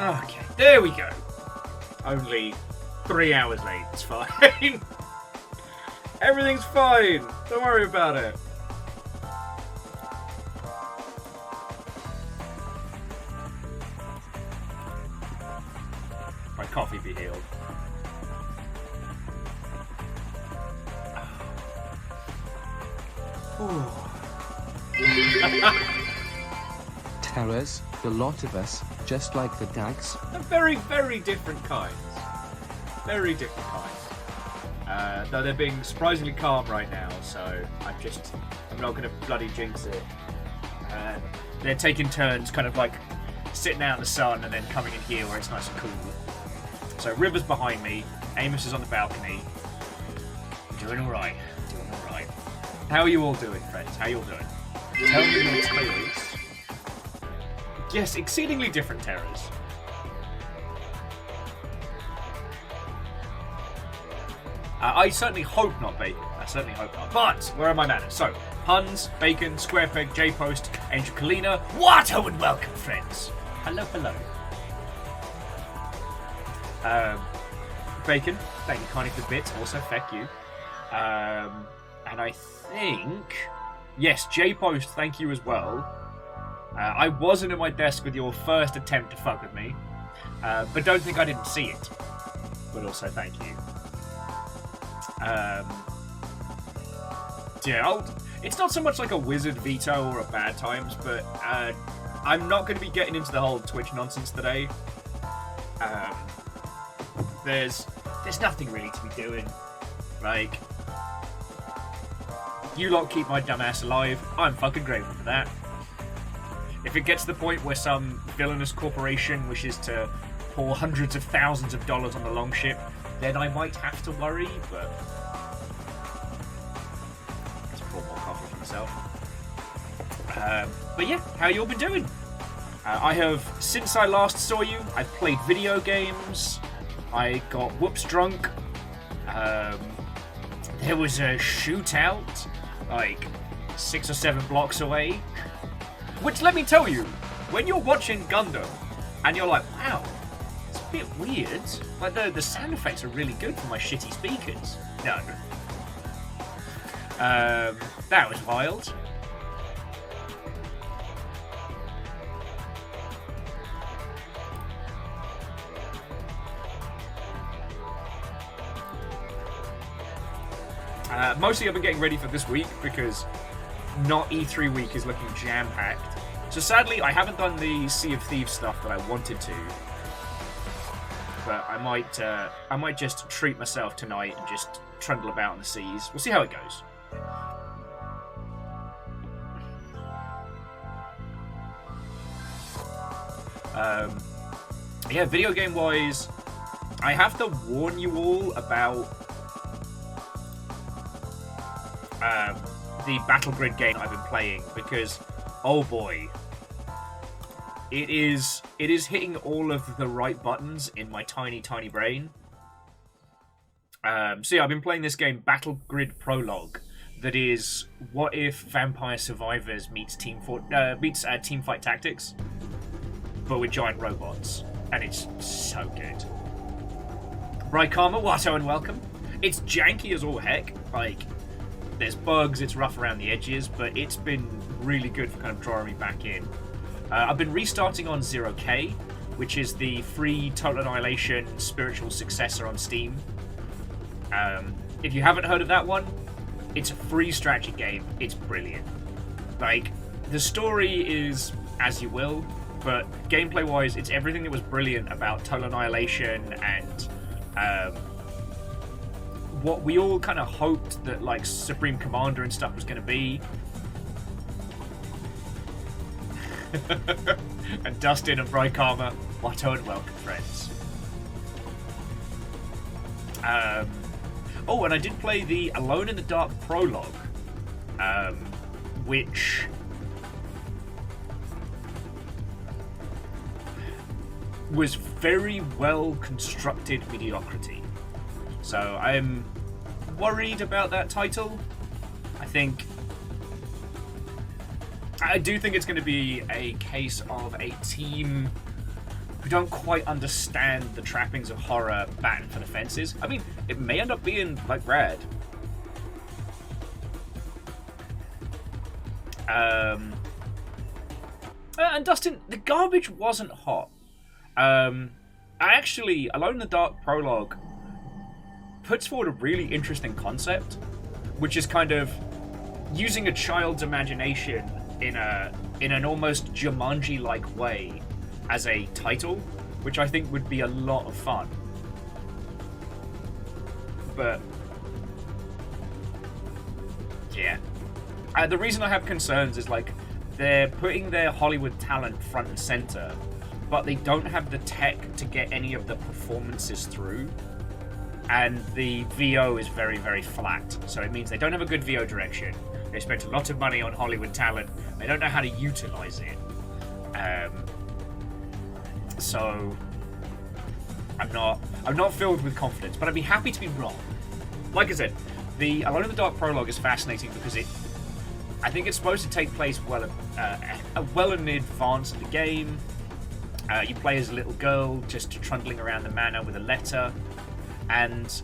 Okay, there we go. Only 3 hours late. It's fine. Everything's fine. Don't worry about it. My coffee be healed. Terrors, the lot of us, just like the dags. Very, very different kinds. Very different kinds. Though they're being surprisingly calm right now, so I'm not going to bloody jinx it. They're taking turns kind of like sitting out in the sun and then coming in here where it's nice and cool. So River's behind me, Amos is on the balcony. Doing alright. Doing alright. How are you all doing, friends? How are you all doing? Tell me your tales. Yes, exceedingly different terrors. I certainly hope not bacon. I certainly hope not. But, where are my manners? So, Huns, Bacon, Squarepeg, J-Post, Angel Kalina. What? And welcome, friends. Hello, hello. Bacon, thank you kindly for the bits. Also, feck you. And I think... Yes, J-Post, thank you as well. I wasn't at my desk with your first attempt to fuck with me. But don't think I didn't see it. But also, thank you. Yeah, it's not so much like a wizard veto or a bad times, but I'm not going to be getting into the whole Twitch nonsense today. There's nothing really to be doing. Like, you lot keep my dumbass alive. I'm fucking grateful for that. If it gets to the point where some villainous corporation wishes to pour hundreds of thousands of dollars on the longship, then I might have to worry, but... Let's pour more coffee for myself. But yeah, how you all been doing? I have, since I last saw you, I've played video games, I got whoops drunk, there was a shootout, like, 6 or 7 blocks away. Which, let me tell you, when you're watching Gundam, and you're like, wow, it's a bit weird, like the sound effects are really good for my shitty speakers. No. That was wild. Mostly I've been getting ready for this week because not E3 week is looking jam-packed. So sadly, I haven't done the Sea of Thieves stuff that I wanted to. But I might just treat myself tonight and just trundle about in the seas. We'll see how it goes. Yeah, video game-wise, I have to warn you all about the Battle Grid game I've been playing because, oh boy, it is hitting all of the right buttons in my tiny brain. So yeah, I've been playing this game, Battle Grid Prologue, that is what if Vampire Survivors meets Teamfight Tactics, but with giant robots, and it's so good. Raikama, Watto, and welcome. It's janky as all heck, like, there's bugs, it's rough around the edges, but it's been really good for kind of drawing me back in. I've been restarting on 0K, which is the free Total Annihilation spiritual successor on Steam. If you haven't heard of that one, it's a free strategy game. It's brilliant. Like, the story is as you will, but gameplay-wise, it's everything that was brilliant about Total Annihilation and what we all kind of hoped that, like, Supreme Commander and stuff was going to be. And Dustin and Raikama, Watto and welcome, friends. Oh, and I did play the Alone in the Dark prologue, which was very well constructed mediocrity. So I'm worried about that title. I do think it's going to be a case of a team who don't quite understand the trappings of horror batting for the fences. I mean, it may end up being like rad. And Dustin, the garbage wasn't hot. Alone in the Dark prologue puts forward a really interesting concept, which is kind of using a child's imagination in an almost Jumanji-like way as a title, which I think would be a lot of fun. But yeah, the reason I have concerns is like they're putting their Hollywood talent front and center, but they don't have the tech to get any of the performances through. And the VO is very, very flat. So it means they don't have a good VO direction. They spent a lot of money on Hollywood talent. They don't know how to utilize it. So I'm not filled with confidence, but I'd be happy to be wrong. Like I said, the Alone in the Dark prologue is fascinating because I think it's supposed to take place well in advance of the game. You play as a little girl just trundling around the manor with a letter, and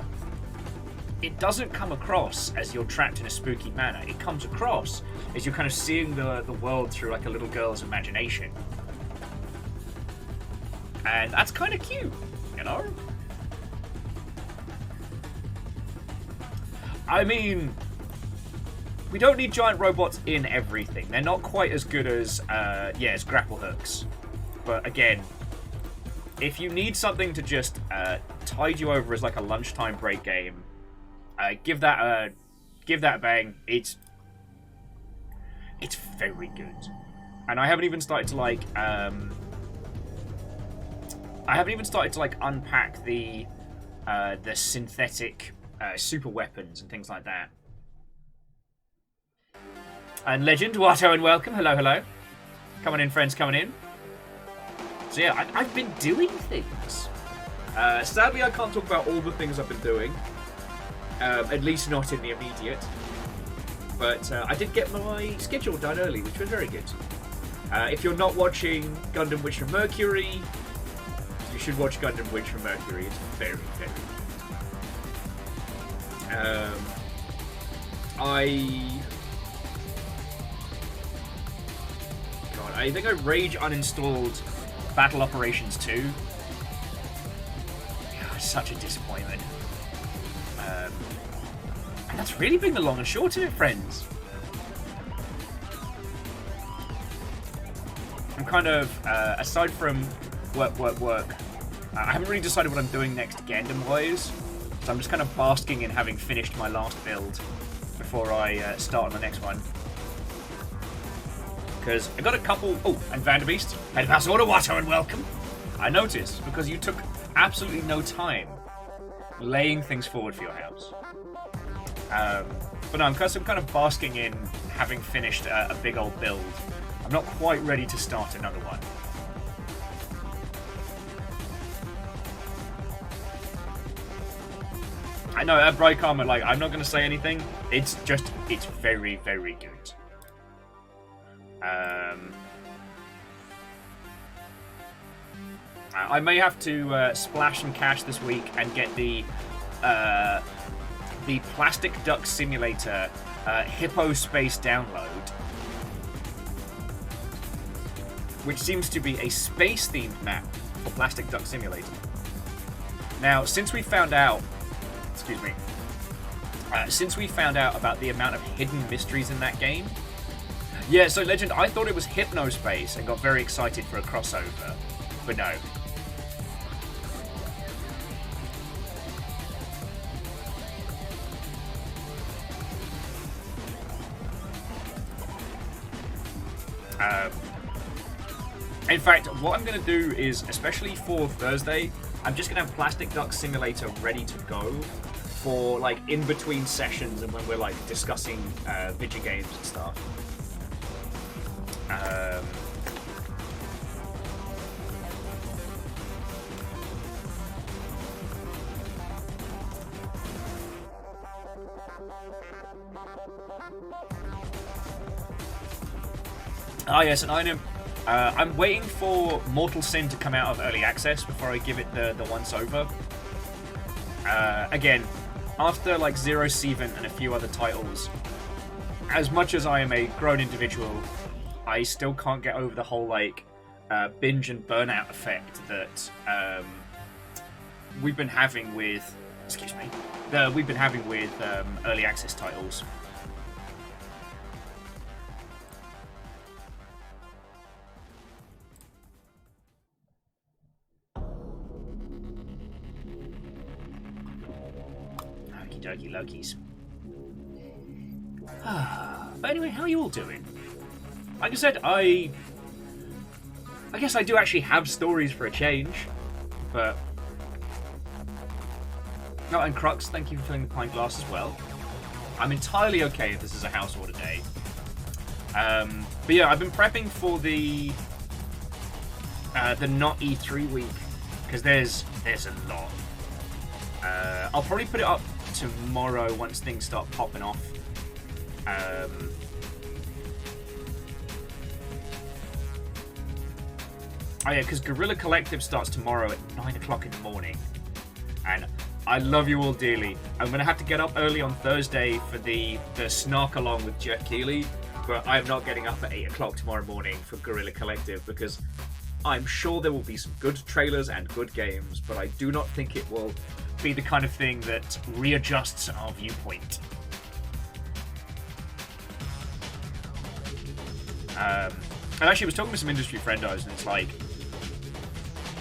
it doesn't come across as you're trapped in a spooky manor. It comes across as you're kind of seeing the world through like a little girl's imagination. And that's kind of cute, you know? I mean, we don't need giant robots in everything. They're not quite as good as grapple hooks. But again, if you need something to just tide you over as like a lunchtime break game, give that a bang. It's very good. And I haven't even started to like unpack the synthetic super weapons and things like that. And Legend, Watto, and welcome. Hello, hello. Coming in, friends, coming in. So yeah, I've been doing things. Sadly, I can't talk about all the things I've been doing. At least not in the immediate. But I did get my schedule done early, which was very good. If you're not watching Gundam Witch from Mercury, you should watch Gundam Witch from Mercury. It's very, very good. I think I rage uninstalled Battle Operations 2. God, such a disappointment. And that's really been the long and short of it, friends. I'm kind of, aside from work, I haven't really decided what I'm doing next Gundam-wise. So I'm just kind of basking in having finished my last build before I start on the next one. Because I got a couple... Oh, and Vanderbeest. Head pass order, Watto, and welcome. I noticed, because you took absolutely no time laying things forward for your house. But no, I'm kind of basking in having finished a big old build. I'm not quite ready to start another one. I know, at Brightcom, like, I'm not going to say anything. It's very, very good. I may have to splash some cash this week and get the Plastic Duck Simulator Hippo Space download, which seems to be a space-themed map for Plastic Duck Simulator. Now, since we found out about the amount of hidden mysteries in that game, yeah, so Legend, I thought it was Hypnospace and got very excited for a crossover, but no. In fact, what I'm going to do is, especially for Thursday, I'm just going to have Plastic Duck Simulator ready to go for like in between sessions and when we're like discussing video games and stuff. Ah yes, and I'm waiting for Mortal Sin to come out of early access before I give it the once over. Again, after like Zero Seven and a few other titles, as much as I am a grown individual, I still can't get over the whole like binge and burnout effect that we've been having with, early access titles. Okie dokie Lokies. But anyway, how are you all doing? Like I said, I guess I do actually have stories for a change, but... Oh, and Crux, thank you for filling the pint glass as well. I'm entirely okay if this is a house order day. But yeah, I've been prepping for the not E3 week, because there's a lot. I'll probably put it up tomorrow once things start popping off. Oh yeah, because Guerrilla Collective starts tomorrow at 9 o'clock in the morning. And I love you all dearly. I'm going to have to get up early on Thursday for the snark along with Jet Keeley, but I'm not getting up at 8 o'clock tomorrow morning for Guerrilla Collective because I'm sure there will be some good trailers and good games, but I do not think it will be the kind of thing that readjusts our viewpoint. And actually, I was talking to some industry friendos, and it's like,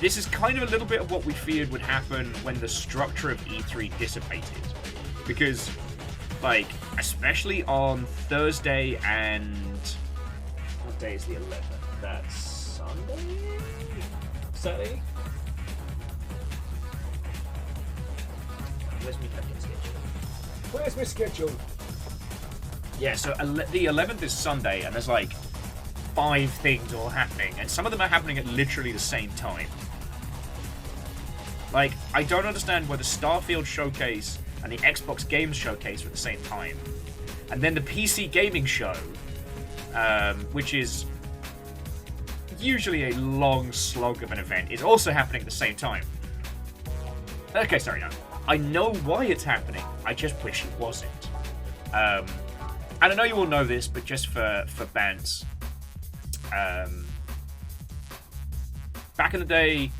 this is kind of a little bit of what we feared would happen when the structure of E3 dissipated. Because, like, especially on Thursday and... What day is the 11th? That's Sunday? Saturday? Where's my fucking schedule? Where's my schedule? Yeah, so the 11th is Sunday, and there's like 5 things all happening, and some of them are happening at literally the same time. Like, I don't understand why the Starfield showcase and the Xbox Games showcase are at the same time. And then the PC Gaming show, which is usually a long slog of an event, is also happening at the same time. Okay, sorry, no. I know why it's happening, I just wish it wasn't. And I know you all know this, but just for bands. Back in the day,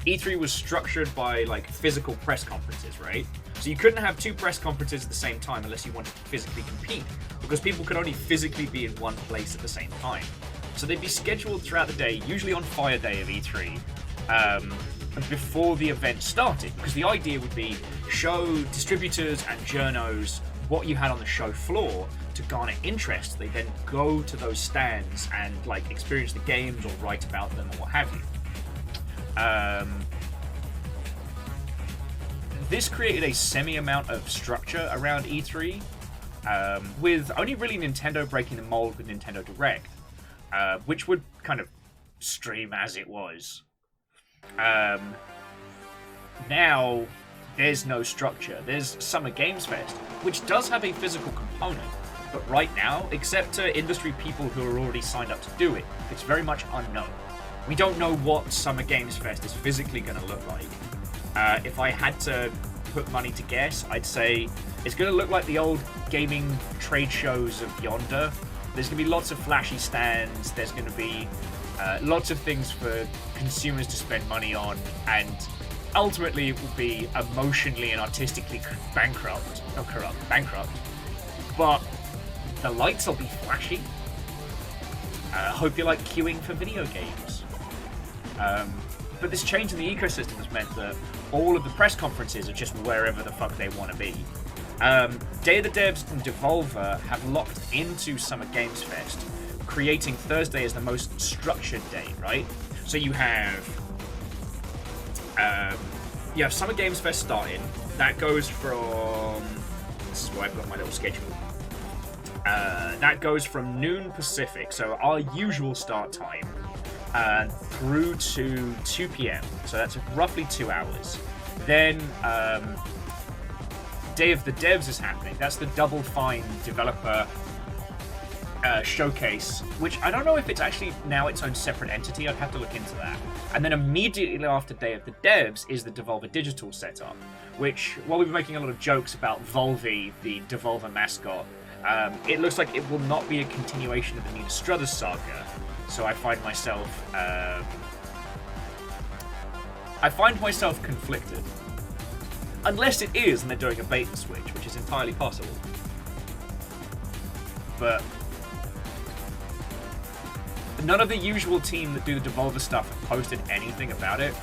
E3 was structured by like physical press conferences, right? So you couldn't have 2 press conferences at the same time unless you wanted to physically compete, because people could only physically be in one place at the same time. So they'd be scheduled throughout the day, usually on Fire Day of E3, before the event started, because the idea would be show distributors and journos what you had on the show floor to garner interest. They then go to those stands and like experience the games or write about them or what have you. This created a semi-amount of structure around E3, with only really Nintendo breaking the mold with Nintendo Direct, which would kind of stream as it was. Now, there's no structure. There's Summer Games Fest, which does have a physical component, but right now, except to industry people who are already signed up to do it, it's very much unknown. We don't know what Summer Games Fest is physically going to look like. If I had to put money to guess, I'd say it's going to look like the old gaming trade shows of yonder. There's going to be lots of flashy stands, there's going to be lots of things for consumers to spend money on, and ultimately it will be emotionally and artistically bankrupt. But the lights will be flashy. Hope you like queuing for video games. But this change in the ecosystem has meant that all of the press conferences are just wherever the fuck they want to be. Day of the Devs and Devolver have locked into Summer Games Fest, creating Thursday as the most structured day, right? So you have Summer Games Fest starting. That goes from... This is where I've got my little schedule. That goes from noon Pacific, so our usual start time, through to 2 p.m. So that's roughly 2 hours. Then Day of the Devs is happening. That's the Double Fine developer showcase, which I don't know if it's actually now its own separate entity. I'd have to look into that. And then immediately after Day of the Devs is the Devolver Digital setup, which, while we've been making a lot of jokes about Volvi, the Devolver mascot, it looks like it will not be a continuation of the Nina Struthers saga. So I find myself conflicted. Unless it is, and they're doing a bait and switch, which is entirely possible. But none of the usual team that do the Devolver stuff have posted anything about it.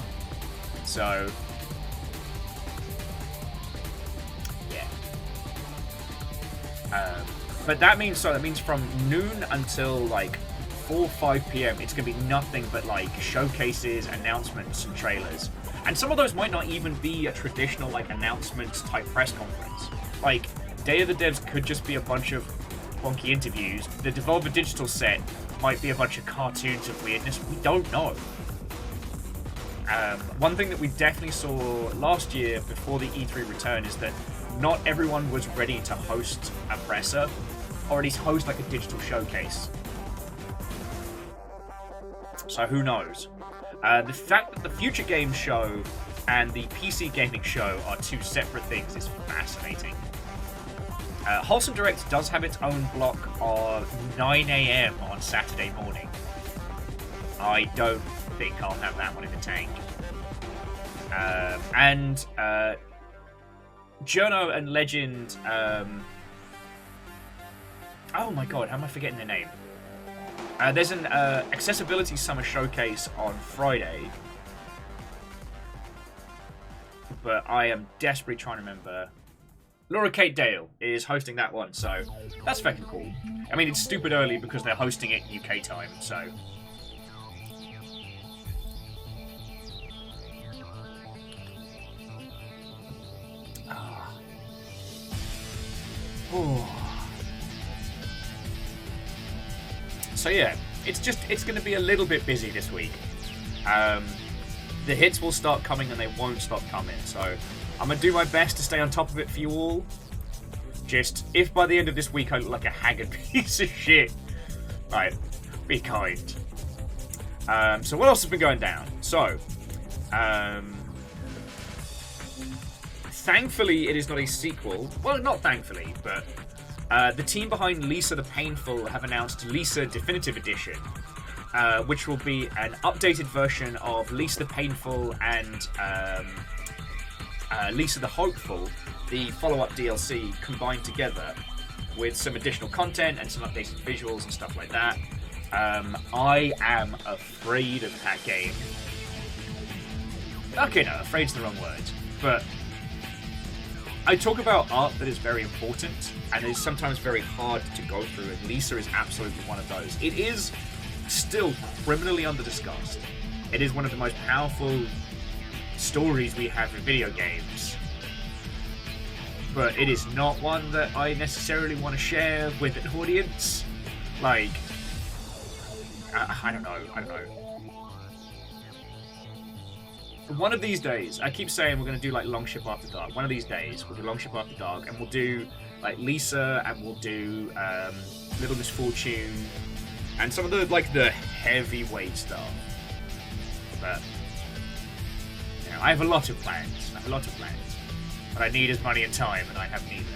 So yeah. But that means from noon until like 4 or 5 p.m. it's gonna be nothing but like showcases, announcements, and trailers. And some of those might not even be a traditional like announcements type press conference. Like Day of the Devs could just be a bunch of wonky interviews. The Devolver Digital set might be a bunch of cartoons of weirdness. We don't know. One thing that we definitely saw last year before the E3 return is that not everyone was ready to host a presser, or at least host like a digital showcase. So who knows? The fact that the Future Games show and the PC Gaming show are two separate things is fascinating. Wholesome Direct does have its own block of 9 a.m. on Saturday morning. I don't think I'll have that one in the tank. And Journo and Legend... oh my god, how am I forgetting their name? There's an Accessibility Summer Showcase on Friday. But I am desperately trying to remember... Laura Kate Dale is hosting that one, so that's fucking cool. I mean, it's stupid early because they're hosting it UK time, so... Oh. So yeah, it's going to be a little bit busy this week. The hits will start coming and they won't stop coming, so... I'm going to do my best to stay on top of it for you all. Just, if by the end of this week I look like a haggard piece of shit, right, be kind. So what else has been going down? So, thankfully it is not a sequel. Well, not thankfully, but the team behind Lisa the Painful have announced Lisa Definitive Edition, which will be an updated version of Lisa the Painful and... Lisa the Hopeful, the follow-up DLC, combined together with some additional content and some updated visuals and stuff like that. I am afraid of that game. Okay, no, afraid's the wrong word. But I talk about art that is very important and is sometimes very hard to go through, and Lisa is absolutely one of those. It is still criminally under-discussed. It is one of the most powerful stories we have in video games, but it is not one that I necessarily want to share with an audience. Like, I don't know. One of these days, I keep saying we're going to do like Longship After Dark. One of these days, we'll do Longship After Dark, and we'll do like Lisa, and we'll do Little Misfortune, and some of the like the heavyweight stuff. But I have a lot of plans. But I need is money and time, and I have neither.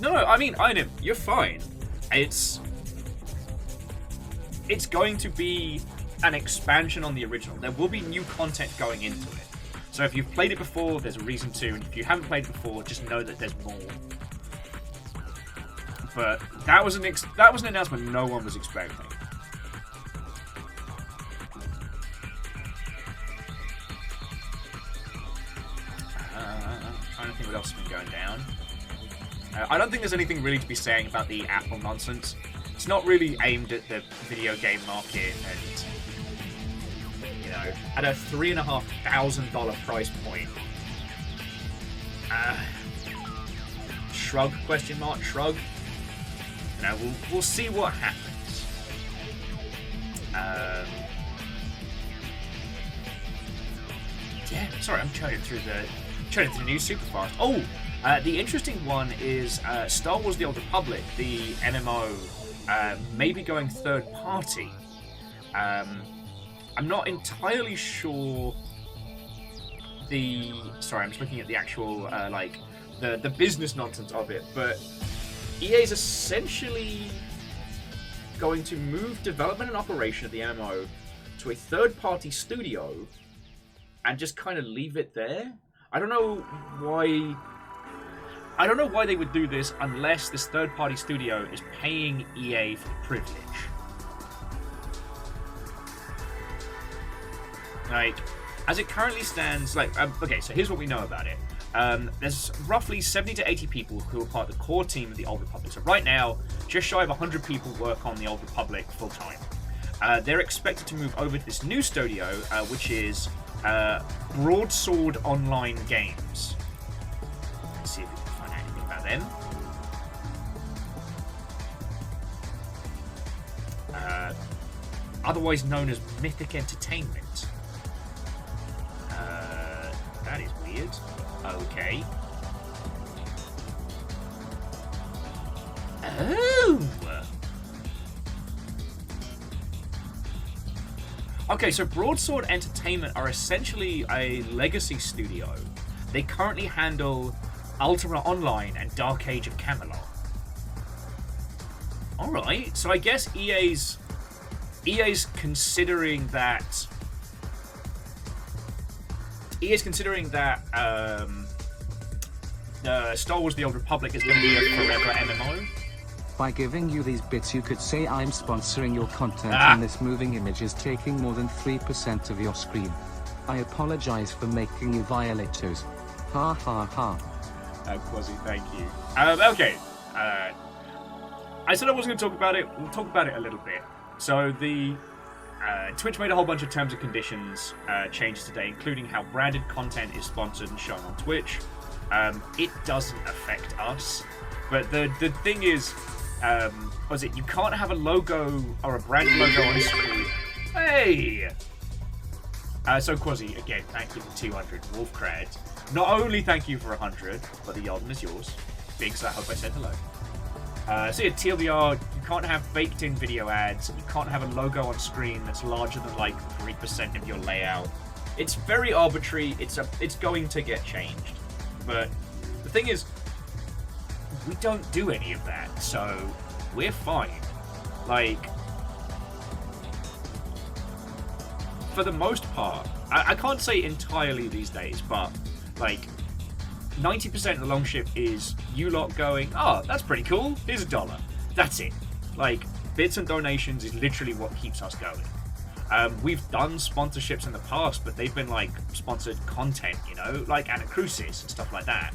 No, I mean, Einem, you're fine. It's going to be an expansion on the original. There will be new content going into it. So if you've played it before, there's a reason to, and if you haven't played it before, just know that there's more. But that was an announcement no one was expecting. I don't think what else has been going down. I don't think there's anything really to be saying about the Apple nonsense. It's not really aimed at the video game market, and you know, at a $3,500 price point. Shrug? Question mark? Shrug? You know, we'll see what happens. Yeah, sorry, I'm chatting Turn into the news super fast. Oh, the interesting one is Star Wars: The Old Republic, the MMO, may be going third party. I'm not entirely sure. Sorry, I'm just looking at the actual like the business nonsense of it, but EA is essentially going to move development and operation of the MMO to a third-party studio and just kind of leave it there. I don't know why they would do this unless this third-party studio is paying EA for the privilege. Like, as it currently stands, like, okay, so here's what we know about it. There's roughly 70 to 80 people who are part of the core team of the Old Republic. So right now, just shy of 100 people work on the Old Republic full-time. They're expected to move over to this new studio, which is Broadsword Online Games. Let's see if we can find out anything about them. Otherwise known as Mythic Entertainment. That is weird. Okay. Oh! Okay, so Broadsword Entertainment are essentially a legacy studio. They currently handle Ultima Online and Dark Age of Camelot. Alright, so I guess EA's considering that Star Wars: The Old Republic is going to be a forever MMO. By giving you these bits, you could say I'm sponsoring your content, and this moving image is taking more than 3% of your screen. I apologize for making you violate those. Ha ha ha. Quasi, thank you. Okay. I said I wasn't going to talk about it. We'll talk about it a little bit. So the Twitch made a whole bunch of terms and conditions changes today, including how branded content is sponsored and shown on Twitch. It doesn't affect us, but the thing is, you can't have a logo or a brand logo on screen. Hey! So Quasi, again, thank you for 200. Wolfcrad. Not only thank you for 100, but the Yalden is yours. Biggs, I hope I said hello. So yeah, TLDR, you can't have baked-in video ads. You can't have a logo on screen that's larger than like 3% of your layout. It's very arbitrary. It's going to get changed. But the thing is, we don't do any of that, so we're fine. Like, for the most part, I can't say entirely these days, but like 90% of the long ship is you lot going, oh, that's pretty cool, here's $1. That's it. Like, bits and donations is literally what keeps us going. We've done sponsorships in the past, but they've been like sponsored content, you know, like Anacrusis and stuff like that.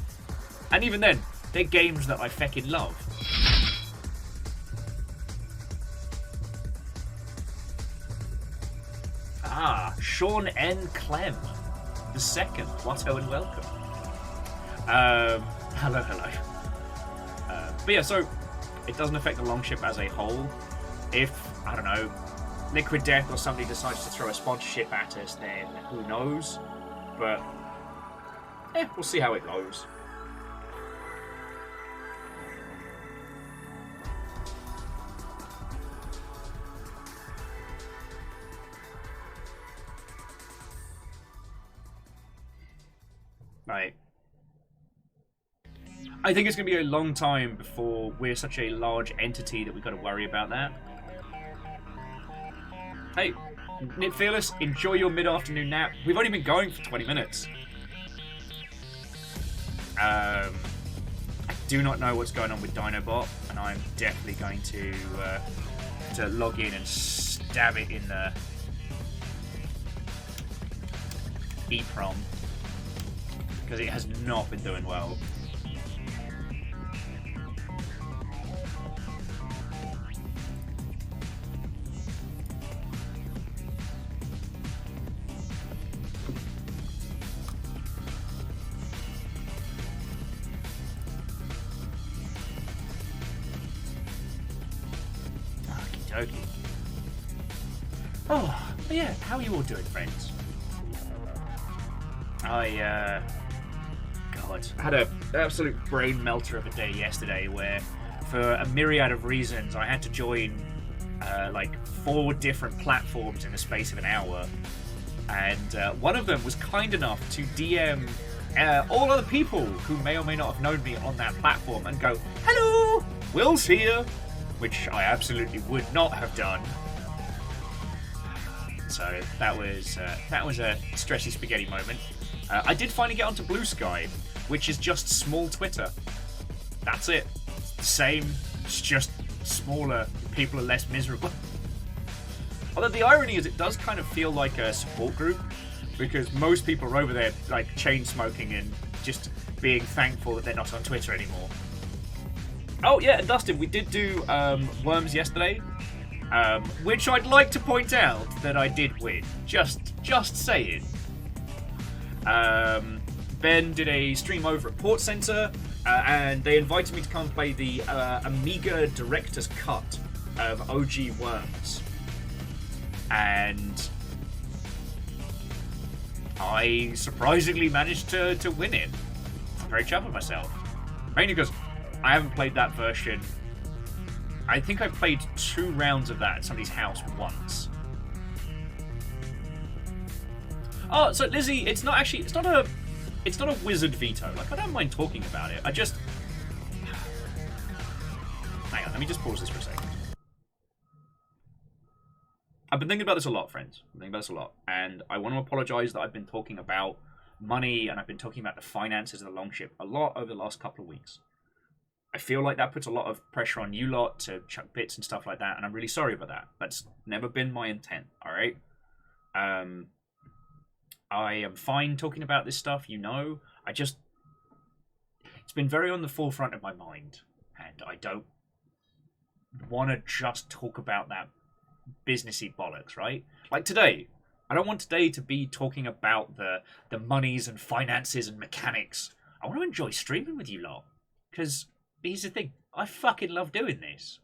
And even then, they're games that I feckin' love. Ah, Sean N. Clem the second. Watto and welcome. Hello. But yeah, so it doesn't affect the longship as a whole. If, I don't know, Liquid Death or somebody decides to throw a sponsorship at us, then who knows? But, we'll see how it goes. Right. I think it's going to be a long time before we're such a large entity that we've got to worry about that. Hey, Nip Fearless, enjoy your mid-afternoon nap. We've only been going for 20 minutes. I do not know what's going on with Dinobot, and I'm definitely going to log in and stab it in the EEPROM, because it has not been doing well. Okie. Oh, yeah, how are you all doing, friends? God, I had an absolute brain melter of a day yesterday where, for a myriad of reasons, I had to join like 4 different platforms in the space of an hour. And one of them was kind enough to DM all other people who may or may not have known me on that platform and go, "Hello, Will's here," which I absolutely would not have done. So that was a stressy spaghetti moment. I did finally get onto Blue Sky, which is just small Twitter. That's it. It's the same. It's just smaller. People are less miserable. Although the irony is, it does kind of feel like a support group, because most people are over there like chain smoking and just being thankful that they're not on Twitter anymore. Oh yeah, and Dustin, we did do Worms yesterday. Which I'd like to point out that I did win. Just saying. Ben did a stream over at Port Center, and they invited me to come play the Amiga Director's Cut of OG Worms. And I surprisingly managed to win it. I'm very chuffed with myself. Mainly because I haven't played that version. I think I played 2 rounds of that at somebody's house once. Oh, so Lizzie, it's not a wizard veto. Like, I don't mind talking about it. I just... Hang on, let me just pause this for a second. I've been thinking about this a lot, friends. I've been thinking about this a lot. And I want to apologize that I've been talking about money and I've been talking about the finances of the Longship a lot over the last couple of weeks. I feel like that puts a lot of pressure on you lot to chuck bits and stuff like that, and I'm really sorry about that. That's never been my intent, alright? I am fine talking about this stuff, you know. It's been very on the forefront of my mind, and I don't want to just talk about that businessy bollocks, right? Like today, I don't want today to be talking about the monies and finances and mechanics. I want to enjoy streaming with you lot, because... here's the thing, I fucking love doing this.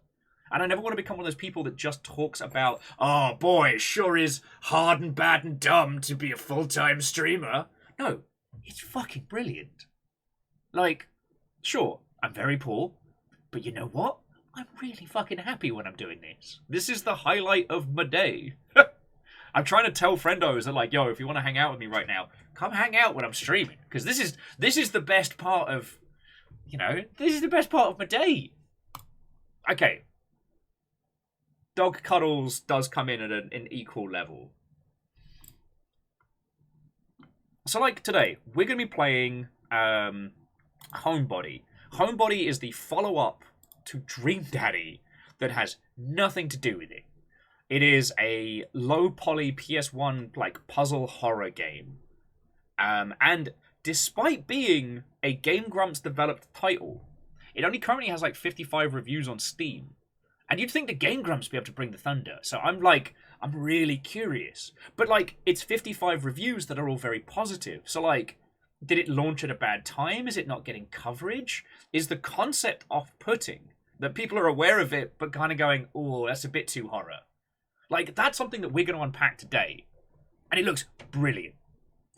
And I never want to become one of those people that just talks about, "Oh boy, it sure is hard and bad and dumb to be a full-time streamer." No, it's fucking brilliant. Like, sure, I'm very poor, but you know what? I'm really fucking happy when I'm doing this. This is the highlight of my day. I'm trying to tell friendos that, like, yo, if you want to hang out with me right now, come hang out when I'm streaming. Because this is the best part of... You know, this is the best part of my day. Okay. Dog cuddles does come in at an equal level. So, like, today, we're going to be playing Homebody. Homebody is the follow-up to Dream Daddy that has nothing to do with it. It is a low-poly PS1, like, puzzle horror game. And... despite being a Game Grumps developed title, it only currently has like 55 reviews on Steam. And you'd think the Game Grumps would be able to bring the thunder. So I'm really curious. But like, it's 55 reviews that are all very positive. So like, did it launch at a bad time? Is it not getting coverage? Is the concept off-putting? That people are aware of it, but kind of going, "Oh, that's a bit too horror." Like, that's something that we're going to unpack today. And it looks brilliant.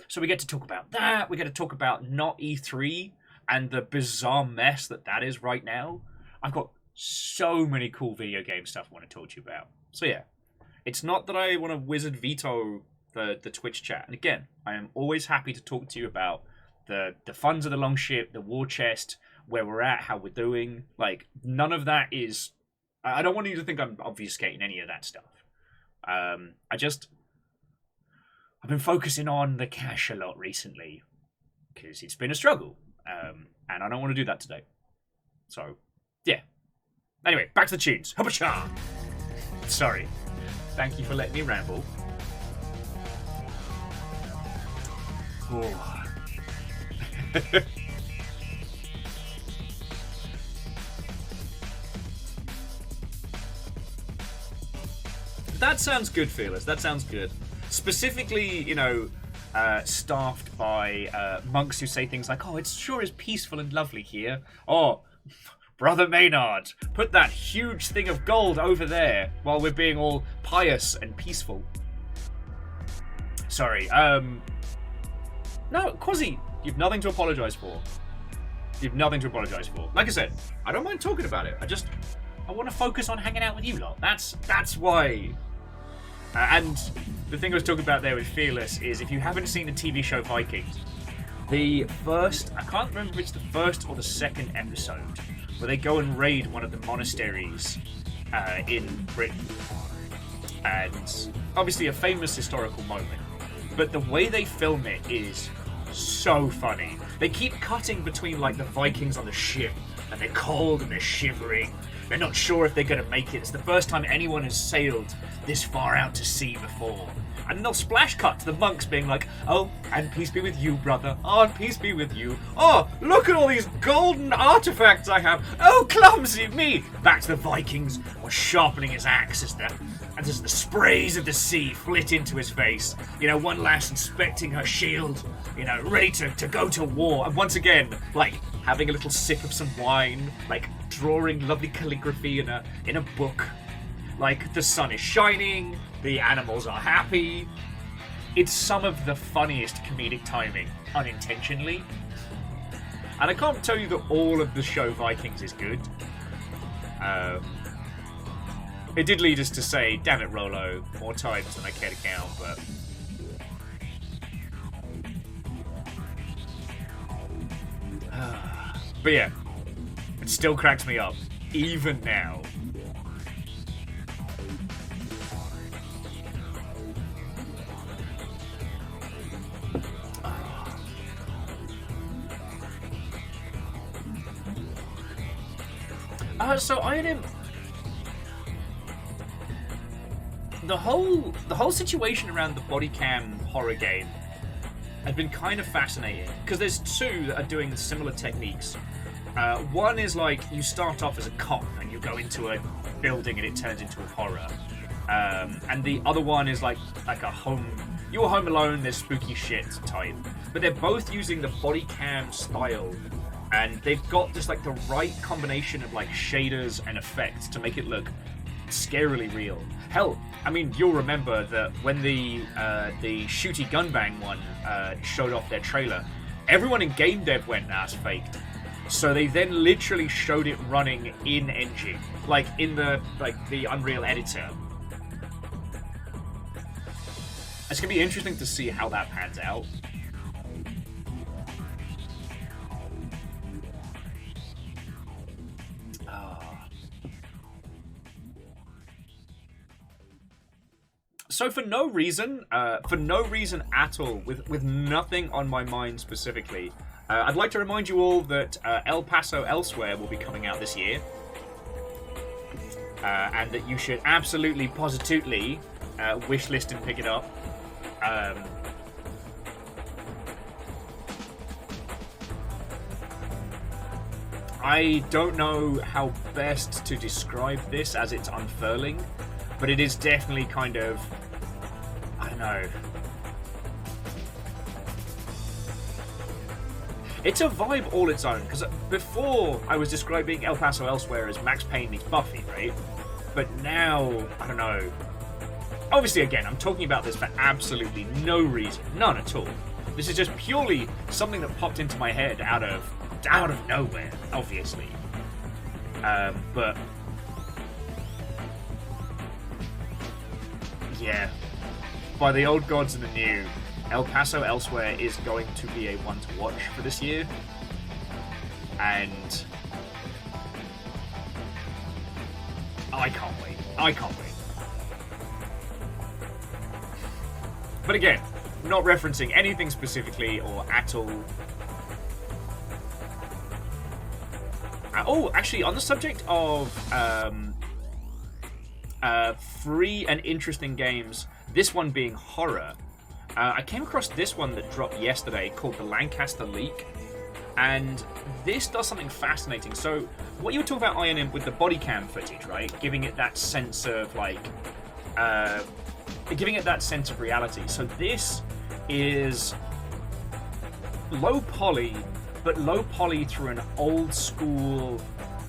So we get to talk about that. We get to talk about not E3 and the bizarre mess that is right now. I've got so many cool video game stuff I want to talk to you about. So yeah, it's not that I want to wizard veto the Twitch chat. And again, I am always happy to talk to you about the funds of the Longship, the war chest, where we're at, how we're doing. Like, none of that is... I don't want you to think I'm obfuscating any of that stuff. I've been focusing on the cash a lot recently because it's been a struggle, and I don't want to do that today. So, yeah. Anyway, back to the tunes. Hubba-cha! Sorry. Thank you for letting me ramble. Oh. That sounds good, Fearless. That sounds good. Specifically, you know, staffed by monks who say things like, "Oh, it sure is peaceful and lovely here." Oh, Brother Maynard, put that huge thing of gold over there while we're being all pious and peaceful. Sorry, no, Quasi, you've nothing to apologise for. You've nothing to apologise for. Like I said, I don't mind talking about it. I want to focus on hanging out with you lot. That's why. And the thing I was talking about there with Fearless is if you haven't seen the TV show Vikings, the first, I can't remember if it's the first or the second episode, where they go and raid one of the monasteries in Britain. And obviously a famous historical moment. But the way they film it is so funny. They keep cutting between like the Vikings on the ship, and they're cold and they're shivering. They're not sure if they're going to make it. It's the first time anyone has sailed this far out to sea before. And they'll splash cut to the monks being like, oh, and peace be with you, brother. Oh, and peace be with you. Oh, look at all these golden artifacts I have. Oh, clumsy me. Back to the Vikings were sharpening his axe as the sprays of the sea flit into his face. You know, one lass inspecting her shield, you know, ready to go to war. And once again, like, having a little sip of some wine, like, drawing lovely calligraphy in a book. Like, the sun is shining, the animals are happy. It's some of the funniest comedic timing, unintentionally. And I can't tell you that all of the show Vikings is good. It did lead us to say, damn it, Rolo, more times than I care to count, but... But yeah, it still cracks me up, even now. So IRBNB, the whole situation around the body cam horror game has been kind of fascinating because there's two that are doing similar techniques. One is like you start off as a cop and you go into a building and it turns into a horror, and the other one is like you're home alone, there's spooky shit type. But they're both using the body cam style. And they've got just like the right combination of like shaders and effects to make it look scarily real. Hell, I mean, you'll remember that when the shooty gunbang one showed off their trailer, everyone in game dev went, nah, it's faked. So they then literally showed it running in engine, like in the Unreal editor. It's gonna be interesting to see how that pans out. So for no reason at all, with nothing on my mind specifically, I'd like to remind you all that El Paso Elsewhere will be coming out this year. And that you should absolutely, positively wishlist and pick it up. I don't know how best to describe this as it's unfurling, but it is definitely kind of, I don't know. It's a vibe all its own, because before I was describing El Paso Elsewhere as Max Payne meets Buffy, right? But now, I don't know. Obviously, again, I'm talking about this for absolutely no reason, none at all. This is just purely something that popped into my head out of nowhere, obviously. But yeah, by the old gods and the new, El Paso Elsewhere is going to be a one to watch for this year, and I can't wait. But again, not referencing anything specifically or at all. Oh, actually, on the subject of free and interesting games, this one being horror, I came across this one that dropped yesterday called The Lancaster Leak, and this does something fascinating. So, what you were talking about, IRBNB, with the body cam footage, right? Giving it that sense of, like, giving it that sense of reality. So this is low poly, but low poly through an old school,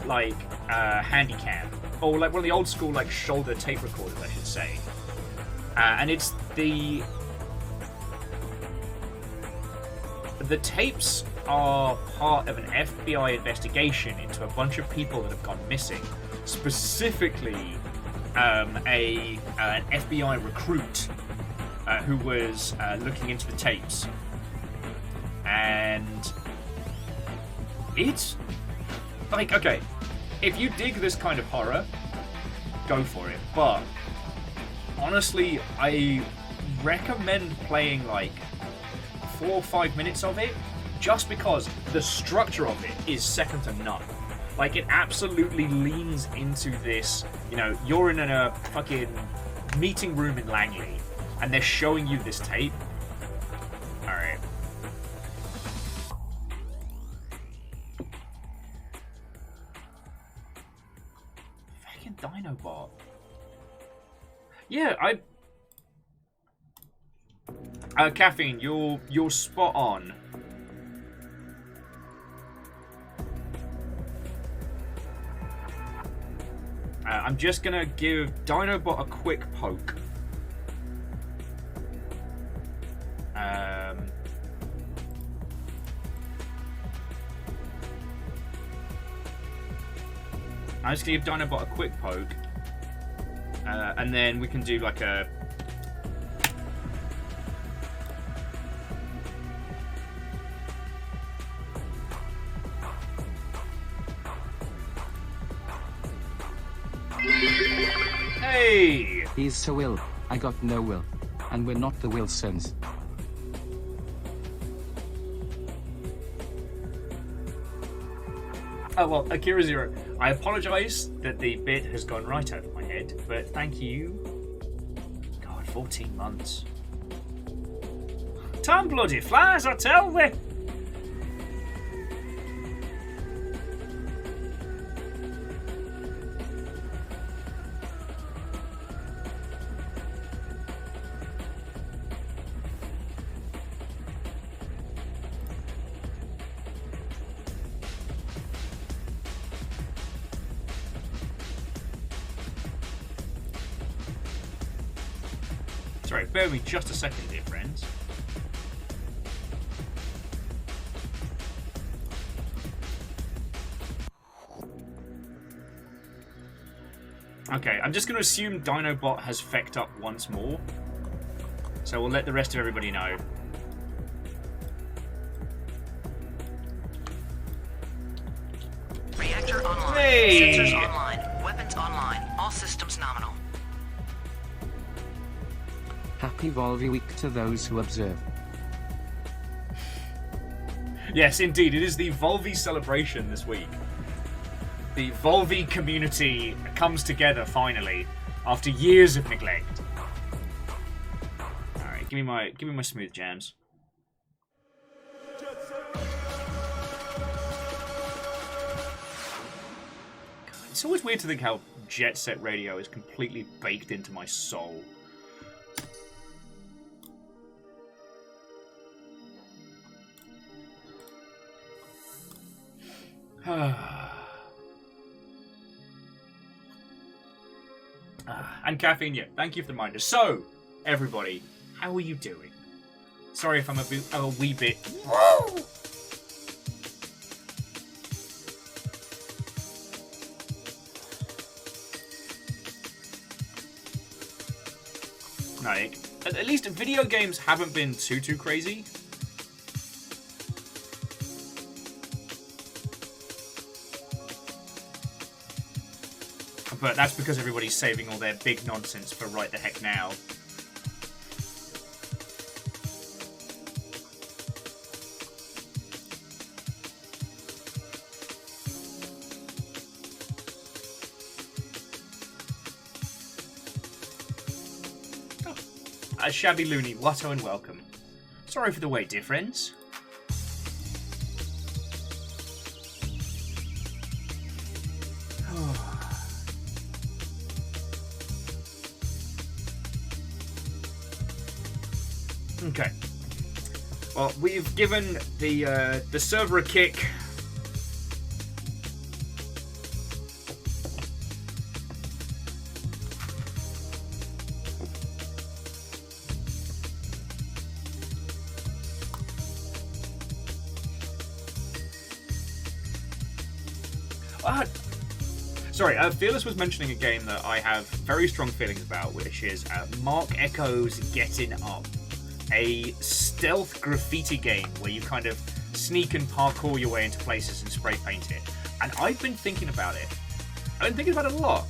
like, handy cam, or like one of the old school, like, shoulder tape recorders, I should say. And it's the tapes are part of an FBI investigation into a bunch of people that have gone missing. Specifically, an FBI recruit who was looking into the tapes. And it's like, okay, if you dig this kind of horror, go for it. But honestly, I recommend playing like 4 or 5 minutes of it, just because the structure of it is second to none. Like, it absolutely leans into this, you know, you're in a fucking meeting room in Langley, and they're showing you this tape. Alright. Fucking Dinobot. Yeah, Caffeine, you're spot on. I'm just gonna give Dinobot a quick poke. I'm just gonna give Dinobot a quick poke, and then we can do like a. Hey! He's so ill, I got no will. And we're not the Wilsons. Oh well, Akira Zero, I apologise that the bit has gone right over my head, but thank you. God, 14 months. Time bloody flies, I tell thee! Sorry, bear with me just a second, dear friends. Okay, I'm just going to assume Dinobot has fecked up once more. So we'll let the rest of everybody know. Reactor online. Hey! Sensors online. Weapons online. All systems nominal. Happy Volvi Week to those who observe. Yes, indeed, it is the Volvi celebration this week. The Volvi community comes together finally after years of neglect. All right, give me my smooth jams. God, it's always weird to think how Jet Set Radio is completely baked into my soul. And Caffeine, yeah, thank you for the reminder. So, everybody, how are you doing? Sorry if I'm a wee bit... Whoa! Like, at least video games haven't been too crazy. But that's because everybody's saving all their big nonsense for right the heck now. Oh. Shabby Looney, Watto and welcome. Sorry for the wait, dear friends. Okay. Well, we've given the server a kick. Sorry, Fearless was mentioning a game that I have very strong feelings about, which is Mark Echo's Getting Up, a stealth graffiti game where you kind of sneak and parkour your way into places and spray paint it. And I've been thinking about it. I've been thinking about it a lot.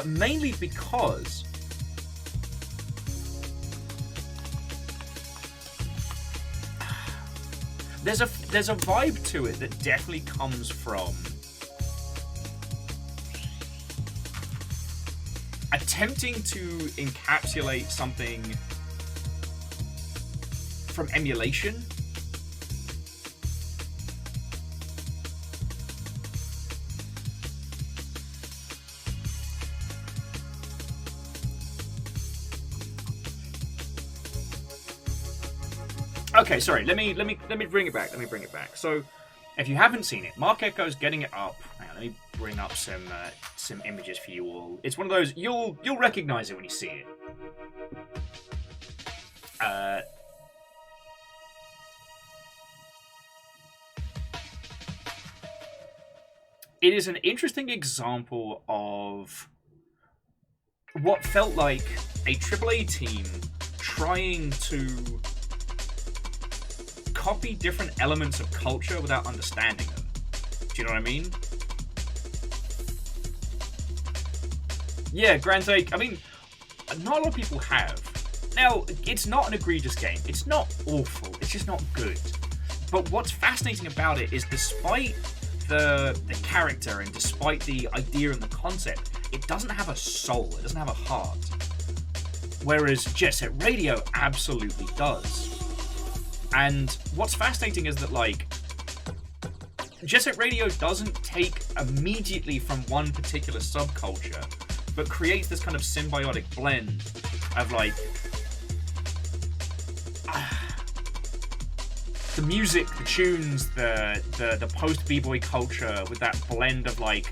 Mainly because there's a vibe to it that definitely comes from attempting to encapsulate something from emulation. Okay, sorry. Let me bring it back. So, if you haven't seen it, Mark Echo's Getting It Up. Hang on, let me bring up some images for you all. It's one of those you'll recognize it when you see it. It is an interesting example of what felt like a AAA team trying to copy different elements of culture without understanding them. Do you know what I mean? Yeah, Grand Take. I mean, not a lot of people have. Now, it's not an egregious game. It's not awful. It's just not good. But what's fascinating about it is despite the character and despite the idea and the concept, it doesn't have a soul. It doesn't have a heart. Whereas Jet Set Radio absolutely does. And what's fascinating is that, like, Jet Set Radio doesn't take immediately from one particular subculture, but creates this kind of symbiotic blend of, like, the music, the tunes, the post b-boy culture with that blend of, like,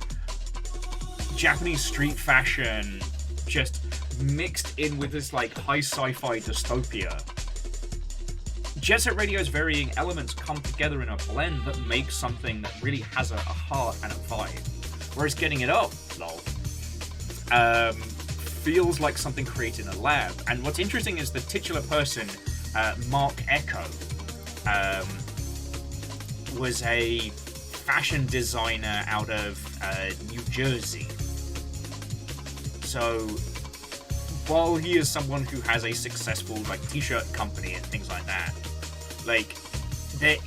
Japanese street fashion just mixed in with this, like, high sci-fi dystopia. Jet Set Radio's varying elements come together in a blend that makes something that really has a heart and a vibe. Whereas Getting It Up, lol, feels like something created in a lab. And what's interesting is the titular person, Mark Echo, was a fashion designer out of New Jersey. So while he is someone who has a successful, like, t-shirt company and things like that, like, he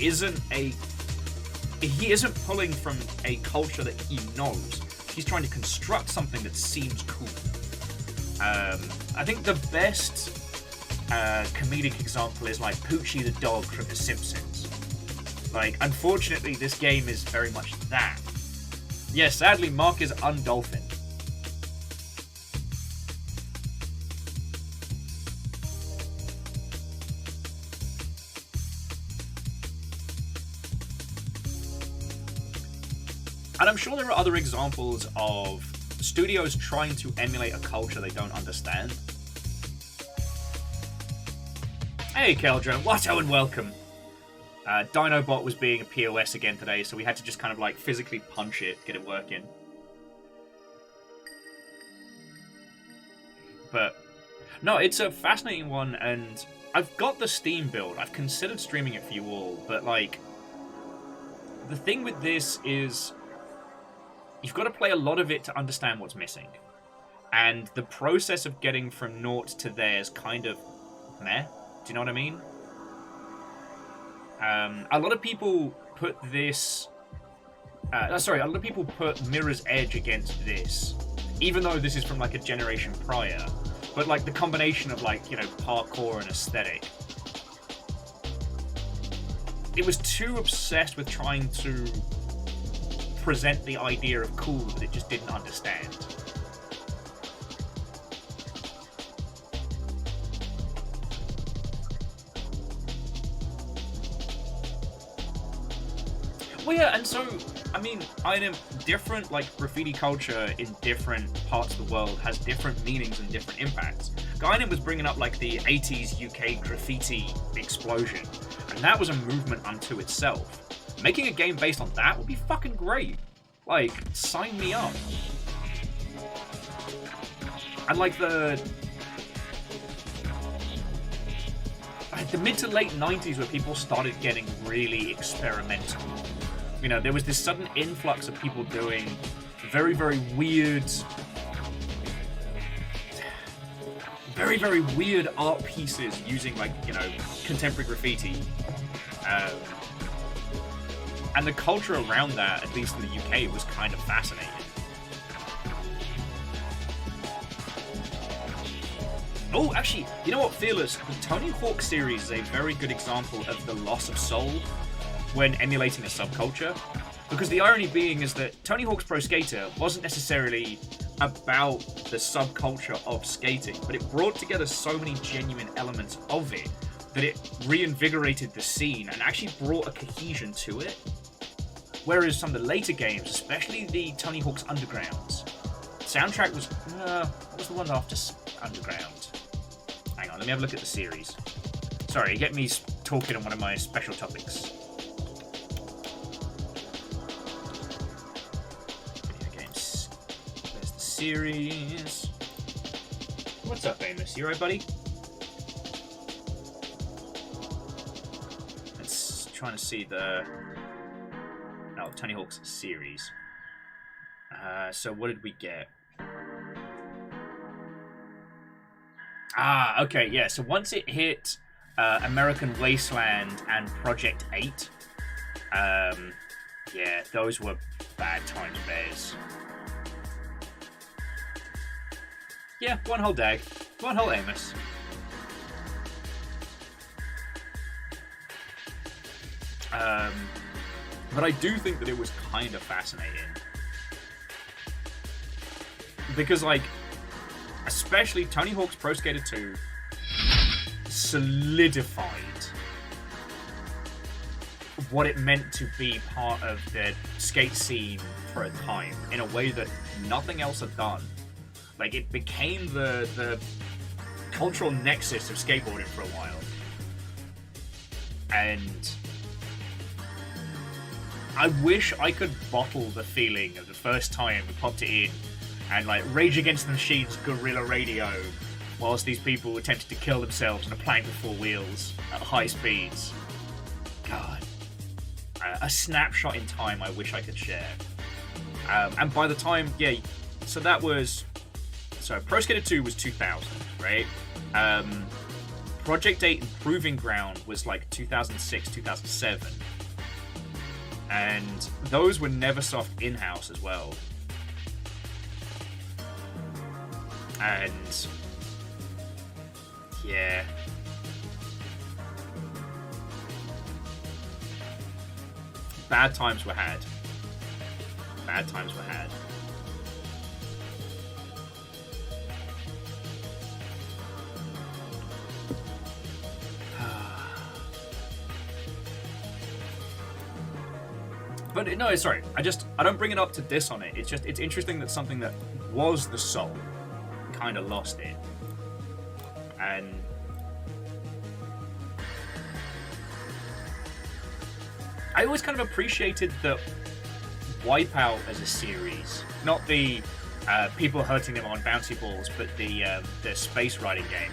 isn't pulling from a culture that he knows. He's trying to construct something that seems cool. I think the best comedic example is, like, Poochie the dog from The Simpsons. Like, unfortunately, this game is very much that. Yeah, sadly, Mark is undolphin. And I'm sure there are other examples of studios trying to emulate a culture they don't understand. Hey, Keldra, watto and welcome. Dinobot was being a POS again today, so we had to just kind of, like, physically punch it, get it working. But, no, it's a fascinating one, and I've got the Steam build. I've considered streaming it for you all, but, like, the thing with this is you've got to play a lot of it to understand what's missing. And the process of getting from naught to there is kind of meh. Do you know what I mean? A lot of people put this... a lot of people put Mirror's Edge against this, even though this is from, like, a generation prior. But, like, the combination of, like, you know, parkour and aesthetic. It was too obsessed with trying to present the idea of cool that it just didn't understand. Well, yeah, and so, I mean, different, like, graffiti culture in different parts of the world has different meanings and different impacts. Guinan was bringing up, like, the 80s UK graffiti explosion, and that was a movement unto itself. Making a game based on that would be fucking great. Like, sign me up. And like the mid to late 90s where people started getting really experimental. You know, there was this sudden influx of people doing very, very weird art pieces using, like, you know, contemporary graffiti. And the culture around that, at least in the UK, was kind of fascinating. Oh, actually, you know what, Fearless? The Tony Hawk series is a very good example of the loss of soul when emulating a subculture. Because the irony being is that Tony Hawk's Pro Skater wasn't necessarily about the subculture of skating, but it brought together so many genuine elements of it that it reinvigorated the scene and actually brought a cohesion to it. Whereas some of the later games, especially the Tony Hawk's Undergrounds, soundtrack was... what was the one after Underground? Hang on, let me have a look at the series. Sorry, get me talking on one of my special topics. Video games. There's the series. What's up, Amos? You alright, buddy? Let's try to see the... Oh, Tony Hawk's series. So what did we get? Ah, okay, yeah. So once it hit American Wasteland and Project 8, yeah, those were bad times bears. Yeah, one whole dag. One whole Amos. But I do think that it was kind of fascinating. Because, like, especially Tony Hawk's Pro Skater 2 solidified what it meant to be part of the skate scene for a time in a way that nothing else had done. Like, it became the cultural nexus of skateboarding for a while. And I wish I could bottle the feeling of the first time we popped it in and, like, Rage Against the Machine's guerrilla radio whilst these people attempted to kill themselves on a plank with four wheels at high speeds. God. A snapshot in time I wish I could share. And by the time, yeah, so that was... So Pro Skater 2 was 2000, right? Project 8 and Proving Ground was like 2006, 2007. And those were Neversoft in-house as well. And yeah. Bad times were had. Bad times were had. But no, sorry, I don't bring it up to diss on it. It's interesting that something that was the soul kind of lost it. And I always kind of appreciated the Wipeout as a series, not the people hurting them on bouncy balls, but the space riding game.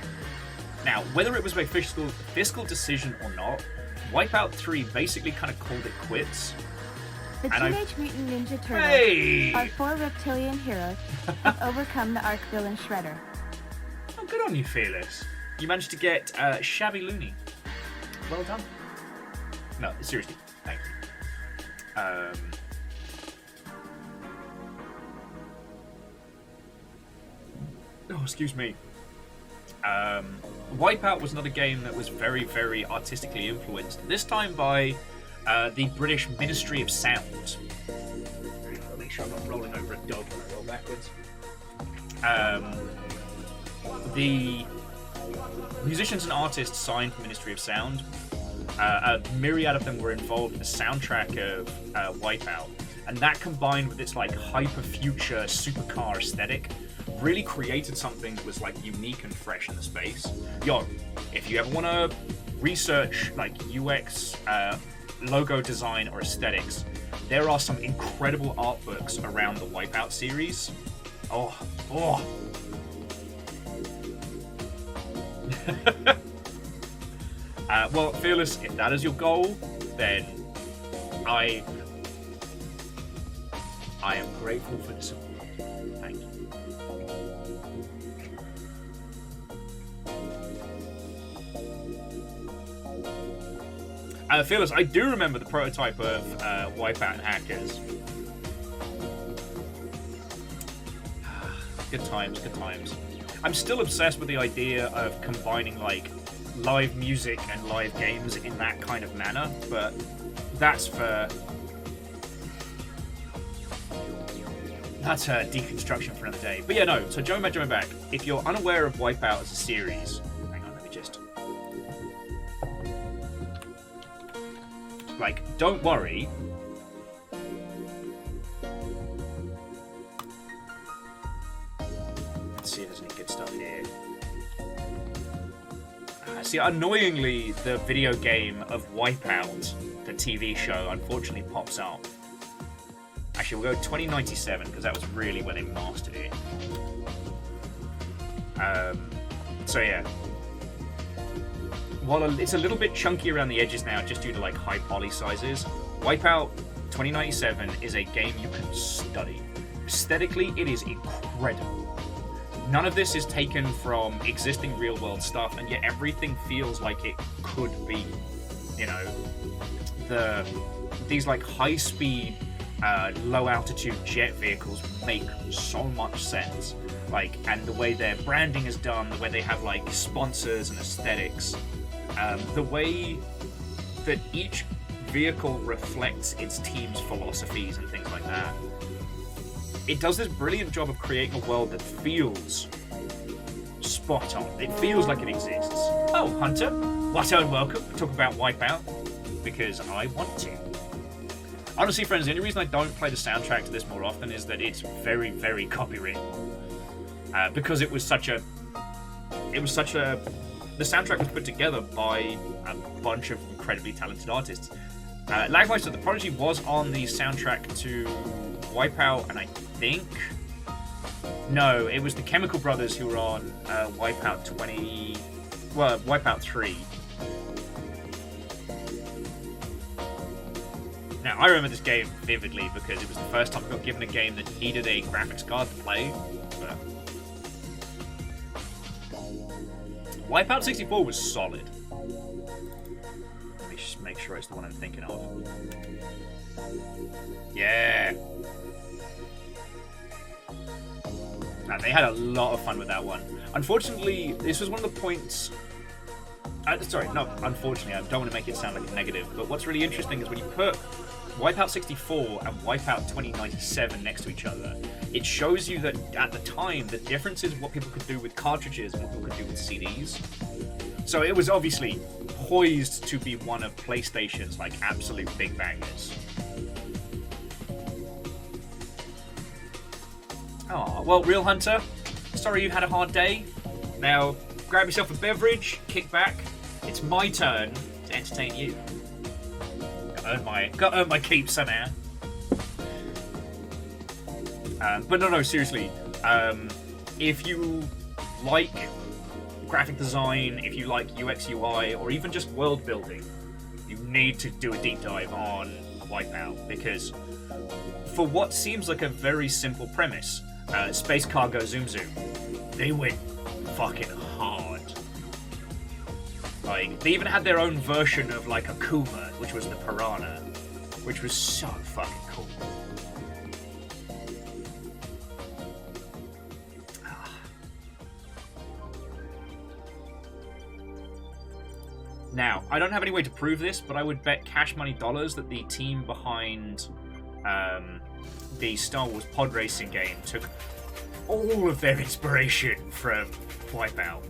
Now, whether it was a fiscal decision or not, Wipeout 3 basically kind of called it quits. The Teenage Mutant Ninja Turtles are four reptilian heroes who've overcome the arch villain Shredder. Oh, good on you, Fearless. You managed to get Shabby Looney. Well done. No, seriously, thank you. Oh, excuse me. Wipeout was another game that was very, very artistically influenced. This time by the British Ministry of Sound. I'll make sure I'm not rolling over a dog when I roll backwards. The musicians and artists signed to Ministry of Sound. A myriad of them were involved in the soundtrack of Wipeout, and that combined with its like hyper-future supercar aesthetic really created something that was like unique and fresh in the space. Yo, if you ever want to research like UX logo design or aesthetics, there are some incredible art books around the Wipeout series. Oh. Well, Fearless, if that is your goal, then I am grateful for the support. Thank you. Fearless, I do remember the prototype of Wipeout and Hackers. Good times, good times. I'm still obsessed with the idea of combining like live music and live games in that kind of manner, but that's a deconstruction for another day. But yeah, no, so Joe back. If you're unaware of Wipeout as a series, hang on, let me just... Like, don't worry. Let's see if there's any good stuff here. See, annoyingly, the video game of Wipeout, the TV show, unfortunately pops up. Actually, we'll go 2097, because that was really when they mastered it. So yeah. While it's a little bit chunky around the edges now, just due to like high poly sizes, Wipeout 2097 is a game you can study. Aesthetically, it is incredible. None of this is taken from existing real-world stuff, and yet everything feels like it could be. You know, these like high-speed, low-altitude jet vehicles make so much sense. Like, and the way their branding is done, the way they have like sponsors and aesthetics, the way that each vehicle reflects its team's philosophies and things like that. It does this brilliant job of creating a world that feels spot on. It feels like it exists. Oh, Hunter, what and welcome. Talk about Wipeout, because I want to. Honestly, friends, the only reason I don't play the soundtrack to this more often is that it's very, very copywritten. Because it was such a... The soundtrack was put together by a bunch of incredibly talented artists. Lagmeister, the Prodigy was on the soundtrack to Wipeout, and I think... No, it was the Chemical Brothers who were on Wipeout 3. Now, I remember this game vividly because it was the first time I got given a game that needed a graphics card to play. But Wipeout 64 was solid. Let me just make sure it's the one I'm thinking of. Yeah. They had a lot of fun with that one. Unfortunately, this was one of the points... sorry, not unfortunately, I don't want to make it sound like a negative, but what's really interesting is when you put Wipeout 64 and Wipeout 2097 next to each other, it shows you that at the time, the difference is what people could do with cartridges and what people could do with CDs. So it was obviously poised to be one of PlayStation's like absolute big bangers. Oh, well, Real Hunter, sorry you had a hard day. Now, grab yourself a beverage, kick back. It's my turn to entertain you. Gotta earn my keep somehow. But no, seriously. If you like graphic design, if you like UX UI, or even just world building, you need to do a deep dive on Wipeout, because for what seems like a very simple premise, Space Cargo Zoom Zoom, they went fucking hard. Like, they even had their own version of like a Kuma, which was the Piranha, which was so fucking cool. Now, I don't have any way to prove this, but I would bet cash money dollars that the team behind the Star Wars pod racing game took all of their inspiration from Wipeout.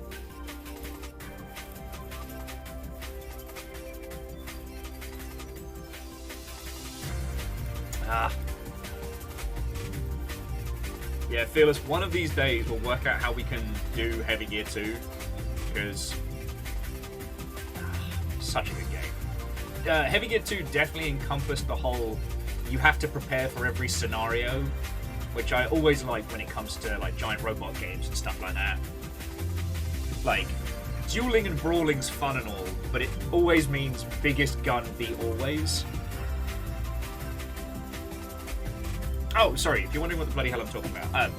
Yeah, Fearless, one of these days we'll work out how we can do Heavy Gear 2, because such a good game. Heavy Gear 2 definitely encompassed the whole you have to prepare for every scenario, which I always like when it comes to like giant robot games and stuff like that. Like, dueling and brawling's fun and all, but it always means biggest gun be always. Oh, sorry, if you're wondering what the bloody hell I'm talking about,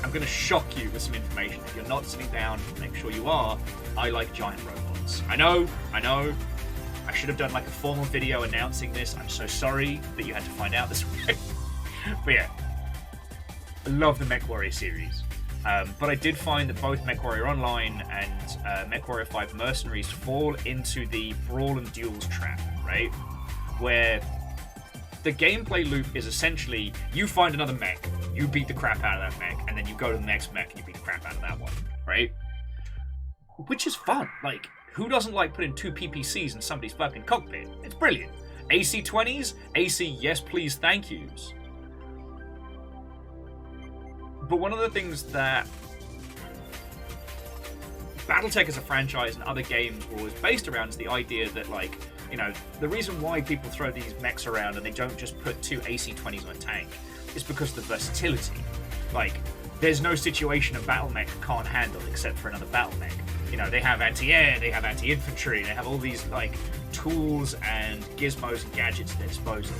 I'm going to shock you with some information. If you're not sitting down, make sure you are. I like giant robots. I know. I should have done like a formal video announcing this. I'm so sorry that you had to find out this way. But yeah, I love the MechWarrior series. But I did find that both MechWarrior Online and MechWarrior 5 Mercenaries fall into the brawl and duels trap, right? Where the gameplay loop is essentially you find another mech, you beat the crap out of that mech, and then you go to the next mech and you beat the crap out of that one, right? Which is fun. Like, who doesn't like putting 2 PPCs in somebody's fucking cockpit? It's brilliant. AC-20s? AC, yes please, thank yous. But one of the things that Battletech as a franchise and other games were always based around is the idea that, like, you know, the reason why people throw these mechs around and they don't just put 2 AC-20s on a tank is because of the versatility. Like, there's no situation a battle mech can't handle except for another battle mech. You know, they have anti-air, they have anti-infantry, they have all these, like, tools and gizmos and gadgets at their disposal.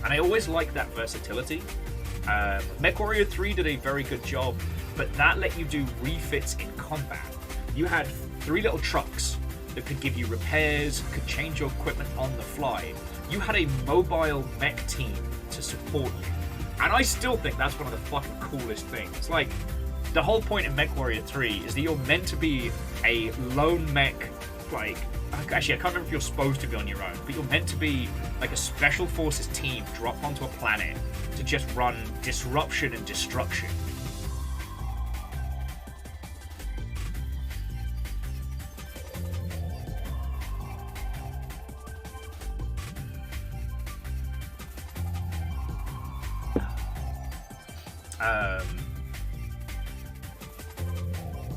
And I always like that versatility. MechWarrior 3 did a very good job, but that let you do refits in combat. You had 3 little trucks that could give you repairs, could change your equipment on the fly. You had a mobile mech team to support you. And I still think that's one of the fucking coolest things. Like, the whole point in MechWarrior 3 is that you're meant to be a lone mech, like, actually I can't remember if you're supposed to be on your own, but you're meant to be like a special forces team dropped onto a planet to just run disruption and destruction.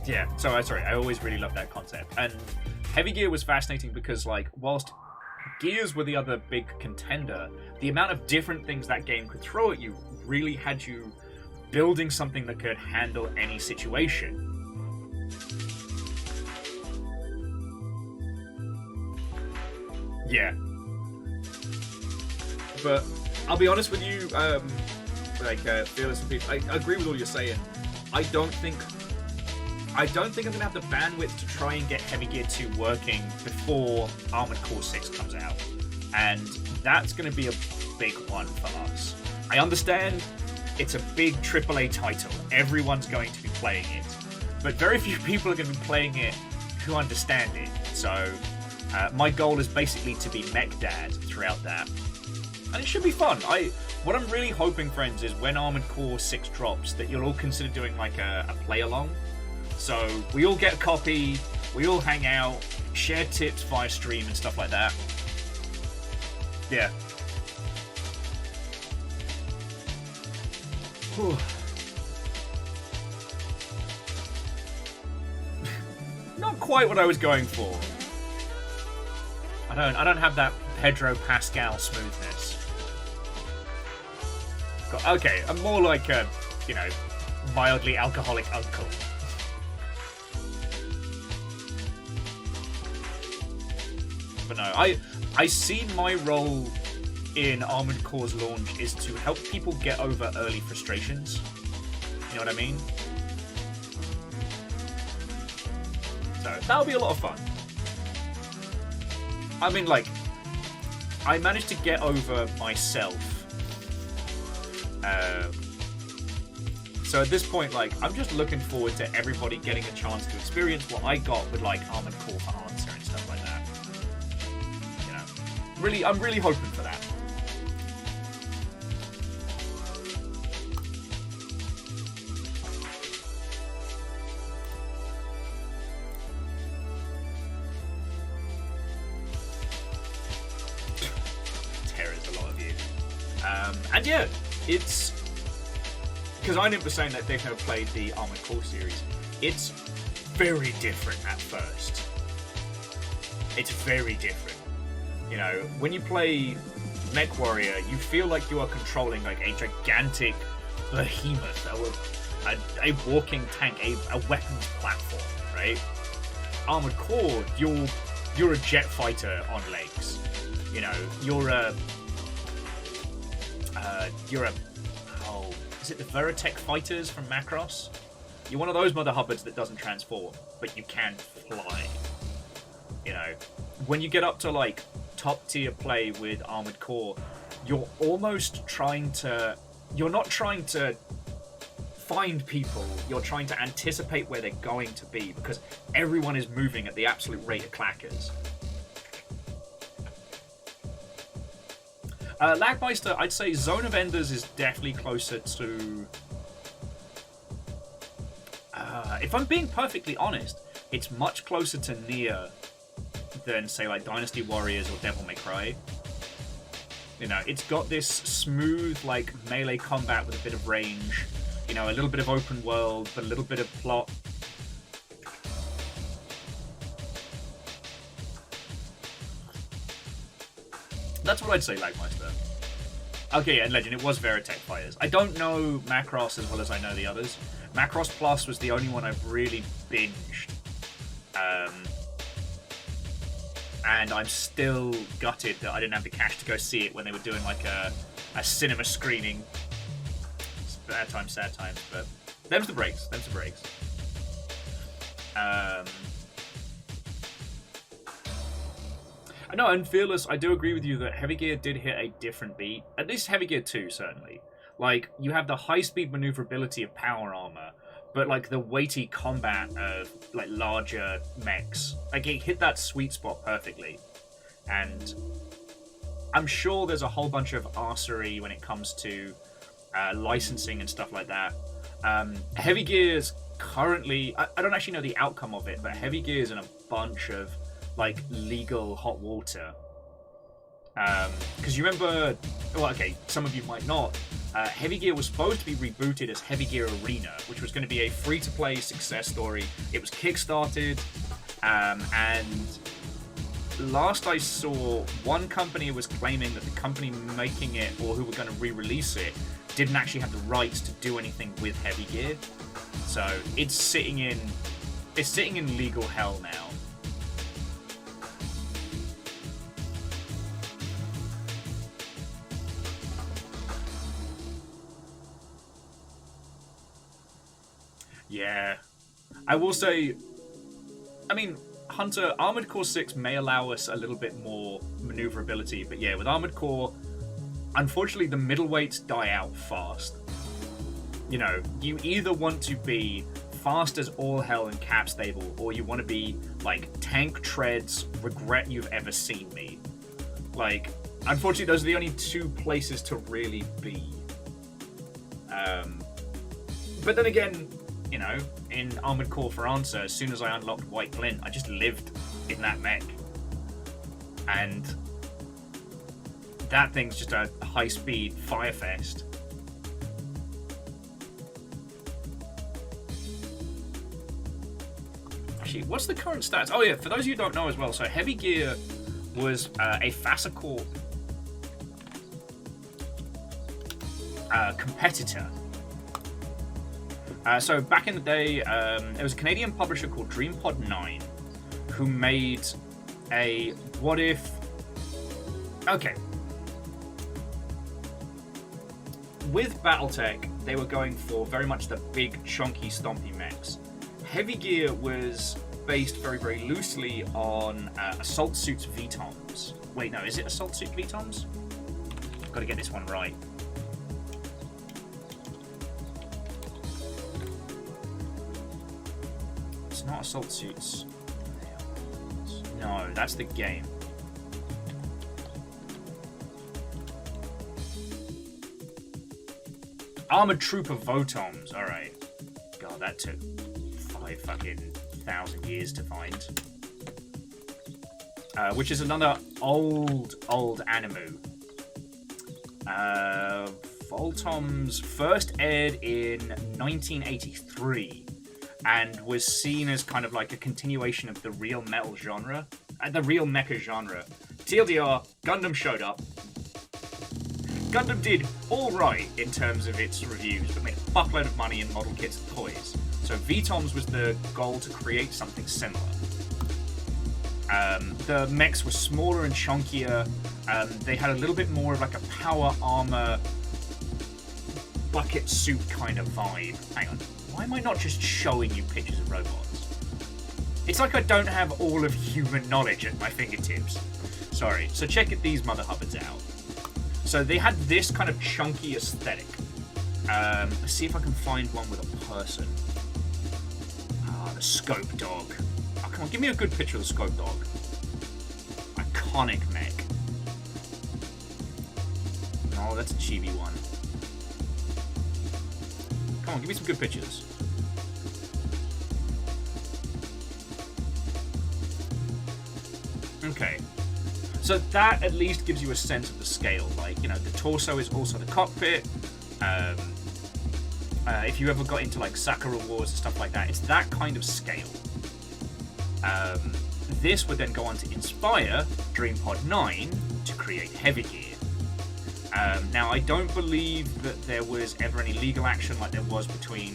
Yeah, so sorry, I always really loved that concept. And Heavy Gear was fascinating because, like, whilst Gears were the other big contender, the amount of different things that game could throw at you really had you building something that could handle any situation. Yeah. But I'll be honest with you, Fearless and people, I agree with all you're saying. I don't think I'm going to have the bandwidth to try and get Heavy Gear 2 working before Armored Core 6 comes out. And that's going to be a big one for us. I understand it's a big AAA title. Everyone's going to be playing it. But very few people are going to be playing it who understand it. So my goal is basically to be mech dad throughout that. And it should be fun. What I'm really hoping, friends, is when Armored Core 6 drops, that you'll all consider doing like a play-along. So we all get a copy, we all hang out, share tips via stream and stuff like that. Yeah. Whew. Not quite what I was going for. I don't have that Pedro Pascal smoothness. Okay, I'm more like a, you know, mildly alcoholic uncle. But no, I see my role in Armored Core's launch is to help people get over early frustrations. You know what I mean? So that'll be a lot of fun. I mean, like, I managed to get over myself. So at this point, like, I'm just looking forward to everybody getting a chance to experience what I got with, like, Armored Core for Answer and stuff like that. I'm really hoping for that. Terrors a lot of you. And yeah, it's because I was saying that they've never played the Armored Core series. It's very different at first. It's very different. You know, when you play Mech Warrior, you feel like you are controlling like a gigantic behemoth, a walking tank, a weapons platform, right? Armored Core, you're a jet fighter on legs. You know, you're a is it the Veritech fighters from Macross? You're one of those mother hubbards that doesn't transform, but you can fly. You know, when you get up to like top tier play with Armored Core, you're almost trying to, you're not trying to find people, you're trying to anticipate where they're going to be, because everyone is moving at the absolute rate of clackers. Lagmeister, I'd say Zone of Enders is definitely closer to... if I'm being perfectly honest, it's much closer to Nier than, say, like Dynasty Warriors or Devil May Cry. You know, it's got this smooth, like, melee combat with a bit of range. You know, a little bit of open world, but a little bit of plot. That's what I'd say, Lagmeister. Okay, and Legend, it was Veritech Fighters. I don't know Macross as well as I know the others. Macross Plus was the only one I've really binged. And I'm still gutted that I didn't have the cash to go see it when they were doing like a cinema screening. It's bad times, sad times, but them's the breaks. Them's the breaks. No, and Fearless, I do agree with you that Heavy Gear did hit a different beat. At least Heavy Gear 2, certainly. Like, you have the high-speed maneuverability of power armor, but, like, the weighty combat of, like, larger mechs. Like, it hit that sweet spot perfectly. And I'm sure there's a whole bunch of arsery when it comes to licensing and stuff like that. Heavy Gear's currently... I don't actually know the outcome of it, but Heavy Gear's in a bunch of like legal hot water, because you remember, well, okay, some of you might not, Heavy Gear was supposed to be rebooted as Heavy Gear Arena, which was going to be a free-to-play success story. It was kickstarted, and last I saw, one company was claiming that the company making it, or who were going to re-release it, didn't actually have the rights to do anything with Heavy Gear, so it's sitting in legal hell now. Yeah, I will say, I mean, Hunter, Armored Core 6 may allow us a little bit more maneuverability, but yeah, with Armored Core, unfortunately the middleweights die out fast. You know, you either want to be fast as all hell and cap stable, or you want to be, like, tank treads, regret you've ever seen me. Like, unfortunately those are the only two places to really be. But then again, you know, in Armored Core for Answer, as soon as I unlocked White Glint, I just lived in that mech. And that thing's just a high-speed firefest. Actually, what's the current stats? Oh yeah, for those of you who don't know as well, so Heavy Gear was a FASA competitor. So back in the day, there was a Canadian publisher called DreamPod 9 who made a what if... Okay. With Battletech, they were going for very much the big, chunky, stompy mechs. Heavy Gear was based very, very loosely on Assault Suits VTOMs. Wait, no, is it Assault Suit VTOMs? I've got to get this one right. It's not Assault Suits. No, that's the game. Armored Trooper VOTOMs. Alright. God, that took 5,000 years to find. Which is another old animu. VOTOMs first aired in 1983 and was seen as kind of like a continuation of the real metal genre, the real mecha genre, TLDR, Gundam showed up. Gundam did alright in terms of its reviews, but made a fuckload of money in model kits and toys. So VTOMs was the goal to create something similar. The mechs were smaller and chunkier. They had a little bit more of like a power armor, bucket suit kind of vibe. Hang on, why am I not just showing you pictures of robots? It's like I don't have all of human knowledge at my fingertips. Sorry. So check these mother hubbards out. So they had this kind of chunky aesthetic. Let's see if I can find one with a person. Ah, the Scope Dog. Oh, come on, give me a good picture of the Scope Dog. Iconic mech. No, that's a chibi one. Come on, give me some good pictures. Okay. So that at least gives you a sense of the scale. Like, you know, the torso is also the cockpit. If you ever got into like Sakura Wars and stuff like that, it's that kind of scale. This would then go on to inspire DreamPod 9 to create Heavy Gear. Now, I don't believe that there was ever any legal action like there was between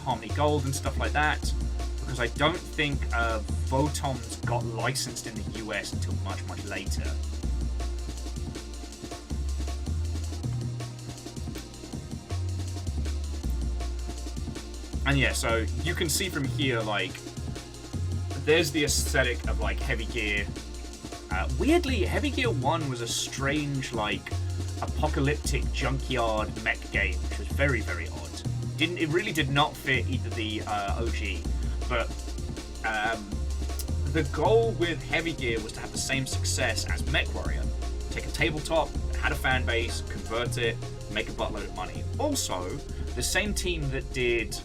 Harmony Gold and stuff like that, because I don't think Votoms got licensed in the US until much, much later. And yeah, so you can see from here, like, there's the aesthetic of, like, Heavy Gear. Weirdly, Heavy Gear 1 was a strange, like, apocalyptic junkyard mech game, which was very, very odd. It really did not fit either the OG, but the goal with Heavy Gear was to have the same success as MechWarrior. Take a tabletop, had a fan base, convert it, make a buttload of money. Also, the same team that did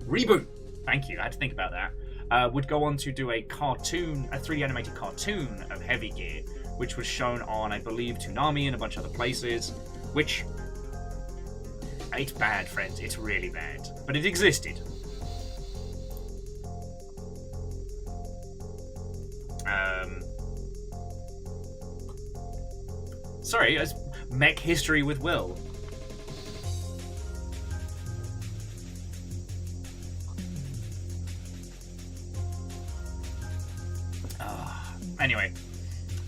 Reboot, thank you, I had to think about that, would go on to do a 3D animated cartoon of Heavy Gear, which was shown on, I believe, Toonami and a bunch of other places, which, it's bad, friends, it's really bad, but it existed. Sorry, it's Mech History with Will. Anyway,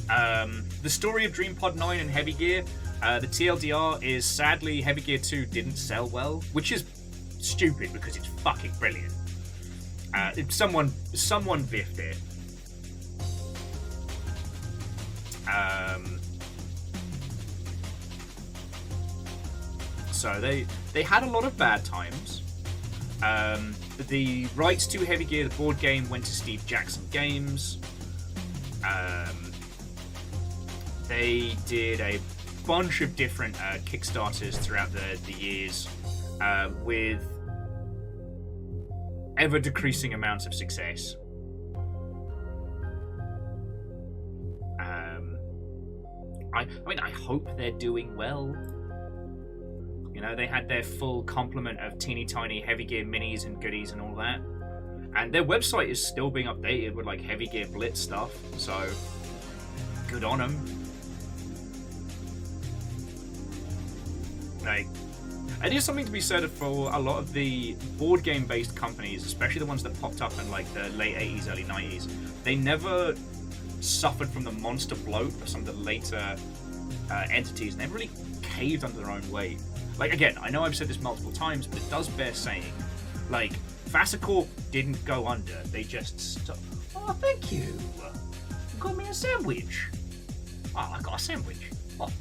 the story of DreamPod 9 and Heavy Gear, the TLDR is sadly Heavy Gear 2 didn't sell well, which is stupid because it's fucking brilliant. Someone biffed it. So they had a lot of bad times. The rights to Heavy Gear, the board game, went to Steve Jackson Games. They did a bunch of different Kickstarters throughout the years with ever-decreasing amounts of success. I mean, I hope they're doing well. You know, they had their full complement of teeny tiny Heavy Gear minis and goodies and all that. And their website is still being updated with like Heavy Gear Blitz stuff, so good on them. Like, it is something to be said for a lot of the board game based companies, especially the ones that popped up in like the late 80s, early 90s. They never suffered from the monster bloat of some of the later entities, and they really caved under their own weight. Like, again, I know I've said this multiple times, but it does bear saying. Like, Fasacorp didn't go under. They just stopped. Oh, thank you. You got me a sandwich. Oh, I got a sandwich. Oh.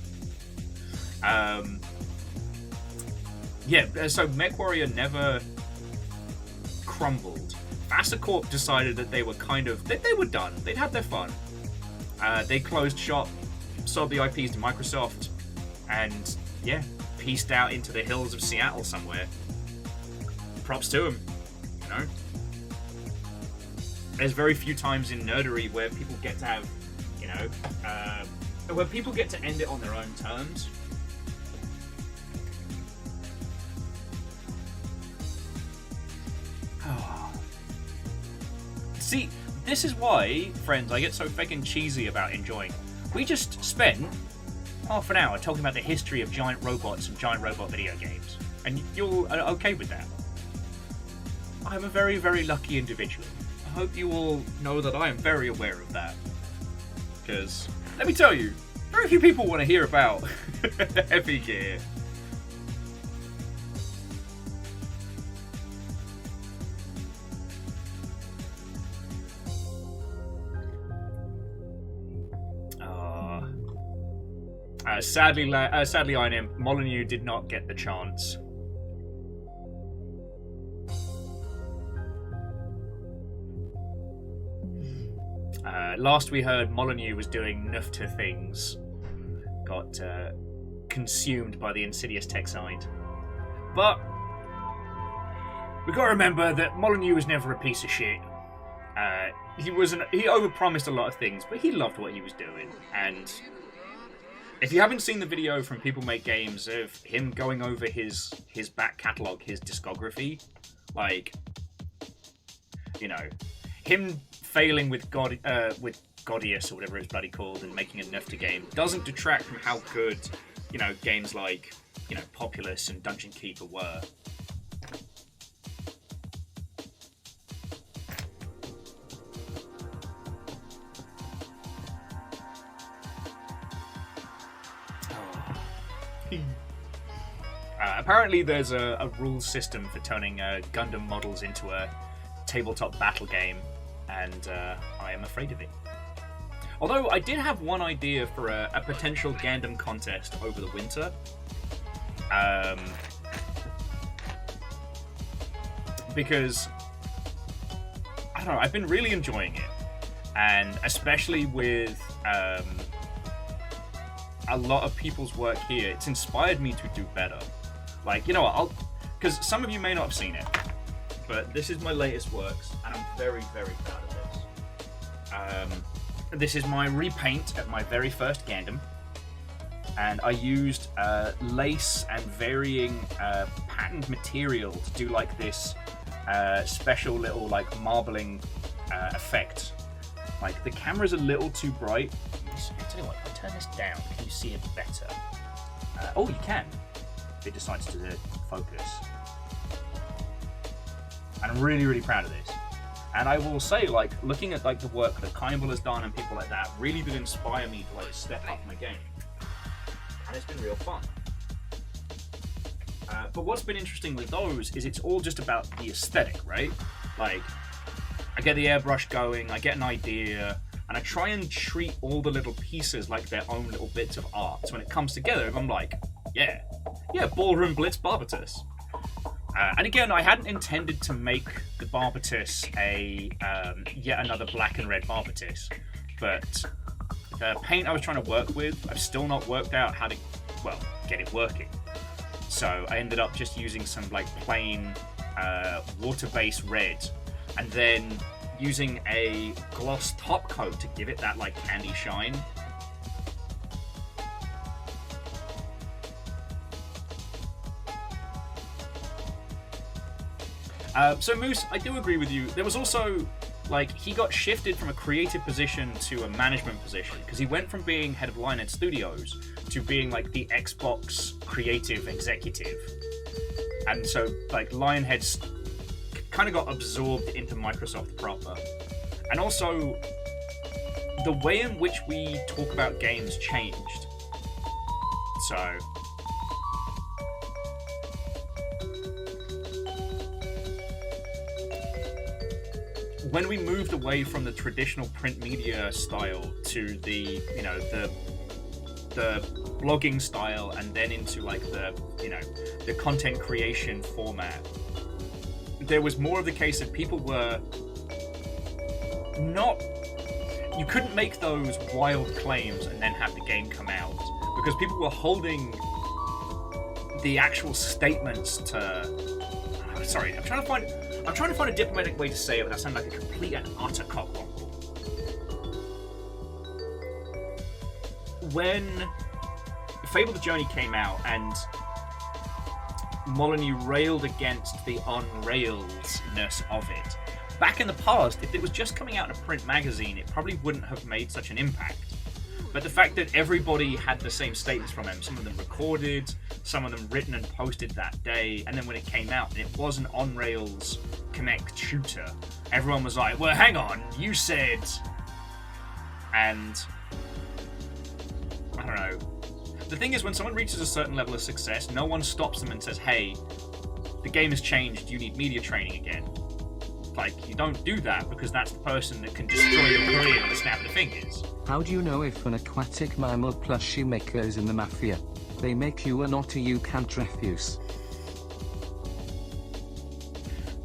Yeah, so MechWarrior never crumbled. Fasacorp decided that they were they were done. They'd had their fun. They closed shop, sold the IPs to Microsoft, and yeah, pieced out into the hills of Seattle somewhere. Props to them, you know? There's very few times in nerdery where people get to have, you know, where people get to end it on their own terms. See, this is why, friends, I get so fucking cheesy about enjoying. We just spent half an hour talking about the history of giant robots and giant robot video games. And you're okay with that. I'm a very, very lucky individual. I hope you all know that I am very aware of that. Because, let me tell you, very few people want to hear about heavy gear. Sadly, INM, Molyneux did not get the chance. Last we heard, Molyneux was doing nufta things. Got consumed by the insidious tech side. But we gotta remember that Molyneux was never a piece of shit. He overpromised a lot of things, but he loved what he was doing. And if you haven't seen the video from People Make Games of him going over his back catalogue, his discography, like, you know, him failing with Godius or whatever it's bloody called and making a nufta game doesn't detract from how good, you know, games like, you know, Populous and Dungeon Keeper were. Apparently there's a rules system for turning Gundam models into a tabletop battle game, and I am afraid of it. Although I did have one idea for a potential Gundam contest over the winter. Because, I don't know, I've been really enjoying it. And especially with a lot of people's work here, it's inspired me to do better. Like, you know what, because some of you may not have seen it, but this is my latest works, and I'm very, very proud of this. This is my repaint of my very first Gundam, and I used lace and varying patterned material to do like this special little like marbling effect. Like, the camera's a little too bright. I'll tell you what, if I turn this down, can you see it better? Oh, you can. It decides to focus. And I'm really, really proud of this. And I will say, like, looking at like the work that Kimball has done and people like that really did inspire me to like step up my game. And it's been real fun. But what's been interesting with those is it's all just about the aesthetic, right? Like, I get the airbrush going, I get an idea, and I try and treat all the little pieces like their own little bits of art. So when it comes together, I'm like, yeah, Ballroom Blitz Barbatus. And again, I hadn't intended to make the Barbatus a yet another black and red Barbatus, but the paint I was trying to work with, I've still not worked out how to, well, get it working. So I ended up just using some like plain water-based red, and then using a gloss top coat to give it that like candy shine. So Moose, I do agree with you. There was also, like, he got shifted from a creative position to a management position, because he went from being head of Lionhead Studios to being, like, the Xbox creative executive. And so, like, Lionhead's kind of got absorbed into Microsoft proper. And also, the way in which we talk about games changed. So when we moved away from the traditional print media style to the, you know, the blogging style, and then into like the, you know, the content creation format, there was more of the case that people were not, you couldn't make those wild claims and then have the game come out, because people were holding the actual statements to, sorry, I'm trying to find a diplomatic way to say it without sounding like a complete and utter cockwaddle. When Fable the Journey came out and Molyneux railed against the on-railsness of it, back in the past, if it was just coming out in a print magazine, it probably wouldn't have made such an impact. But the fact that everybody had the same statements from him, some of them recorded, some of them written and posted that day, and then when it came out and it was an on-rails Connect shooter, everyone was like, well, hang on, you said... And... I don't know. The thing is, when someone reaches a certain level of success, no one stops them and says, hey, the game has changed, you need media training again. Like, you don't do that because that's the person that can destroy your career with a snap of the fingers. How do you know if an aquatic mammal plushie maker is in the mafia? They make you an otter you can't refuse.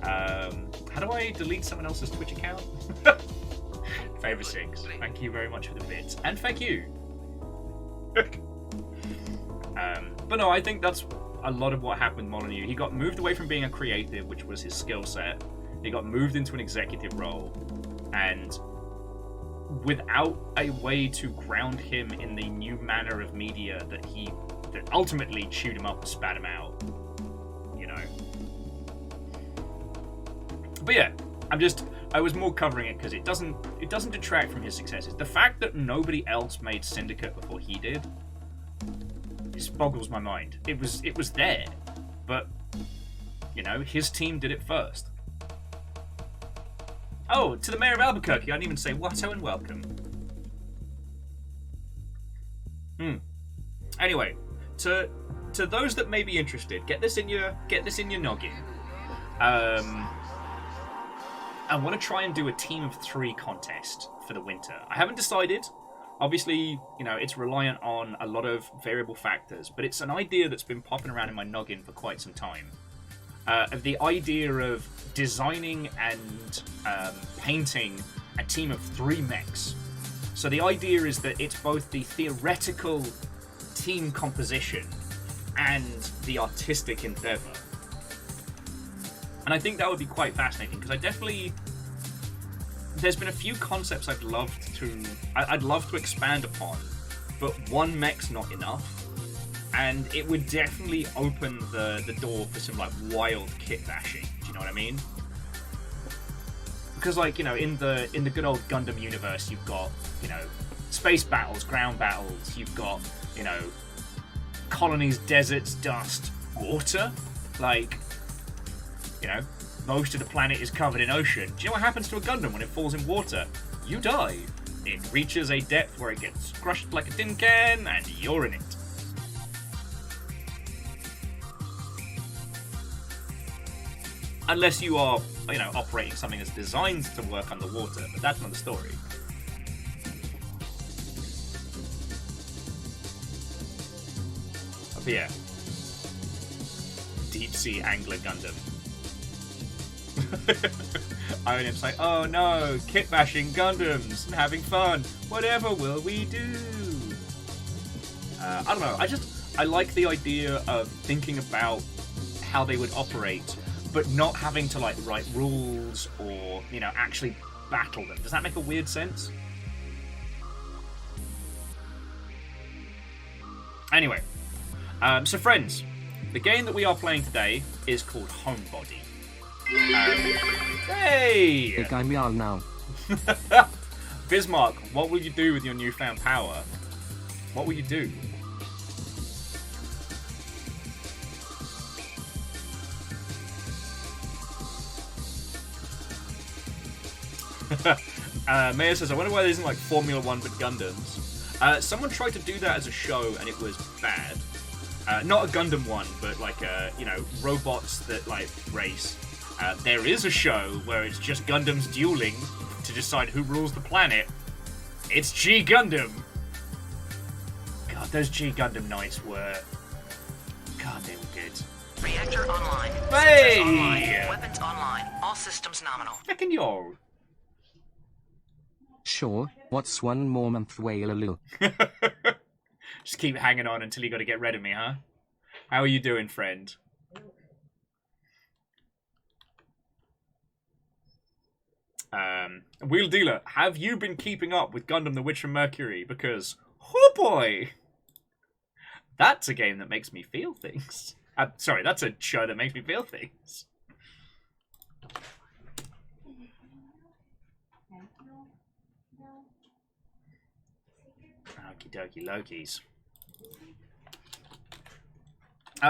How do I delete someone else's Twitch account? Favor 6, thank you very much for the bits. And thank you. But no, I think that's a lot of what happened with Molyneux. He got moved away from being a creative, which was his skill set. He got moved into an executive role, and without a way to ground him in the new manner of media that ultimately chewed him up and spat him out, you know. But yeah, I was more covering it because it doesn't detract from his successes. The fact that nobody else made Syndicate before he did, just boggles my mind. It was there, but you know, his team did it first. Oh, to the Mayor of Albuquerque, I didn't even say Watto and welcome. Anyway, to those that may be interested, get this in your noggin. I want to try and do a team of 3 contest for the winter. I haven't decided. Obviously, you know, it's reliant on a lot of variable factors, but it's an idea that's been popping around in my noggin for quite some time. The idea of designing and painting a team of 3 mechs. So the idea is that it's both the theoretical team composition and the artistic endeavor. And I think that would be quite fascinating, because there's been a few concepts I'd love to expand upon, but one mech's not enough. And it would definitely open the door for some like wild kit bashing. Do you know what I mean? Because like, you know, in the good old Gundam universe, you've got, you know, space battles, ground battles. You've got, you know, colonies, deserts, dust, water. Like, you know, most of the planet is covered in ocean. Do you know what happens to a Gundam when it falls in water? You die. It reaches a depth where it gets crushed like a tin can, and you're in it. Unless you are, you know, operating something that's designed to work underwater, but that's another story. Up here. Deep Sea Angler Gundam. IRBNB's like, oh no, kit bashing Gundams and having fun. Whatever will we do? I don't know. I like the idea of thinking about how they would operate, but not having to like write rules or, you know, actually battle them. Does that make a weird sense? Anyway, so friends, the game that we are playing today is called Homebody. Hey! Big I'm y'all now. Bismarck, what will you do with your newfound power? What will you do? Maya says, I wonder why there isn't like Formula 1 but Gundams. Someone tried to do that as a show and it was bad. Not a Gundam one, but like, you know, robots that like race. There is a show where it's just Gundams dueling to decide who rules the planet. It's G Gundam. God, those G Gundam nights were... God, they were good. Reactor online. Hey! Sensors online. Weapons online. All systems nominal. Fucking yo. Sure, what's one more month wailaloo? Just keep hanging on until you got to get rid of me, huh? How are you doing, friend? Wheel Dealer, have you been keeping up with Gundam the Witch from Mercury? Because, oh boy! That's a game that makes me feel things. Sorry, that's a show that makes me feel things. Okie dokie Lokies.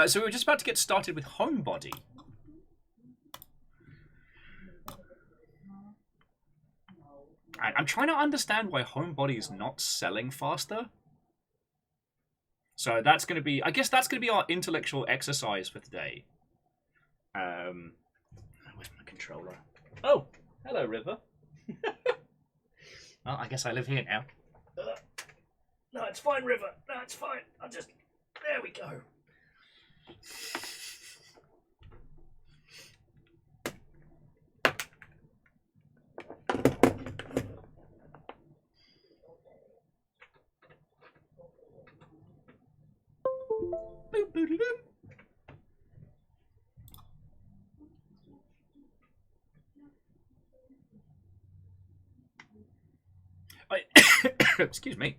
So we were just about to get started with Homebody. I'm trying to understand why Homebody is not selling faster. So that's going to be, I guess that's going to be our intellectual exercise for today. Where's my controller? Oh, hello, River. Well, I guess I live here now. No, it's fine, River. No, it's fine. I'll just... There we go. Boop, boop, boop. Excuse me.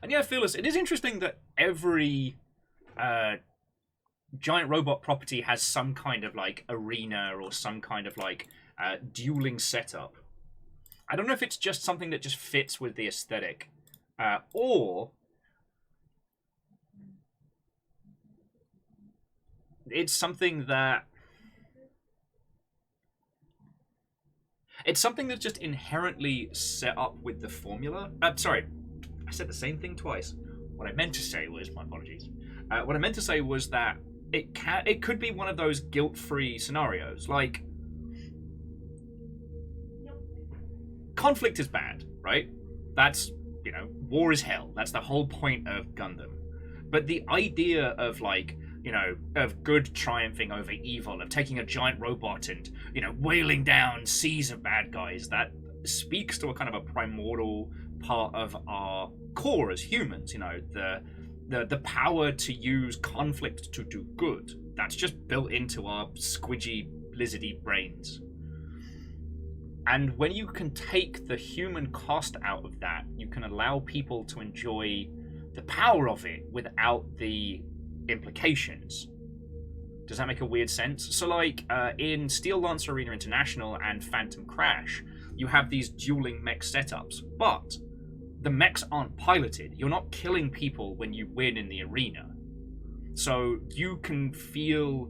And yeah, Phyllis, it is interesting that every giant robot property has some kind of like arena or some kind of like dueling setup. I don't know if it's just something that just fits with the aesthetic, or it's something that that's just inherently set up with the formula. Sorry, I said the same thing twice. What I meant to say was, my apologies. What I meant to say was that it could be one of those guilt-free scenarios. Like, conflict is bad, right? That's, you know, war is hell. That's the whole point of Gundam. But the idea of, like, you know, of good triumphing over evil, of taking a giant robot and, you know, wailing down seas of bad guys, that speaks to a kind of a primordial part of our core as humans, you know, the power to use conflict to do good. That's just built into our squidgy, lizardy brains. And when you can take the human cost out of that, you can allow people to enjoy the power of it without the implications. Does that make a weird sense? So like in Steel Lancer Arena International and Phantom Crash, you have these dueling mech setups, but the mechs aren't piloted. You're not killing people when you win in the arena. So you can feel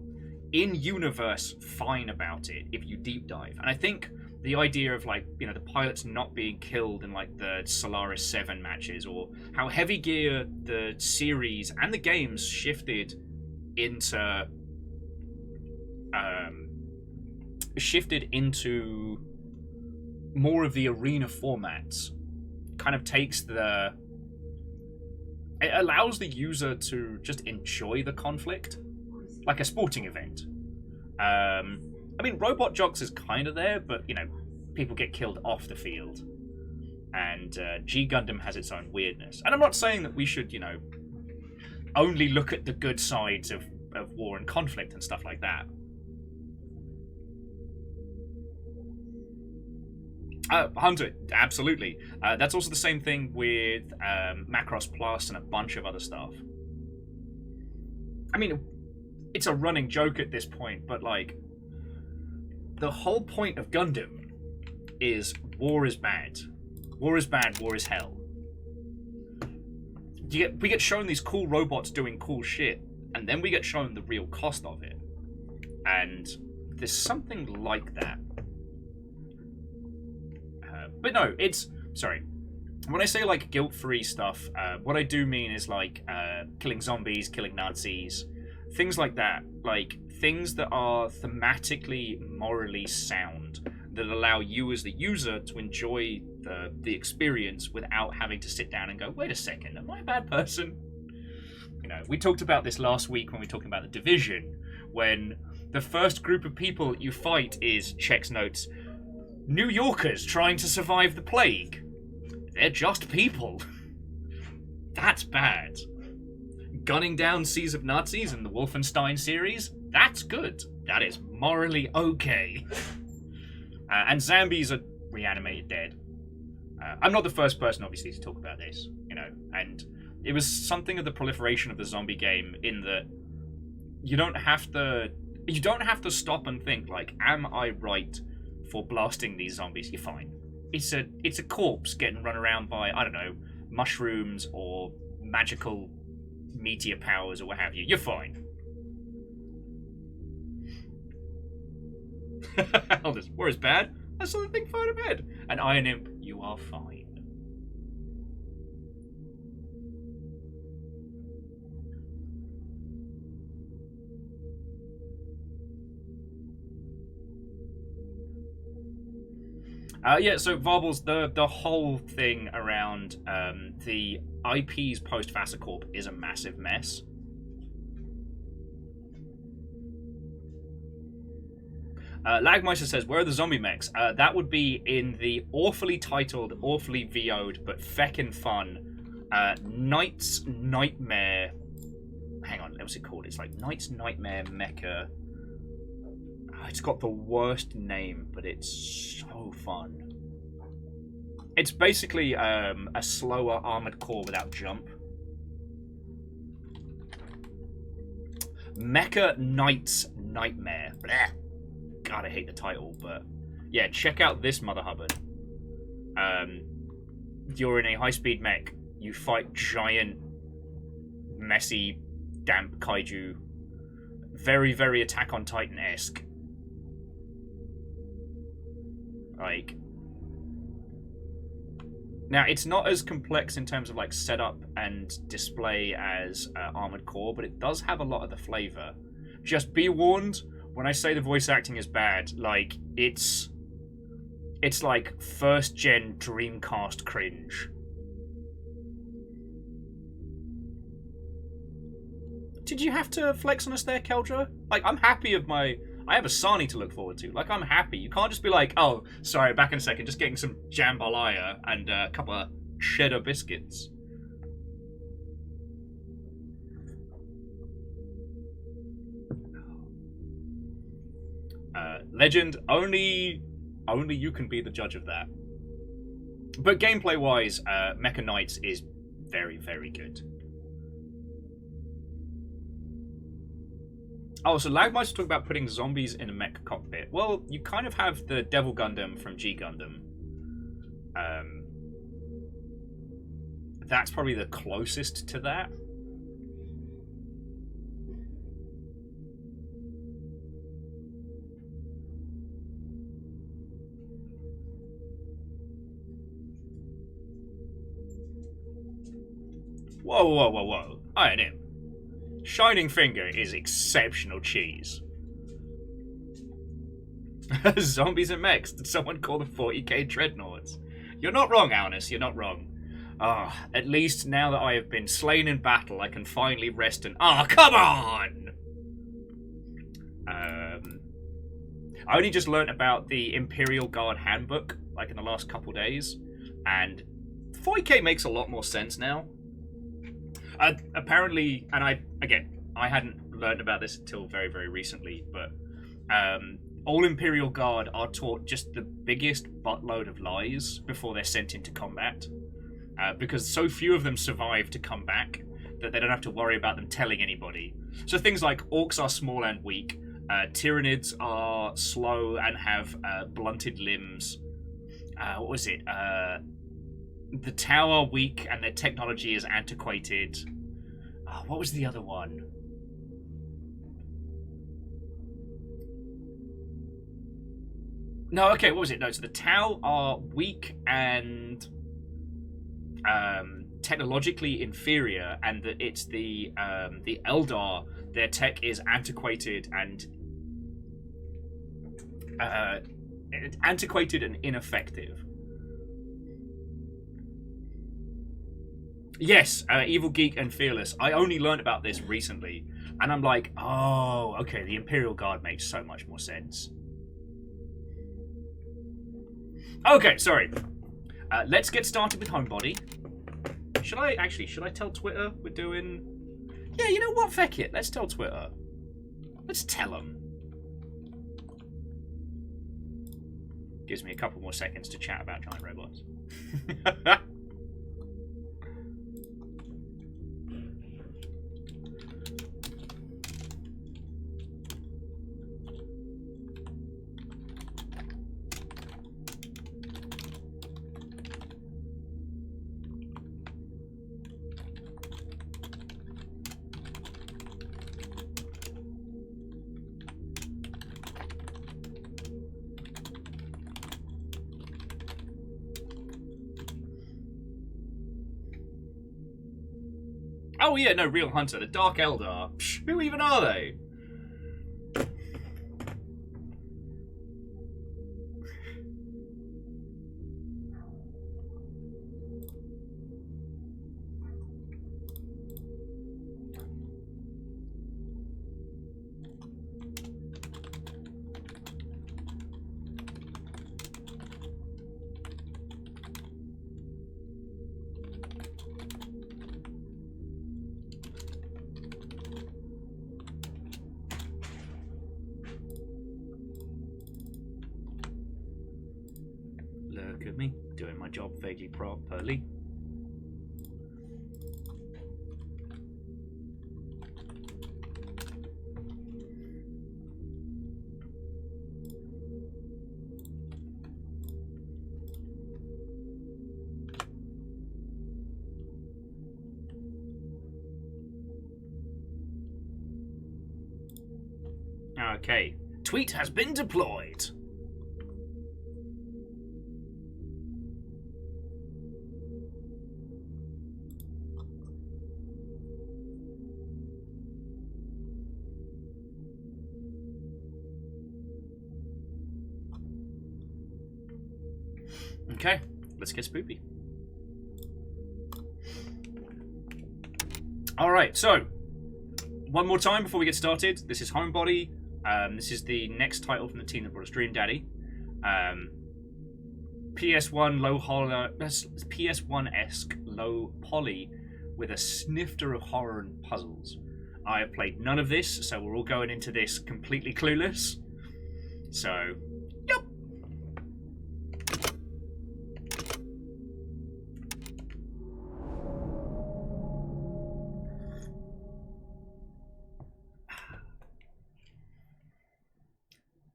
in-universe fine about it if you deep dive. And I think the idea of, like, you know, the pilots not being killed in, like, the Solaris 7 matches, or how Heavy Gear, the series, and the games shifted into more of the arena formats, kind of takes it allows the user to just enjoy the conflict like a sporting event. I mean, Robot Jox is kind of there, but, you know, people get killed off the field. And G Gundam has its own weirdness. And I'm not saying that we should, you know, only look at the good sides of war and conflict and stuff like that. Hunter, absolutely. That's also the same thing with Macross Plus and a bunch of other stuff. I mean, it's a running joke at this point, but, like, the whole point of Gundam is war is bad. War is bad, war is hell. We get shown these cool robots doing cool shit, and then we get shown the real cost of it. And there's something like that. But no, it's... Sorry. When I say, like, guilt-free stuff, what I do mean is, like, killing zombies, killing Nazis, things like that. Like, things that are thematically, morally sound, that allow you as the user to enjoy the experience without having to sit down and go, wait a second, am I a bad person? You know, we talked about this last week when we were talking about The Division, when the first group of people you fight is, checks notes, New Yorkers trying to survive the plague. They're just people. That's bad. Gunning down seas of Nazis in the Wolfenstein series, that's good. That is morally okay. And zombies are reanimated dead. I'm not the first person, obviously, to talk about this, you know, and it was something of the proliferation of the zombie game in that you don't have to stop and think, like, am I right for blasting these zombies? You're fine. It's a corpse getting run around by, I don't know, mushrooms or magical meteor powers or what have you, you're fine. Elders, war is bad. I saw the thing flying to bed. An iron imp, you are fine. Yeah, so Varbles, the whole thing around the IPs post Vassacorp is a massive mess. Lagmeister says, where are the zombie mechs? That would be in the awfully titled, awfully VO'd, but feckin' fun Knight's Nightmare. Hang on, what's it called? It's like Knight's Nightmare Mecha. It's got the worst name, but it's so fun. It's basically a slower armored core without jump. Mecha Knight's Nightmare. Blech. God, I hate the title, but yeah, check out this Mother Hubbard. You're in a high-speed mech. You fight giant, messy, damp kaiju. Very, very Attack on Titan-esque. Like, now it's not as complex in terms of like setup and display as Armored Core, but it does have a lot of the flavor. Just be warned, when I say the voice acting is bad, like it's like first gen Dreamcast cringe. Did you have to flex on us there, Keldra? Like, I'm happy of my... I have a Sani to look forward to. Like, I'm happy. You can't just be like, oh, sorry, back in a second, just getting some jambalaya and a couple of cheddar biscuits. Legend, only you can be the judge of that. But gameplay-wise, Mecha Knights is very, very good. Oh, so Lagmeister talking about putting zombies in a mech cockpit. Well, you kind of have the Devil Gundam from G Gundam. That's probably the closest to that. Whoa, whoa, whoa, whoa. I am. Shining Finger is exceptional cheese. Zombies and mechs. Did someone call the 40k dreadnoughts? You're not wrong, Alnus. You're not wrong. Ah, at least now that I have been slain in battle, I can finally rest and... Ah, come on! I only just learnt about the Imperial Guard Handbook, like in the last couple days, and 40k makes a lot more sense now. Apparently, and I hadn't learned about this until very, very recently, but all Imperial Guard are taught just the biggest buttload of lies before they're sent into combat, because so few of them survive to come back that they don't have to worry about them telling anybody. So things like orcs are small and weak, Tyranids are slow and have blunted limbs. What was it? The Tau are weak and their technology is antiquated. Oh, what was the other one? No, okay, what was it? No, so the Tau are weak and technologically inferior, and that it's the Eldar, their tech is antiquated and ineffective. Yes, Evil Geek and Fearless. I only learned about this recently, and I'm like, oh, okay, the Imperial Guard makes so much more sense. Okay, sorry. Let's get started with Homebody. Should I tell Twitter we're doing... Yeah, you know what? Feck it. Let's tell Twitter. Let's tell them. Gives me a couple more seconds to chat about giant robots. Oh yeah, no, Real Hunter, the Dark Eldar. Psh, who even are they? Look at me, doing my job vaguely properly. Okay, tweet has been deployed. Okay, let's get spoopy. Alright, so, one more time before we get started. This is Homebody. This is the next title from the team that brought us Dream Daddy. PS1 low horror, PS1-esque low poly with a snifter of horror and puzzles. I have played none of this, so we're all going into this completely clueless. So, yep.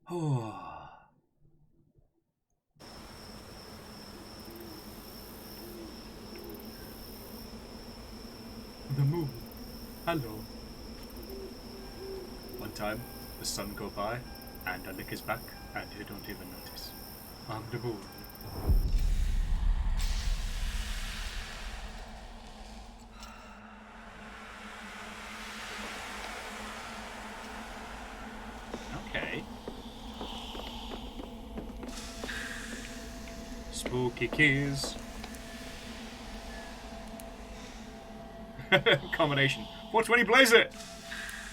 Oh. The moon. Hello. One time, the sun go by, and I lick his back, and you don't even notice. I'm the moon. Okay. Spooky keys. Combination. 420 blaze it!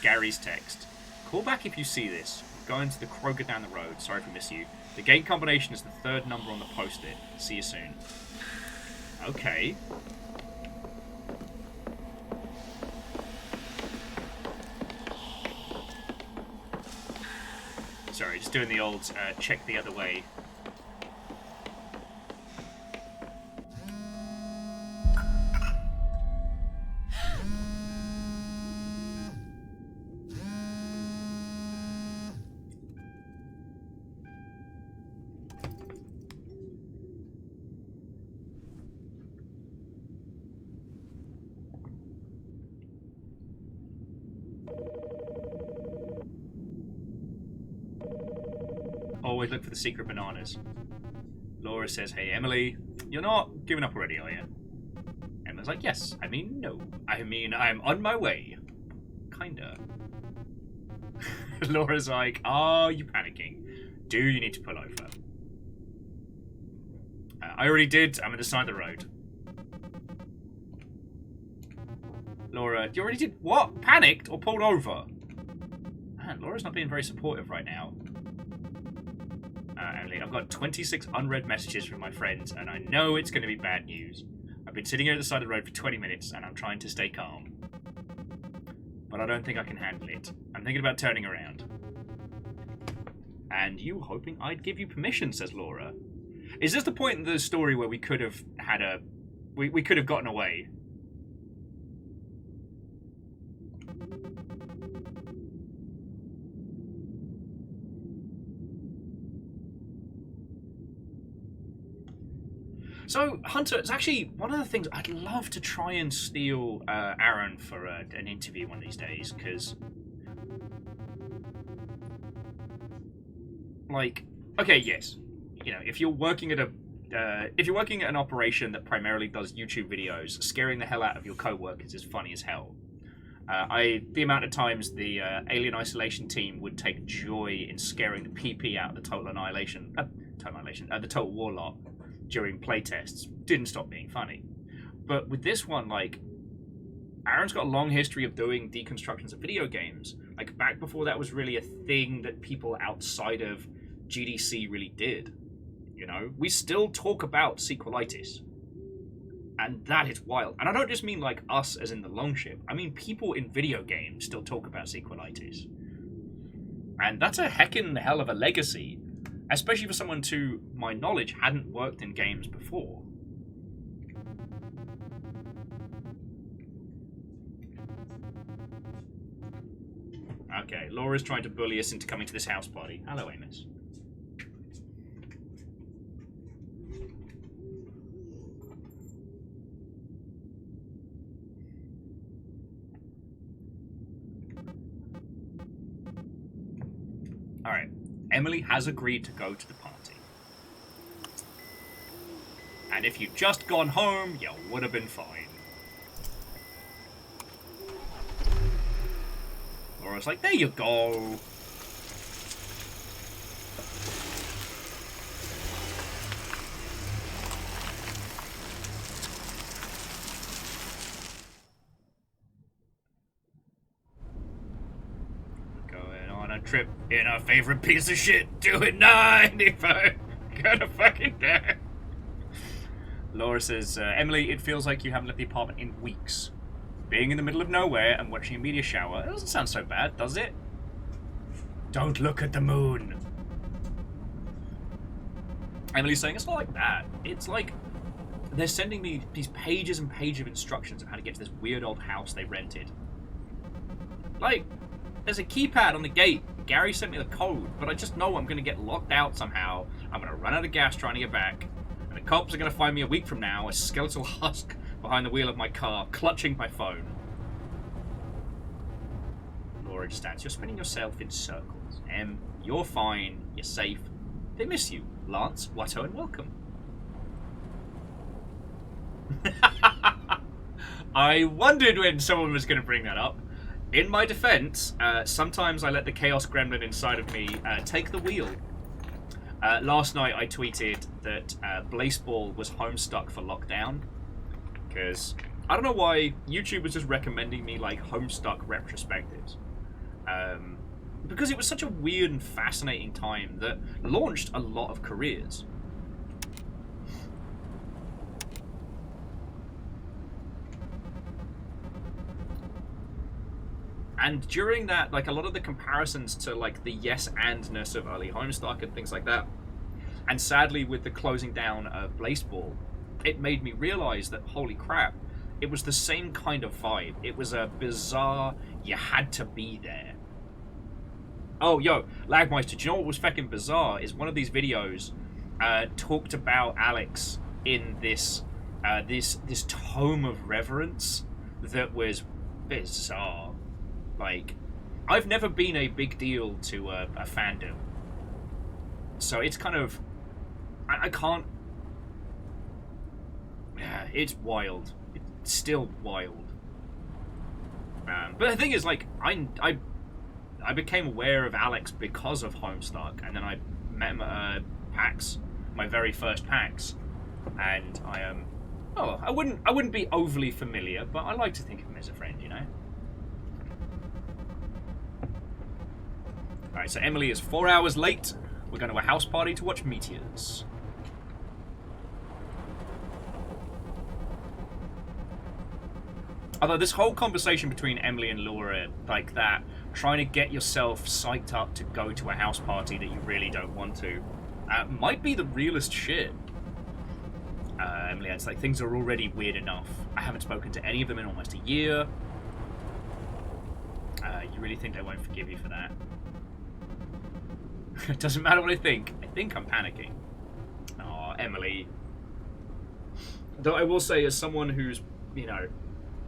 Gary's text. Call back if you see this. Going to the Kroger down the road. Sorry if we miss you. The gate combination is the third number on the post-it. See you soon. Okay. Sorry, just doing the old check the other way. Always look for the secret bananas. Laura says, hey, Emily, you're not giving up already, are you? Emma's like, yes. I mean, no. I mean, I'm on my way. Kinda. Laura's like, are you panicking? Do you need to pull over? I already did. I'm at the side of the road. Laura, you already did what? Panicked or pulled over? Man, Laura's not being very supportive right now. Emily, I've got 26 unread messages from my friends, and I know it's going to be bad news. I've been sitting here at the side of the road for 20 minutes, and I'm trying to stay calm. But I don't think I can handle it. I'm thinking about turning around. And you hoping I'd give you permission, says Laura. Is this the point in the story where we could have had a... We could have gotten away? So, Hunter, it's actually one of the things I'd love to try and steal Aaron for an interview one of these days, because, like, okay, yes, you know, if you're working at if you're working at an operation that primarily does YouTube videos, scaring the hell out of your co-workers is funny as hell. The amount of times the Alien Isolation team would take joy in scaring the PP out of the the Total War lot during playtests didn't stop being funny. But with this one, like, Aaron's got a long history of doing deconstructions of video games. Like, back before that was really a thing that people outside of GDC really did. You know, we still talk about sequelitis. And that is wild. And I don't just mean like us as in the Longship. I mean people in video games still talk about sequelitis. And that's a heckin' hell of a legacy. Especially for someone, to my knowledge, hadn't worked in games before. Okay, Laura's trying to bully us into coming to this house party. Hello, Amos. Alright, Emily has agreed to go to the party. And if you'd just gone home, you would have been fine. Laura's like, there you go. Going on a trip in our favorite piece of shit, doing 95. Gonna fucking die. Laura says, Emily, it feels like you haven't left the apartment in weeks. Being in the middle of nowhere and watching a meteor shower, it doesn't sound so bad, does it? Don't look at the moon. Emily's saying, it's not like that. It's like they're sending me these pages and pages of instructions on how to get to this weird old house they rented. Like, there's a keypad on the gate. Gary sent me the code, but I just know I'm going to get locked out somehow. I'm going to run out of gas trying to get back. And the cops are going to find me a week from now, a skeletal husk behind the wheel of my car, clutching my phone. Laura just stands. You're spinning yourself in circles. Em, you're fine. You're safe. They miss you. Lance, Watto, and welcome. I wondered when someone was going to bring that up. In my defense, sometimes I let the chaos gremlin inside of me take the wheel. Last night I tweeted that Blazeball was homestuck for lockdown. Because I don't know why YouTube was just recommending me like Homestuck retrospectives. Because it was such a weird and fascinating time that launched a lot of careers. And during that, like, a lot of the comparisons to like the yes and-ness of early Homestuck and things like that, and sadly with the closing down of Blazeball, it made me realize that, holy crap, it was the same kind of vibe. It was a bizarre, you had to be there. Oh, yo, Lagmeister, do you know what was fucking bizarre? Is one of these videos talked about Alex in this this tome of reverence that was bizarre. Like, I've never been a big deal to a fandom. So it's kind of... I can't... Yeah, it's wild. It's still wild. But the thing is, like, I became aware of Alex because of Homestuck, and then I met him at PAX, my very first PAX, and I wouldn't be overly familiar, but I like to think of him as a friend, you know. All right, so Emily is 4 hours late. We're going to a house party to watch meteors. Although this whole conversation between Emily and Laura, like that, trying to get yourself psyched up to go to a house party that you really don't want to, might be the realest shit. Emily, it's like, things are already weird enough. I haven't spoken to any of them in almost a year. You really think they won't forgive you for that? It doesn't matter what I think. I think I'm panicking. Oh, Emily. Though I will say, as someone who's, you know,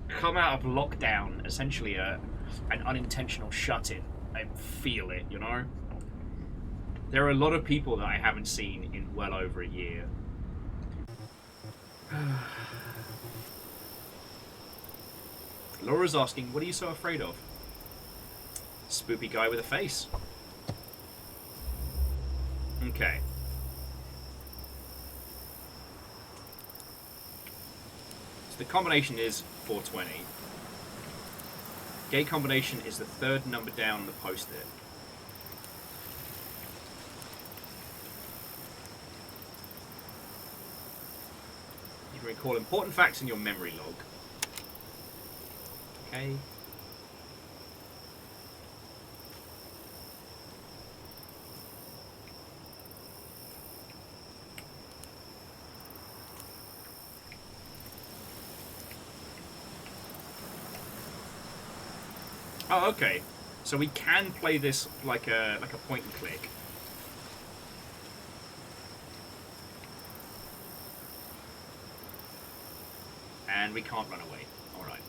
come out of lockdown, essentially an unintentional shut-in, I feel it, you know? There are a lot of people that I haven't seen in well over a year. Laura's asking, what are you so afraid of? Spoopy guy with a face. Okay. So the combination is 420. Gay combination is the third number down on the post-it. You can recall important facts in your memory log. Okay. Oh, okay. So we can play this like a point and click. And we can't run away. Alright.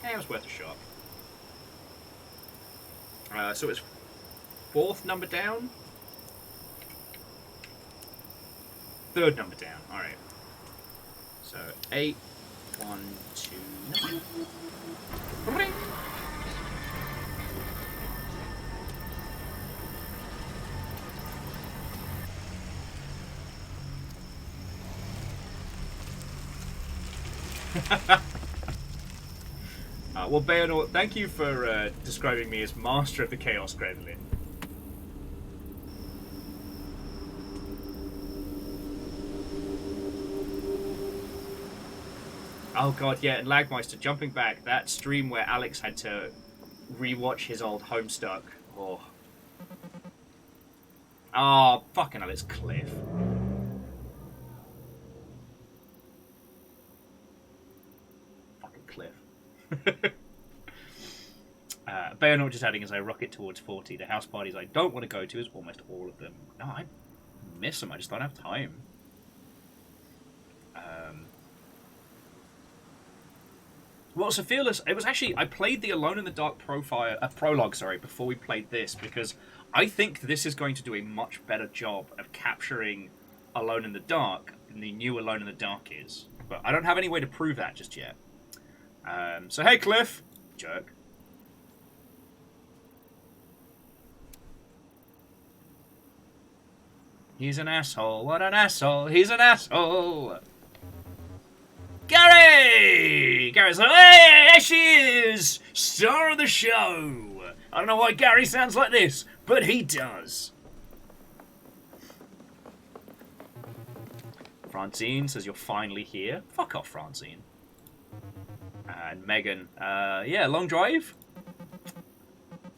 Yeah, it was worth a shot. So it's fourth number down? Third number down. Alright. So 8, 1, 2, 9. Well, Bayonaut, thank you for describing me as master of the Chaos Gremlin. Oh god, yeah, and Lagmeister, jumping back, that stream where Alex had to rewatch his old Homestuck. Oh. Oh, fucking hell, it's Cliff. Bayonaut just adding as I rocket towards 40. The house parties I don't want to go to is almost all of them. No, I miss them. I just don't have time. Well, so Fearless, it was actually, I played the Alone in the Dark prologue, before we played this, because I think this is going to do a much better job of capturing Alone in the Dark than the new Alone in the Dark is. But I don't have any way to prove that just yet. So hey, Cliff. Jerk. He's an asshole. What an asshole. He's an asshole. Gary! Gary's like, hey, there she is! Star of the show! I don't know why Gary sounds like this, but he does. Francine says you're finally here. Fuck off, Francine. And Megan, yeah, long drive?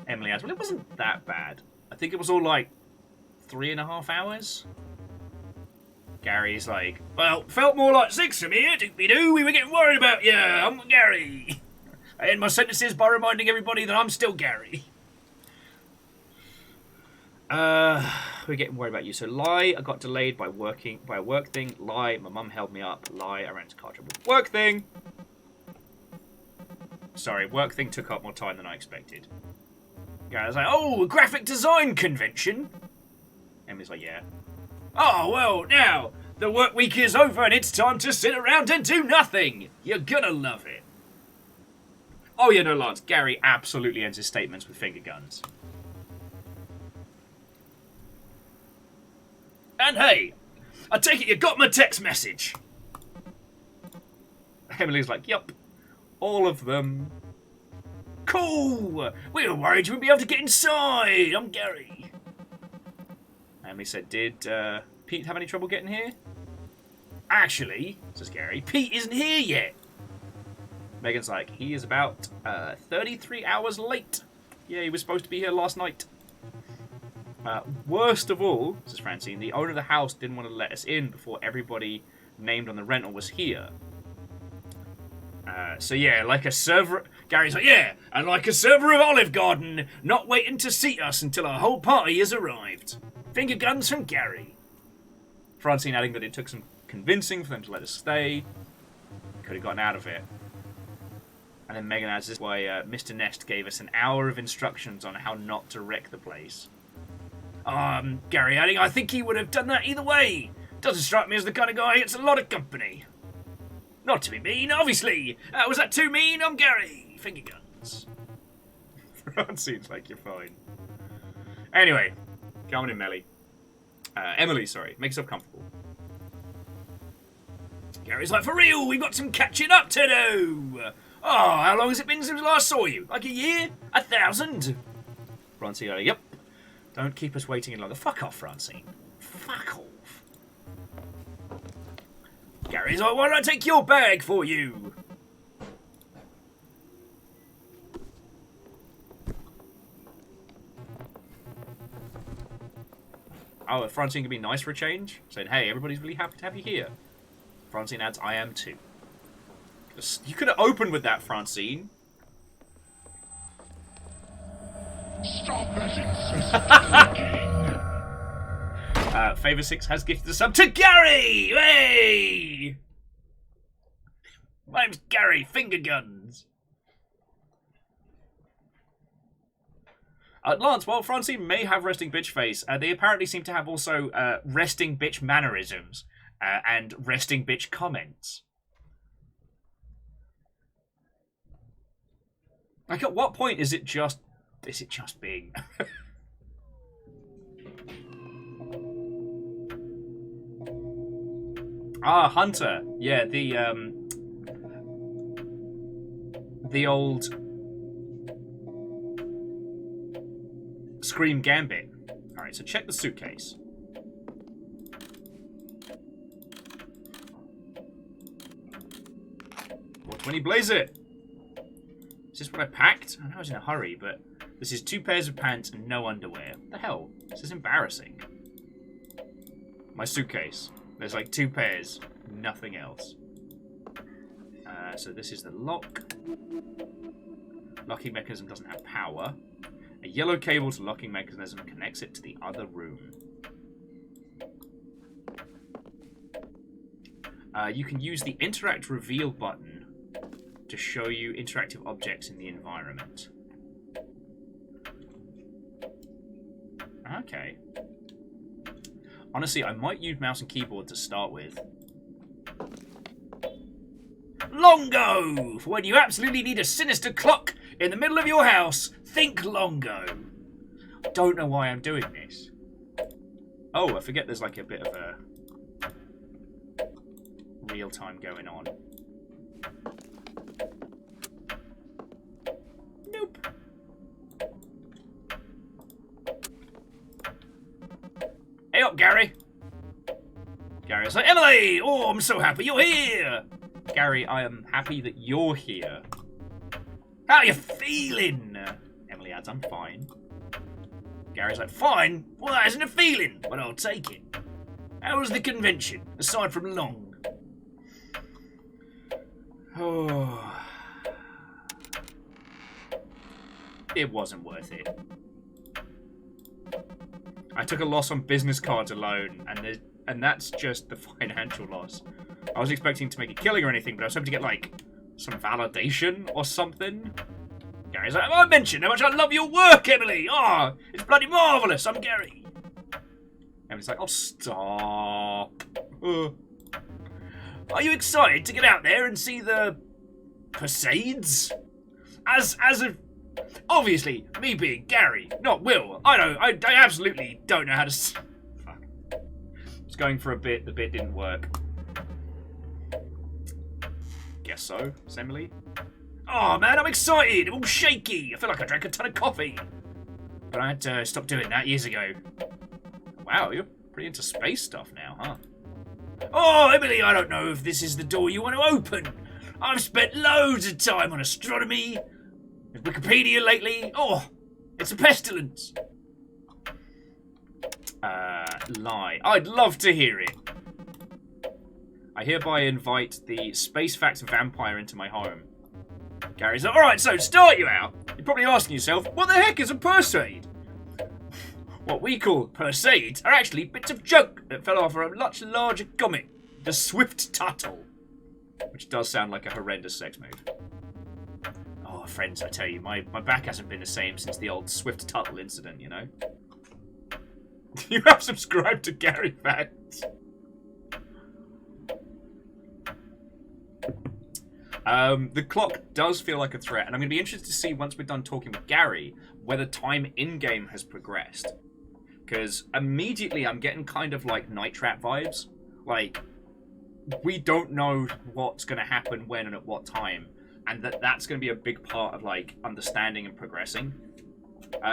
Emily adds, well, it wasn't that bad. I think it was all like 3.5 hours. Gary's like, well, felt more like 6 to me, doopy-doo. We were getting worried about you. I'm Gary. I end my sentences by reminding everybody that I'm still Gary. We're getting worried about you. So lie, I got delayed by a work thing. Lie, my mum held me up. Lie, I ran into car trouble. Work thing. Sorry, work thing took up more time than I expected. Gary's like, oh, a graphic design convention. Emily's like, yeah. Oh, well, now, the work week is over and it's time to sit around and do nothing. You're gonna love it. Oh, yeah, no, Lance. Gary absolutely ends his statements with finger guns. And hey, I take it you got my text message. Emily's like, yup, all of them. Cool. We were worried you wouldn't be able to get inside. I'm Gary. Emily said, did Pete have any trouble getting here? Actually, says Gary, Pete isn't here yet. Megan's like, he is about 33 hours late. Yeah, he was supposed to be here last night. Worst of all, says Francine, the owner of the house didn't want to let us in before everybody named on the rental was here. So yeah, like a server... Gary's like, yeah, and like a server of Olive Garden, not waiting to seat us until our whole party has arrived. Finger guns from Gary. Francine adding that it took some convincing for them to let us stay. Could have gotten out of it. And then Megan adds, this is why Mr. Nest gave us an hour of instructions on how not to wreck the place. Gary adding, I think he would have done that either way. Doesn't strike me as the kind of guy who gets a lot of company. Not to be mean, obviously. Was that too mean? I'm Gary. Finger guns. Seems like you're fine. Anyway, come on in, Melly. Emily, sorry. Make yourself comfortable. Gary's like, for real, we've got some catching up to do. Oh, how long has it been since I last saw you? Like a year? 1,000? Francine, yep. Don't keep us waiting any longer. Fuck off, Francine. Fuck off. Gary's like, why don't I take your bag for you? Oh, Francine can be nice for a change? Saying, hey, everybody's really happy to have you here. Francine adds, I am too. You could have opened with that, Francine. Stop that insisting. Favor 6 has gifted a sub to Gary! Hey! My name's Gary, finger guns. Lance, while Francine may have resting bitch face, they apparently seem to have also resting bitch mannerisms and resting bitch comments. Like, at what point is it just being? Ah, Hunter. Yeah, the old Scream Gambit. Alright, so check the suitcase. When you blaze it. Is this what I packed? I know I was in a hurry, but this is 2 pairs of pants and no underwear. What the hell? This is embarrassing. My suitcase. There's like 2 pairs, nothing else. So this is the lock. Locking mechanism doesn't have power. A yellow cable to locking mechanism connects it to the other room. You can use the interact reveal button to show you interactive objects in the environment. Okay. Honestly, I might use mouse and keyboard to start with. Longo! For when you absolutely need a sinister clock in the middle of your house, think Longo. I don't know why I'm doing this. Oh, I forget there's like a bit of a real time going on. Nope. Hey up, Gary. Gary's like, Emily! Oh, I'm so happy you're here! Gary, I am happy that you're here. How are you feeling? Emily adds, I'm fine. Gary's like, fine? Well, that isn't a feeling, but I'll take it. How was the convention, aside from long? Oh. It wasn't worth it. I took a loss on business cards alone, and that's just the financial loss. I was expecting to make a killing or anything, but I was hoping to get, like, some validation or something. Gary's like, I mentioned how much I love your work, Emily! Oh, it's bloody marvellous, I'm Gary! Emily's like, oh, stop. Are you excited to get out there and see the Persades? As a... Obviously, me being Gary, not Will. I absolutely don't know how to... Fuck. I was going for a bit, the bit didn't work. Guess so, it's Emily. Oh man, I'm excited! I'm all shaky! I feel like I drank a ton of coffee. But I had to stop doing that years ago. Wow, you're pretty into space stuff now, huh? Oh, Emily, I don't know if this is the door you want to open. I've spent loads of time on astronomy and Wikipedia lately. Oh, it's a pestilence. Lie. I'd love to hear it. I hereby invite the Space Facts Vampire into my home. Gary's like, alright, so to start you out, you're probably asking yourself, what the heck is a Perseid? What we call Perseids are actually bits of junk that fell off a much larger comet, the Swift Tuttle. Which does sound like a horrendous sex move. Oh, friends, I tell you, my back hasn't been the same since the old Swift Tuttle incident, you know? You have subscribed to Gary Facts. The clock does feel like a threat, and I'm going to be interested to see, once we're done talking with Gary, whether time in-game has progressed. Because immediately I'm getting kind of like Night Trap vibes. Like, we don't know what's going to happen when and at what time, and that's going to be a big part of like understanding and progressing.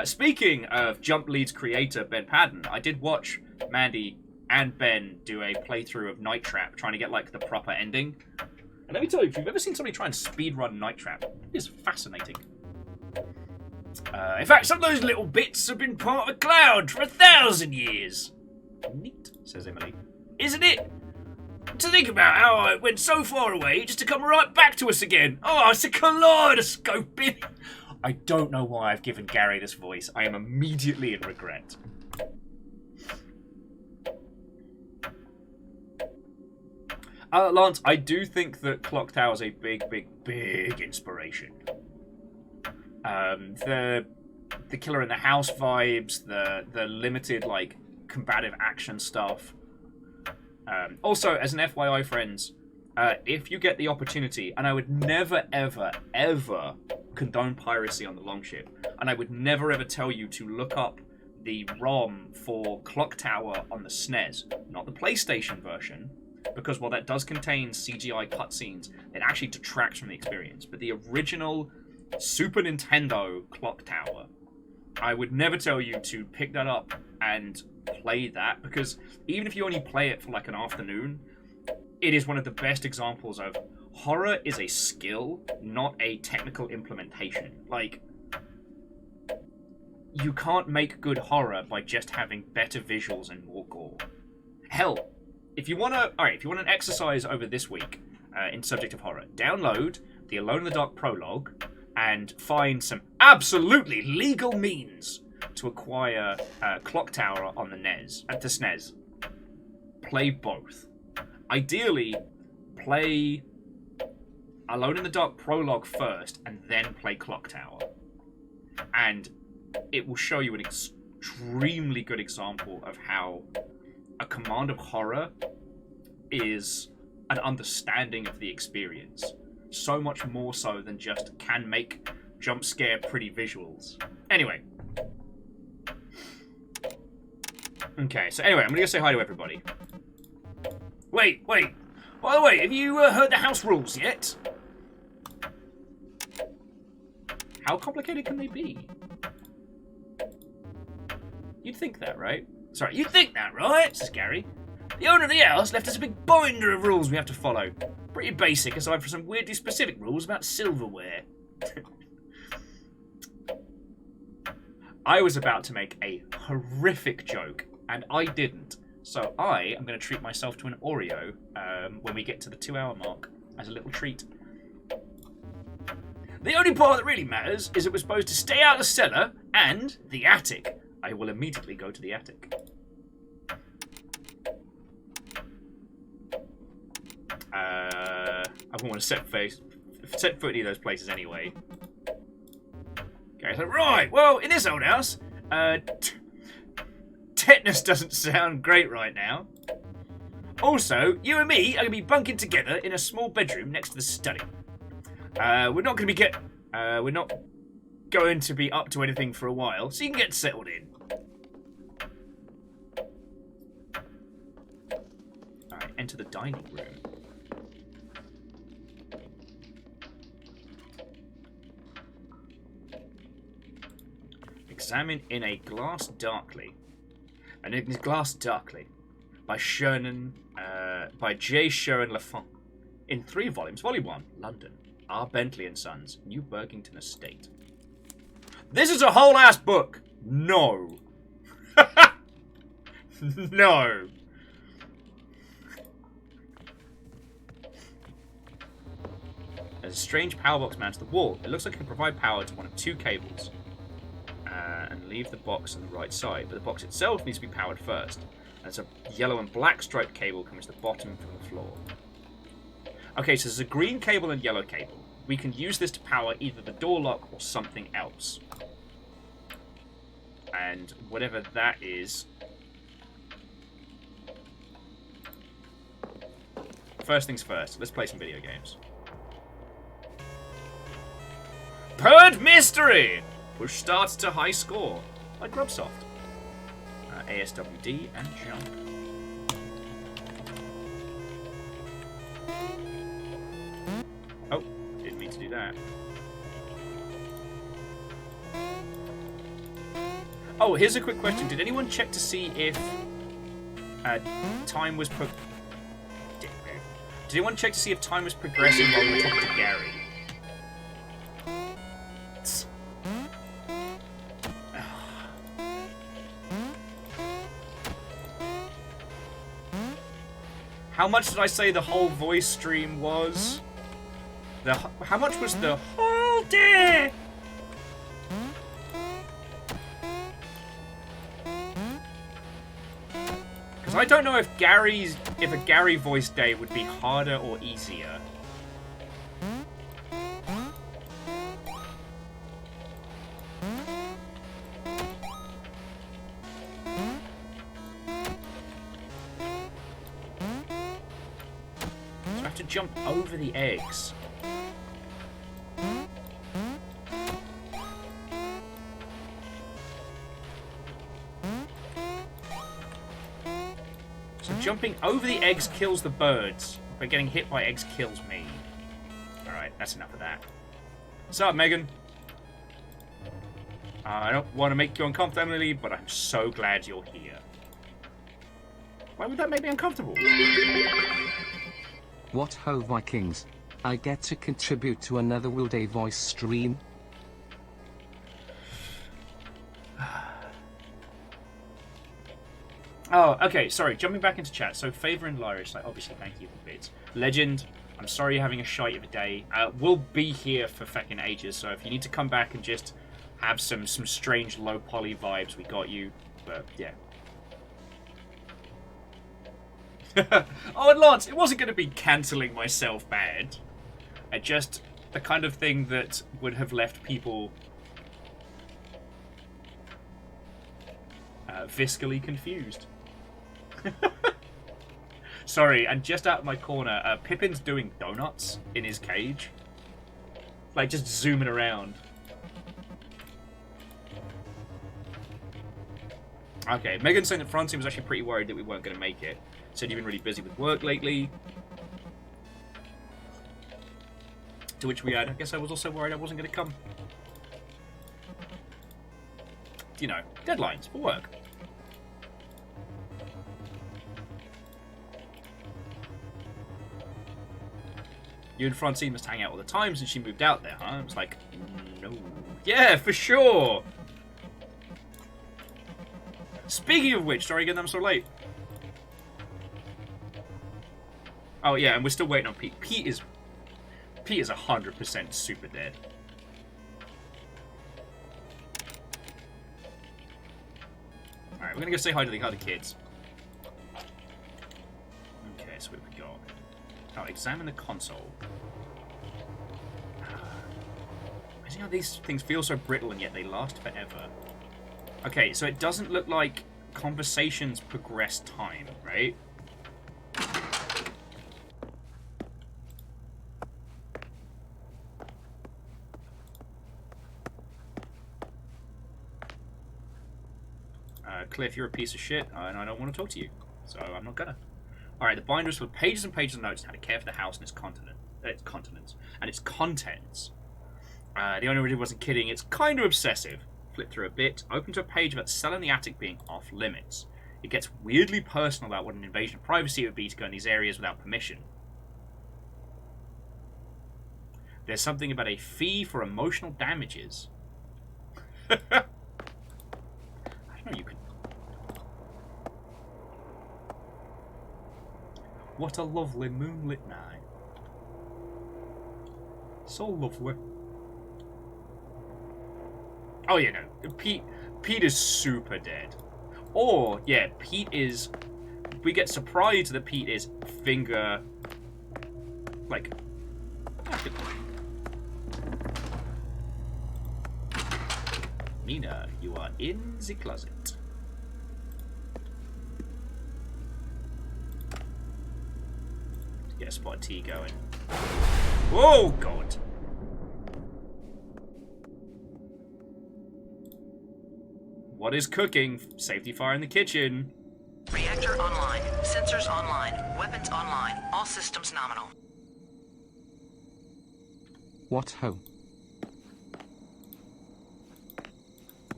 Speaking of Jump Lead's creator, Ben Padden, I did watch Mandy and Ben do a playthrough of Night Trap, trying to get like the proper ending. And let me tell you, if you've ever seen somebody try and speedrun Night Trap, it is fascinating. In fact, some of those little bits have been part of a cloud for 1,000 years. Neat, says Emily. Isn't it? To think about how it went so far away just to come right back to us again. Oh, it's a kaleidoscope. I don't know why I've given Gary this voice. I am immediately in regret. Lance, I do think that Clock Tower is a big inspiration. The Killer in the House vibes, the limited like combative action stuff. Also, as an FYI, friends, if you get the opportunity, and I would never, ever, ever condone piracy on the Longship, and I would never, ever tell you to look up the ROM for Clock Tower on the SNES, not the PlayStation version, because while that does contain CGI cutscenes, it actually detracts from the experience. But the original Super Nintendo Clock Tower, I would never tell you to pick that up and play that, because even if you only play it for like an afternoon, it is one of the best examples of horror is a skill, not a technical implementation. Like, you can't make good horror by just having better visuals and more gore. Hell, if you want an exercise over this week in subject of horror, download the Alone in the Dark prologue and find some absolutely legal means to acquire Clock Tower on the SNES. Play both. Ideally, play Alone in the Dark prologue first, and then play Clock Tower. And it will show you an extremely good example of how a command of horror is an understanding of the experience. So much more so than just can make jump scare pretty visuals. Anyway. Okay, so anyway, I'm gonna go say hi to everybody. Wait. By the way, have you heard the house rules yet? How complicated can they be? You'd think that, right? Sorry, you'd think that, right? Says Gary. The owner of the house left us a big binder of rules we have to follow. Pretty basic, aside from some weirdly specific rules about silverware. I was about to make a horrific joke, and I didn't. So I am going to treat myself to an Oreo when we get to the 2-hour mark as a little treat. The only part that really matters is that we're supposed to stay out of the cellar and the attic. I will immediately go to the attic. I wouldn't want to set foot in any of those places anyway. Okay, so right, well, in this old house, tetanus doesn't sound great right now. Also, you and me are going to be bunking together in a small bedroom next to the study. We're not going to be up to anything for a while, so you can get settled in. Alright, enter the dining room. Examine in a glass darkly. By J. Sherwin Lafont. In 3 volumes. Volume 1, London. R. Bentley and Sons, New Burgington Estate. This is a whole ass book. No. No. There's a strange power box mounted to the wall. It looks like it can provide power to one of 2 cables. And leave the box on the right side. But the box itself needs to be powered first. There's a yellow and black striped cable coming to the bottom from the floor. Okay, so there's a green cable and yellow cable. We can use this to power either the door lock or something else. And whatever that is... First things first, let's play some video games. Bird Mystery! Push start to high score. Like Grubsoft. ASWD and jump. Oh, didn't mean to do that. Oh, here's a quick question. Did anyone check to see if time was Did anyone check to see if time was progressing while we were talking to Gary? How much did I say the whole voice stream was? How much was the whole day? Because I don't know if a Gary voice day would be harder or easier. To jump over the eggs. So jumping over the eggs kills the birds, but getting hit by eggs kills me. Alright, that's enough of that. What's up, Megan? I don't want to make you uncomfortable, but I'm so glad you're here. Why would that make me uncomfortable? What ho Vikings? I get to contribute to another Will Day voice stream? Oh, okay, sorry, jumping back into chat. So, Favor and Lyra, like, obviously, thank you for bits. Legend, I'm sorry you're having a shite of a day. We'll be here for fucking ages, so if you need to come back and just have some strange low poly vibes, we got you. But, yeah. Oh, and Lance, it wasn't going to be cancelling myself bad. Just the kind of thing that would have left people fiscally confused. Sorry, and just out of my corner, Pippin's doing donuts in his cage. Like, just zooming around. Okay, Megan's saying that Francine was actually pretty worried that we weren't going to make it. Said you've been really busy with work lately. To which we had, I guess I was also worried I wasn't going to come. You know, deadlines for work. You and Francine must hang out all the time since she moved out there, huh? I was like, no. Yeah, for sure! Speaking of which, sorry again I'm so late. Oh yeah, and we're still waiting on Pete. Pete is 100% super dead. Alright, we're gonna go say hi to the other kids. Okay, so what have we got? Oh, examine the console. Amazing how these things feel so brittle and yet they last forever. Okay, so it doesn't look like conversations progress time, right? Cliff, you're a piece of shit, and I don't want to talk to you, so I'm not gonna. Alright, the binder is full of pages and pages of notes on how to care for the house and its contents. The owner really wasn't kidding, it's kind of obsessive. Flip through a bit, open to a page about selling the attic being off limits. It gets weirdly personal about what an invasion of privacy it would be to go in these areas without permission. There's something about a fee for emotional damages. I don't know, you could... What a lovely moonlit night. So lovely. Oh yeah, no. Pete is super dead. Or, yeah, Pete is... We get surprised that Pete is finger... Like... Mina, you are in the closet. Get a spot of tea going. Whoa, God. What is cooking? Safety fire in the kitchen. Reactor online. Sensors online. Weapons online. All systems nominal. What ho?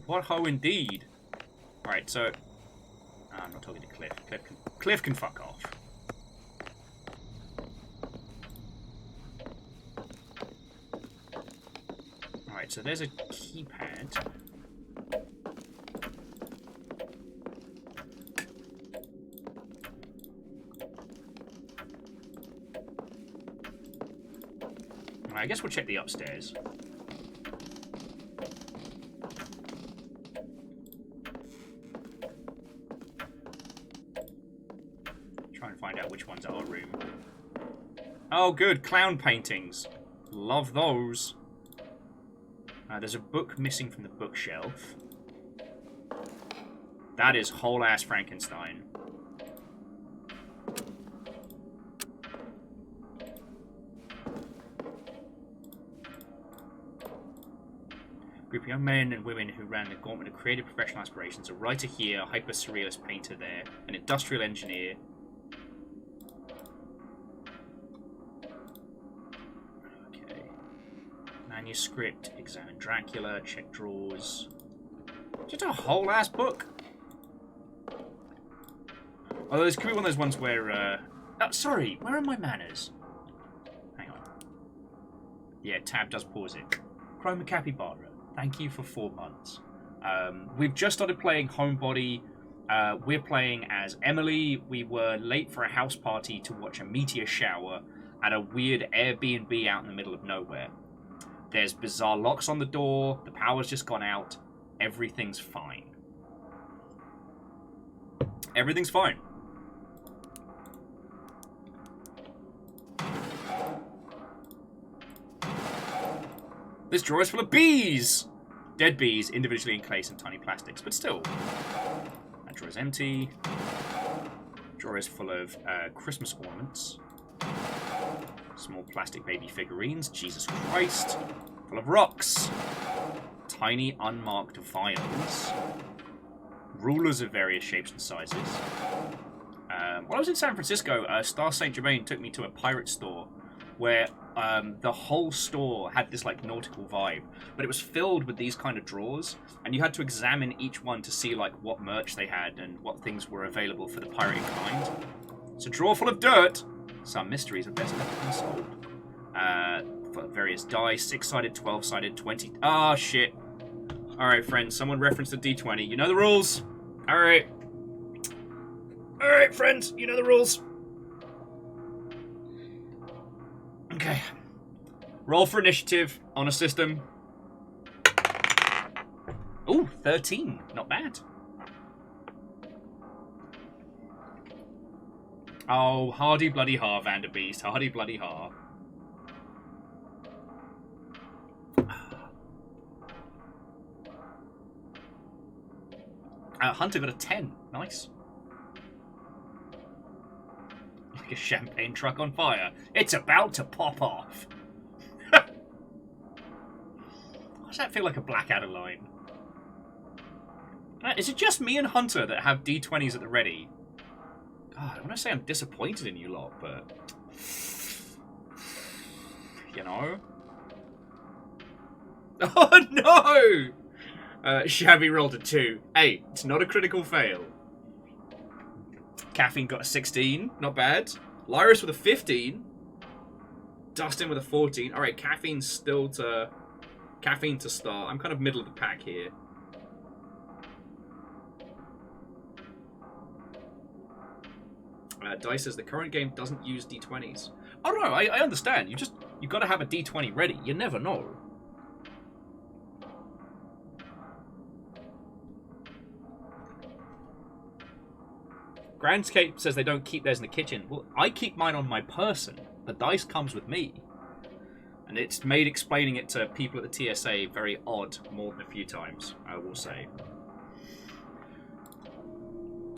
What ho indeed. Right, so... I'm not talking to Cliff. Cliff can fuck off. Alright, so there's a keypad. I guess we'll check the upstairs. Try and find out which one's our room. Oh, good. Clown paintings. Love those. There's a book missing from the bookshelf. That is whole-ass Frankenstein. A group of young men and women who ran the gauntlet of creative professional aspirations. A writer here, a hyper-surrealist painter there, an industrial engineer. Okay. Manuscript, examine Dracula, check drawers. Just a whole-ass book. Although this could be one of those ones where, oh, sorry, where are my manners? Hang on. Yeah, tab does pause it. Chroma Capybara. Thank you for 4 months. We've just started playing Homebody. We're playing as Emily. We were late for a house party to watch a meteor shower at a weird Airbnb out in the middle of nowhere. There's bizarre locks on the door. The power's just gone out. Everything's fine. Everything's fine. This drawer is full of bees! Dead bees, individually encased in tiny plastics, but still. That drawer is empty. Drawer is full of Christmas ornaments. Small plastic baby figurines. Jesus Christ. Full of rocks. Tiny unmarked vials. Rulers of various shapes and sizes. When I was in San Francisco, Star St. Germain took me to a pirate store where the whole store had this like nautical vibe, but it was filled with these kind of drawers, and you had to examine each one to see like what merch they had and what things were available for the pirate inclined. It's a drawer full of dirt. Some mysteries are best left unsolved. For various dice, 6-sided, 12-sided, 20. Ah, shit. All right, friends. Someone referenced the D20. You know the rules. All right. All right, friends. You know the rules. Okay. Roll for initiative on a system. Ooh, 13. Not bad. Oh, hardy bloody har, Vanderbeest. Hardy bloody har. Hunter got a 10. Nice. Like a champagne truck on fire. It's about to pop off. Why does that feel like a Blackadder line? Is it just me and Hunter that have D20s at the ready? God, I want to say I'm disappointed in you lot, but... You know? Oh, no! Shabby rolled a 2. Hey, it's not a critical fail. Caffeine got a 16. Not bad. Lyris with a 15. Dustin with a 14. Alright, Caffeine to start. I'm kind of middle of the pack here. Dice says the current game doesn't use D20s. Oh no, I understand. You've got to have a D20 ready. You never know. Grandscape says they don't keep theirs in the kitchen. Well, I keep mine on my person. The dice comes with me. And it's made explaining it to people at the TSA very odd more than a few times, I will say.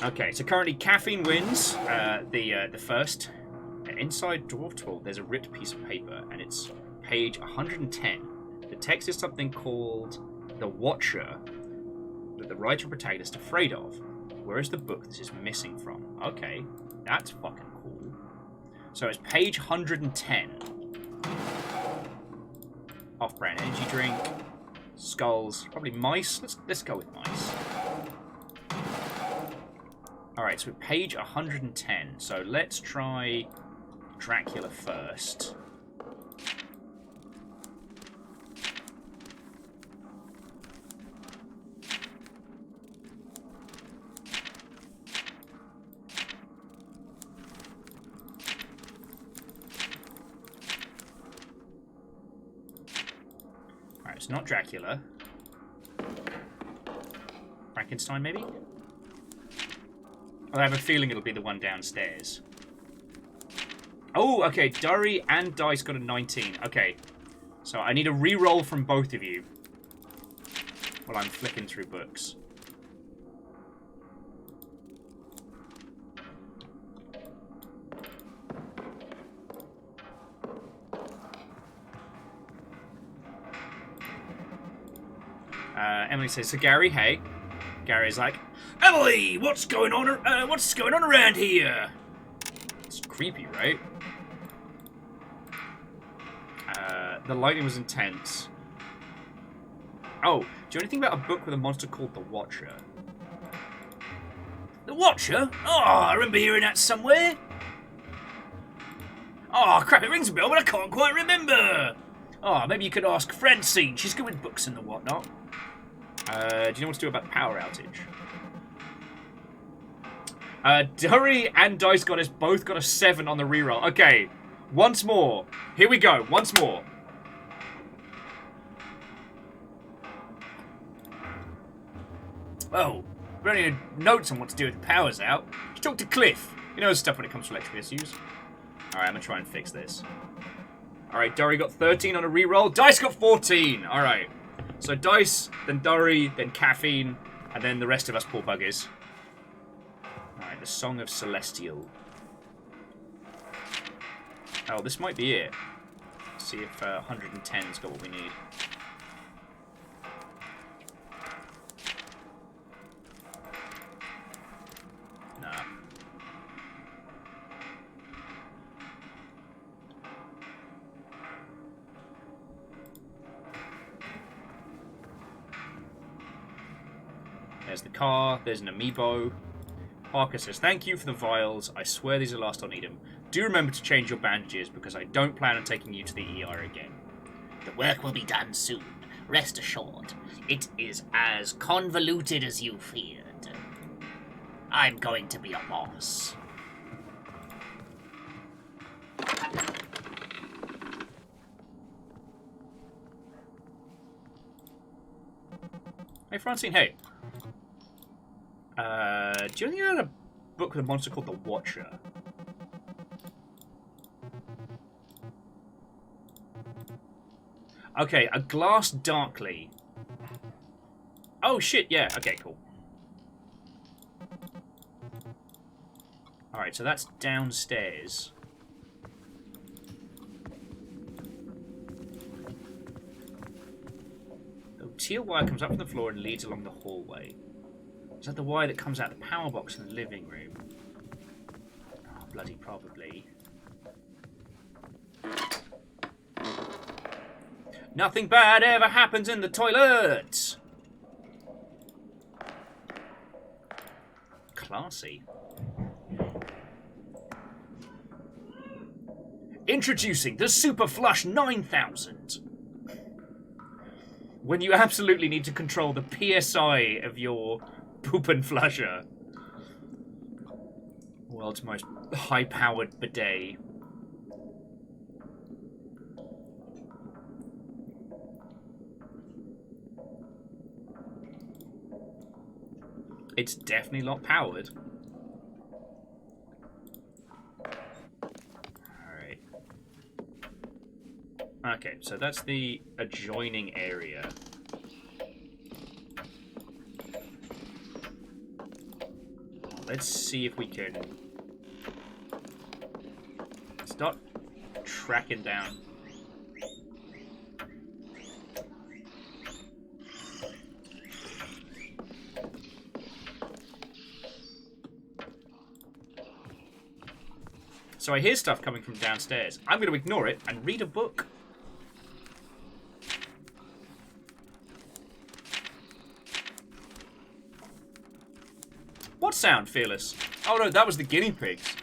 Okay, so currently Caffeine wins the first. Inside Dwarf Tool, there's a ripped piece of paper, and it's page 110. The text is something called The Watcher. that the writer or protagonist is afraid of. Where is the book this is missing from? Okay, that's fucking cool. So it's page 110. Off-brand energy drink. Skulls. Probably mice. Let's go with mice. Alright, so page 110. So let's try Dracula first. Alright, it's not Dracula. Frankenstein, maybe? I have a feeling it'll be the one downstairs. Oh, okay. Durry and Dice got a 19. Okay. So I need a re-roll from both of you while I'm flicking through books. Emily says, so Gary, hey. Gary's like, Emily, what's going on around here? It's creepy, right? The lighting was intense. Oh, do you know anything about a book with a monster called The Watcher? The Watcher? Oh, I remember hearing that somewhere. Oh, crap, it rings a bell, but I can't quite remember. Oh, maybe you could ask Francine. She's good with books and the whatnot. Do you know what to do about the power outage? Durry and Dice Goddess both got a 7 on the reroll. Okay, once more. Here we go, once more. Oh, we don't need notes on what to do with the power's out. Just talk to Cliff. He knows stuff when it comes to electrical issues. Alright, I'm gonna try and fix this. Alright, Durry got 13 on a reroll. Dice got 14. Alright. So Dice, then Durry, then Caffeine, and then the rest of us poor buggers. Alright, the Song of Celestial. Oh, this might be it. Let's see if 110's got what we need. Nah. There's the car, there's an amiibo. Parker says, thank you for the vials. I swear these will last on Edom. Do remember to change your bandages because I don't plan on taking you to the ER again. The work will be done soon. Rest assured. It is as convoluted as you feared. I'm going to be a boss. Hey, Francine, hey. Do you think you had a book with a monster called The Watcher? Okay, A Glass Darkly. Oh, shit, yeah. Okay, cool. Alright, so that's downstairs. The teal wire comes up from the floor and leads along the hallway. Is that the wire that comes out the power box in the living room? Oh, bloody probably. Nothing bad ever happens in the toilet! Classy. Introducing the Super Flush 9000. When you absolutely need to control the PSI of your poop and flusher. World's most high-powered bidet. It's definitely not powered. Alright. Okay, so that's the adjoining area. Let's see if we can start tracking down. So I hear stuff coming from downstairs. I'm going to ignore it and read a book. What sound, Fearless? Oh no, that was the guinea pigs.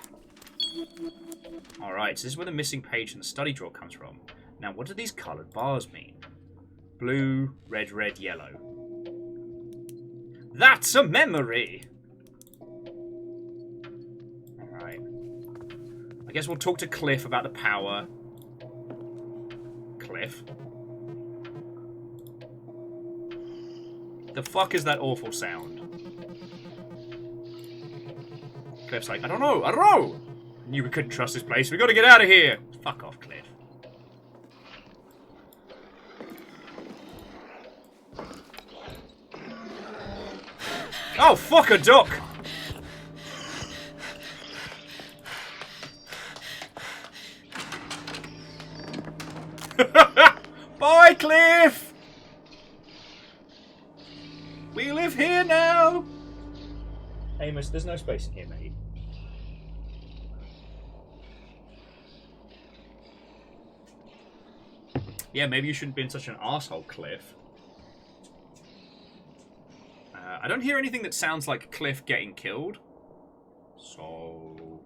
Alright, so this is where the missing page in the study drawer comes from. Now, what do these coloured bars mean? Blue, red, red, yellow. That's a memory! Alright. I guess we'll talk to Cliff about the power. Cliff? The fuck is that awful sound? Cliff's like, I don't know! Knew we couldn't trust this place, we gotta get out of here! Fuck off, Cliff. Oh, fuck a duck! Bye, Cliff! We live here now! Amos, there's no space in here, mate. Yeah, maybe you shouldn't be in such an asshole, Cliff. I don't hear anything that sounds like Cliff getting killed. So...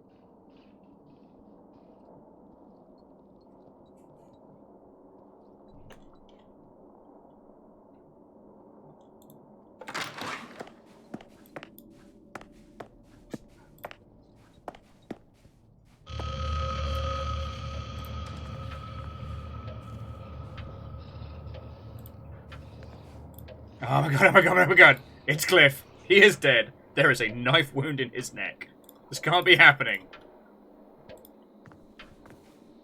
Oh my god, oh my god, oh my god. It's Cliff. He is dead. There is a knife wound in his neck. This can't be happening.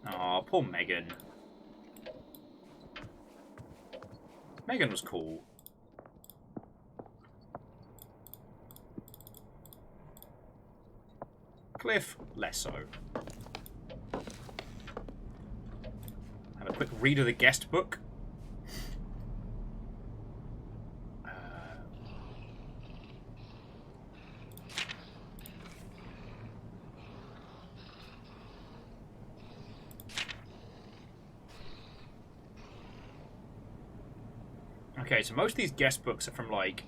Aw, poor Megan. Megan was cool. Cliff, less so. Have a quick read of the guest book. Okay, so most of these guest books are from, like,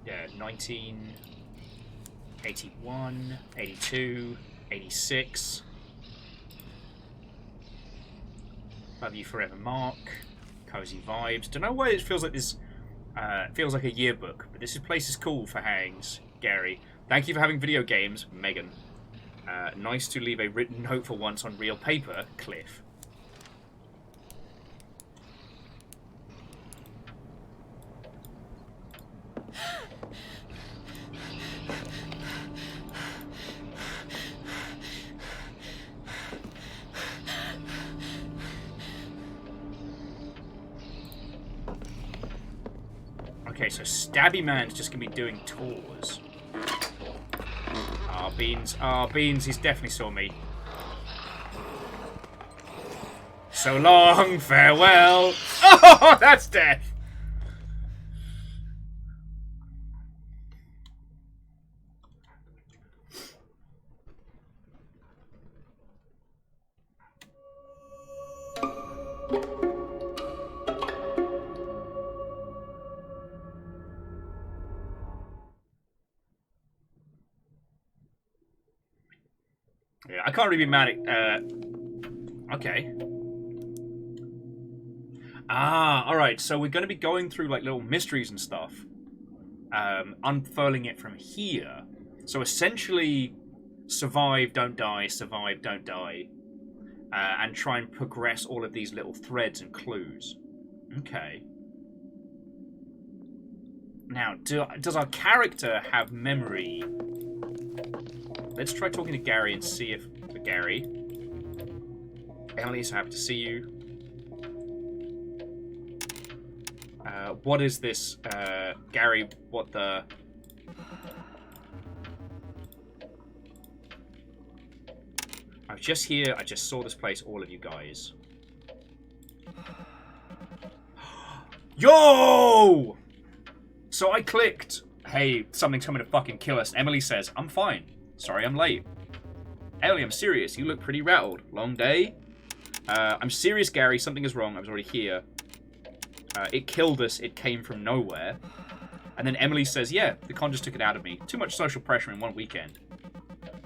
yeah, 1981, 82, 86. Love You Forever, Mark. Cozy Vibes. Don't know why it feels like this, feels like a yearbook, but this place is cool for hangs. Gary. Thank you for having video games, Megan. Nice to leave a written note for once on real paper, Cliff. Okay, so Stabby Man's just gonna be doing tours. Ah, Beans. Ah, Beans, he's definitely saw me. So long, farewell. Oh, that's death. Yeah, I can't really be mad at, okay. Ah, alright, so we're going to be going through, like, little mysteries and stuff. Unfurling it from here. So essentially, survive, don't die, survive, don't die. And try and progress all of these little threads and clues. Okay. Now, does our character have memory? Let's try talking to Gary and see if... Gary. Emily, so happy to see you. What is this? Gary, what the... I was just here. I just saw this place, all of you guys. Yo! So I clicked, hey, something's coming to fucking kill us. Emily says, I'm fine. Sorry I'm late. Ellie, I'm serious. You look pretty rattled. Long day? I'm serious, Gary. Something is wrong. I was already here. It killed us. It came from nowhere. And then Emily says, yeah, the con just took it out of me. Too much social pressure in one weekend.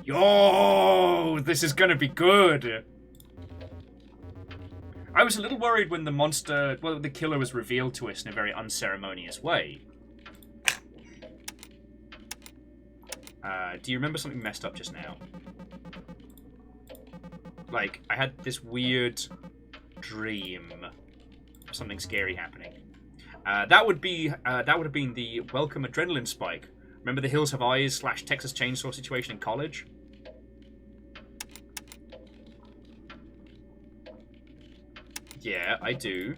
Yo, this is gonna be good. I was a little worried when the killer was revealed to us in a very unceremonious way. Do you remember something messed up just now? Like, I had this weird dream of something scary happening. That would have been the welcome adrenaline spike. Remember the Hills Have Eyes / Texas Chainsaw situation in college? Yeah, I do.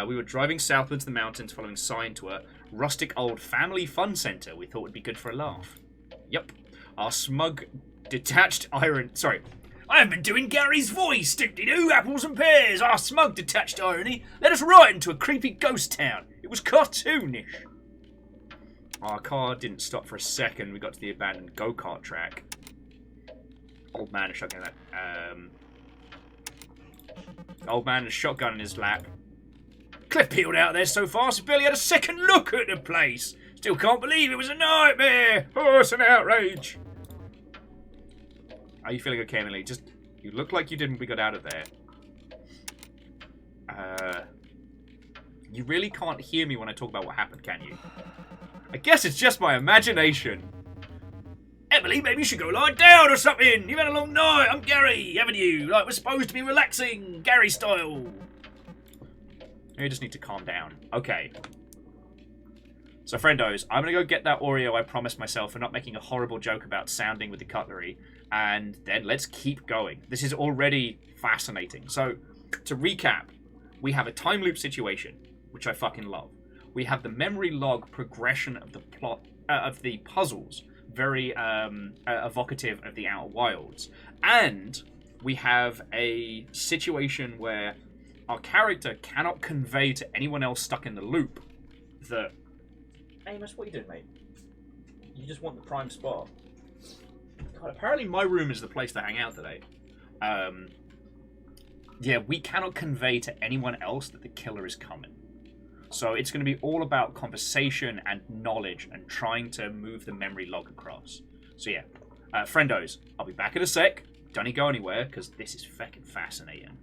We were driving southwards the mountains following a sign to a rustic old family fun center we thought would be good for a laugh. Yep. Our smug, detached iron... Sorry. I have been doing Gary's voice. Doop-de-doo, apples and pears. Our smug, detached irony led us right into a creepy ghost town. It was cartoonish. Our car didn't stop for a second. We got to the abandoned go-kart track. Old man, a shotgun. Old man, a shotgun in his lap. Cliff peeled out there so fast, he barely had a second look at the place. Still can't believe it was a nightmare. Oh, it's an outrage. Are you feeling okay, Emily? You look like you did when we got out of there. You really can't hear me when I talk about what happened, can you? I guess it's just my imagination. Emily, maybe you should go lie down or something. You've had a long night. I'm Gary, haven't you? Like, we're supposed to be relaxing, Gary style. You just need to calm down. Okay. So, friendos, I'm going to go get that Oreo I promised myself for not making a horrible joke about sounding with the cutlery. And then let's keep going. This is already fascinating. So, to recap, we have a time loop situation, which I fucking love. We have the memory log progression of the plot, of the puzzles, very evocative of the Outer Wilds. And we have a situation where our character cannot convey to anyone else stuck in the loop that... Amos, what are you doing, mate? You just want the prime spot. God, apparently my room is the place to hang out today. Yeah, we cannot convey to anyone else that the killer is coming. So it's going to be all about conversation and knowledge and trying to move the memory log across. So yeah, friendos, I'll be back in a sec. Don't go anywhere, because this is fucking fascinating.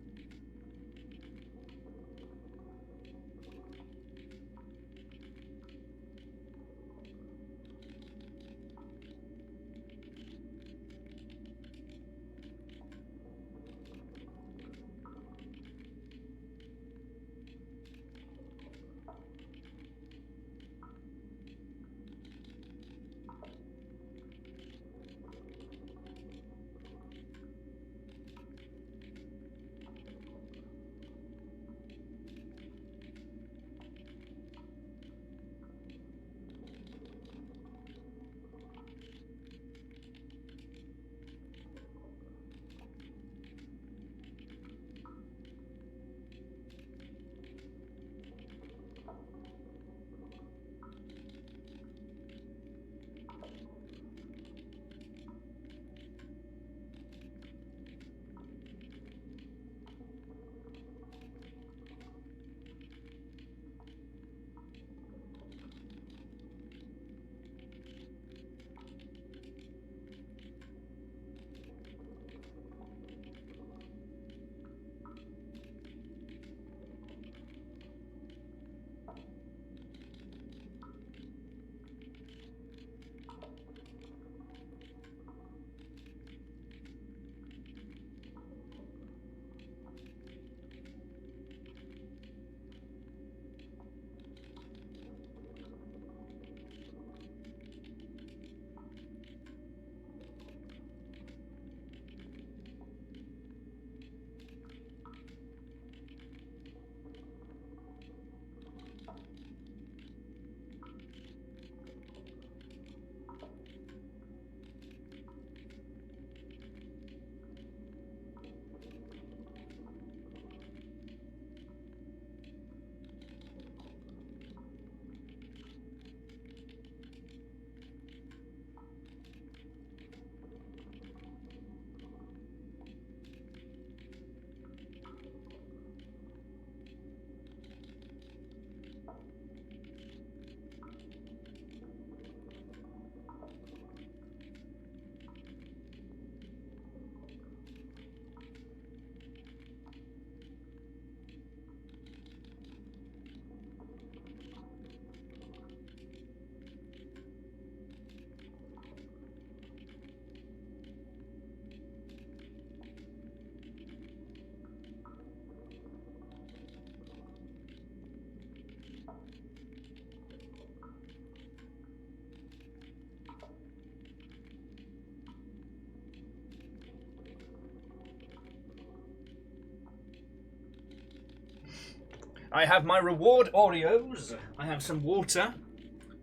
I have my reward Oreos. I have some water.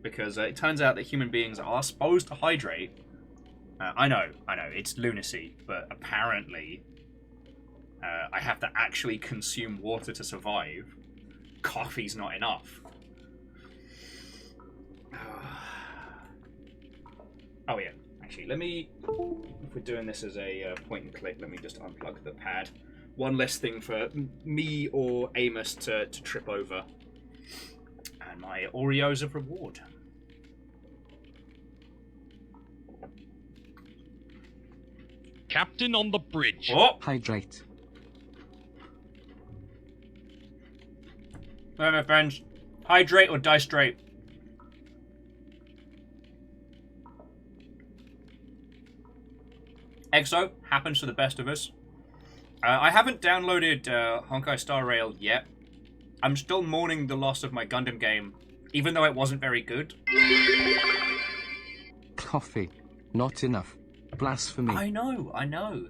Because it turns out that human beings are supposed to hydrate. I know, it's lunacy. But apparently, I have to actually consume water to survive. Coffee's not enough. Oh yeah, actually, let me... If we're doing this as a point and click, let me just unplug the pad. One less thing for me or Amos to trip over. And my Oreos of reward. Captain on the bridge. Oh! Hydrate. Alright, my friends. Hydrate or die straight. EXO happens to the best of us. I haven't downloaded Honkai Star Rail yet. I'm still mourning the loss of my Gundam game, even though it wasn't very good. Coffee. Not enough. Blasphemy. I know.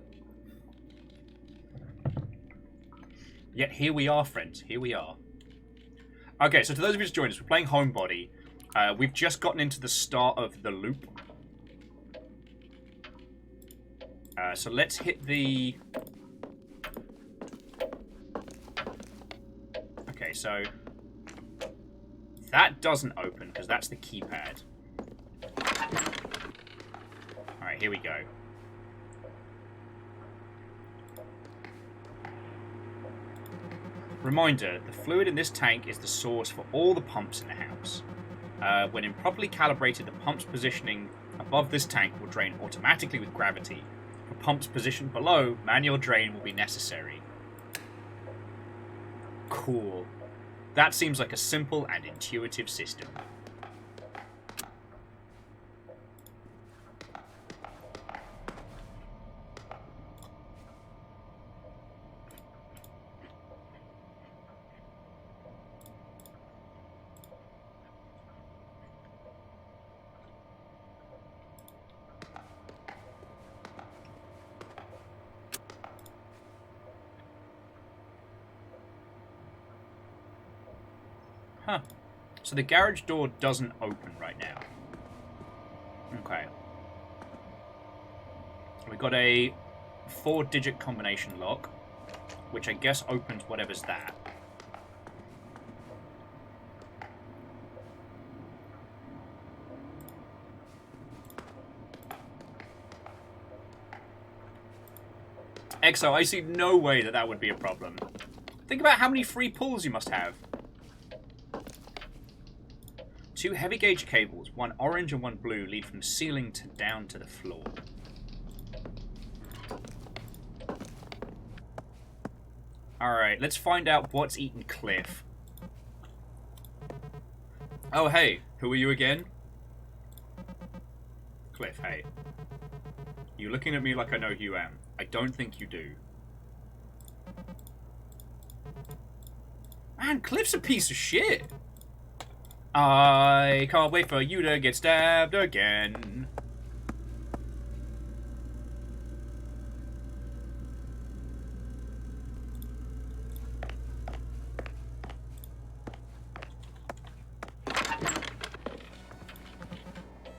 Yet here we are, friends. Here we are. Okay, so to those of you who joined us, we're playing Homebody. We've just gotten into the start of the loop. So let's hit the... Okay, so... That doesn't open, because that's the keypad. Alright, here we go. Reminder, the fluid in this tank is the source for all the pumps in the house. When improperly calibrated, the pump's positioning above this tank will drain automatically with gravity. For pumps positioned below, manual drain will be necessary. Cool. That seems like a simple and intuitive system. Huh. So the garage door doesn't open right now. Okay. We got a 4-digit combination lock, which I guess opens whatever's that. EXO, I see no way that would be a problem. Think about how many free pulls you must have. 2 heavy gauge cables, one orange and one blue, lead from the ceiling down to the floor. Alright, let's find out what's eaten Cliff. Oh, hey, who are you again? Cliff, hey. You're looking at me like I know who you am. I don't think you do. Man, Cliff's a piece of shit. I can't wait for you to get stabbed again.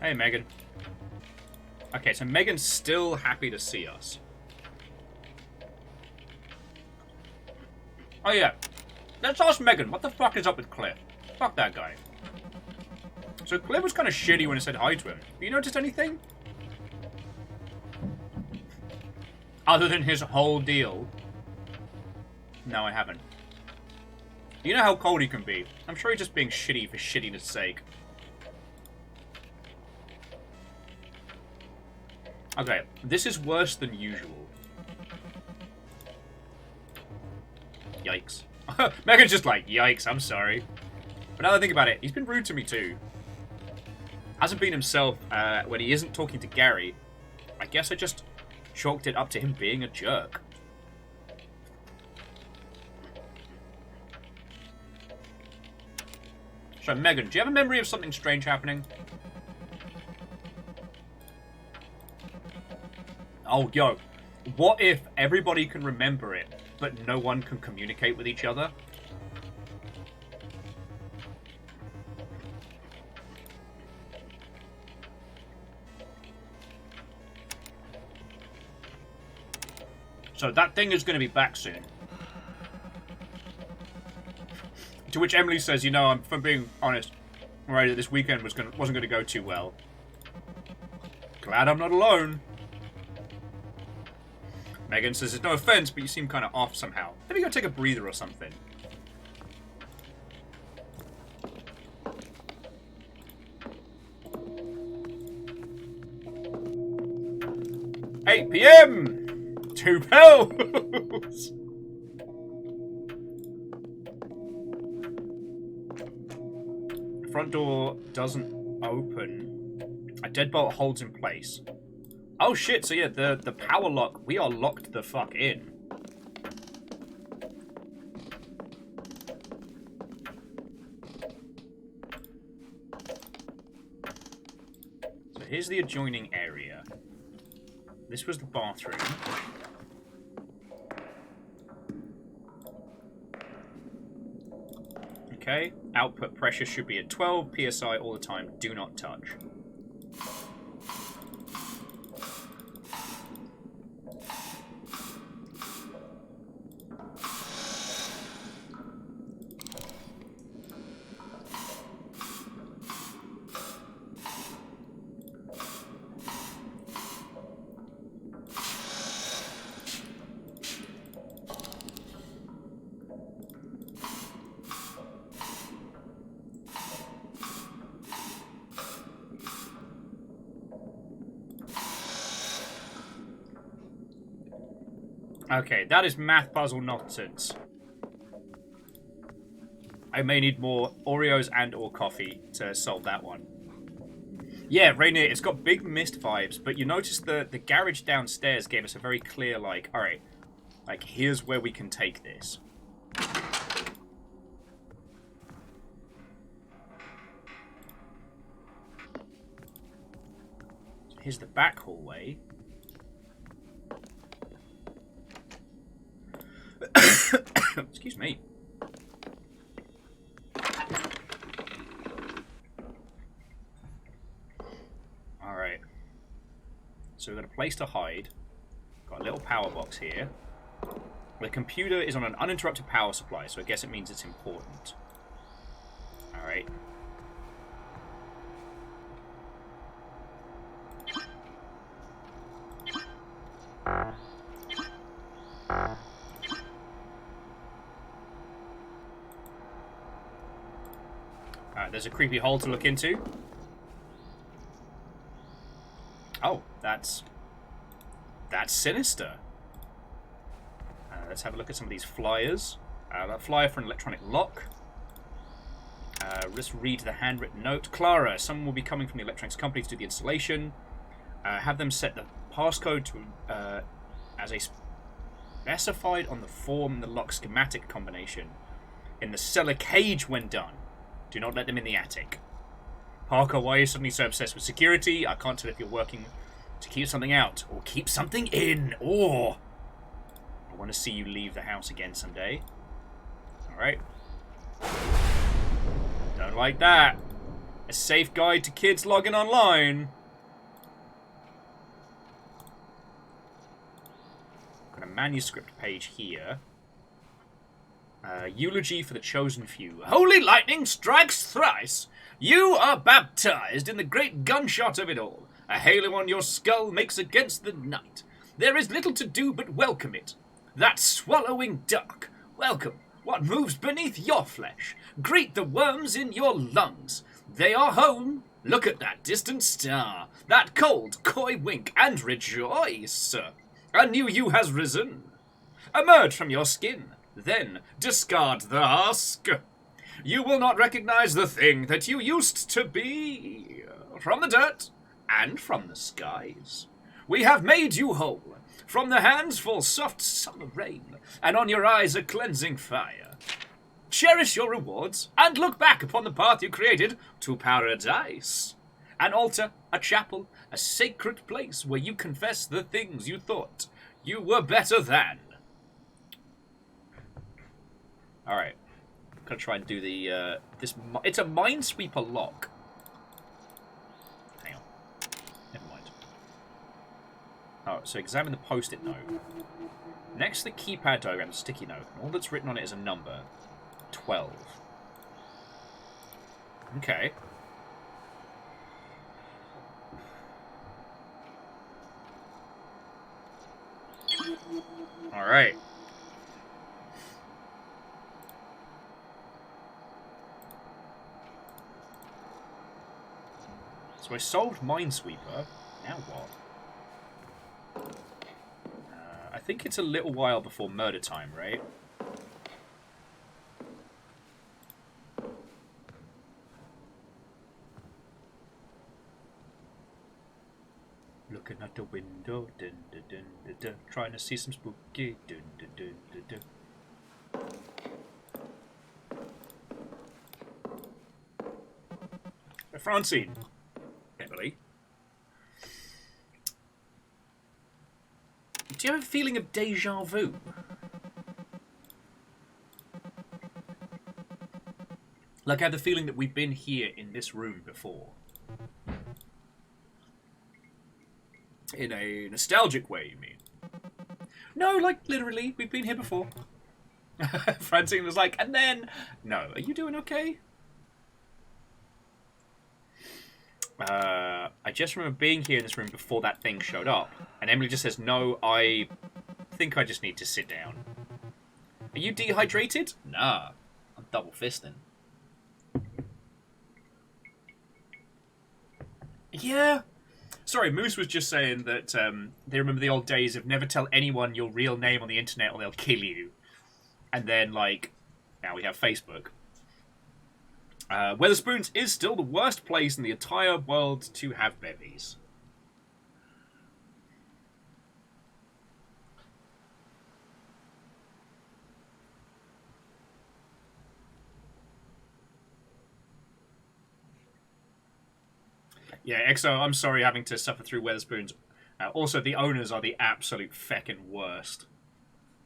Hey, Megan. Okay, so Megan's still happy to see us. Oh yeah, let's ask Megan, what the fuck is up with Cliff? Fuck that guy. So Cliff was kind of shitty when I said hi to him. Have you noticed anything? Other than his whole deal? No, I haven't. You know how cold he can be. I'm sure he's just being shitty for shittiness sake. Okay, this is worse than usual. Yikes. Megan's just like, yikes, I'm sorry. But now that I think about it, he's been rude to me too. Hasn't been himself when he isn't talking to Gary. I guess I just chalked it up to him being a jerk. So, Megan, do you have a memory of something strange happening? Oh, yo. What if everybody can remember it, but no one can communicate with each other? So that thing is going to be back soon. To which Emily says, you know, if I'm being honest, right, that this weekend wasn't going to go too well. Glad I'm not alone. Megan says, it's no offense, but you seem kind of off somehow. Maybe go take a breather or something. 8 PM! 2 pills! The front door doesn't open. A deadbolt holds in place. Oh shit, so yeah, the power lock, we are locked the fuck in. So here's the adjoining area. This was the bathroom. Okay, output pressure should be at 12 psi all the time. Do not touch. Okay, that is math puzzle nonsense. I may need more Oreos and or coffee to solve that one. Yeah, Rainier, it's got big mist vibes, but you notice the garage downstairs gave us a very clear, like, alright, like, here's where we can take this. So here's the back hallway. Excuse me. Alright. So we've got a place to hide. Got a little power box here. The computer is on an uninterrupted power supply, so I guess it means it's important. Alright. There's a creepy hole to look into. Oh, that's sinister. Let's have a look at some of these flyers. That flyer for an electronic lock. Let's read the handwritten note. Clara, someone will be coming from the electronics company to do the installation. Have them set the passcode to as a specified on the form in the lock schematic combination in the cellar cage when done. Do not let them in the attic. Parker, why are you suddenly so obsessed with security? I can't tell if you're working to keep something out or keep something in. Or I want to see you leave the house again someday. Alright. Don't like that. A safe guide to kids logging online. Got a manuscript page here. Eulogy for the chosen few. Holy lightning strikes thrice. You are baptized in the great gunshot of it all. A halo on your skull makes against the night. There is little to do but welcome it. That swallowing dark. Welcome what moves beneath your flesh. Greet the worms in your lungs. They are home. Look at that distant star. That cold, coy wink, and rejoice. A new you has risen. Emerge from your skin. Then discard the husk. You will not recognize the thing that you used to be. From the dirt and from the skies. We have made you whole. From the hands fall soft summer rain, and on your eyes a cleansing fire. Cherish your rewards, and look back upon the path you created to paradise. An altar, a chapel, a sacred place where you confess the things you thought you were better than. Alright. I'm gonna try and do the, it's a Minesweeper lock. Hang on. Never mind. Oh, so examine the post-it note. Next to the keypad diagram, the sticky note. All that's written on it is a number. 12. Okay. Alright. So I solved Minesweeper. Now what? I think it's a little while before murder time, right? Looking at the window, dun, dun, dun, dun, dun, trying to see some spooky. Dun, dun, dun, dun, dun. Francine. Emily. Do you have a feeling of deja vu? Like I have the feeling that we've been here in this room before. In a nostalgic way, you mean? No, like, literally, we've been here before. Francine was like, and then... No, are you doing okay? I just remember being here in this room before that thing showed up. And Emily just says, no, I think I just need to sit down. Are you dehydrated? Nah, I'm double fisting. Yeah. Sorry, Moose was just saying that they remember the old days of never tell anyone your real name on the internet or they'll kill you. And then, like, now we have Facebook. Weatherspoons is still the worst place in the entire world to have bevies. Yeah, EXO, I'm sorry having to suffer through Weatherspoons. Also, the owners are the absolute feckin' worst.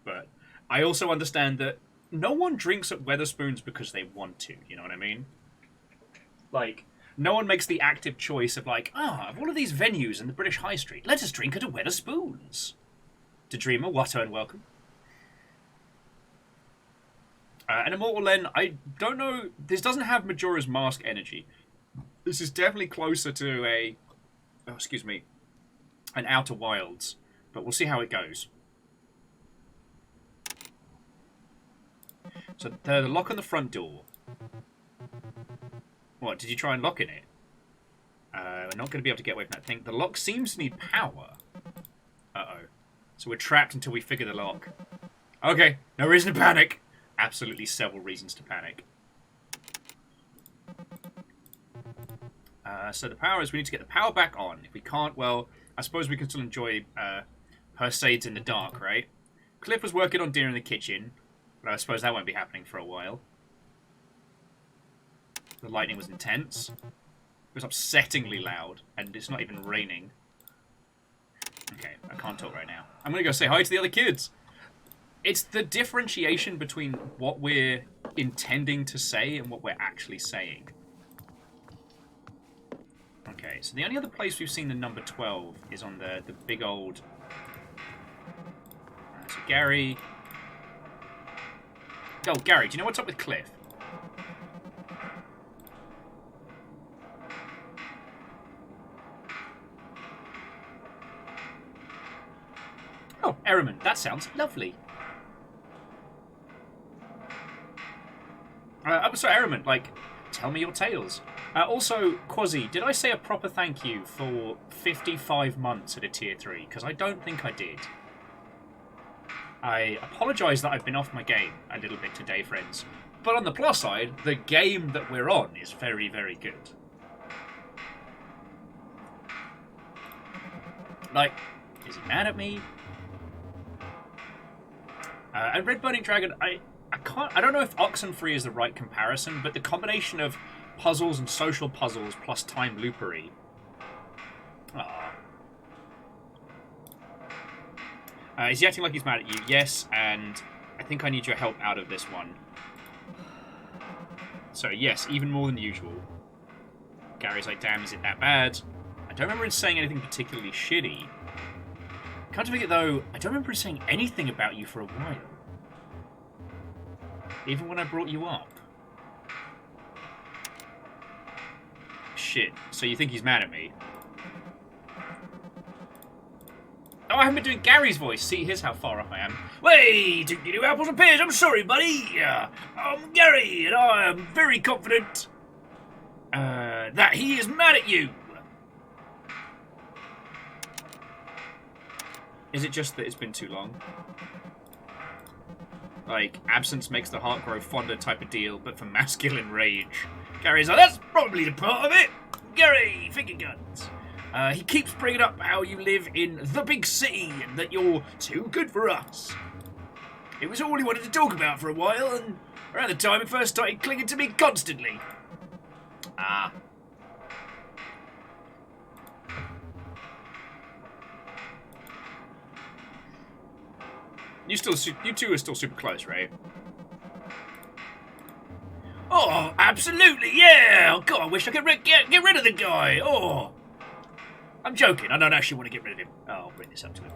But I also understand that no one drinks at Weatherspoons because they want to, you know what I mean? Like, no one makes the active choice of like, of all of these venues in the British High Street, let us drink at a Weatherspoons. To Dreamer, Watto, and welcome. And Immortal Len, I don't know, this doesn't have Majora's Mask energy. This is definitely closer to an Outer Wilds, but we'll see how it goes. So the lock on the front door. What, did you try and lock in it? We're not going to be able to get away from that thing. The lock seems to need power. Uh-oh. So we're trapped until we figure the lock. Okay, no reason to panic. Absolutely several reasons to panic. So the power is we need to get the power back on. If we can't, well, I suppose we can still enjoy Perseids in the dark, right? Cliff was working on dinner in the kitchen, but I suppose that won't be happening for a while. The lightning was intense. It was upsettingly loud, and it's not even raining. Okay, I can't talk right now. I'm going to go say hi to the other kids. It's the differentiation between what we're intending to say and what we're actually saying. Okay, so the only other place we've seen the number 12 is on the big old... So Gary... Oh, Gary, do you know what's up with Cliff? Oh, Ehrman, that sounds lovely. I'm sorry, Ehrman, like, tell me your tales. Also, Quasi, did I say a proper thank you for 55 months at a tier 3? Because I don't think I did. I apologise that I've been off my game a little bit today, friends. But on the plus side, the game that we're on is very, very good. Like, is he mad at me? And Red Burning Dragon, I don't know if Oxenfree is the right comparison, but the combination of puzzles and social puzzles plus time loopery. Is he acting like he's mad at you? Yes, and I think I need your help out of this one. So yes, even more than usual. Gary's like, damn, is it that bad? I don't remember him saying anything particularly shitty. Come to think of it though, I don't remember saying anything about you for a while. Even when I brought you up. Shit, so you think he's mad at me? Oh, I haven't been doing Gary's voice. See, here's how far up I am. Wait, you apples and pears. I'm sorry, buddy. I'm Gary, and I am very confident that he is mad at you. Is it just that it's been too long? Like, absence makes the heart grow fonder type of deal, but for masculine rage. Gary's like, that's probably the part of it. Gary, finger guns. He keeps bringing up how you live in the big city and that you're too good for us. It was all he wanted to talk about for a while, and around the time he first started clinging to me constantly. Ah. You two are still super close, right? Oh, absolutely, yeah! Oh, God, I wish I could get rid of the guy. Oh. I'm joking. I don't actually want to get rid of him. Oh, I'll bring this up to him.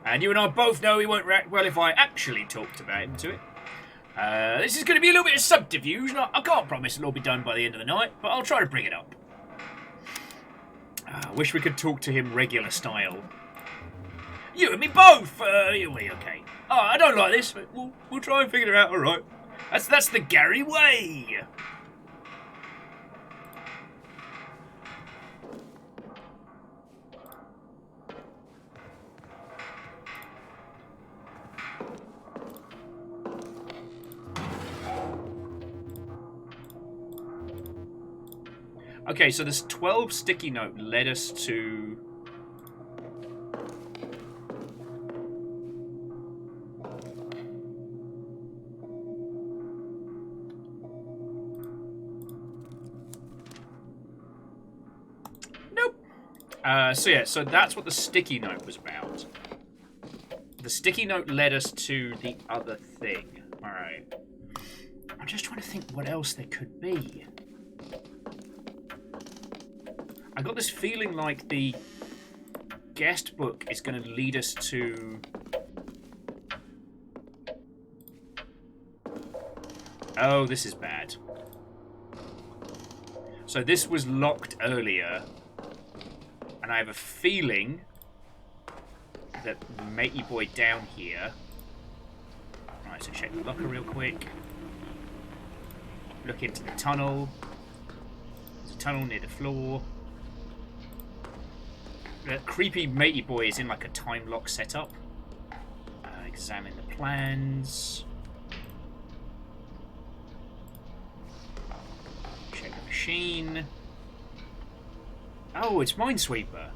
And you and I both know he won't react well if I actually talked about him to it. This is going to be a little bit of subterfuge. I can't promise it'll all be done by the end of the night, but I'll try to bring it up. I wish we could talk to him regular style. You and me both! You'll be okay. Oh, I don't like this, but we'll try and figure it out, alright. That's the Gary way! Okay, so this 12 sticky note led us to... Nope. So that's what the sticky note was about. The sticky note led us to the other thing. Alright. I'm just trying to think what else there could be. I got this feeling like the guest book is going to lead us to... Oh, this is bad. So this was locked earlier, and I have a feeling that matey boy down here... Right, so check the locker real quick. Look into the tunnel. There's a tunnel near the floor. That creepy matey boy is in like a time lock setup. Examine the plans. Check the machine. Oh, it's Minesweeper.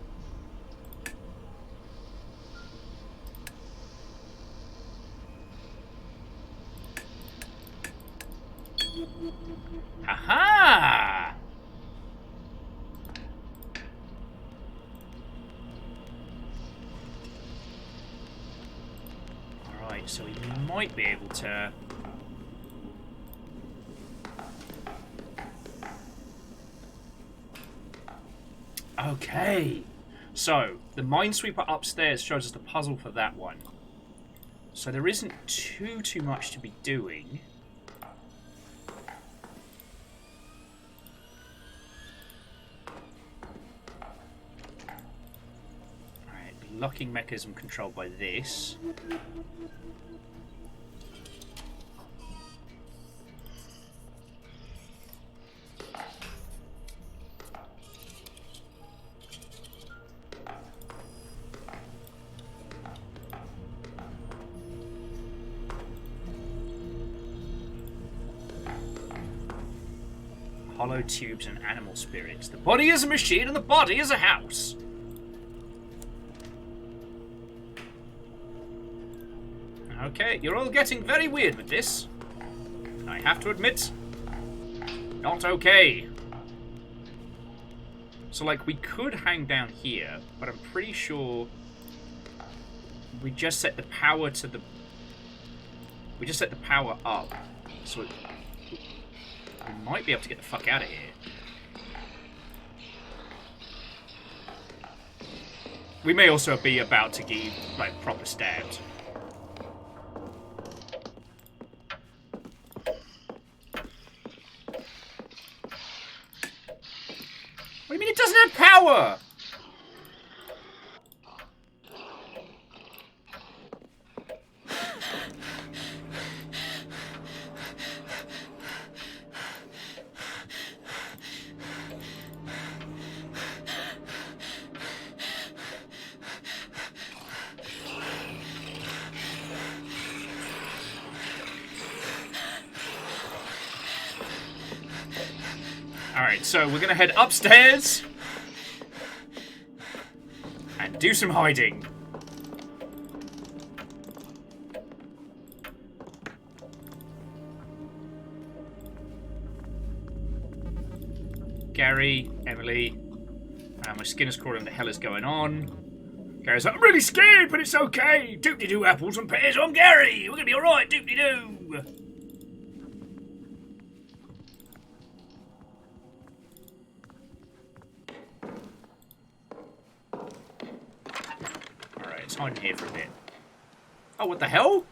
Haha! So we might be able to... Okay. So, the Minesweeper upstairs shows us the puzzle for that one. So there isn't too much to be doing. Alright, locking mechanism controlled by this. Hollow tubes and animal spirits. The body is a machine and the body is a house. Okay, you're all getting very weird with this. I have to admit, not okay. So, like, we could hang down here, but I'm pretty sure we just set the power to the... We just set the power up, so we might be able to get the fuck out of here. We may also be about to get, like, proper stabbed. What do you mean it doesn't have power? Alright, so we're gonna head upstairs and do some hiding. Gary, Emily, my skin is crawling. What the hell is going on? Gary's like, I'm really scared, but it's okay. Doop-de-doo apples and pears. I'm Gary. We're gonna be alright. Doop-de-doo. Alright, it's hiding here for a bit. Oh, what the hell?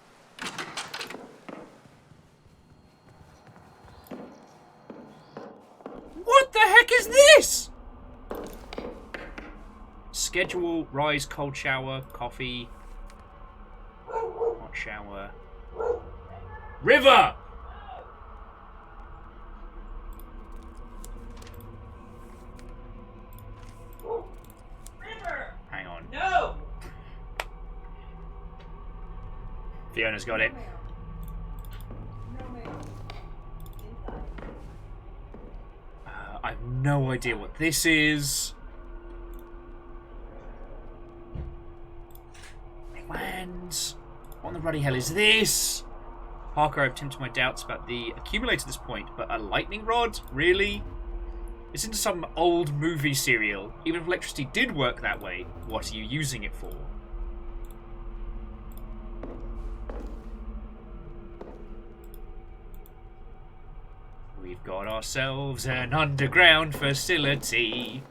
What the heck is this? Schedule, rise, cold shower, coffee, hot shower. River! River! Hang on. No! Fiona's got it. No, ma'am. Inside. I have no idea what this is. Plans. What in the bloody hell is this? Parker, I've tempted my doubts about the accumulator at this point, but a lightning rod? Really? It's into some old movie serial. Even if electricity did work that way, what are you using it for? We've got ourselves an underground facility.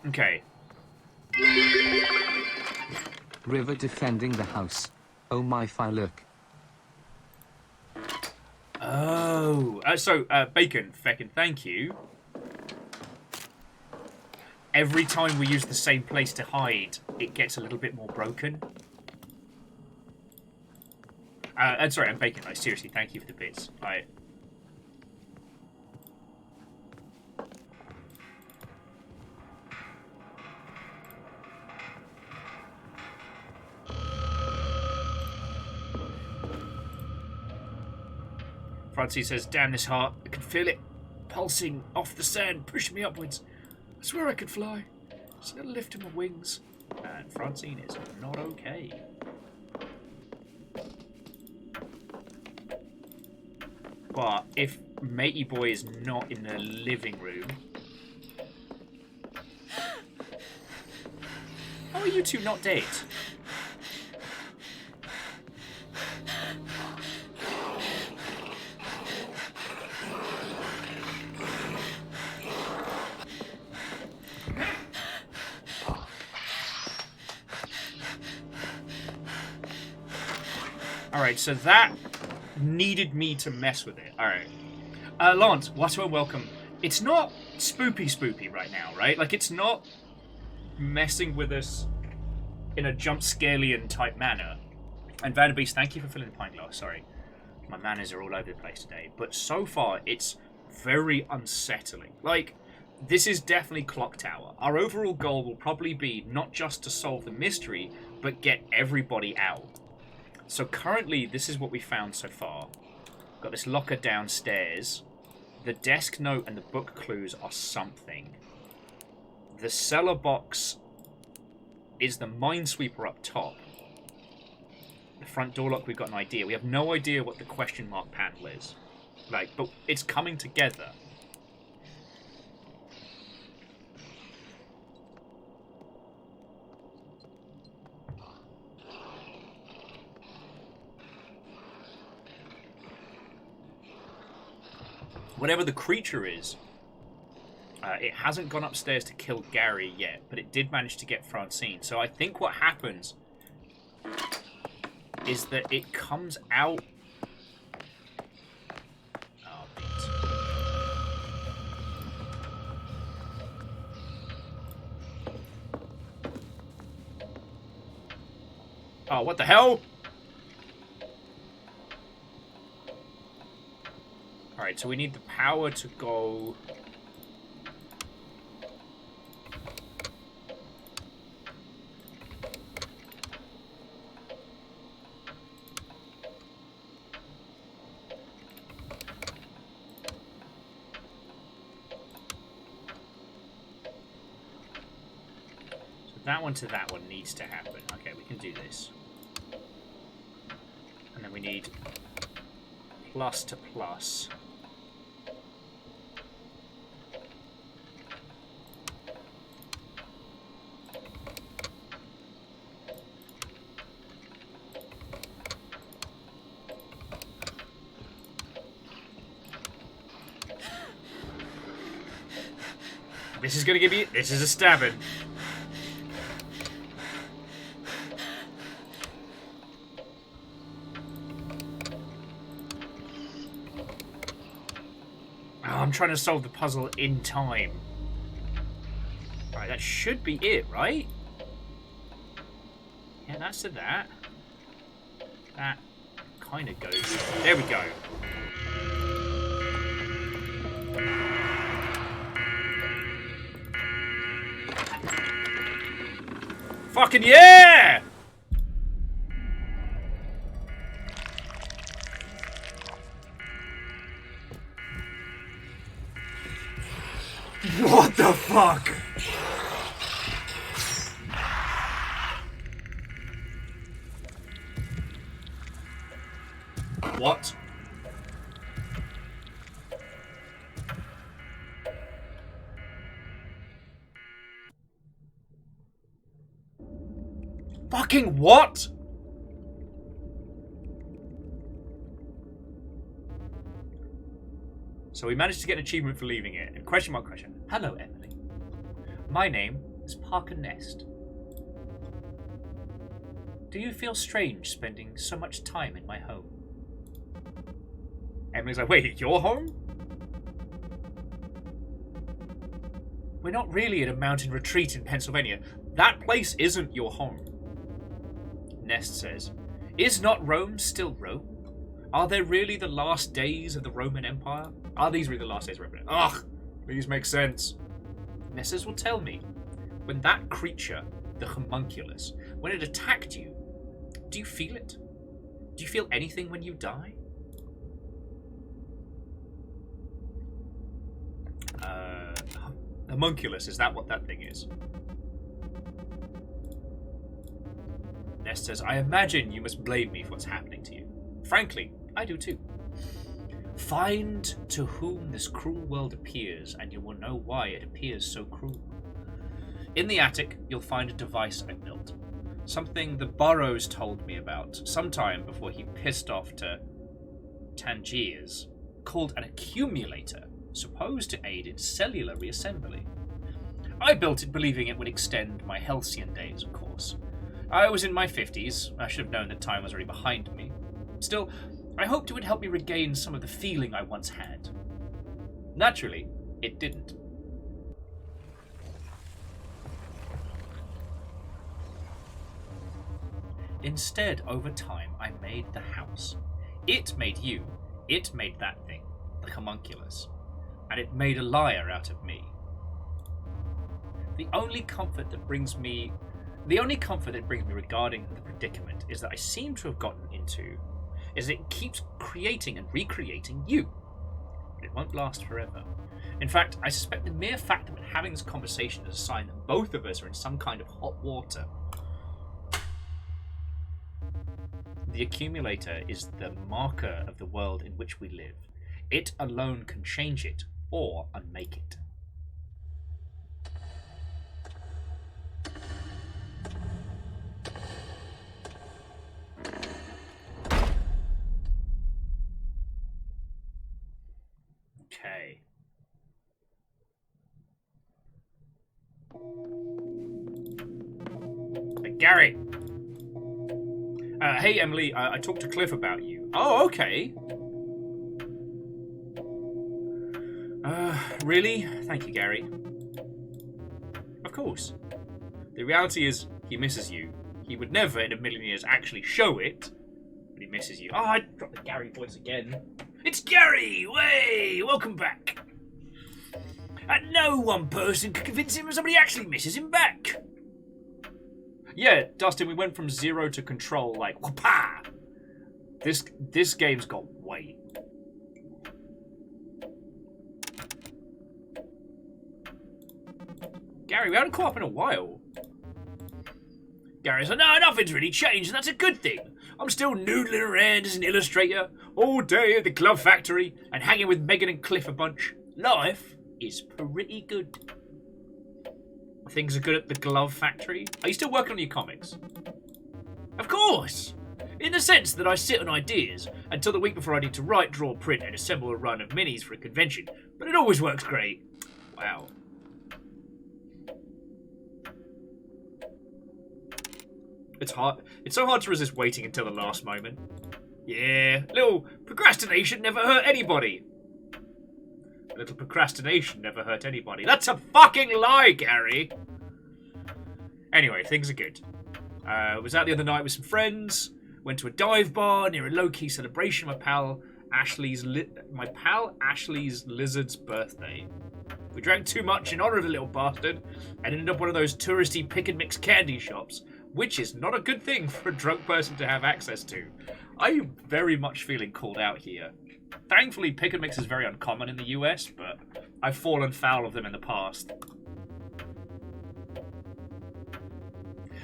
Okay. River defending the house. Oh my fi look. Oh. Bacon, feckin' thank you. Every time we use the same place to hide, it gets a little bit more broken. Sorry, I'm Bacon. Seriously, thank you for the bits. Francie says, damn this heart. I can feel it pulsing off the sand, pushing me upwards. I swear I could fly. Just a little lift in my wings. And Francine is not okay. But if Matey Boy is not in the living room... How are you two not dead? Alright, so that needed me to mess with it. Alright. Lance, what a welcome. It's not spoopy right now, right? Like, it's not messing with us in a jump-scalian type manner. And Vanderbeast, thank you for filling the pint glass. Sorry. My manners are all over the place today. But so far, it's very unsettling. Like, this is definitely Clock Tower. Our overall goal will probably be not just to solve the mystery, but get everybody out. So currently, this is what we found so far. Got this locker downstairs. The desk note and the book clues are something. The cellar box is the minesweeper up top. The front door lock, we've got an idea. We have no idea what the question mark panel is. Like, but it's coming together. Whatever the creature is, It hasn't gone upstairs to kill Gary yet, but it did manage to get Francine. So I think what happens is that it comes out... Oh, beans. Oh, what the hell? Alright, so we need the power to go... That one to that one needs to happen. Okay, we can do this. And then we need plus to plus. This is gonna give you... This is a stabbing. I'm trying to solve the puzzle in time. Right, that should be it, right? Yeah, that's to that. That kind of goes... There we go. Fucking yeah! What the fuck? What? Fucking what? So we managed to get an achievement for leaving it. And question mark question. Hello, Emily. My name is Parker Nest. Do you feel strange spending so much time in my home? Emily's like, wait, your home? We're not really at a mountain retreat in Pennsylvania. That place isn't your home. Nest says, is not Rome still Rome? Are there really the last days of the Roman Empire? Are these really the last days of the Roman Empire? Ugh, these make sense. Nest says, well, tell me, when that creature, the homunculus, when it attacked you, do you feel it? Do you feel anything when you die? Homunculus, is that what that thing is? Nest says, I imagine you must blame me for what's happening to you. Frankly, I do too. Find to whom this cruel world appears, and you will know why it appears so cruel. In the attic, you'll find a device I built. Something the Burrows told me about sometime before he pissed off to Tangiers, called an accumulator, supposed to aid in cellular reassembly. I built it believing it would extend my halcyon days, of course. I was in my 50s. I should have known that time was already behind me. Still, I hoped it would help me regain some of the feeling I once had. Naturally, it didn't. Instead, over time, I made the house. It made you. It made that thing, the homunculus. And it made a liar out of me. The only comfort that brings me regarding the predicament is that I seem to have gotten into is that it keeps creating and recreating you. But it won't last forever. In fact, I suspect the mere fact that we're having this conversation is a sign that both of us are in some kind of hot water. The accumulator is the marker of the world in which we live. It alone can change it or unmake it. Okay. Gary! Hey, Emily, I talked to Cliff about you. Oh, okay. Really? Thank you, Gary. Of course. The reality is, he misses you. He would never in a million years actually show it, but he misses you. Oh, I dropped the Gary voice again. It's Gary! Way! Welcome back! And no one person could convince him somebody actually misses him back. Yeah, Dustin, we went from 0 to control like whoopah. This game's got weight. Gary, we haven't caught up in a while. Gary said, no, nothing's really changed, and that's a good thing. I'm still noodling around as an illustrator, all day at the glove factory, and hanging with Megan and Cliff a bunch. Life is pretty good. Things are good at the glove factory. Are you still working on your comics? Of course! In the sense that I sit on ideas until the week before I need to write, draw, print, and assemble a run of minis for a convention, but it always works great. Wow. It's hard. It's so hard to resist waiting until the last moment. Yeah, little procrastination never hurt anybody. A little procrastination never hurt anybody. That's a fucking lie, Gary! Anyway, things are good. Was out the other night with some friends. Went to a dive bar near a low-key celebration of my pal Ashley's lizard's birthday. We drank too much in honour of the little bastard and ended up one of those touristy pick and mix candy shops, which is not a good thing for a drunk person to have access to. I'm very much feeling called out here. Thankfully, pick and mix is very uncommon in the US, but I've fallen foul of them in the past.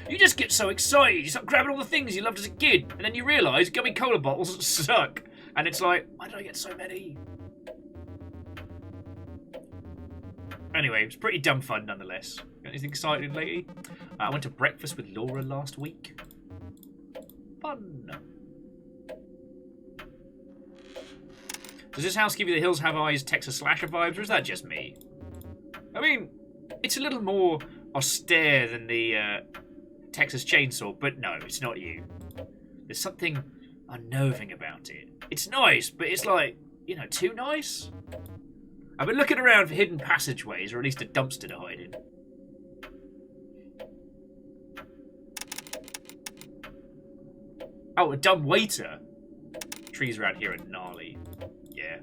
You just get so excited, you start grabbing all the things you loved as a kid, and then you realise gummy cola bottles suck. And it's like, why did I get so many? Anyway, it was pretty dumb fun nonetheless. Got anything exciting lately? I went to breakfast with Laura last week. Fun. Does this house give you the Hills Have Eyes Texas slasher vibes, or is that just me? I mean, it's a little more austere than the Texas Chainsaw, but no, it's not you. There's something unnerving about it. It's nice, but it's like, you know, too nice? I've been looking around for hidden passageways, or at least a dumpster to hide in. Oh, a dumb waiter. Trees around here are gnarly. Yeah.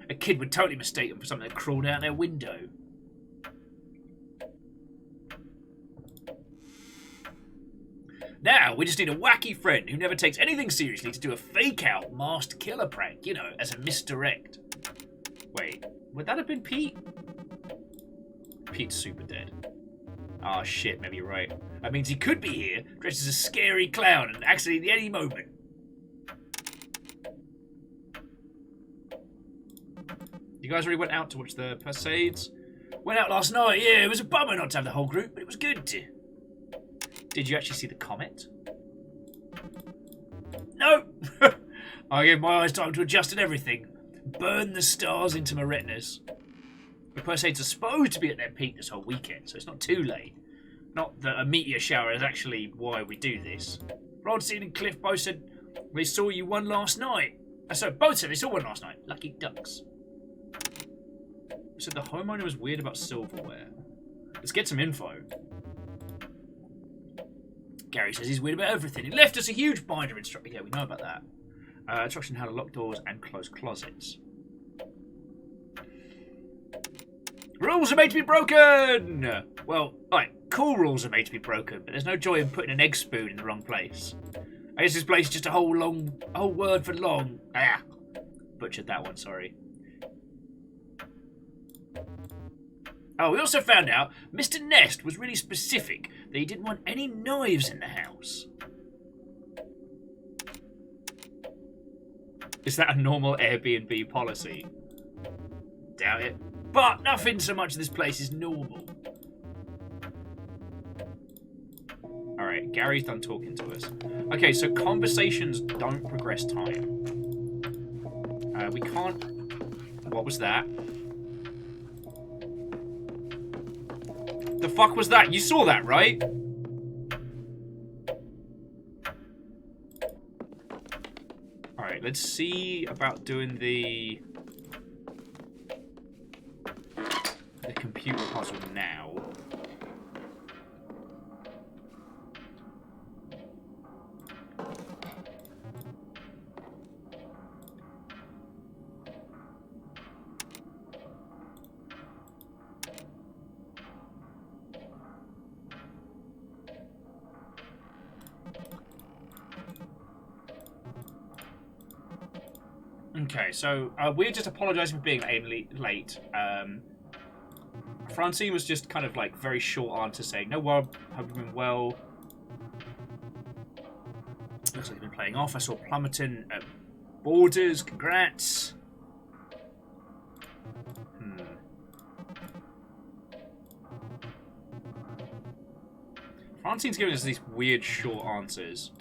A kid would totally mistake them for something that crawled out their window. Now, we just need a wacky friend who never takes anything seriously to do a fake-out masked killer prank, you know, as a misdirect. Wait, would that have been Pete? Pete's super dead. Oh shit, maybe you're right. That means he could be here, dressed as a scary clown and accidentally at any moment. You guys already went out to watch the Persades? Went out last night, yeah, it was a bummer not to have the whole group, but it was good. Did you actually see the comet? No! I gave my eyes time to adjust and everything. Burn the stars into my retinas. The Persades are supposed to be at their peak this whole weekend, so it's not too late. Not that a meteor shower is actually why we do this. Rodstein and Cliff both said they saw you one last night. So both said they saw one last night. Lucky ducks. So the homeowner was weird about silverware. Let's get some info. Gary says he's weird about everything. He left us a huge binder instruction. Yeah, we know about that. Instruction on how to lock doors and close closets. Rules are made to be broken! Well, like, cool rules are made to be broken, but there's no joy in putting an egg spoon in the wrong place. I guess this place is just a whole word for long. Ah, butchered that one, sorry. Oh, we also found out Mr. Nest was really specific that he didn't want any knives in the house. Is that a normal Airbnb policy? Doubt it. But nothing so much of this place is normal. Alright, Gary's done talking to us. Okay, so conversations don't progress time. We can't... What was that? The fuck was that? You saw that, right? Alright, let's see about doing the computer puzzle now. Okay, so we're just apologising for being late. Francine was just kind of like very short answer saying, no, well, hope you've been well. Looks like you've been playing off. I saw Plummeton at Borders. Congrats. Francine's giving us these weird short answers.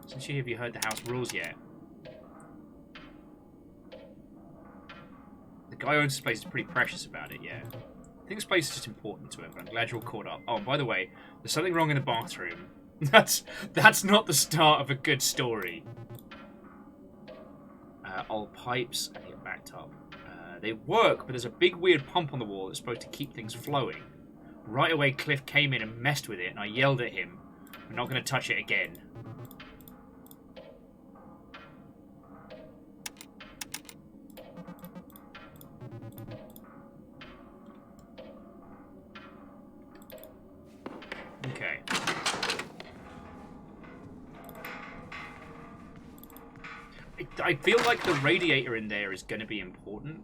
Since have you heard the house rules yet? The guy who owns this place is pretty precious about it, yeah. I think this place is just important to him, but I'm glad you're all caught up. Oh, and by the way, there's something wrong in the bathroom. That's not the start of a good story. Old pipes, and they get backed up. They work, but there's a big weird pump on the wall that's supposed to keep things flowing. Right away, Cliff came in and messed with it, and I yelled at him, "I'm not going to touch it again." Okay. I feel like the radiator in there is going to be important.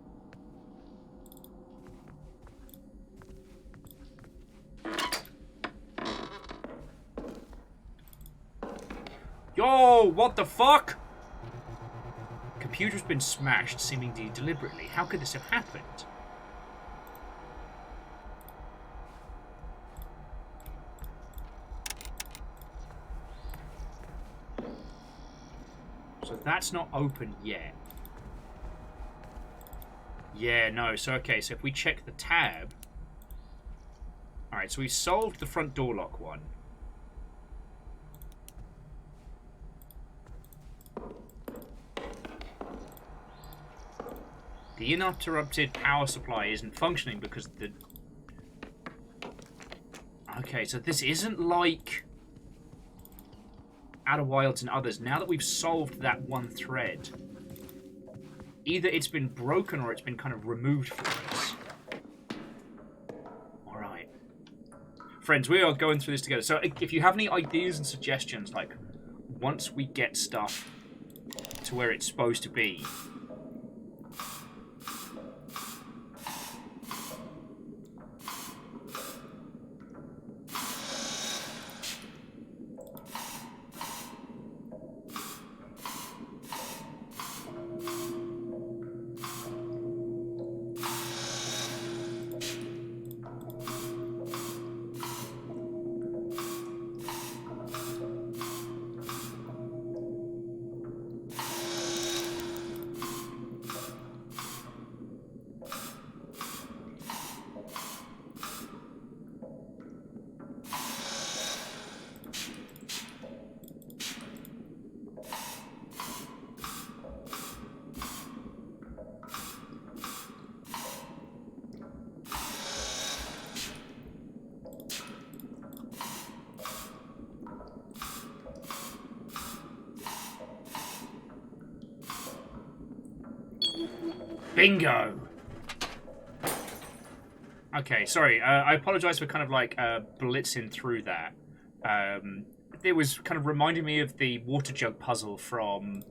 Yo, what the fuck? Computer's been smashed, seemingly deliberately. How could this have happened? So that's not open yet. Yeah, no. So, okay, so if we check the tab... Alright, so we solved the front door lock one. The uninterrupted power supply isn't functioning because the... Okay, so this isn't like Outer Wilds and others. Now that we've solved that one thread, either it's been broken or it's been kind of removed from us. Alright. Friends, we are going through this together. So if you have any ideas and suggestions, like, once we get stuff to where it's supposed to be... Bingo! Okay, sorry. I apologize for kind of like blitzing through that. It was kind of reminding me of the water jug puzzle from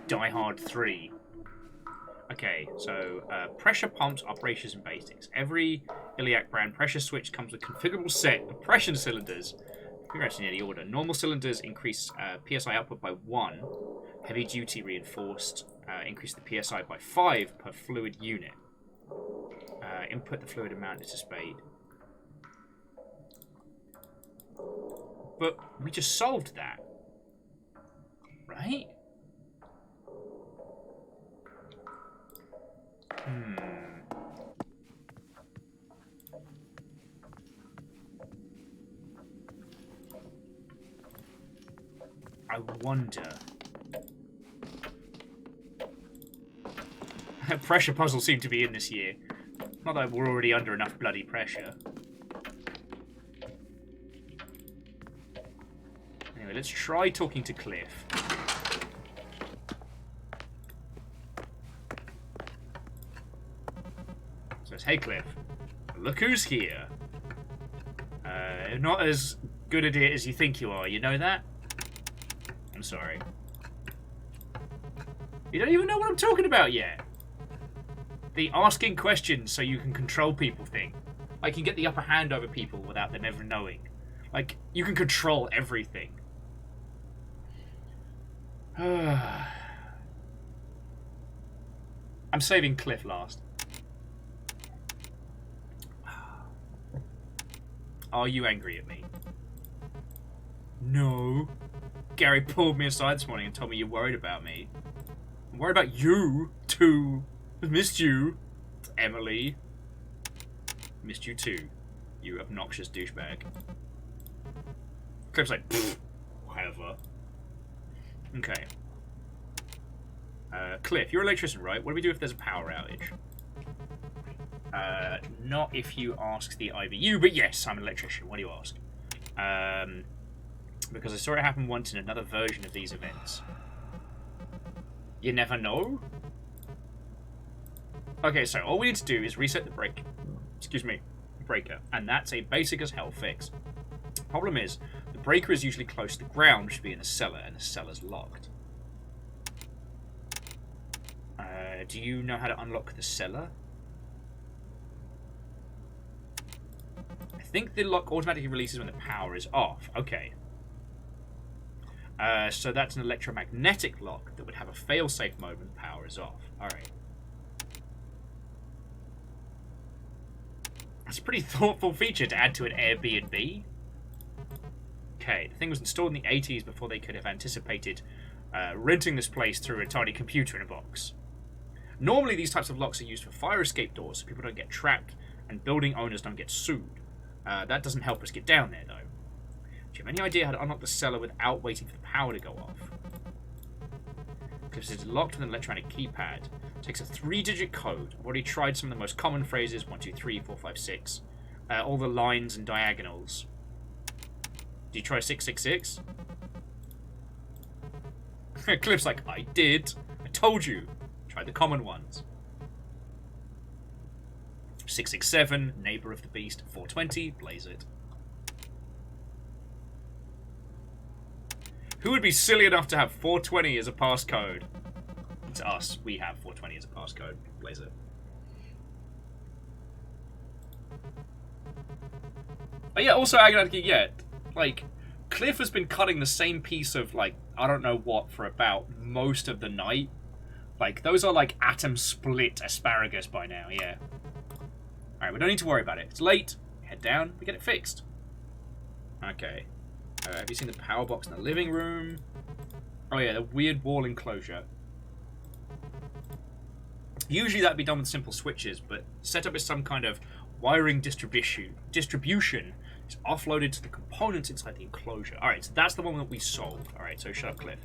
Die Hard 3. Okay, so pressure pumps, operations and basics. Every Iliac brand pressure switch comes with a configurable set of pressure cylinders. Figure out in any order. Normal cylinders increase PSI output by 1. Heavy duty reinforced increase the PSI by 5 per fluid unit. Input the fluid amount into spade. But we just solved that, right? I wonder. Pressure puzzles seem to be in this year. Not that we're already under enough bloody pressure. Anyway, let's try talking to Cliff. So it's, hey Cliff, look who's here. Not as good at it as you think you are, you know that? I'm sorry. You don't even know what I'm talking about yet. The asking questions so you can control people thing. Like, you get the upper hand over people without them ever knowing. Like, you can control everything. I'm saving Cliff last. Are you angry at me? No. Gary pulled me aside this morning and told me you're worried about me. I'm worried about you, too. I missed you. Emily. Missed you too, you obnoxious douchebag. Cliff's like, whatever. Okay. Cliff, you're an electrician, right? What do we do if there's a power outage? Not if you ask the IBU, but yes, I'm an electrician. What do you ask? Because I saw it happen once in another version of these events. You never know? Okay, so all we need to do is reset the breaker, and that's a basic as hell fix. Problem is, the breaker is usually close to the ground, which should be in the cellar, and the cellar's locked. Do you know how to unlock the cellar? I think the lock automatically releases when the power is off. Okay. So that's an electromagnetic lock that would have a fail-safe mode when the power is off. Alright. That's a pretty thoughtful feature to add to an Airbnb. Okay, the thing was installed in the 80s before they could have anticipated renting this place through a tiny computer in a box. Normally, these types of locks are used for fire escape doors so people don't get trapped and building owners don't get sued. That doesn't help us get down there, though. Do you have any idea how to unlock the cellar without waiting for the power to go off? Because it's locked with an electronic keypad. It takes a 3-digit code. I've already tried some of the most common phrases, 1, 2, 3, 4, 5, 6. All the lines and diagonals. Did you try 666? Cliff's like, I did. I told you. Try the common ones. 667, neighbor of the beast. 420, blaze it. Who would be silly enough to have 420 as a passcode? It's us. We have 420 as a passcode. Blaze it. Oh yeah, also Aganatic yet. Like, Cliff has been cutting the same piece of, like, I don't know what for about most of the night. Like, those are like atom split asparagus by now, yeah. Alright, we don't need to worry about it. It's late. Head down. We get it fixed. Okay. Have you seen the power box in the living room? Oh yeah, the weird wall enclosure. Usually that'd be done with simple switches, but setup is some kind of wiring distribution is offloaded to the components inside the enclosure. Alright, so that's the one that we solved. Alright, so shut up, Cliff.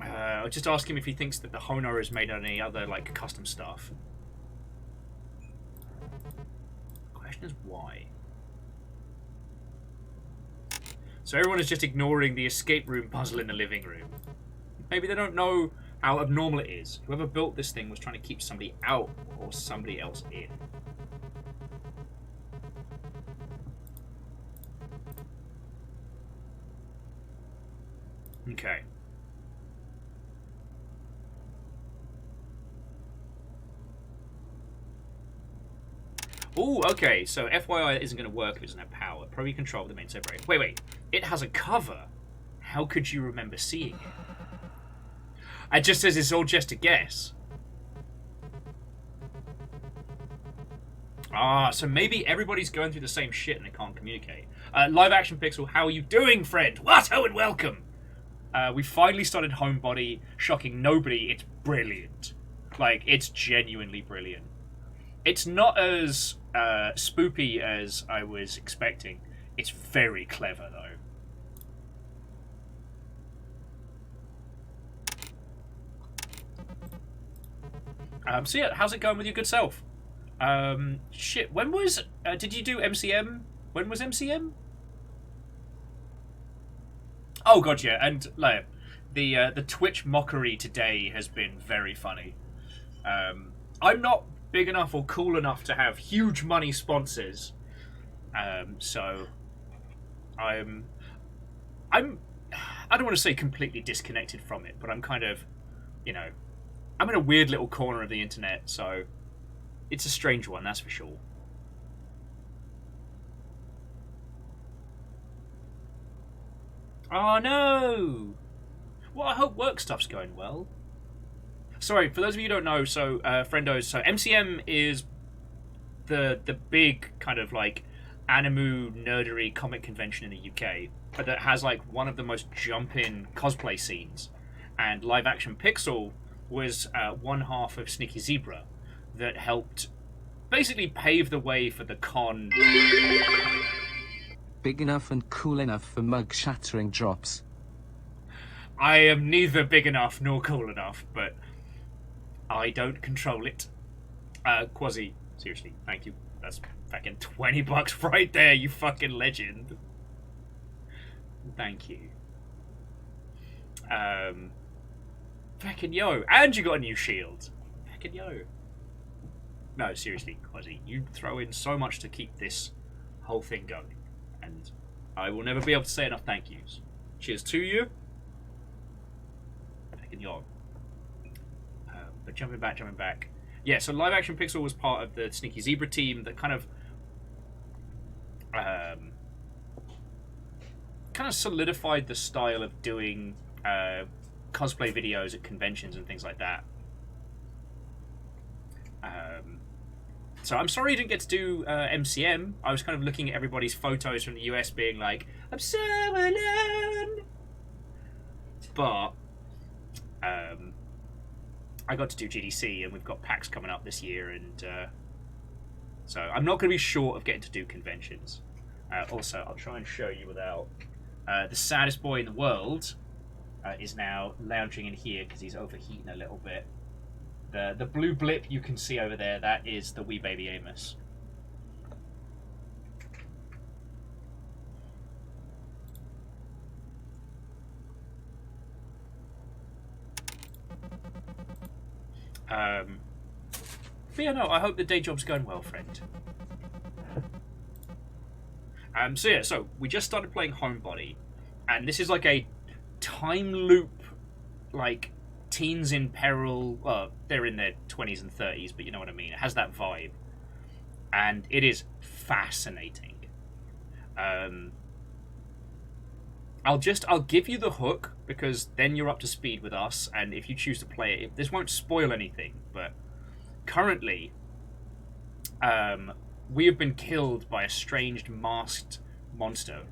I'll just ask him if he thinks that the Honor has made any other, like, custom stuff. The question is why. So everyone is just ignoring the escape room puzzle in the living room. Maybe they don't know how abnormal it is. Whoever built this thing was trying to keep somebody out or somebody else in. Okay. Ooh, okay, so FYI isn't going to work if it doesn't have power. Probably control the main separator. Wait. It has a cover. How could you remember seeing it? It just says it's all just a guess. Ah, so maybe everybody's going through the same shit and they can't communicate. Live Action Pixel, how are you doing, friend? What? Oh, and welcome! We finally started Homebody, shocking nobody. It's brilliant. Like, it's genuinely brilliant. It's not as spoopy as I was expecting. It's very clever, though. So yeah, how's it going with your good self? Shit, when was... did you do MCM? When was MCM? Oh god, yeah, and like, the Twitch mockery today has been very funny. I'm not big enough or cool enough to have huge money sponsors, so I don't want to say completely disconnected from it, but I'm kind of, you know, I'm in a weird little corner of the internet, so it's a strange one, that's for sure. Oh no! Well, I hope work stuff's going well. Sorry, for those of you who don't know, so friendos, so MCM is the big kind of like animu nerdery comic convention in the UK, but that has like one of the most jump-in cosplay scenes. And Live Action Pixel was one half of Sneaky Zebra that helped basically pave the way for the con. Big enough and cool enough for mug-shattering drops. I am neither big enough nor cool enough, but I don't control it. Quasi, seriously, thank you. That's fucking $20 right there, you fucking legend. Thank you. Fucking yo, and you got a new shield. Fucking yo. No, seriously, Quasi, you throw in so much to keep this whole thing going, and I will never be able to say enough thank yous. Cheers to you. Fucking yo. But jumping back. Yeah, so Live Action Pixel was part of the Sneaky Zebra team that kind of solidified the style of doing cosplay videos at conventions and things like that. So I'm sorry you didn't get to do MCM. I was kind of looking at everybody's photos from the US being like, I'm so alone. But I got to do GDC, and we've got PAX coming up this year, and so I'm not going to be short of getting to do conventions. Also, I'll try and show you without... the saddest boy in the world is now lounging in here because he's overheating a little bit. The blue blip you can see over there, that is the wee baby Amos. But yeah, no, I hope the day job's going well, friend. So yeah, so we just started playing Homebody, and this is like a time loop, like teens in peril. Well, they're in their 20s and 30s, but you know what I mean. It has that vibe, and it is fascinating. I'll give you the hook, because then you're up to speed with us, and if you choose to play it, this won't spoil anything, but currently we have been killed by a strange masked monster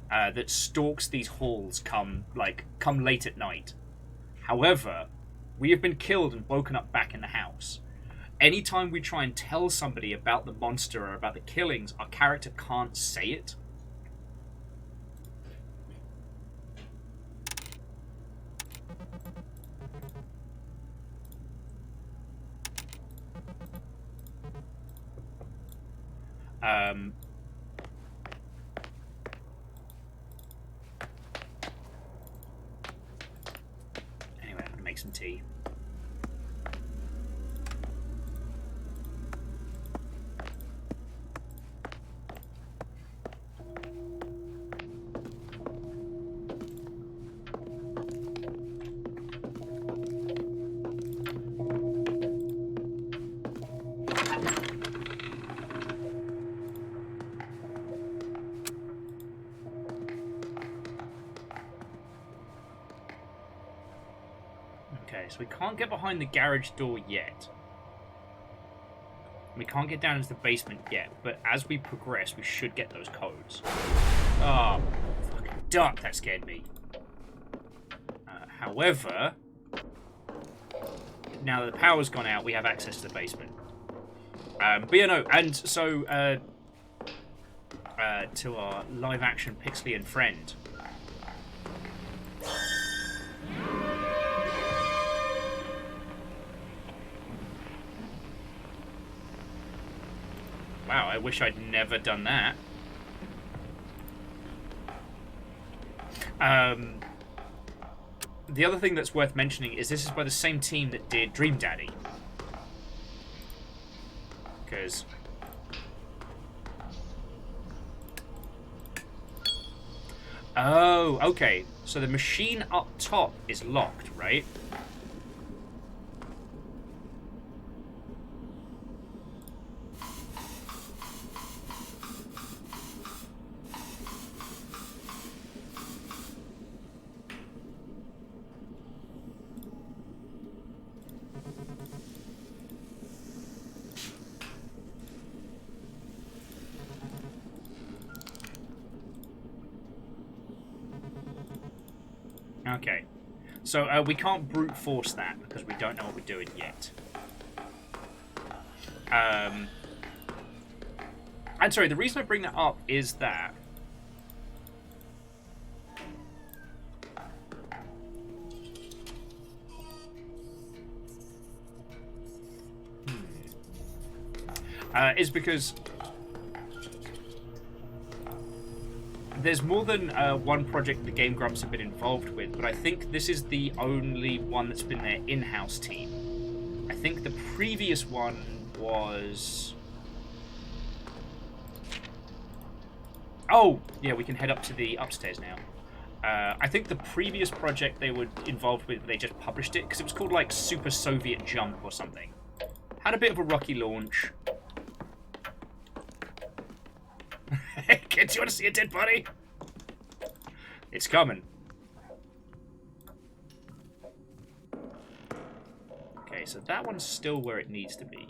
that stalks these halls come late at night. However, we have been killed and woken up back in the house. Anytime we try and tell somebody about the monster or about the killings, our character can't say it. Anyway, I'm gonna make some tea. Okay, so we can't get behind the garage door yet. We can't get down into the basement yet, but as we progress, we should get those codes. Oh, fucking duck, that scared me. However, now that the power's gone out, we have access to the basement. But yeah, no, and so to our live-action Pixelian friend. Wow, I wish I'd never done that. The other thing that's worth mentioning is this is by the same team that did Dream Daddy. Because... Oh, okay. So the machine up top is locked, right? Okay, so we can't brute force that because we don't know what we're doing yet. And sorry, the reason I bring that up is that is because there's more than one project the Game Grumps have been involved with, but I think this is the only one that's been their in-house team. I think the previous one was... Oh! Yeah, we can head up to the upstairs now. I think the previous project they were involved with, they just published it, because it was called, like, Super Soviet Jump or something. Had a bit of a rocky launch. Hey, kids, you want to see a dead body? It's coming. Okay, so that one's still where it needs to be.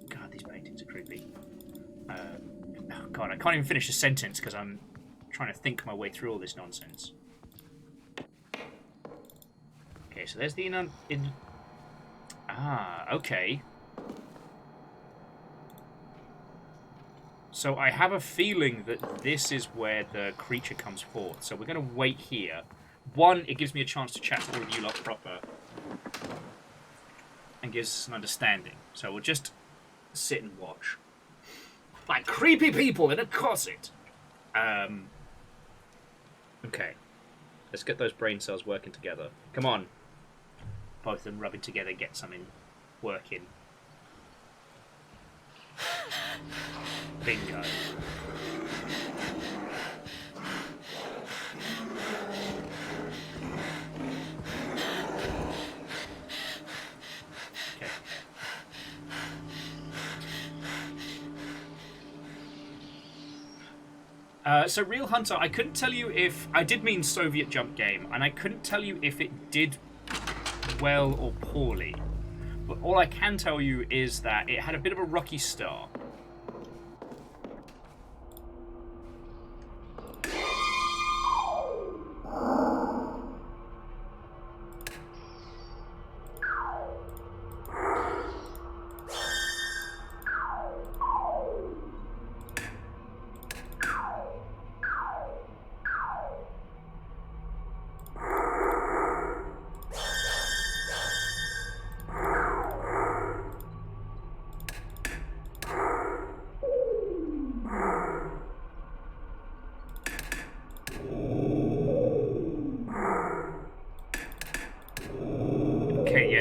God, these paintings are creepy. Oh God, I can't even finish a sentence because I'm trying to think my way through all this nonsense. Okay, so there's the Ah, okay. So I have a feeling that this is where the creature comes forth. So we're going to wait here. One, it gives me a chance to chat to all of you lot proper. And gives us an understanding. So we'll just sit and watch. Like creepy people in a corset. Okay. Let's get those brain cells working together. Come on. Both of them rubbing together, get something working. Bingo. Okay. So Real Hunter, I couldn't tell you if... I did mean Soviet Jump Game, and I couldn't tell you if it did well or poorly. But all I can tell you is that it had a bit of a rocky start.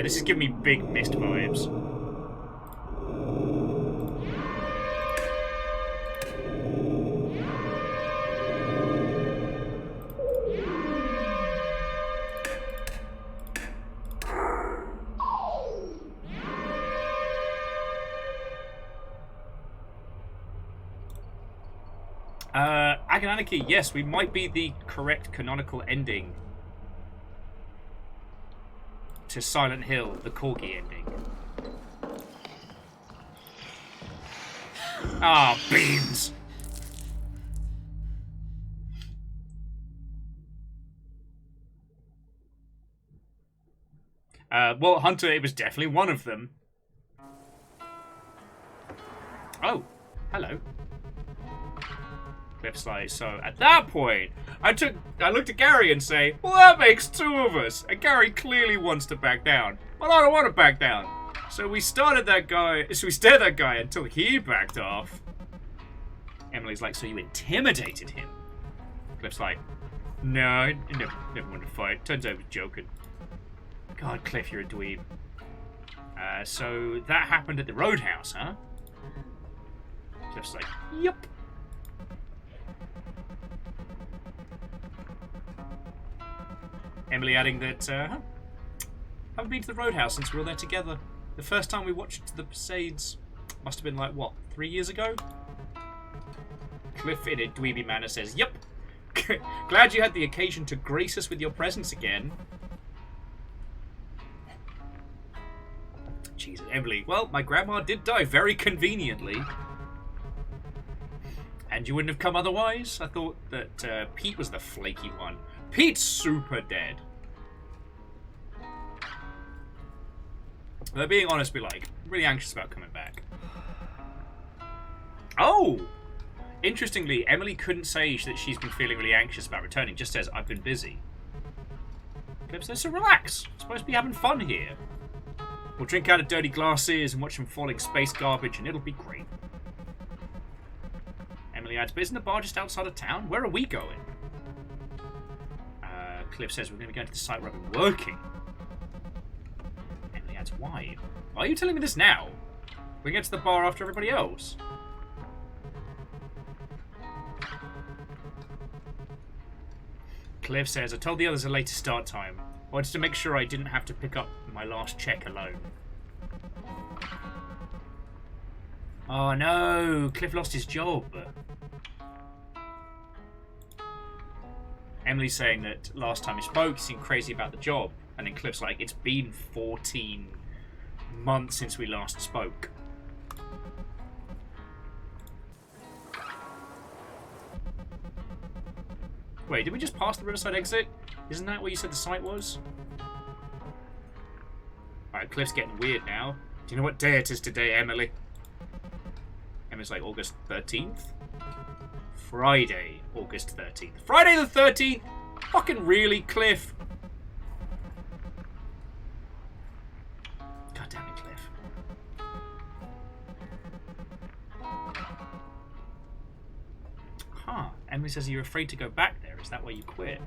This is giving me big Mist vibes. Agananiki, yes, we might be the correct canonical ending to Silent Hill, the Corgi ending. Ah, beans! Well, Hunter, it was definitely one of them. Oh, hello. Cliff's like, so at that point, I looked at Gary and say, well, that makes two of us. And Gary clearly wants to back down. But I don't want to back down. So we stared that guy until he backed off. Emily's like, so you intimidated him? Cliff's like, no, I never wanted to fight. Turns out I was joking. God, Cliff, you're a dweeb. So that happened at the Roadhouse, huh? Cliff's like, yep. Emily adding that, haven't been to the Roadhouse since we were there together. The first time we watched the Pasades must have been like, what, 3 years ago? Cliff in a dweeby manner says, yep. Glad you had the occasion to grace us with your presence again. Jesus, Emily. Well, my grandma did die very conveniently. And you wouldn't have come otherwise? I thought that Pete was the flaky one. Pete's super dead. But being honest, I'm really anxious about coming back. Oh! Interestingly, Emily couldn't say that she's been feeling really anxious about returning. Just says, I've been busy. Clip says, so relax. We're supposed to be having fun here. We'll drink out of dirty glasses and watch some falling space garbage, and it'll be great. Emily adds, but isn't the bar just outside of town? Where are we going? Cliff says, we're going to be going to the site where I've been working. Emily adds, why? Why are you telling me this now? We get to the bar after everybody else. Cliff says, I told the others a later start time. I wanted to make sure I didn't have to pick up my last check alone. Oh no, Cliff lost his job. Emily's saying that last time he spoke, he seemed crazy about the job. And then Cliff's like, it's been 14 months since we last spoke. Wait, did we just pass the Riverside exit? Isn't that where you said the site was? Alright, Cliff's getting weird now. Do you know what day it is today, Emily? Emily's like, August 13th? Friday, August 13th. Friday the 13th? Fucking really, Cliff? God damn it, Cliff. Huh. Emily says you're afraid to go back there. Is that why you quit?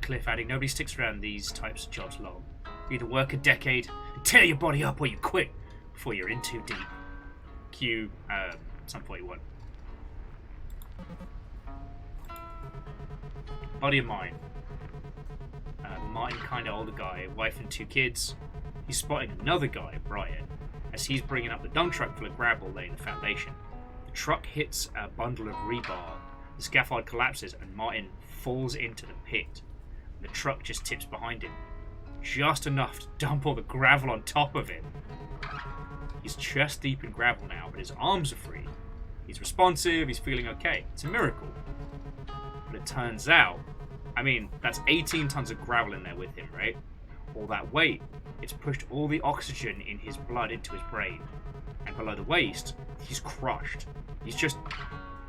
Cliff adding, nobody sticks around these types of jobs long. You either work a decade and tear your body up, or you quit before you're in too deep. Q, some 41. Buddy of mine. Martin, kind of older guy, wife and 2 kids. He's spotting another guy, Brian, as he's bringing up the dump truck full of gravel laying the foundation. The truck hits a bundle of rebar. The scaffold collapses and Martin falls into the pit. The truck just tips behind him. Just enough to dump all the gravel on top of him. He's chest deep in gravel now, but his arms are free. He's responsive, he's feeling okay. It's a miracle. But it turns out, I mean, that's 18 tons of gravel in there with him, right? All that weight, it's pushed all the oxygen in his blood into his brain. And below the waist, he's crushed. He's just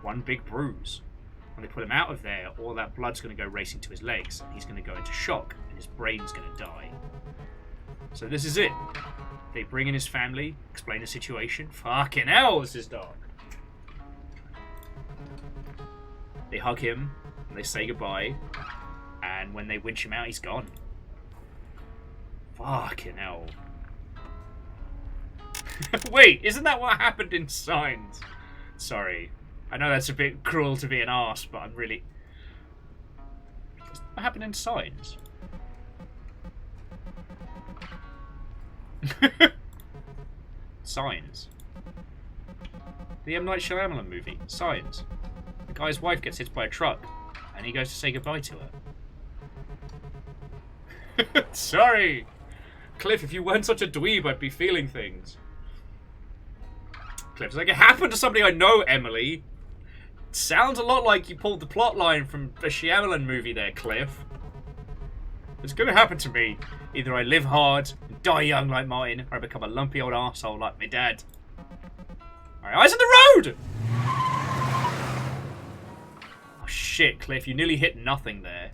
one big bruise. When they put him out of there, all that blood's going to go racing to his legs, and he's going to go into shock, and his brain's going to die. So this is it. They bring in his family, explain the situation. Fucking hell, this is dark. They hug him, and they say goodbye, and when they winch him out, he's gone. Fucking hell. Wait, isn't that what happened in Signs? Sorry. I know that's a bit cruel to be an arse, but I'm really... What happened in Signs? Signs. The M. Night Shyamalan movie. Signs. The guy's wife gets hit by a truck, and he goes to say goodbye to her. Sorry! Cliff, if you weren't such a dweeb, I'd be feeling things. Cliff's like, it happened to somebody I know, Emily. Sounds a lot like you pulled the plot line from a Shyamalan movie there, Cliff. It's gonna happen to me. Either I live hard and die young like Martin, or I become a lumpy old arsehole like my dad. Alright, eyes on the road! Oh shit, Cliff, you nearly hit nothing there.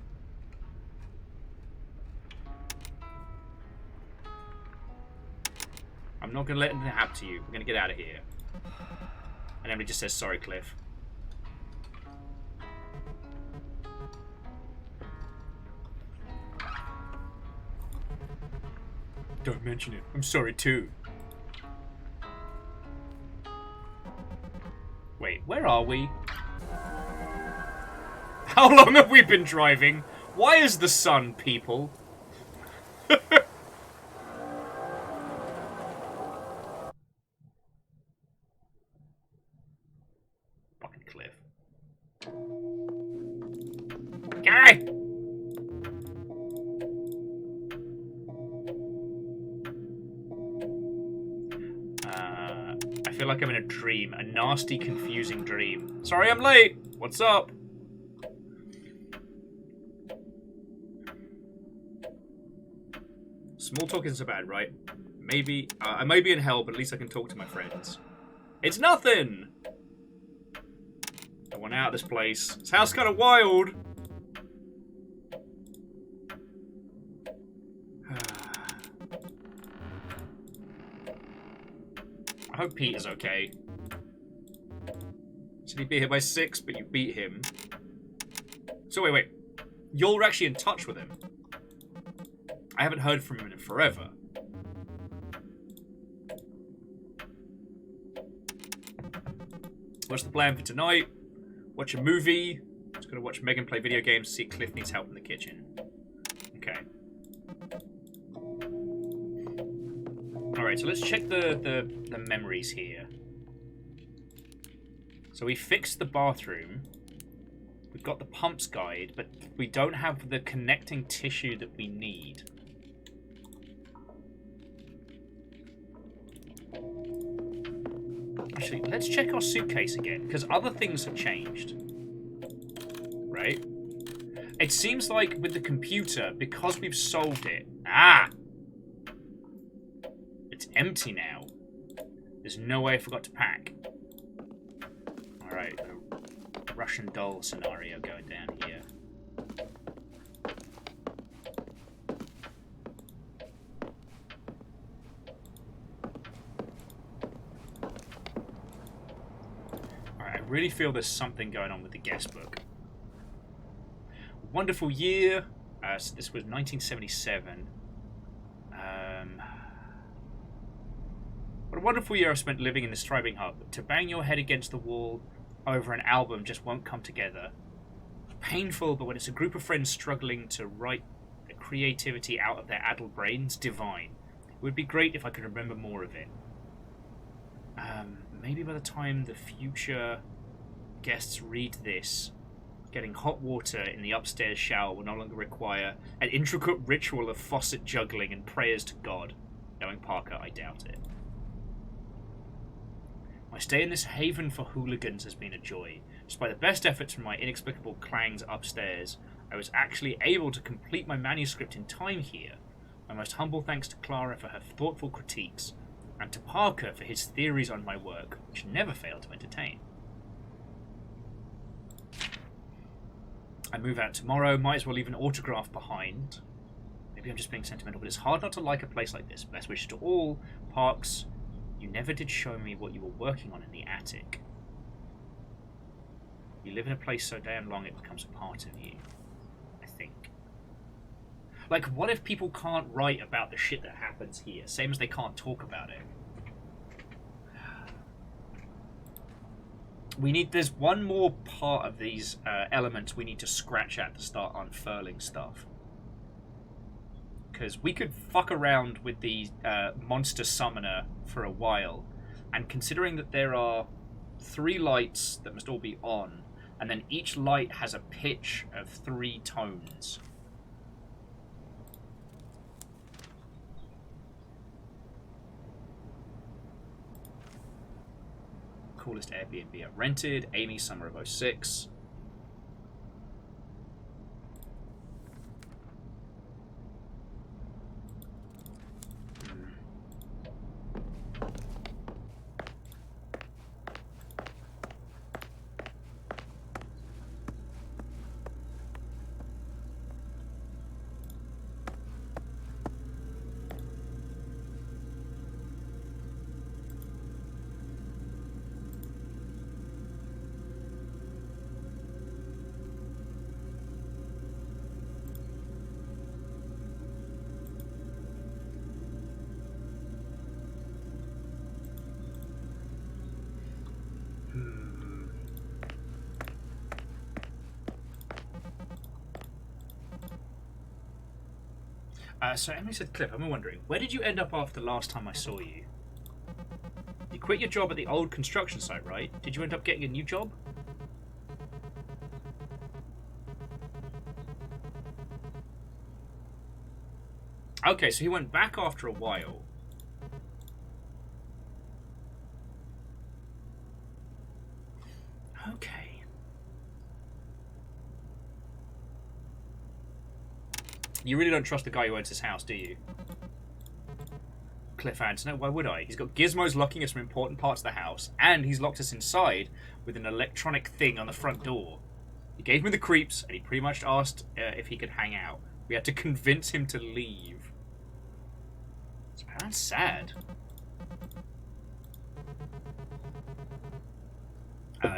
I'm not gonna let anything happen to you. We're gonna get out of here. And Emily just says, sorry, Cliff. Don't mention it. I'm sorry, too. Wait, where are we? How long have we been driving? Why is the sun, people? Fucking Cliff. Gary! I feel like I'm in a dream. A nasty, confusing dream. Sorry I'm late! What's up? Small talk isn't so bad, right? Maybe. I may be in hell, but at least I can talk to my friends. It's nothing! I want out of this place. This house is kind of wild. I hope Pete is okay. Said he'd be here by 6, but you beat him. So wait. You're actually in touch with him. I haven't heard from him in forever. What's the plan for tonight? Watch a movie. Just gonna watch Megan play video games, see if Cliff needs help in the kitchen. Okay. Alright, so let's check the memories here. So we fixed the bathroom. We've got the pumps guide, but we don't have the connecting tissue that we need. Actually, let's check our suitcase again, because other things have changed. Right? It seems like with the computer, because we've solved it... It's empty now. There's no way I forgot to pack. Alright, a Russian doll scenario going down here. Alright, I really feel there's something going on with the guest book. Wonderful year. So this was 1977. What a wonderful year I've spent living in this thriving hub. To bang your head against the wall over an album just won't come together. Painful, but when it's a group of friends struggling to write the creativity out of their addled brains, divine. It would be great if I could remember more of it. Maybe by the time the future guests read this, getting hot water in the upstairs shower will no longer require an intricate ritual of faucet juggling and prayers to God. Knowing Parker, I doubt it. My stay in this haven for hooligans has been a joy. Despite the best efforts from my inexplicable clangs upstairs, I was actually able to complete my manuscript in time here. My most humble thanks to Clara for her thoughtful critiques, and to Parker for his theories on my work, which never failed to entertain. I move out tomorrow, might as well leave an autograph behind. Maybe I'm just being sentimental, but it's hard not to like a place like this. Best wishes to all. Parks, you never did show me what you were working on in the attic. You live in a place so damn long it becomes a part of you, I think. Like, what if people can't write about the shit that happens here? Same as they can't talk about it. There's one more part of these elements we need to scratch at to start unfurling stuff. Because we could fuck around with the monster summoner for a while, and considering that there are 3 lights that must all be on, and then each light has a pitch of 3 tones. Coolest Airbnb I've rented. Amy, summer of 06. So Emily said, Cliff, I'm wondering, where did you end up after the last time I saw you? You quit your job at the old construction site, right? Did you end up getting a new job? Okay, so he went back after a while. Okay. You really don't trust the guy who owns his house, do you? Cliff adds, no, why would I? He's got gizmos locking us from important parts of the house, and he's locked us inside with an electronic thing on the front door. He gave me the creeps, and he pretty much asked if he could hang out. We had to convince him to leave. That's sad.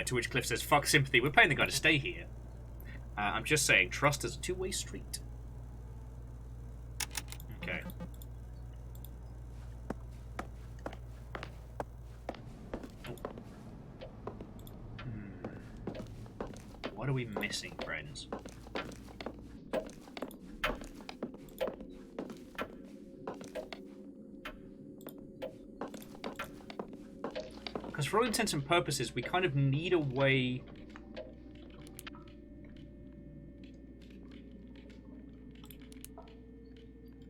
To which Cliff says, fuck sympathy, we're paying the guy to stay here. I'm just saying, trust is a two-way street. Okay. What are we missing, friends? Because for all intents and purposes, we kind of need a way...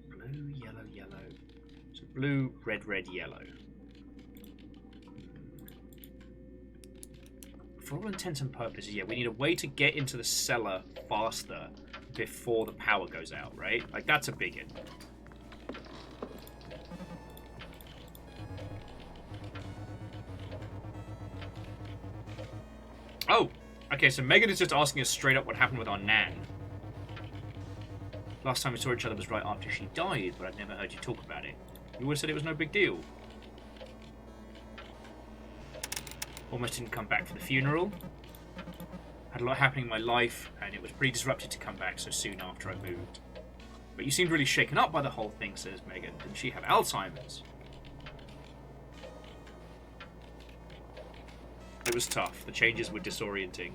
Blue, yellow, yellow. So blue, red, red, yellow. For all intents and purposes, yeah, we need a way to get into the cellar faster before the power goes out, right? Like, that's a big one. Oh! Okay, so Megan is just asking us straight up what happened with our Nan. Last time we saw each other was right after she died, but I've never heard you talk about it. You always said it was no big deal. Almost didn't come back for the funeral. Had a lot happening in my life, and it was pretty disrupted to come back so soon after I moved. But you seemed really shaken up by the whole thing, says Megan. Didn't she have Alzheimer's? It was tough. The changes were disorienting.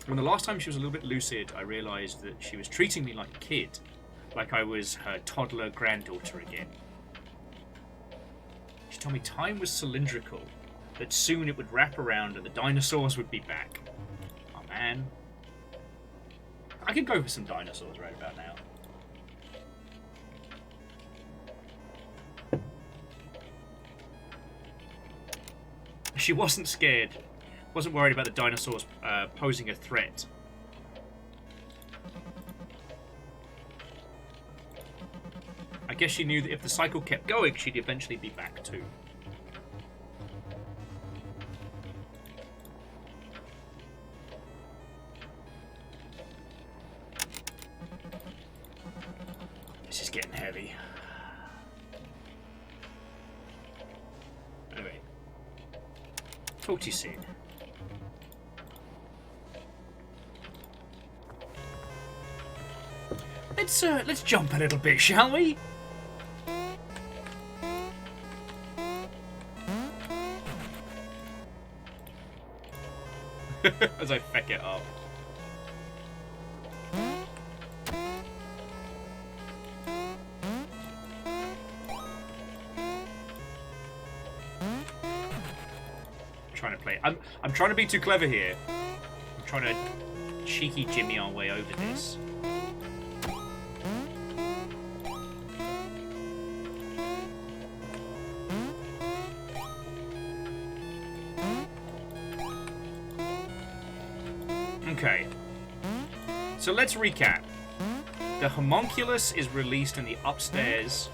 When the last time she was a little bit lucid, I realised that she was treating me like a kid. Like I was her toddler granddaughter again. She told me time was cylindrical, that soon it would wrap around and the dinosaurs would be back. Oh man. I could go for some dinosaurs right about now. She wasn't scared. Wasn't worried about the dinosaurs posing a threat. I guess she knew that if the cycle kept going, she'd eventually be back too. This is getting heavy. Anyway. Talk to you soon. Let's jump a little bit, shall we? As I feck it up. I'm trying to be too clever here. I'm trying to cheeky Jimmy our way over this. Okay. So let's recap. The homunculus is released in the upstairs,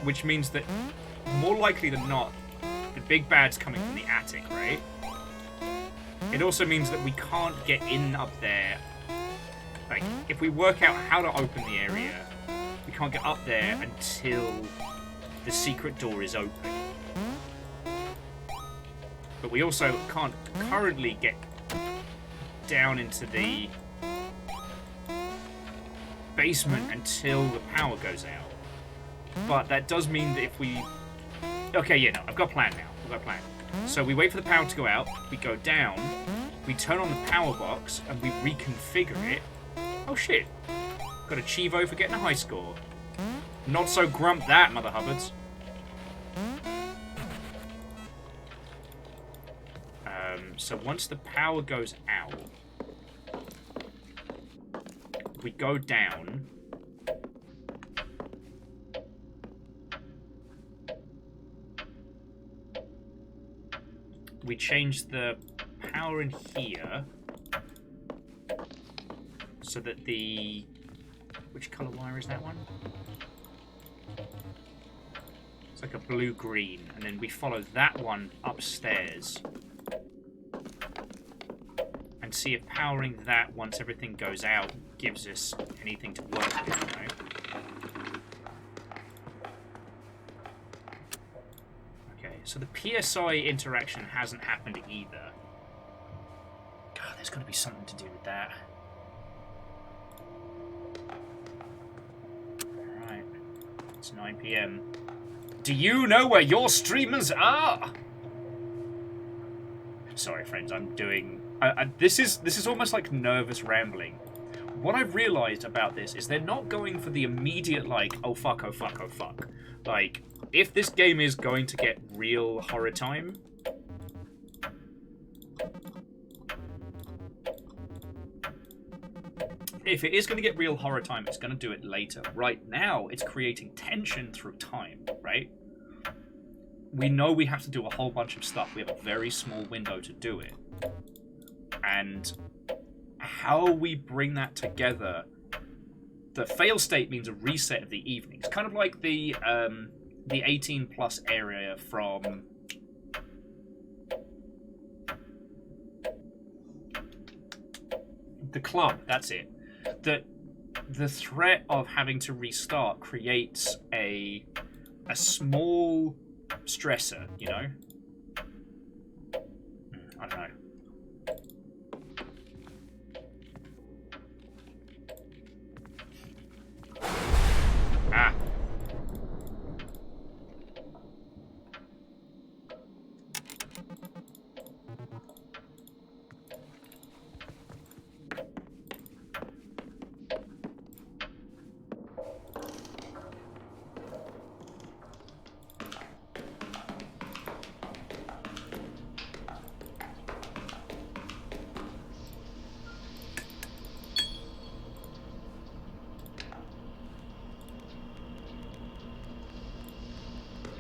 which means that more likely than not, the big bad's coming from the attic, right? It also means that we can't get in up there. Like, if we work out how to open the area, we can't get up there until the secret door is open. But we also can't currently get down into the basement until the power goes out. But that does mean that if we... Okay, yeah, no, I've got a plan now. I've got a plan. So we wait for the power to go out, we go down, we turn on the power box, and we reconfigure it. Oh shit. Got a Chivo for getting a high score. Not so grump that, Mother Hubbards. So once the power goes out, we go down. We change the power in here so that the... Which colour wire is that one? It's like a blue-green, and then we follow that one upstairs. And see if powering that once everything goes out gives us anything to work with, you know? Okay, so the PSI interaction hasn't happened either. God, there's got to be something to do with that. Alright. It's 9 PM. Do you know where your streamers are? Sorry, friends, I'm doing... this is almost like nervous rambling. What I've realised about this is they're not going for the immediate, like, oh fuck, oh fuck, oh fuck. Like, if this game is going to get real horror time... If it is going to get real horror time, it's going to do it later. Right now, it's creating tension through time, right? We know we have to do a whole bunch of stuff. We have a very small window to do it. And how we bring that together, the fail state means a reset of the evening. It's kind of like the 18 plus area from the club. That's it. The threat of having to restart creates a small stressor, you know? I don't know. Ah.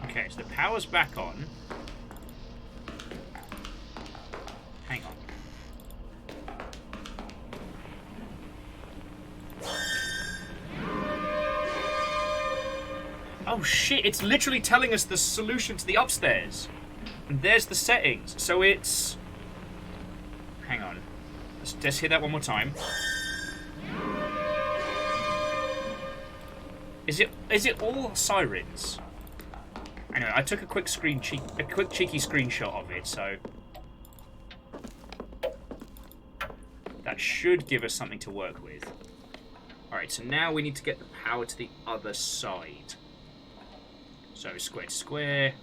Okay, so the power's back on. Hang on. Oh shit, it's literally telling us the solution to the upstairs. And there's the settings. So it's... Hang on. Let's hear that one more time. Is it all sirens? Anyway, I took a quick cheeky screenshot of it, so that should give us something to work with. Alright, so now we need to get the power to the other side. So square to square.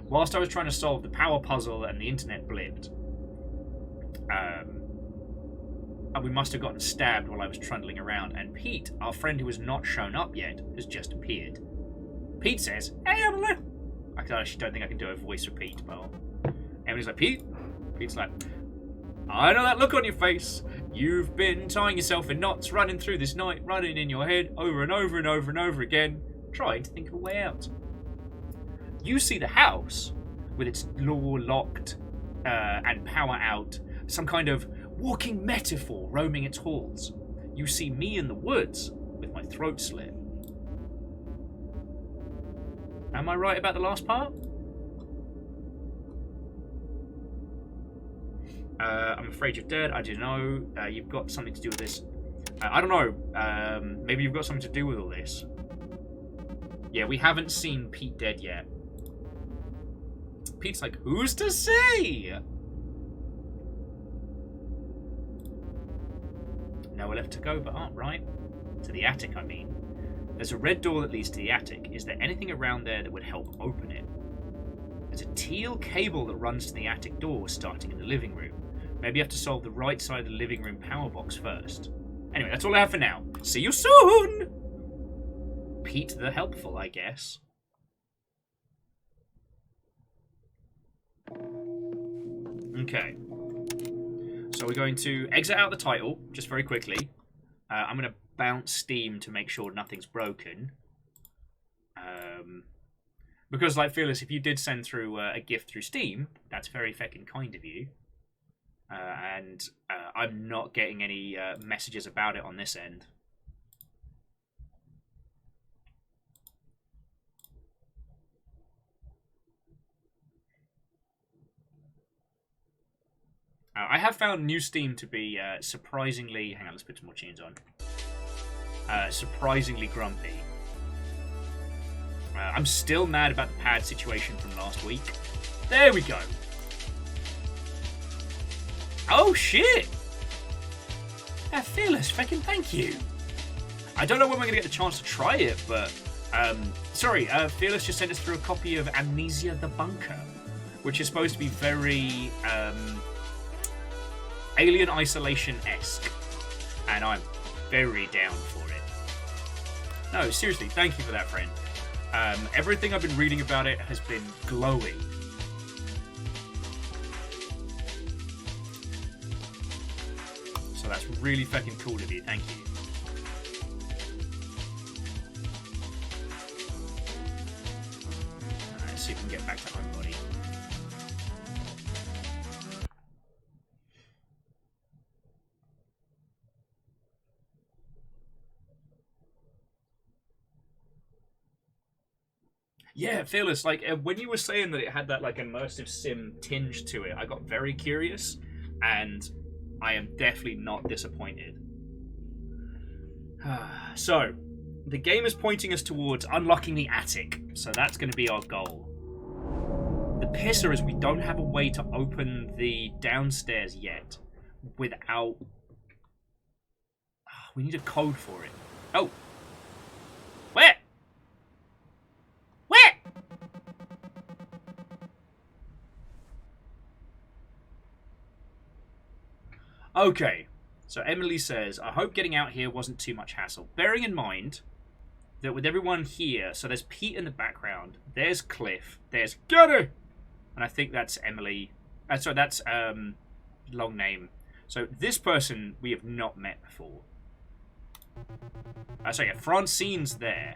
Whilst I was trying to solve the power puzzle and the internet blipped, we must have gotten stabbed while I was trundling around, and Pete, our friend who has not shown up yet, has just appeared. Pete says, "Hey, Emily!" I actually don't think I can do a voice for Pete, but Emily's like, "Pete?" Pete's like, I know that look on your face. You've been tying yourself in knots, running through this night, running in your head over and over and over and over again, trying to think of a way out. You see the house, with its door locked and power out, some kind of walking metaphor roaming its halls. You see me in the woods, with my throat slit. Am I right about the last part? I'm afraid you're dead. I don't know. You've got something to do with this. I don't know. Maybe you've got something to do with all this. Yeah, we haven't seen Pete dead yet. Pete's like, who's to say? Nowhere left to go but up, right? To the attic, I mean. There's a red door that leads to the attic. Is there anything around there that would help open it? There's a teal cable that runs to the attic door starting in the living room. Maybe you have to solve the right side of the living room power box first. Anyway, that's all I have for now. See you soon! Pete the helpful, I guess. Okay. So we're going to exit out the title, just very quickly. I'm going to bounce Steam to make sure nothing's broken. Because, like, Fearless, if you did send through a gift through Steam, that's very feckin' kind of you. And I'm not getting any messages about it on this end. I have found new Steam to be surprisingly... Hang on, let's put some more tunes on. Surprisingly grumpy. I'm still mad about the pad situation from last week. There we go. Oh, shit! Fearless, fucking thank you. I don't know when we're going to get the chance to try it, but... sorry, Fearless just sent us through a copy of Amnesia the Bunker, which is supposed to be very... Alien Isolation-esque. And I'm very down for it. No, seriously, thank you for that, friend. Everything I've been reading about it has been glowing. So that's really fucking cool of you, thank you. Alright, let's see if we can get back to Homebody. Yeah, Fearless, like, when you were saying that it had that, like, immersive sim tinge to it, I got very curious, and I am definitely not disappointed. So, the game is pointing us towards unlocking the attic, so that's going to be our goal. The pisser is we don't have a way to open the downstairs yet without... We need a code for it. Oh! Where? Where? Okay, so Emily says, I hope getting out here wasn't too much hassle. Bearing in mind that with everyone here, so there's Pete in the background, there's Cliff, there's Skadi, and I think that's Emily. Sorry, that's long name. So this person we have not met before. So yeah, Francine's there.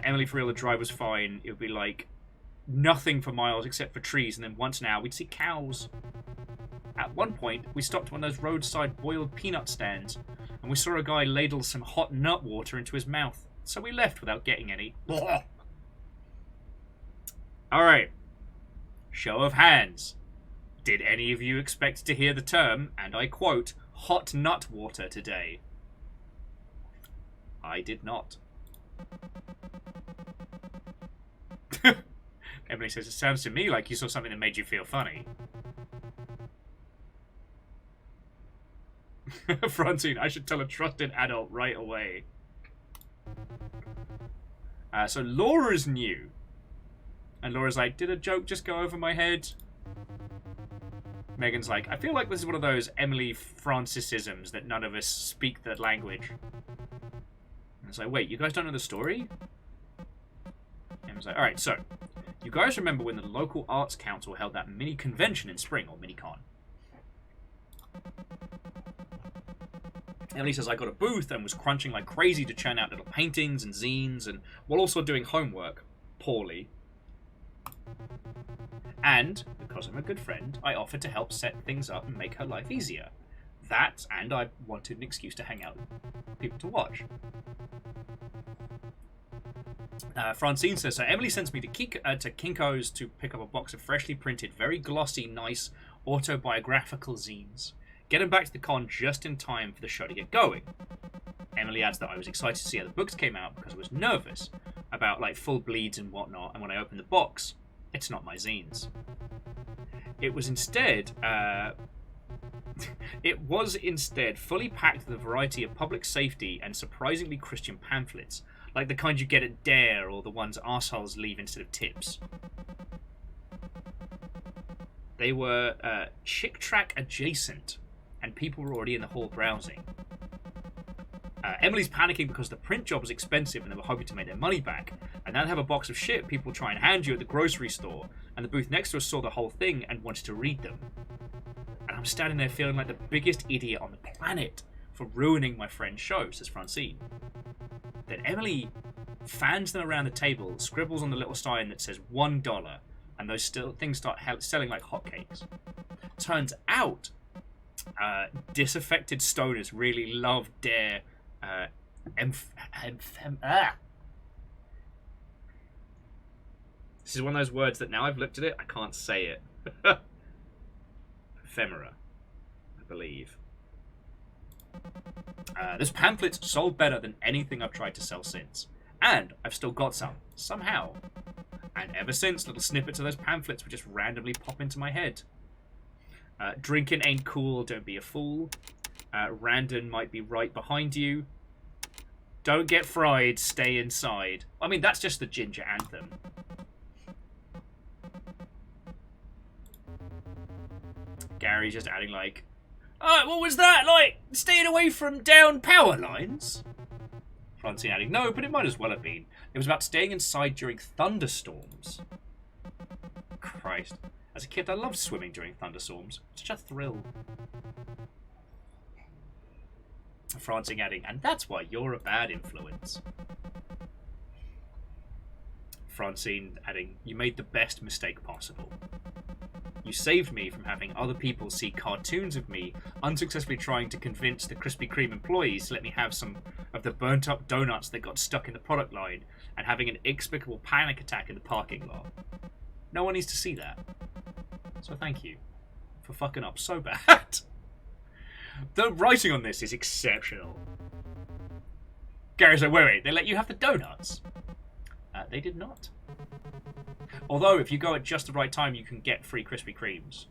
Emily, for real, the drive was fine. It would be like nothing for miles except for trees, and then once an hour we'd see cows. At one point, we stopped one of those roadside boiled peanut stands, and we saw a guy ladle some hot nut water into his mouth, so we left without getting any. Alright. Show of hands. Did any of you expect to hear the term, and I quote, hot nut water today? I did not. Emily says, it sounds to me like you saw something that made you feel funny. Francine, I should tell a trusted adult right away. So Laura's new. And Laura's like, did a joke just go over my head? Megan's like, I feel like this is one of those Emily Francisisms that none of us speak the language. And it's like, wait, you guys don't know the story? Emma's like, alright, so, you guys remember when the local arts council held that mini convention in spring, or mini-con? Emily says I got a booth and was crunching like crazy to churn out little paintings and zines, and while also doing homework poorly. And because I'm a good friend, I offered to help set things up and make her life easier. That, and I wanted an excuse to hang out with people to watch. Francine says, so Emily sends me to Kinko's to pick up a box of freshly printed, very glossy, nice autobiographical zines. Get them back to the con just in time for the show to get going. Emily adds that I was excited to see how the books came out because I was nervous about like full bleeds and whatnot, and when I opened the box, it's not my zines. It was instead fully packed with a variety of public safety and surprisingly Christian pamphlets, like the kind you get at Dare or the ones arseholes leave instead of tips. They were Chick Track adjacent, and people were already in the hall browsing. Emily's panicking because the print job was expensive and they were hoping to make their money back. And now they have a box of shit people try and hand you at the grocery store, and the booth next to us saw the whole thing and wanted to read them. And I'm standing there feeling like the biggest idiot on the planet for ruining my friend's show, says Francine. Then Emily fans them around the table, scribbles on the little sign that says $1, and those things start selling like hotcakes. Turns out, disaffected stoners really love Dare. This is one of those words that now I've looked at it, I can't say it. Ephemera, I believe. This pamphlet's sold better than anything I've tried to sell since. And I've still got some, somehow. And ever since, little snippets of those pamphlets would just randomly pop into my head. Drinking ain't cool, don't be a fool. Random might be right behind you. Don't get fried, stay inside. I mean, that's just the ginger anthem. Gary's just adding like, what was that? Like, staying away from down power lines? Francine adding, no, but it might as well have been. It was about staying inside during thunderstorms. Christ. As a kid, I loved swimming during thunderstorms. Such a thrill. Francine adding, and that's why you're a bad influence. Francine adding, you made the best mistake possible. You saved me from having other people see cartoons of me unsuccessfully trying to convince the Krispy Kreme employees to let me have some of the burnt up donuts that got stuck in the product line and having an inexplicable panic attack in the parking lot. No one needs to see that. So thank you for fucking up so bad. The writing on this is exceptional. Gary's like, wait, they let you have the donuts? They did not. Although, if you go at just the right time, you can get free Krispy Kremes.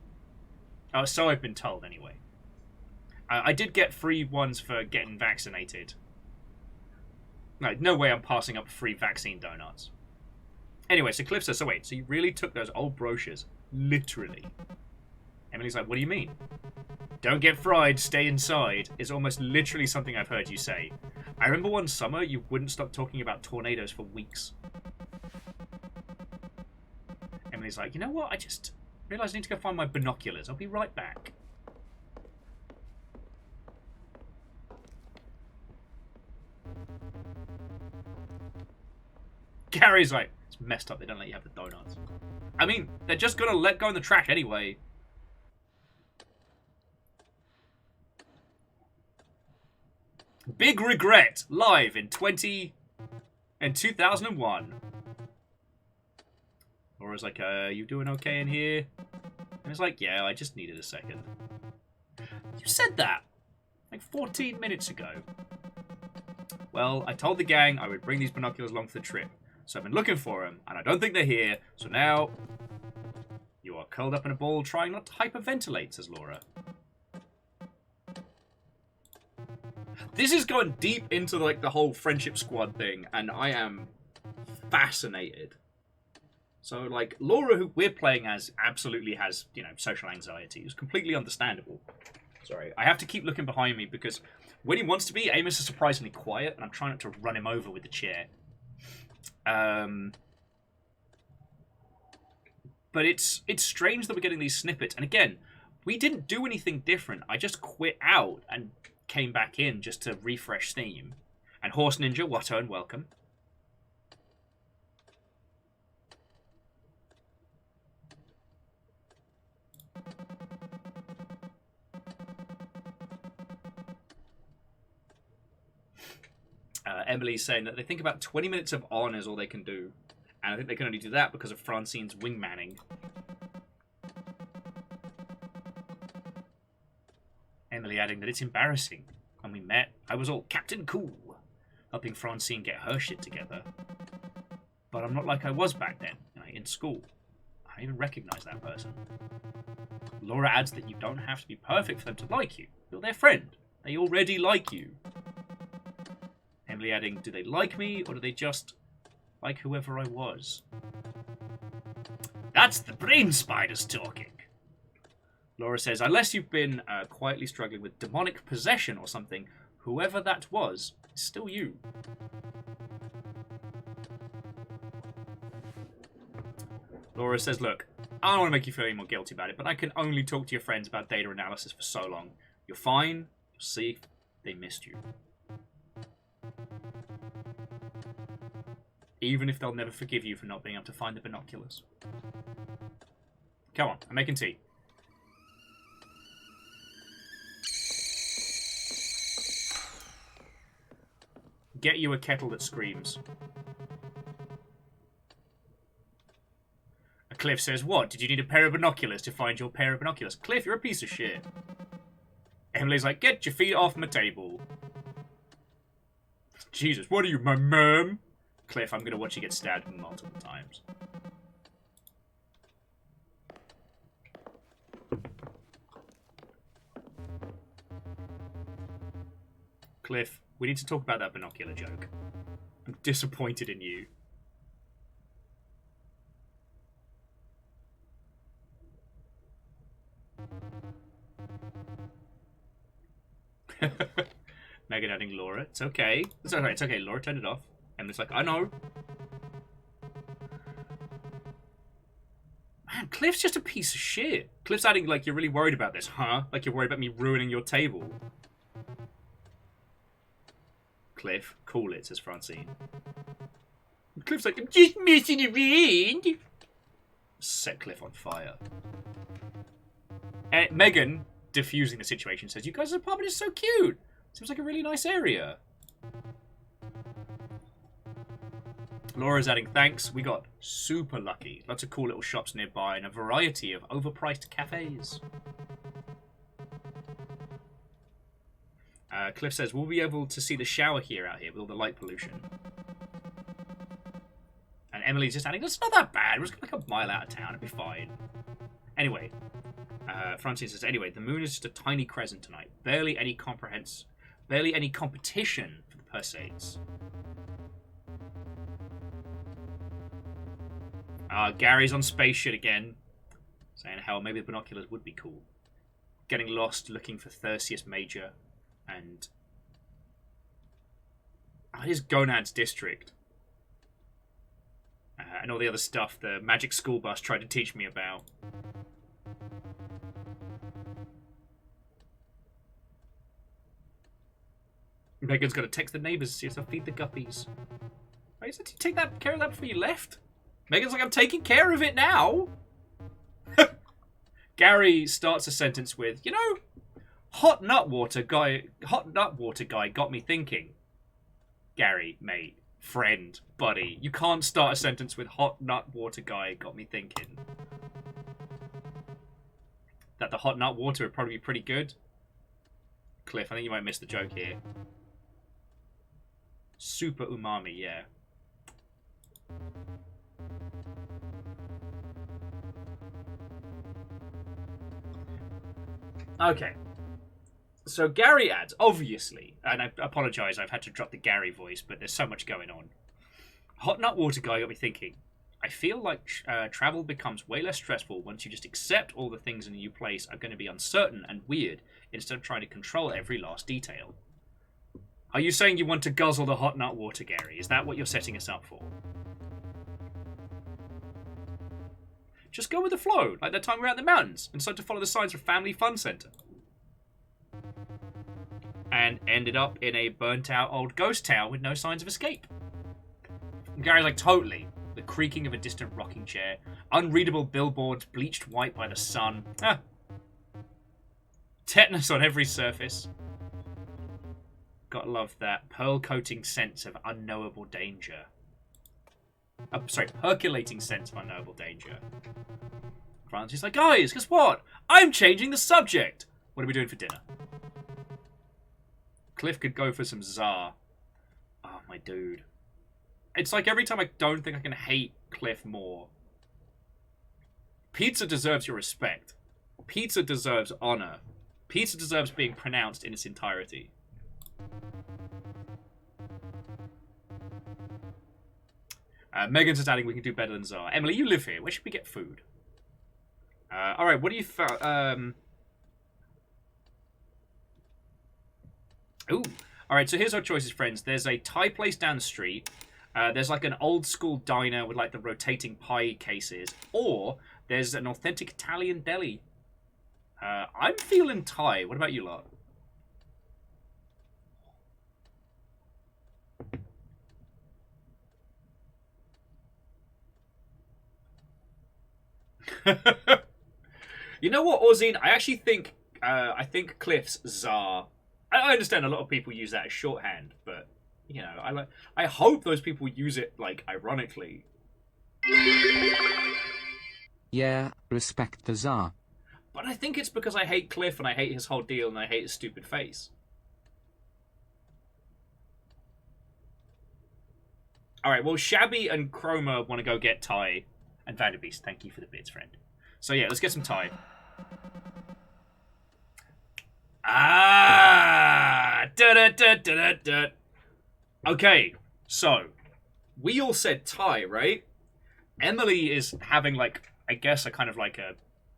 So I've been told, anyway. I did get free ones for getting vaccinated. No way I'm passing up free vaccine donuts. Anyway, so Cliff says, so wait, so you really took those old brochures, literally? Emily's like, what do you mean? Don't get fried, stay inside is almost literally something I've heard you say. I remember one summer you wouldn't stop talking about tornadoes for weeks. Emily's like, you know what? I just realised I need to go find my binoculars. I'll be right back. Gary's like, it's messed up they don't let you have the donuts. I mean, they're just going to let go on the track anyway. Big Regret, live in 2001. Laura's like, you doing okay in here? And it's like, yeah, I just needed a second. You said that like 14 minutes ago. Well, I told the gang I would bring these binoculars along for the trip. So I've been looking for them, and I don't think they're here. So now, you are curled up in a ball trying not to hyperventilate, says Laura. This is going deep into like the whole friendship squad thing, and I am fascinated. So like Laura, who we're playing as, absolutely has, you know, social anxiety. It's completely understandable. Sorry, I have to keep looking behind me because when he wants to be, Amos is surprisingly quiet, and I'm trying not to run him over with the chair. But it's strange that we're getting these snippets, and again, we didn't do anything different. I just quit out and came back in just to refresh Steam. And Horse Ninja, Watto, and welcome. Emily's saying that they think about 20 minutes of on is all they can do. And I think they can only do that because of Francine's wingmanning. Emily adding that it's embarrassing. When we met, I was all Captain Cool, helping Francine get her shit together. But I'm not like I was back then, in school. I don't even recognize that person. Laura adds that you don't have to be perfect for them to like you. You're their friend. They already like you. Emily adding, do they like me, or do they just like whoever I was? That's the brain spiders talking. Laura says, unless you've been quietly struggling with demonic possession or something, whoever that was is still you. Laura says, look, I don't want to make you feel any more guilty about it, but I can only talk to your friends about data analysis for so long. You're fine. You'll see. They missed you. Even if they'll never forgive you for not being able to find the binoculars. Come on, I'm making tea. Get you a kettle that screams. Cliff says, what? Did you need a pair of binoculars to find your pair of binoculars? Cliff, you're a piece of shit. Emily's like, get your feet off my table. Jesus, what are you, my mum? Cliff, I'm going to watch you get stabbed multiple times. Cliff, we need to talk about that binocular joke. I'm disappointed in you. Megan adding Laura. It's okay. It's okay. It's okay. Laura, turn it off. And it's like, I know. Man, Cliff's just a piece of shit. Cliff's adding, like, you're really worried about this, huh? Like, you're worried about me ruining your table. Cliff, cool it, says Francine. Cliff's like, I'm just messing around. Set Cliff on fire. And Megan, diffusing the situation, says, you guys' apartment is so cute. Seems like a really nice area. Laura's adding, thanks. We got super lucky. Lots of cool little shops nearby and a variety of overpriced cafes. Cliff says, we'll be able to see the shower here out here with all the light pollution. And Emily's just adding, that's not that bad. We're just like a mile out of town. It'll be fine. Anyway, Francine says, anyway, the moon is just a tiny crescent tonight. Barely any competition for the Perseids. Gary's on space shit again. Saying, hell, maybe the binoculars would be cool. Getting lost, looking for Thirsius Major. And... it is Gonad's district. And all the other stuff the magic school bus tried to teach me about. Megan's got to text the neighbours to see if they'll feed the guppies. Wait, did you take care of that before you left? Megan's like, I'm taking care of it now. Gary starts a sentence with, you know, hot nut water guy got me thinking. Gary, mate, friend, buddy, you can't start a sentence with hot nut water guy got me thinking. That the hot nut water would probably be pretty good. Cliff, I think you might miss the joke here. Super umami, yeah. Okay. So Gary adds, obviously, and I apologise, I've had to drop the Gary voice, but there's so much going on. Hot nut water guy got me thinking. I feel like travel becomes way less stressful once you just accept all the things in a new place are going to be uncertain and weird instead of trying to control every last detail. Are you saying you want to guzzle the hot nut water, Gary? Is that what you're setting us up for? Just go with the flow, like that time we were out in the mountains, and start to follow the signs for Family Fun Centre. and ended up in a burnt-out old ghost town with no signs of escape. And Gary's like, totally. The creaking of a distant rocking chair, unreadable billboards bleached white by the sun. Tetanus on every surface. Gotta love that pearl-coating sense of unknowable danger. Percolating sense of unknowable danger. Francis like, guys, guess what? I'm changing the subject. What are we doing for dinner? Cliff could go for some Tsar. Oh, my dude. It's like every time I don't think I can hate Cliff more. Pizza deserves your respect. Pizza deserves honor. Pizza deserves being pronounced in its entirety. Megan's just adding we can do better than Tsar. Emily, you live here. Where should we get food? Alright, what do you... Ooh. Alright, so here's our choices, friends. There's a Thai place down the street. There's like an old school diner with like the rotating pie cases. Or there's an authentic Italian deli. I'm feeling Thai. What about you lot? You know what, Orzine? I actually think I think Cliff's Tsar. I understand a lot of people use that as shorthand, but you know, I hope those people use it like ironically. Yeah, respect the Tsar. But I think it's because I hate Cliff and I hate his whole deal and I hate his stupid face. Alright, well, Shabby and Chroma want to go get Ty. And Vanderbeest, thank you for the bits, friend. So yeah, let's get some Ty. Ah! Da-da-da-da-da-da. Okay, so we all said Ty, right? Emily is having like, I guess, a kind of like a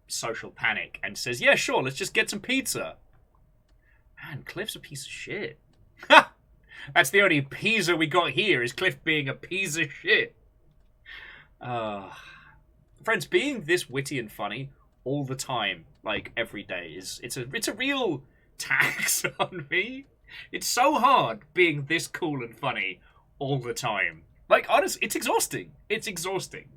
social panic and says, yeah, sure, let's just get some pizza. Man, Cliff's a piece of shit. Ha! That's the only pizza we got here, is Cliff being a piece of shit. Friends, being this witty and funny all the time, like every day, it's a real tax on me. It's so hard being this cool and funny all the time. Like, honestly, it's exhausting. It's exhausting.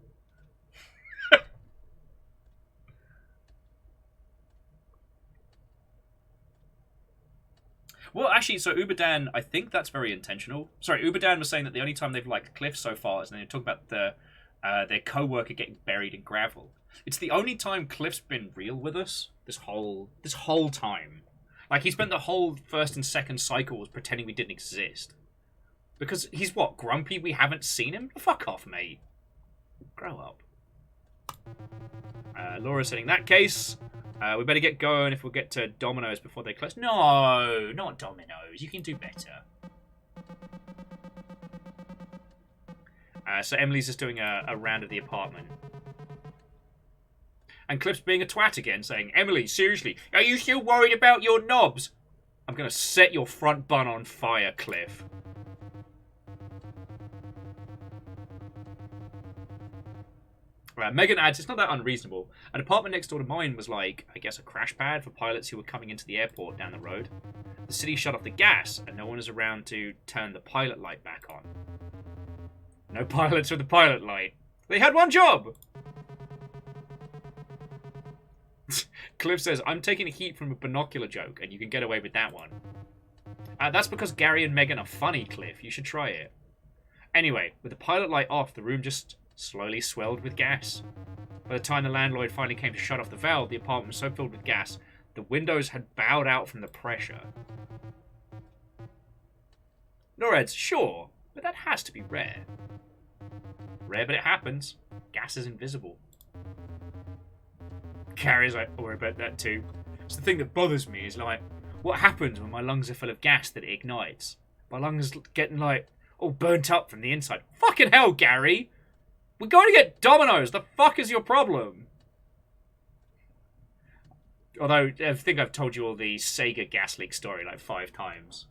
Well, actually, so Uberdan, I think that's very intentional. Sorry, Uberdan was saying that the only time they've liked Cliff so far is when they talk about their co-worker getting buried in gravel. It's the only time Cliff's been real with us this whole time. Like, he spent the whole first and second cycles pretending we didn't exist. Because he's what, grumpy we haven't seen him? Fuck off, mate. Grow up. Laura's saying, in that case, we better get going if we'll get to Domino's before they close. No, not Domino's. You can do better. So Emily's just doing a round of the apartment. And Cliff's being a twat again, saying, Emily, seriously, are you still worried about your knobs? I'm going to set your front bun on fire, Cliff. Megan adds, it's not that unreasonable. An apartment next door to mine was like, I guess, a crash pad for pilots who were coming into the airport down the road. The city shut off the gas, and no one is around to turn the pilot light back on. No pilots with the pilot light. They had one job! Cliff says, I'm taking heat from a binocular joke, and you can get away with that one. That's because Gary and Megan are funny, Cliff. You should try it. Anyway, with the pilot light off, the room just slowly swelled with gas. By the time the landlord finally came to shut off the valve, the apartment was so filled with gas, the windows had bowed out from the pressure. Noreds, sure, but that has to be rare. Rare, but it happens. Gas is invisible. Carrie's like, worry about that too. It's the thing that bothers me is like, what happens when my lungs are full of gas that it ignites? My lungs getting like, all burnt up from the inside. Fucking hell, Gary! We're going to get Domino's! The fuck is your problem? Although, I think I've told you all the Sega gas leak story like 5 times.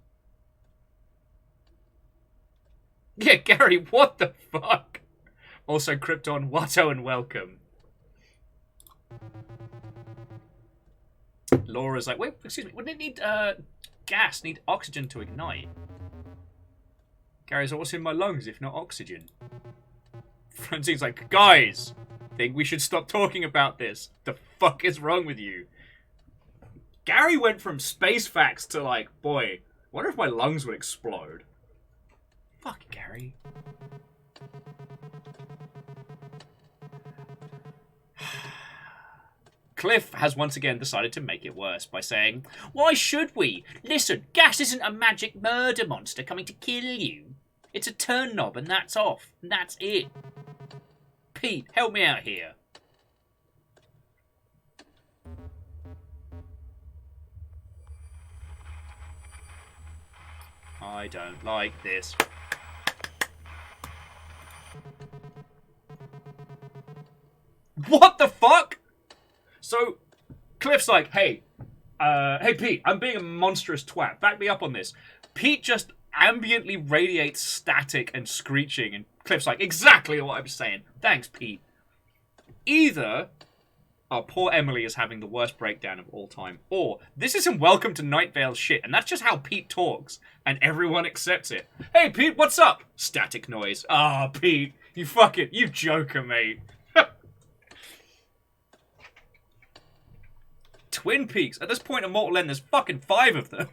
Yeah, Gary, what the fuck? Also, Krypton, Watto, and welcome. Laura's like, wait, excuse me, wouldn't it need, gas need oxygen to ignite. Gary's what's in my lungs if not oxygen? Francine's like, guys, think we should stop talking about this. The fuck is wrong with you? Gary went from space facts to like, boy, wonder if my lungs would explode. Fuck, Gary. Cliff has once again decided to make it worse by saying, why should we? Listen, gas isn't a magic murder monster coming to kill you. It's a turn knob and that's off. And that's it. Pete, help me out here. I don't like this. What the fuck? So, Cliff's like, hey Pete, I'm being a monstrous twat. Back me up on this. Pete just ambiently radiates static and screeching, and Cliff's like, exactly what I was saying. Thanks, Pete. Either our poor Emily is having the worst breakdown of all time, or this isn't Welcome to Night Vale shit, and that's just how Pete talks, and everyone accepts it. Hey, Pete, what's up? Static noise. Ah, Pete, you joker, mate. Twin Peaks. At this point in Mortal End, there's fucking 5 of them.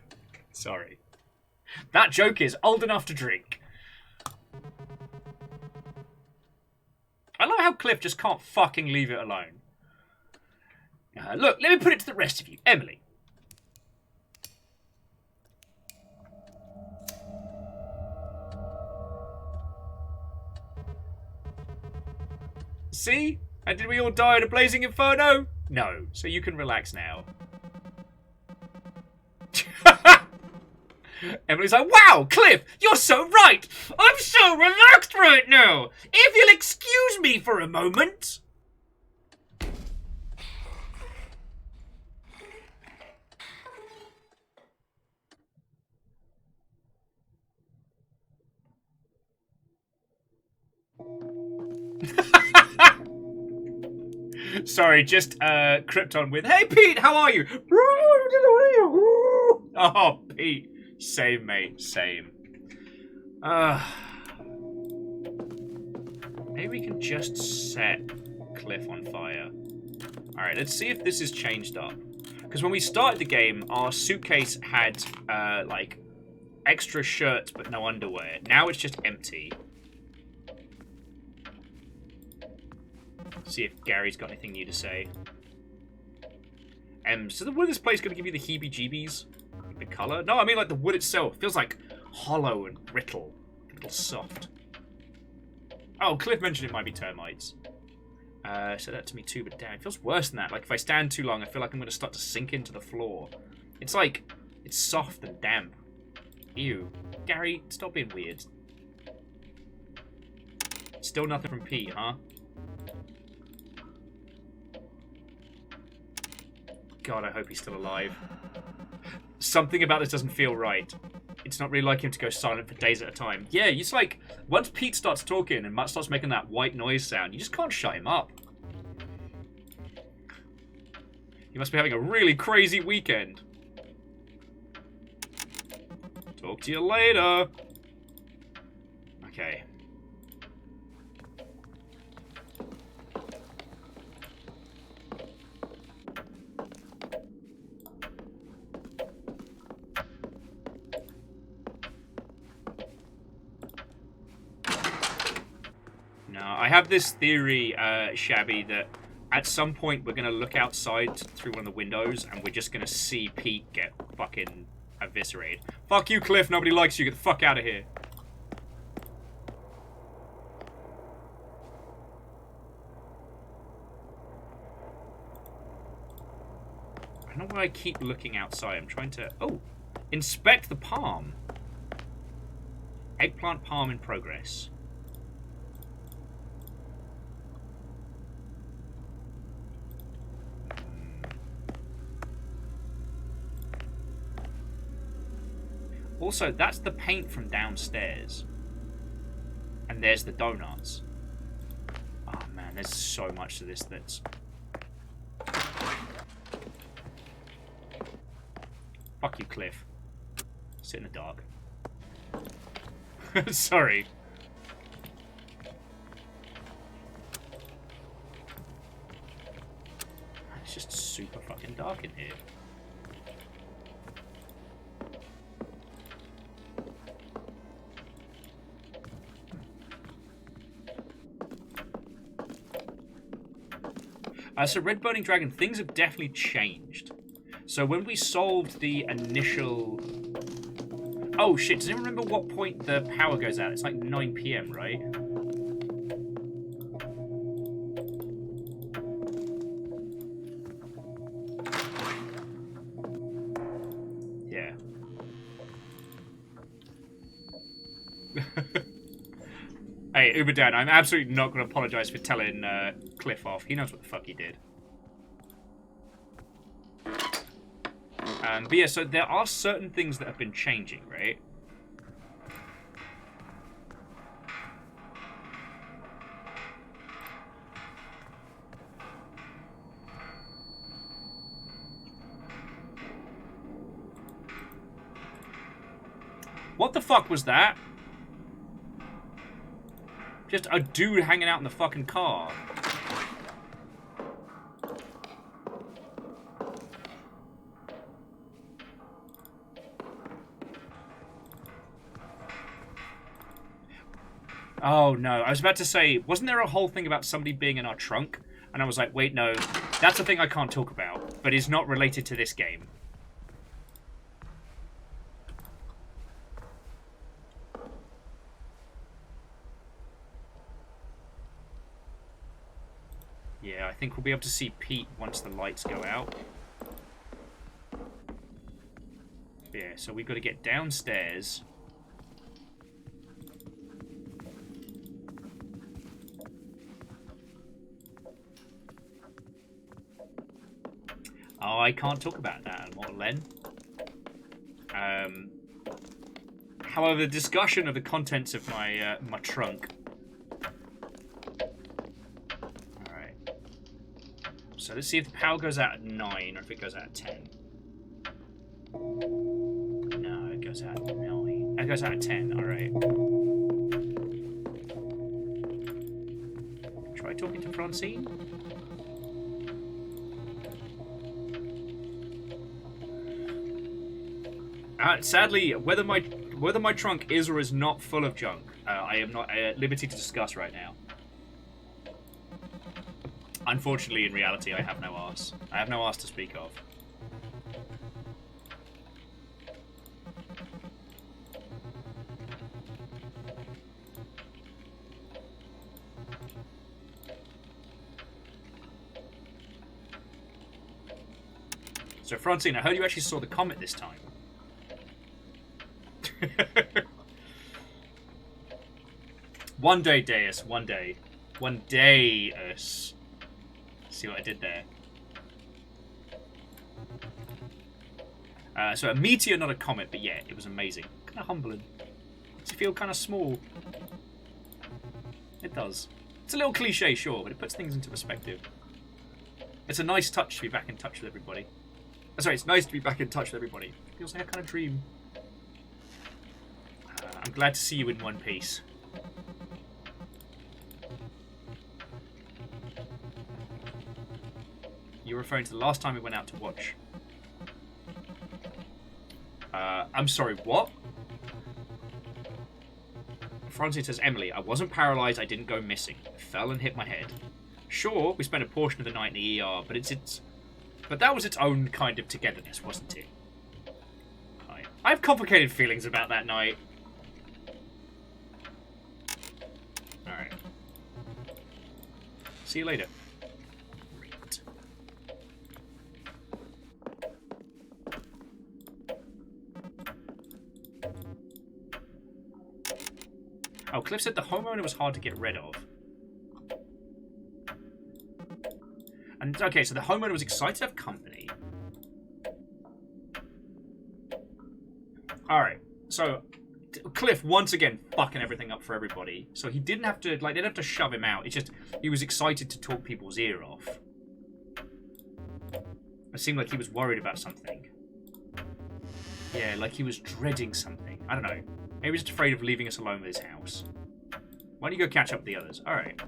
Sorry. That joke is old enough to drink. I love how Cliff just can't fucking leave it alone. Look, let me put it to the rest of you. Emily. See? And did we all die in a blazing inferno? No. So you can relax now. Emily's like, wow, Cliff, you're so right. I'm so relaxed right now. If you'll excuse me for a moment. Sorry, just Krypton with, hey Pete, how are you? Oh, Pete. Same, mate. Same. Maybe we can just set Cliff on fire. Alright, let's see if this is changed up. Because when we started the game, our suitcase had, like, extra shirts but no underwear. Now it's just empty. See if Gary's got anything new to say. So the wood of this place going to give you the heebie-jeebies? Like the colour? No, I mean like the wood itself. It feels like hollow and brittle. A little soft. Oh, Cliff mentioned it might be termites. Said that to me too, but damn, it feels worse than that. Like if I stand too long, I feel like I'm going to start to sink into the floor. It's like, it's soft and damp. Ew. Gary, stop being weird. Still nothing from Pete, huh? God, I hope he's still alive. Something about this doesn't feel right. It's not really like him to go silent for days at a time. Yeah, it's like, once Pete starts talking and Matt starts making that white noise sound, you just can't shut him up. He must be having a really crazy weekend. Talk to you later. Okay. I have this theory, Shabby, that at some point we're going to look outside through one of the windows and we're just going to see Pete get fucking eviscerated. Fuck you, Cliff. Nobody likes you. Get the fuck out of here. I don't know why I keep looking outside. I'm trying to... Oh! Inspect the palm. Eggplant palm in progress. Also, that's the paint from downstairs. And there's the donuts. Oh man, there's so much to this that's... Fuck you, Cliff. Sit in the dark. Sorry. It's just super fucking dark in here. So Red Burning Dragon, things have definitely changed. So when we solved the initial... Oh shit, does anyone remember what point the power goes out? It's like 9 PM, right? Yeah. Hey, Uber Dan, I'm absolutely not going to apologise for telling Cliff off. He knows what the fuck he did. But yeah, so there are certain things that have been changing, right? What the fuck was that? Just a dude hanging out in the fucking car. Oh no, I was about to say, wasn't there a whole thing about somebody being in our trunk? And I was like, wait, no, that's a thing I can't talk about, but is not related to this game. Yeah, I think we'll be able to see Pete once the lights go out. Yeah, so we've got to get downstairs. Oh, I can't talk about that anymore, Len. However, the discussion of the contents of my my trunk. Alright. So let's see if the power goes out at 9 or if it goes out at 10. No, it goes out at 9. It goes out at 10, alright. Try talking to Francine? Sadly, whether my trunk is or is not full of junk, I am not at liberty to discuss right now. Unfortunately, in reality, I have no arse. I have no arse to speak of. So, Francine, I heard you actually saw the comet this time. One day, Deus, one day. One day-us. See what I did there? So a meteor, not a comet, but yeah, it was amazing. Kind of humbling. Does it feel kind of small? It does. It's a little cliche, sure, but it puts things into perspective. It's a nice touch to be back in touch with everybody. Sorry, it's nice to be back in touch with everybody. It feels like a kind of dream. I'm glad to see you in one piece. You're referring to the last time we went out to watch. I'm sorry, what? Francine says, Emily, I wasn't paralysed, I didn't go missing. I fell and hit my head. Sure, we spent a portion of the night in the ER, but that was its own kind of togetherness, wasn't it? I have complicated feelings about that night. Alright. See you later. Great. Oh, Cliff said the homeowner was hard to get rid of. And, okay, so the homeowner was excited to have company. Alright, so Cliff, once again, fucking everything up for everybody. So he didn't have to, like, they didn't have to shove him out. It's just, he was excited to talk people's ear off. It seemed like he was worried about something. Yeah, like he was dreading something. I don't know. Maybe he's just afraid of leaving us alone with his house. Why don't you go catch up with the others? Alright.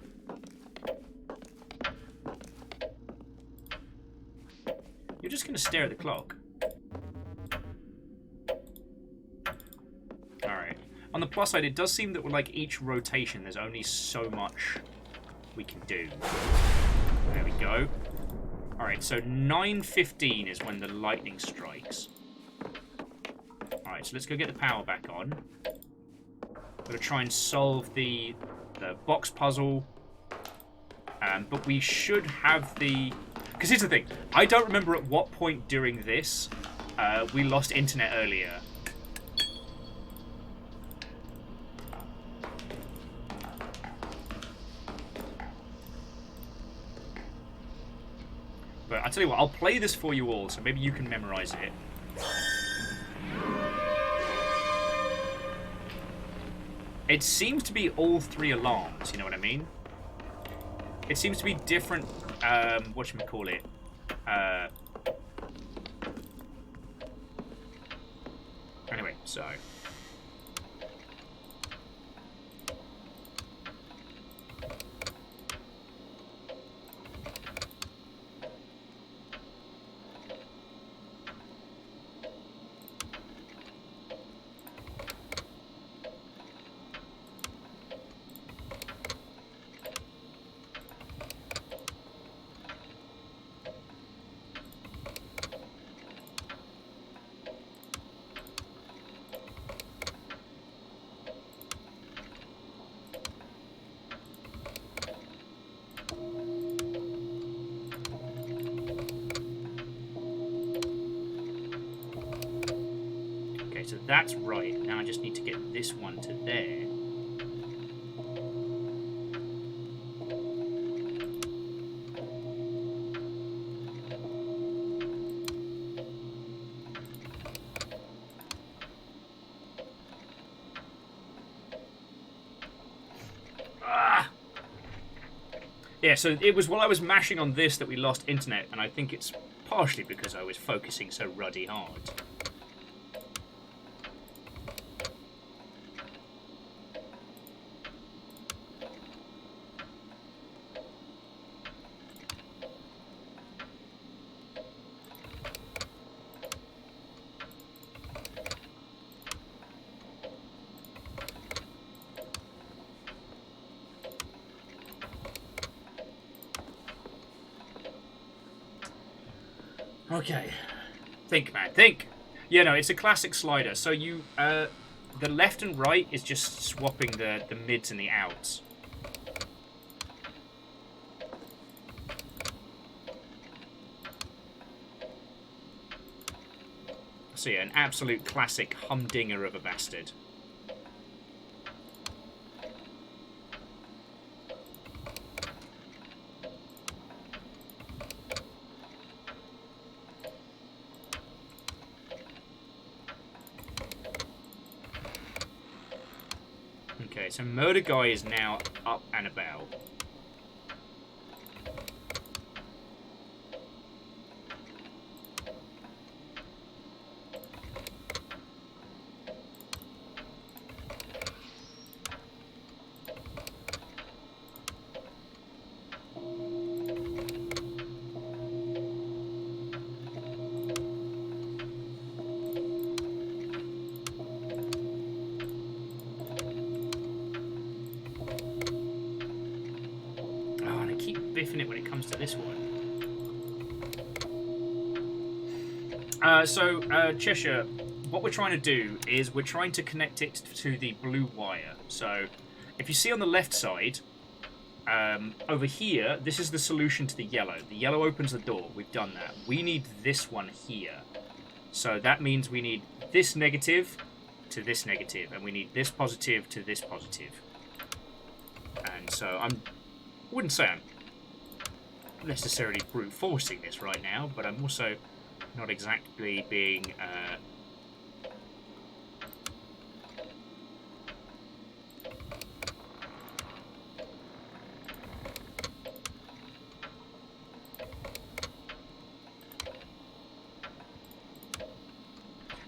You're just going to stare at the clock. Alright. On the plus side, it does seem that with like each rotation, there's only so much we can do. There we go. Alright, so 9:15 is when the lightning strikes. Alright, so let's go get the power back on. We're going to try and solve the box puzzle. But we should have the... Because here's the thing. I don't remember at what point during this we lost internet earlier. But I'll tell you what, I'll play this for you all, so maybe you can memorize it. It seems to be all 3 alarms, you know what I mean? It seems to be different, whatchamacallit, anyway, so... So that's right. Now I just need to get this one to there. Ah! Yeah, so it was while I was mashing on this that we lost internet, and I think it's partially because I was focusing so ruddy hard. Okay. Think, man. Think! Yeah, no, it's a classic slider. So you, the left and right is just swapping the mids and the outs. So yeah, an absolute classic humdinger of a bastard. Okay, so Murder Guy is now up and about. It when it comes to this one. Cheshire, what we're trying to do is we're trying to connect it to the blue wire. So if you see on the left side, over here, this is the solution to the yellow. The yellow opens the door. We've done that. We need this one here. So that means we need this negative to this negative, and we need this positive to this positive. And so I wouldn't say I'm necessarily brute forcing this right now, but I'm also not exactly being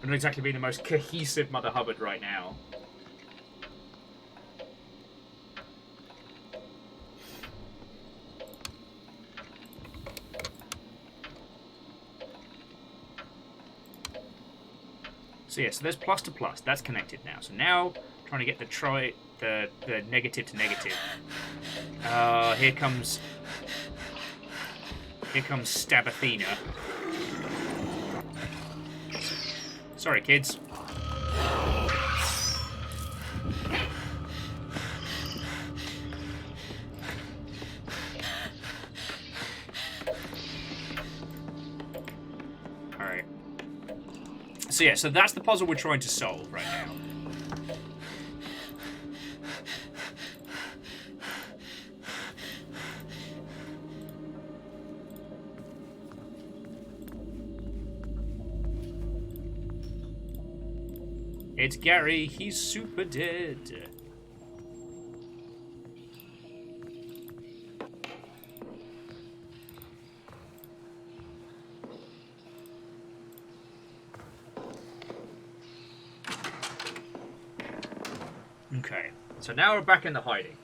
not exactly being the most cohesive Mother Hubbard right now. So yeah, so there's plus to plus. That's connected now. So now trying to get the negative to negative. Here comes Stabathina. Sorry, kids. Alright. So yeah, so that's the puzzle we're trying to solve right now. It's Gary, he's super dead. Okay, so now we're back in the hiding.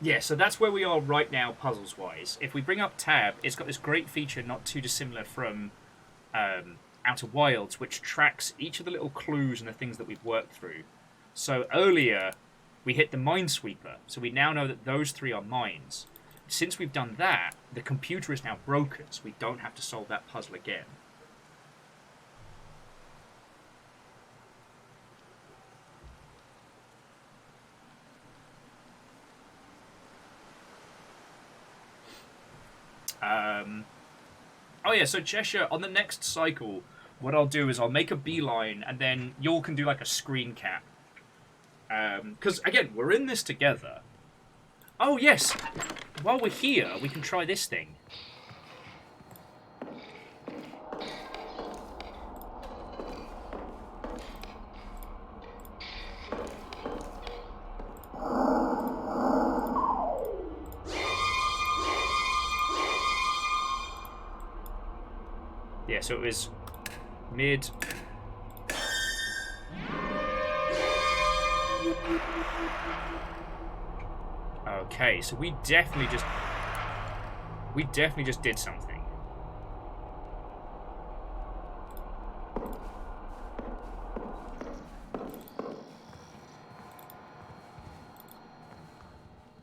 Yeah, so that's where we are right now, puzzles-wise. If we bring up Tab, it's got this great feature not too dissimilar from Outer Wilds, which tracks each of the little clues and the things that we've worked through. So earlier, we hit the Minesweeper, so we now know that those 3 are mines. Since we've done that, the computer is now broken, so we don't have to solve that puzzle again. Oh yeah, so Cheshire, on the next cycle, what I'll do is I'll make a beeline, and then y'all can do like a screen cap. Because, again, we're in this together. Oh yes, while we're here, we can try this thing. Yeah, so it was mid. Okay, so we definitely just did something.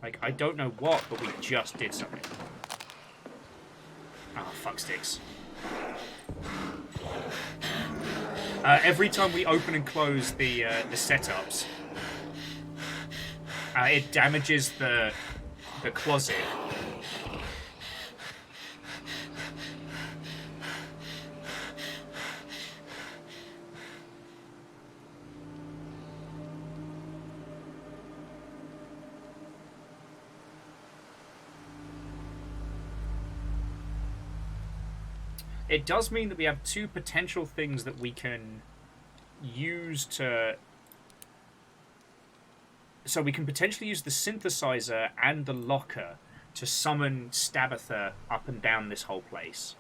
Like, I don't know what, but we just did something. Oh, fuck sticks. Every time we open and close the setups, it damages the closet. It does mean that we have 2 potential things that we can use to... So we can potentially use the synthesizer and the locker to summon Stabatha up and down this whole place.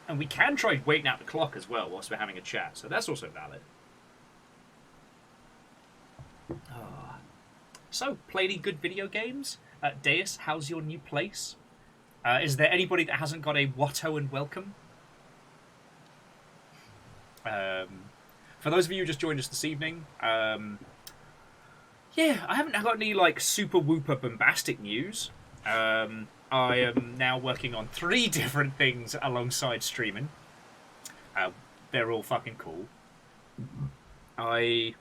And we can try waiting out the clock as well whilst we're having a chat, so that's also valid. Oh. So, played any good video games? Deus, how's your new place? Is there anybody that hasn't got a Watto and welcome? For those of you who just joined us this evening, yeah, I haven't got any like super whooper bombastic news. I am now working on 3 different things alongside streaming. They're all fucking cool. I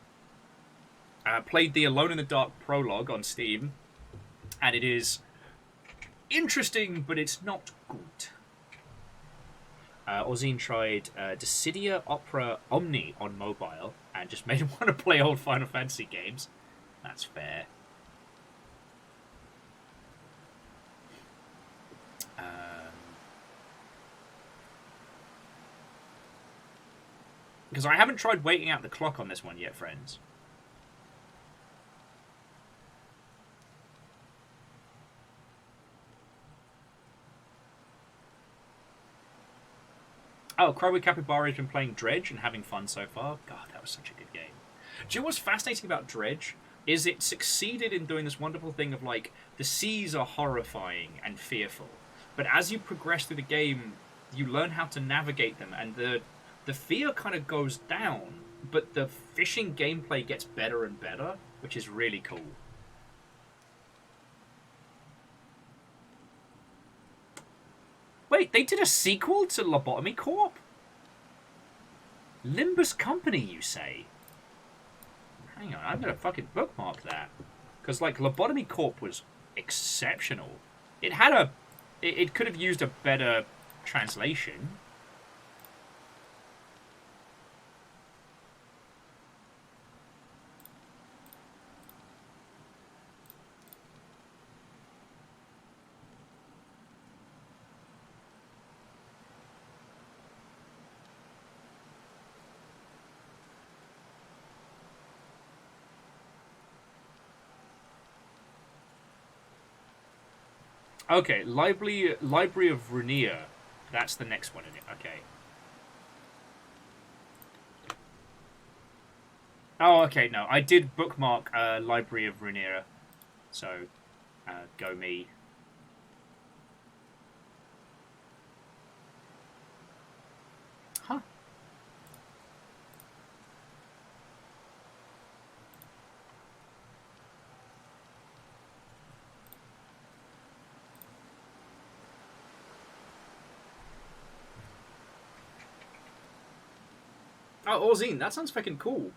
played the Alone in the Dark prologue on Steam, and it is interesting, but it's not good. Ozine tried Dissidia Opera Omni on mobile, and just made him want to play old Final Fantasy games. That's fair. Because I haven't tried waiting out the clock on this one yet, friends. Oh, Crowy Capybara has been playing Dredge and having fun so far. God, that was such a good game. Do you know what's fascinating about Dredge? Is it succeeded in doing this wonderful thing of, like, the seas are horrifying and fearful. But as you progress through the game, you learn how to navigate them, and the fear kind of goes down, but the fishing gameplay gets better and better, which is really cool. Wait, they did a sequel to Lobotomy Corp? Limbus Company, you say? Hang on, I'm gonna fucking bookmark that. Because, like, Lobotomy Corp was exceptional. It had a... It could have used a better translation. Okay, Library of Runia. That's the next one in it. Okay. Oh, okay. No, I did bookmark Library of Runia. So, go me. Huh. Oh, Orzine, that sounds fucking cool.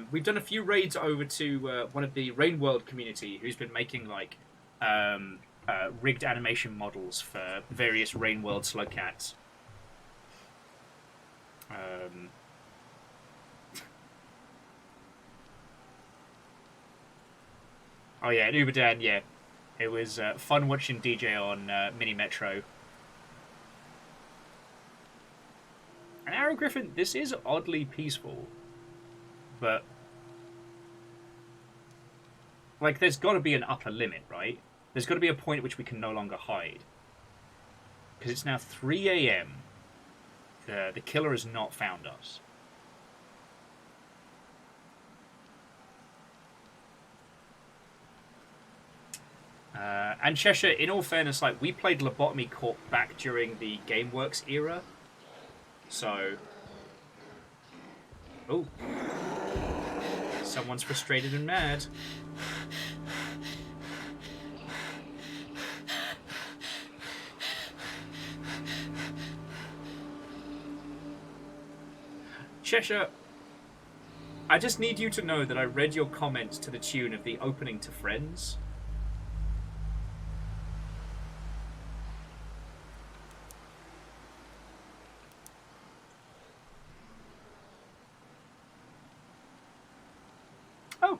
We've done a few raids over to one of the Rain World community who's been making, like, rigged animation models for various Rain World slug cats. Oh yeah, and Uberdan, yeah. It was fun watching DJ on Mini Metro. And Arrow Griffin, this is oddly peaceful. But, like, there's got to be an upper limit, right? There's got to be a point at which we can no longer hide. Because it's now 3 a.m. The killer has not found us. And Cheshire, in all fairness, like, we played Lobotomy Corp back during the GameWorks era. So... Oh. Someone's frustrated and mad. Cheshire, I just need you to know that I read your comments to the tune of the opening to Friends. Oh.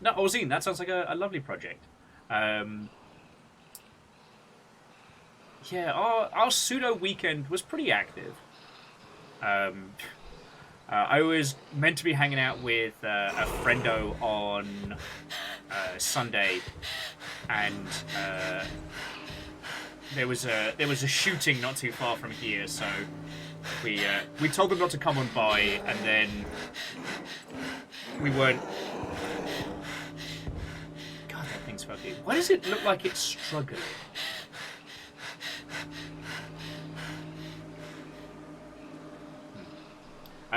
No, Orzine, that sounds like a lovely project. Yeah, our pseudo weekend was pretty active. I was meant to be hanging out with a friendo on Sunday, and there was a shooting not too far from here, so we told them not to come on by, and then we weren't. God, that thing's fucking. Why does it look like it's struggling?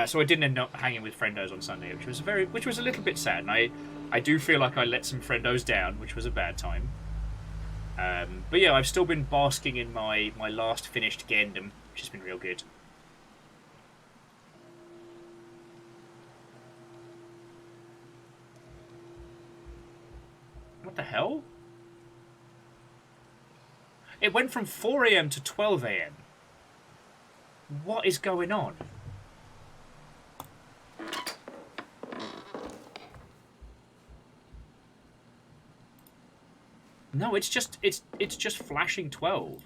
So I didn't end up hanging with friendos on Sunday, which was a little bit sad. And I do feel like I let some friendos down, which was a bad time. But yeah, I've still been basking in my last finished Gundam, which has been real good. What the hell? It went from 4 a.m. to 12 a.m. What is going on? No, it's just flashing 12.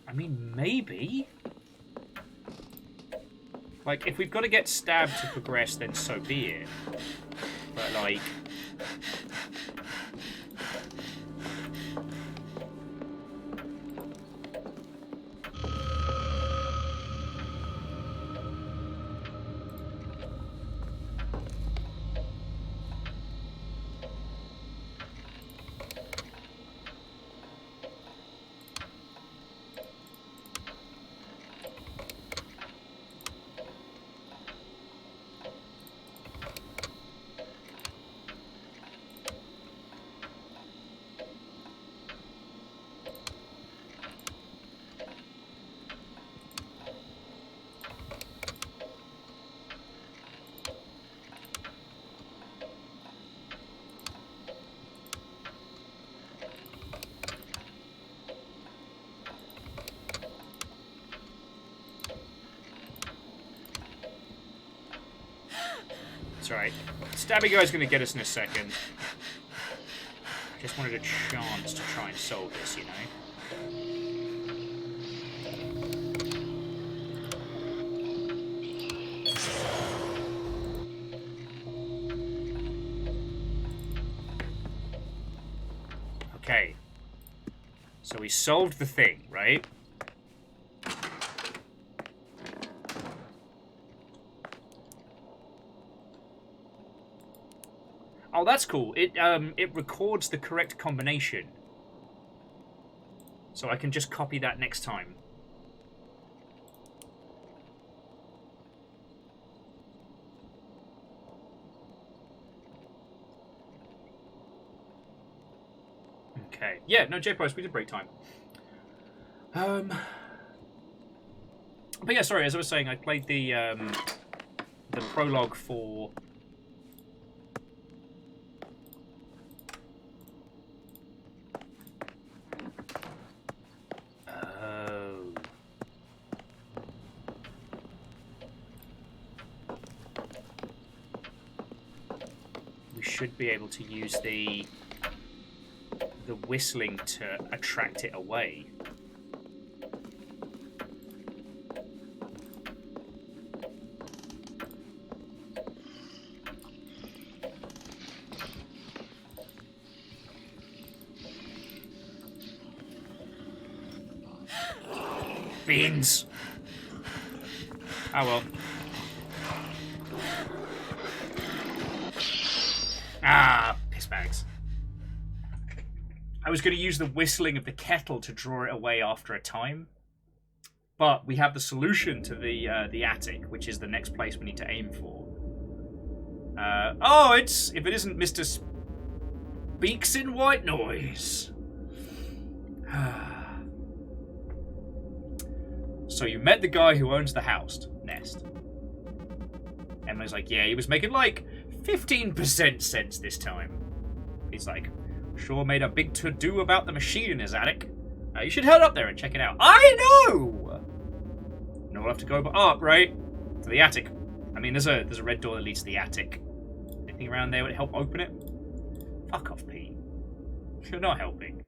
I mean, maybe. Like, if we've got to get stabbed to progress, then so be it. But, like... It's alright. Stabby guy's gonna get us in a second. Just wanted a chance to try and solve this, you know? Okay. So we solved the thing, right? Oh, that's cool. It records the correct combination. So I can just copy that next time. Okay. Yeah, no, J-Price, we did break time. But yeah, sorry, as I was saying, I played the prologue for... should be able to use the whistling to attract it away. Beans. Oh well. Ah, piss bags. I was going to use the whistling of the kettle to draw it away after a time, but we have the solution to the attic, which is the next place we need to aim for. Oh, it's if it isn't Mr. Speaks in White Noise. So you met the guy who owns the house nest. Emma's like, yeah, he was making like 15% sense this time. He's like, sure made a big to-do about the machine in his attic. You should head up there and check it out. I know! No, we'll have to go up, right? To the attic. I mean, there's a red door that leads to the attic. Anything around there would help open it? Fuck off, Pete. You're not helping.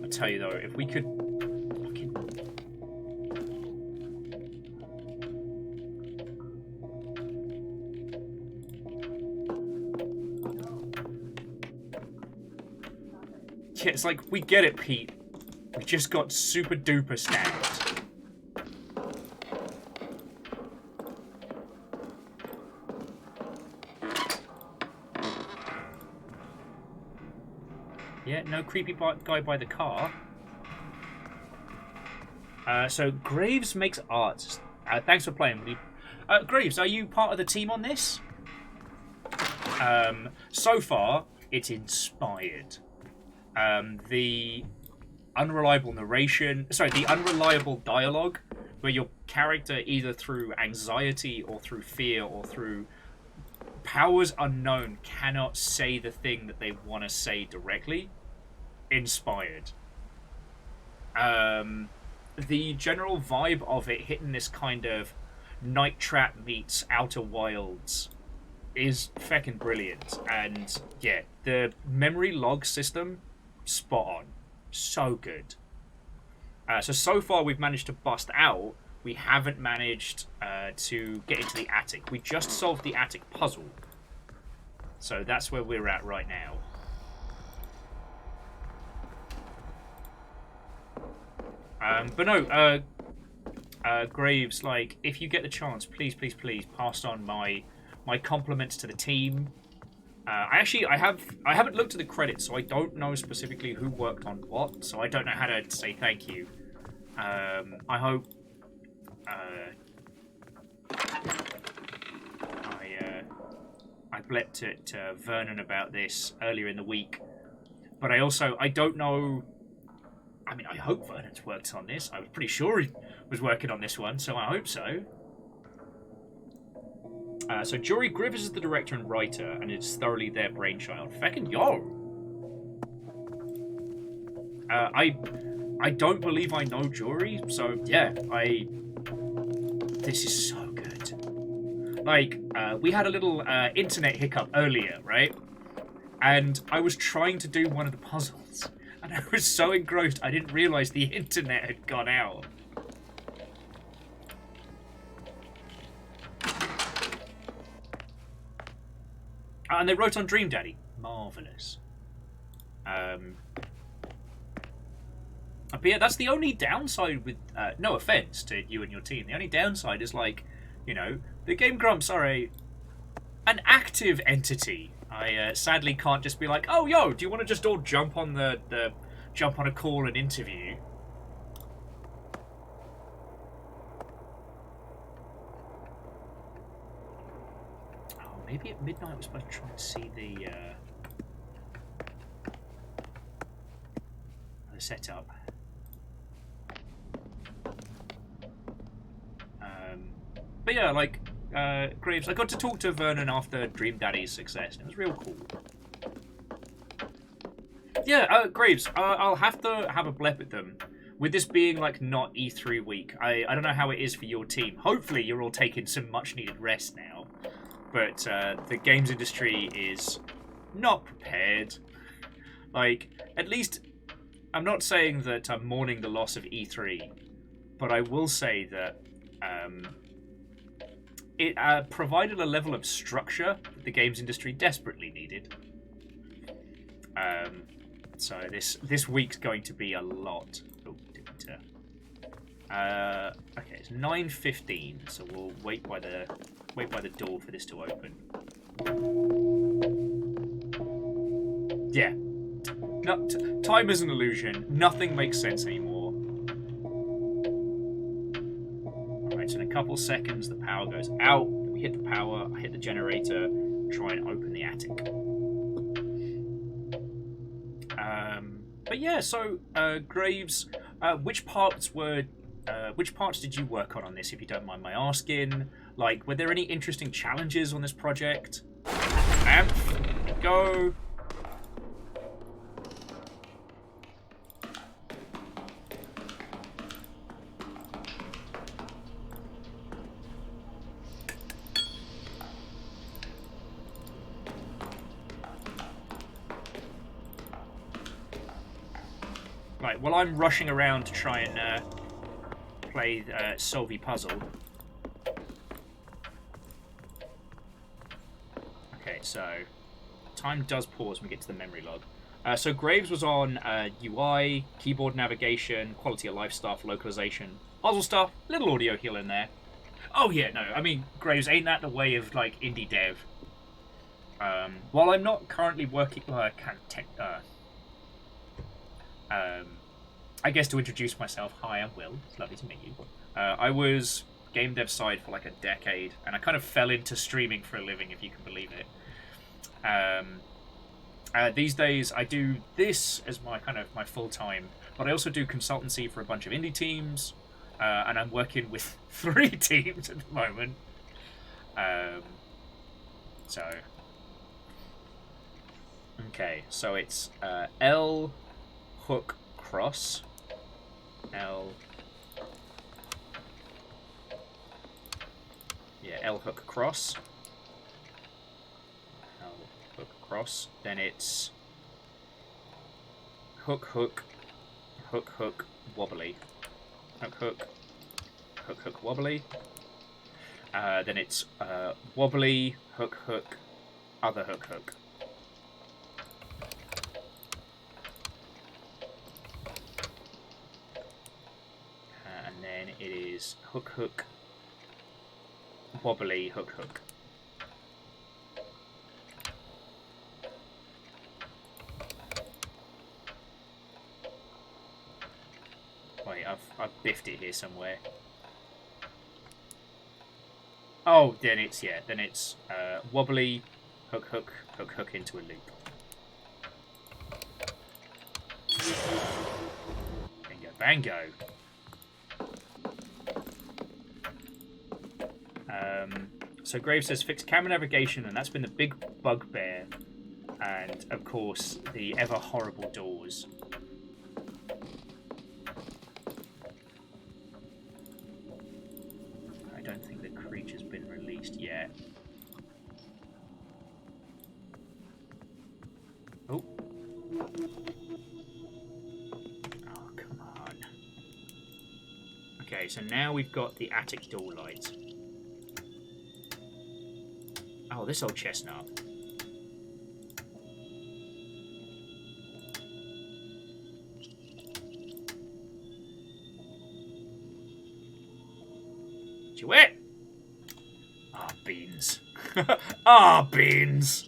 I tell you though, if we could fucking... Yeah, it's like, we get it, Pete. We just got super duper stabbed. Yeah, no creepy guy by the car. So Graves makes art. Thanks for playing. Graves, are you part of the team on this? So far, it's inspired. The unreliable narration, sorry, the unreliable dialogue, where your character either through anxiety or through fear or through powers unknown cannot say the thing that they want to say directly. Inspired. The general vibe of it hitting this kind of Night Trap meets Outer Wilds is feckin' brilliant. And yeah, the memory log system, spot on. So good. So far we've managed to bust out. We haven't managed to get into the attic. We just solved the attic puzzle. So that's where we're at right now. But no, Graves, like, if you get the chance, please, please, please pass on my compliments to the team. I haven't looked at the credits, so I don't know specifically who worked on what, so I don't know how to say thank you. I hope I blepped it to Vernon about this earlier in the week, but I don't know. I mean, I hope Vernon's worked on this. I was pretty sure he was working on this one, so I hope so. So Jory Griffiths is the director and writer, and it's thoroughly their brainchild. Feckin' yo! I don't believe I know Jory, so yeah, this is so good. Like, we had a little internet hiccup earlier, right? And I was trying to do one of the puzzles, and I was so engrossed I didn't realise the internet had gone out. And they wrote on Dream Daddy. Marvellous. But yeah, that's the only downside with... no offence to you and your team. The only downside is, like, you know, the Game Grumps are an active entity. I sadly can't just be like, oh, yo, do you want to just all jump on jump on a call and interview? Maybe at midnight we're supposed to try and see the setup. But yeah, like, Graves, I got to talk to Vernon after Dream Daddy's success, and it was real cool. Yeah, Graves, I'll have to have a blep at them. With this being, like, not E3 week, I don't know how it is for your team. Hopefully you're all taking some much-needed rest now. But the games industry is not prepared. Like, at least, I'm not saying that I'm mourning the loss of E3, but I will say that it provided a level of structure that the games industry desperately needed. So this week's going to be a lot. Oh, okay, it's 9:15, so we'll wait by the door for this to open. Yeah. No, time is an illusion. Nothing makes sense anymore. Alright, so in a couple seconds the power goes out. We hit the power, I hit the generator, try and open the attic. But yeah, so Graves, which parts did you work on this, if you don't mind my asking? Like, were there any interesting challenges on this project? Amp, go. Right, while I'm rushing around to try and play solve the puzzle. Okay, so time does pause when we get to the memory log. So Graves was on UI, keyboard navigation, quality of life stuff, localization, puzzle stuff, little audio heal in there. Oh yeah, no, I mean, Graves, ain't that the way of, like, indie dev? While I'm not currently working... I guess to introduce myself, hi, I'm Will. It's lovely to meet you. I was game dev side for like a decade, and I kind of fell into streaming for a living, if you can believe it. These days, I do this as my my full-time, but I also do consultancy for a bunch of indie teams, and I'm working with 3 teams at the moment. Okay, so it's L hook cross. L hook cross. cross, then it's hook, hook, hook, hook, wobbly. Hook, hook, hook, hook, wobbly. Then it's wobbly, hook, hook, other hook, hook. And then it is hook, hook, wobbly, hook, hook. Wait, I've biffed it here somewhere. Oh, then it's wobbly, hook, hook, hook, hook into a loop. Bingo, bango. So Graves says fix camera navigation, and that's been the big bugbear, and of course the ever horrible doors. I don't think the creature's been released yet. Oh. Oh, come on. Okay, so now we've got the attic door light. Oh, this old chestnut. Duet! Ah, beans. Ah, beans!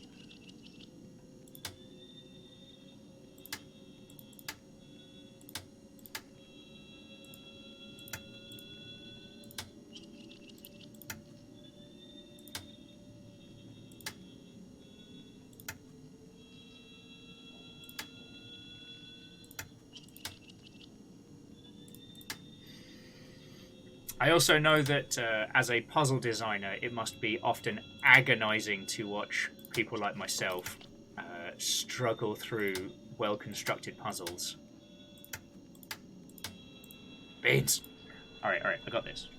I also know that as a puzzle designer, it must be often agonizing to watch people like myself struggle through well-constructed puzzles. Beans! Alright, I got this.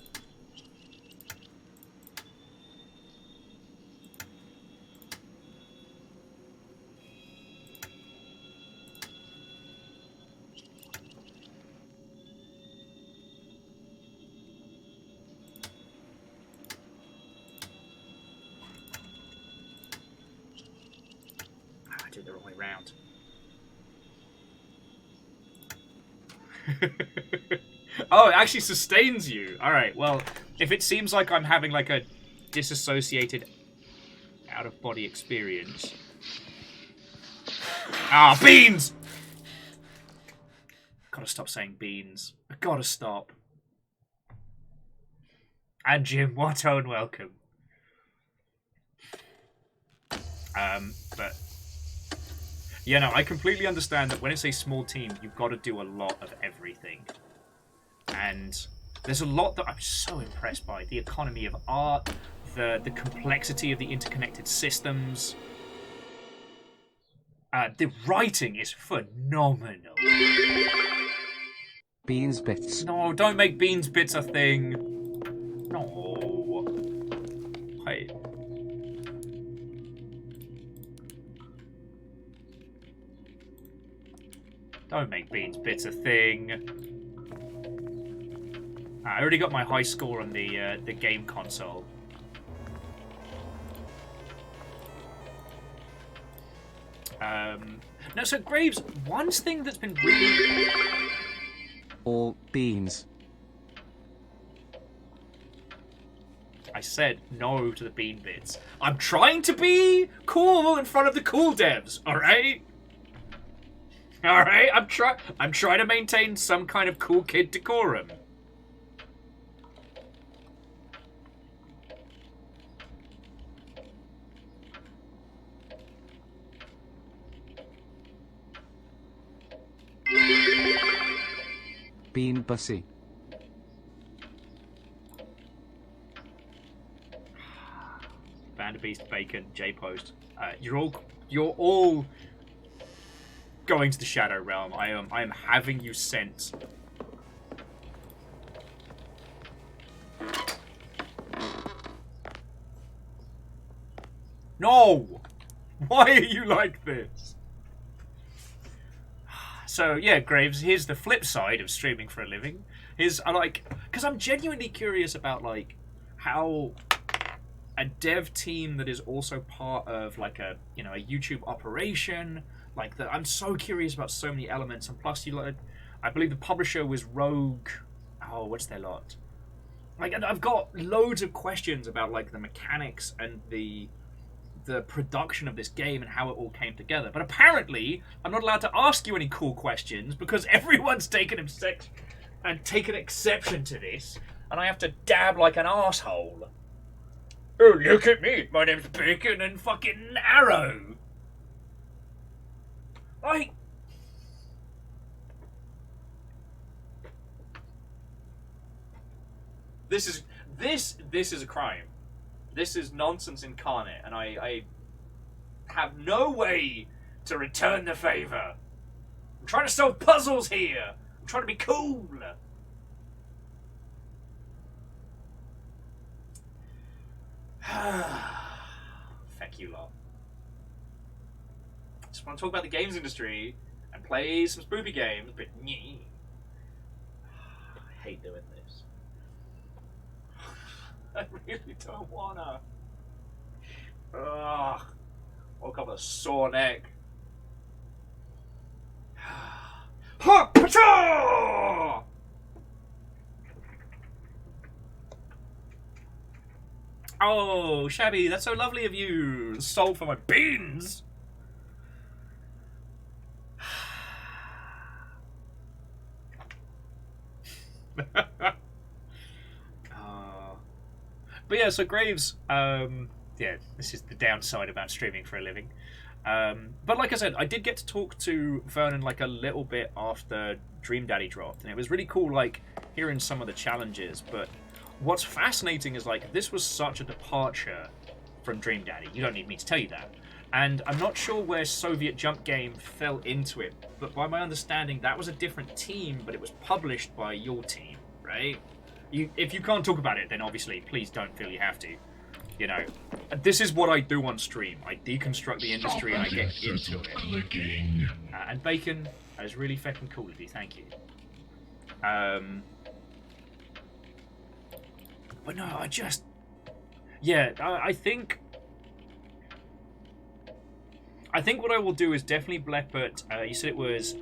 I did it the wrong way round. Oh, it actually sustains you. Alright, well, if it seems like I'm having like a disassociated out-of-body experience. Ah, beans! Gotta stop saying beans. I gotta stop. And Jim, what own welcome. But yeah, no, I completely understand that when it's a small team, you've got to do a lot of everything. And there's a lot that I'm so impressed by. The economy of art, the complexity of the interconnected systems. The writing is phenomenal. Beans bits. No, don't make beans bits a thing. No. Hey. Don't make beans bits a thing. I already got my high score on the game console. No, so Graves, one thing that's been really... All beans. I said no to the bean bits. I'm trying to be cool in front of the cool devs, alright? Alright, I'm trying to maintain some kind of cool kid decorum. Bean bussy. Vanderbeest, Bacon, J-Post. You're all going to the Shadow Realm. I am having you sent. No! Why are you like this? So yeah, Graves, here's the flip side of streaming for a living. Because I'm genuinely curious about like how a dev team that is also part of like a YouTube operation, I'm so curious about so many elements, and plus I believe the publisher was Rogue. Oh, what's their lot? And I've got loads of questions about like the mechanics and the production of this game and how it all came together. But apparently, I'm not allowed to ask you any cool questions because everyone's taken exception to this, and I have to dab like an asshole. Oh, look at me! My name's Bacon and fucking Arrow. This is a crime. This is nonsense incarnate, and I have no way to return the favor. I'm trying to solve puzzles here. I'm trying to be cool. Thank you, lot. Just want to talk about the games industry and play some spoopy games, but I hate doing this. I really don't wanna. Ugh. Woke up with a sore neck. Ha! Pacha! Oh, Shabby, that's so lovely of you. Salt for my beans. But yeah, so Graves, yeah, this is the downside about streaming for a living. But like I said, I did get to talk to Vernon like a little bit after Dream Daddy dropped, and it was really cool like hearing some of the challenges. But what's fascinating is like this was such a departure from Dream Daddy. You don't need me to tell you that. And I'm not sure where Soviet Jump Game fell into it, but by my understanding, that was a different team, but it was published by your team, right? If you can't talk about it, then obviously, please don't feel you have to. You know, this is what I do on stream. I deconstruct the industry and I get into it. And Bacon, that is really fucking cool of you. Thank you. But no, I just... Yeah, I think what I will do is definitely blep at... you said it was...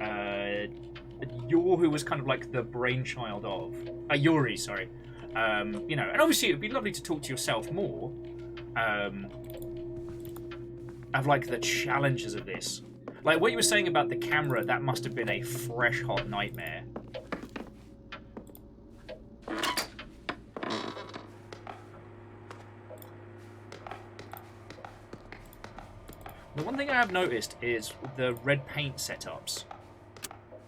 Yor, who was kind of like the brainchild of... Yuri, sorry. You know, and obviously it would be lovely to talk to yourself more. Of like the challenges of this. Like what you were saying about the camera, that must have been a fresh hot nightmare. The one thing I have noticed is the red paint setups.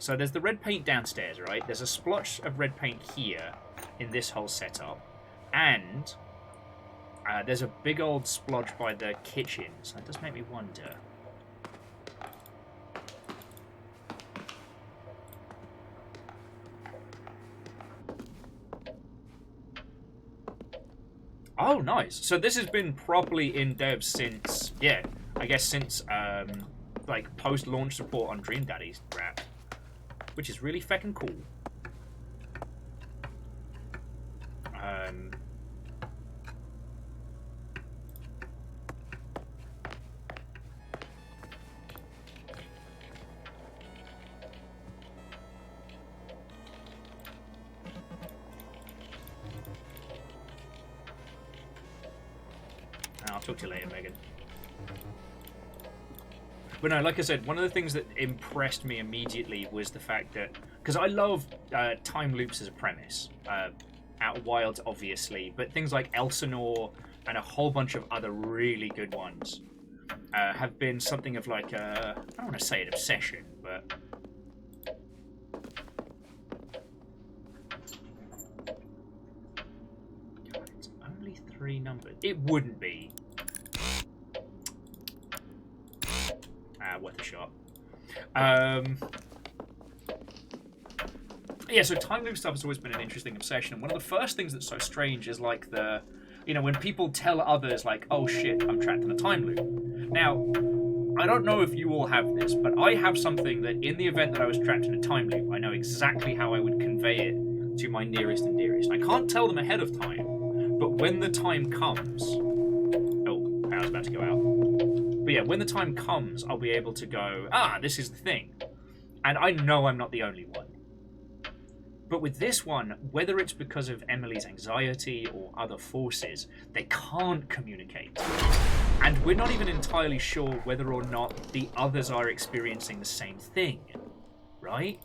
So there's the red paint downstairs, right? There's a splotch of red paint here in this whole setup. And there's a big old splodge by the kitchen. So that does make me wonder. Oh, nice. So this has been properly in dev since, yeah, I guess since like post-launch support on Dream Daddy's crap. Which is really feckin' cool. I'll talk to you later, Megan. But no, like I said, one of the things that impressed me immediately was the fact that... Because I love time loops as a premise. Outer Wilds, obviously. But things like Elsinore and a whole bunch of other really good ones have been something of like a... I don't want to say an obsession, but... God, it's only 3 numbers. It wouldn't be. Worth a shot. Yeah, so time loop stuff has always been an interesting obsession, and one of the first things that's so strange is like the, you know, when people tell others like, oh shit, I'm trapped in a time loop. Now, I don't know if you all have this, but I have something that in the event that I was trapped in a time loop, I know exactly how I would convey it to my nearest and dearest. I can't tell them ahead of time, but when the time comes... Oh, power's about to go out. But yeah, when the time comes, I'll be able to go, this is the thing. And I know I'm not the only one. But with this one, whether it's because of Emily's anxiety or other forces, they can't communicate. And we're not even entirely sure whether or not the others are experiencing the same thing, right?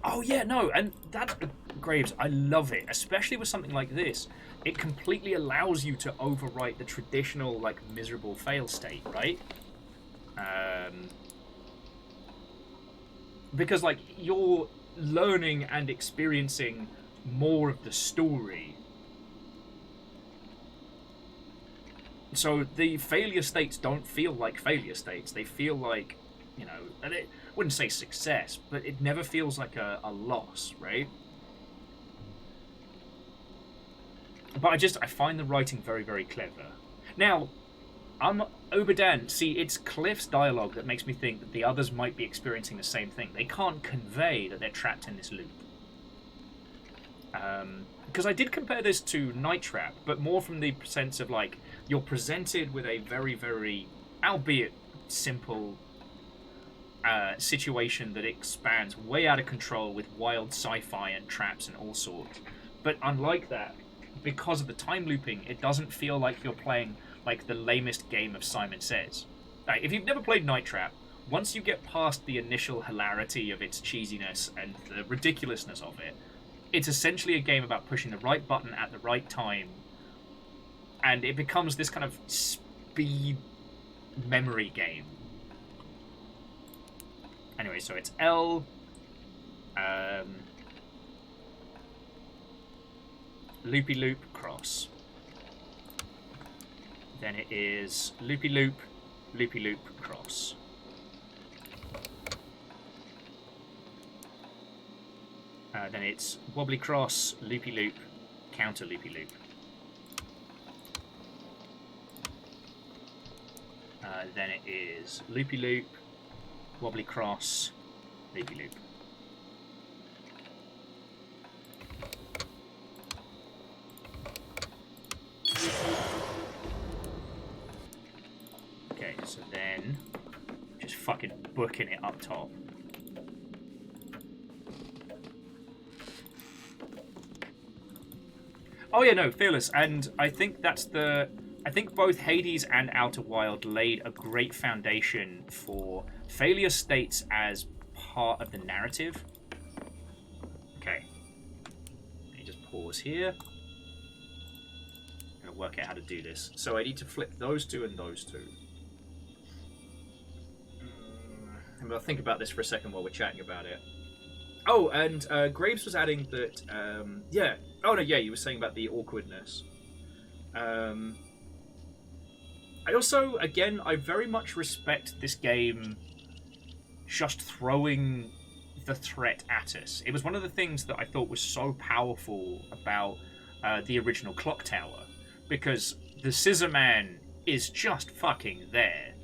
Oh yeah, no, and that's... Graves, I love it, especially with something like this. It completely allows you to overwrite the traditional, like, miserable fail state, right? Because, like, you're learning and experiencing more of the story. So the failure states don't feel like failure states. They feel like, you know, and it wouldn't say success, but it never feels like a loss, right? But I find the writing very, very clever. Now, Oberdan, see, it's Cliff's dialogue that makes me think that the others might be experiencing the same thing. They can't convey that they're trapped in this loop. Because I did compare this to Night Trap, but more from the sense of, like, you're presented with a very, very, albeit simple, situation that expands way out of control with wild sci-fi and traps and all sorts. But unlike that, because of the time looping, it doesn't feel like you're playing like the lamest game of Simon Says. Like, if you've never played Night Trap, once you get past the initial hilarity of its cheesiness and the ridiculousness of it, it's essentially a game about pushing the right button at the right time, and it becomes this kind of speed memory game. Anyway, so it's L, loopy loop cross. Then it is loopy loop, loopy loop cross. Then it's wobbly cross, loopy loop, counter loopy loop. Then it is loopy loop, wobbly cross, loopy loop. Okay, so then just fucking booking it up top. Oh yeah, no, Fearless, and I think that's the... I think both Hades and Outer Wild laid a great foundation for failure states as part of the narrative. Okay. Let me just pause here. I'm going to work out how to do this. So I need to flip those two and those two. And I'll think about this for a second while we're chatting about it. Oh, and Graves was adding that, yeah. Oh, no, yeah, you were saying about the awkwardness. I also, again, I very much respect this game just throwing the threat at us. It was one of the things that I thought was so powerful about the original Clock Tower, because the Scissor Man is just fucking there.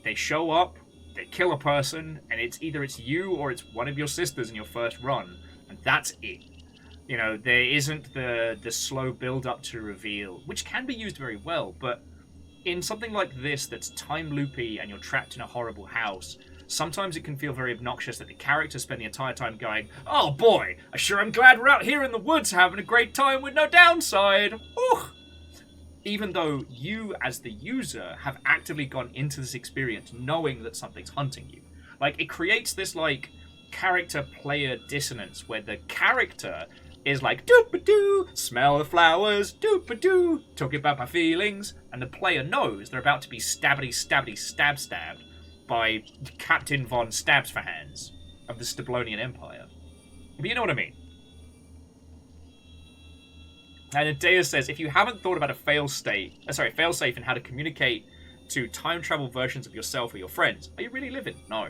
They show up, they kill a person, and it's either it's you or it's one of your sisters in your first run, and that's it. You know, there isn't the slow build-up to reveal, which can be used very well, but in something like this that's time loopy and you're trapped in a horrible house, sometimes it can feel very obnoxious that the characters spend the entire time going, "Oh boy, I sure am glad we're out here in the woods having a great time with no downside. Ooh." Even though you, as the user, have actively gone into this experience knowing that something's hunting you. Like, it creates this, like, character-player dissonance where the character is like, doop-a-doo, smell the flowers, doop-a-doo, talking about my feelings, and the player knows they're about to be stabbed by Captain Von Stabs for Hands of the Stablonian Empire. But you know what I mean. And Adea says, if you haven't thought about a failsafe and how to communicate to time travel versions of yourself or your friends, are you really living? No.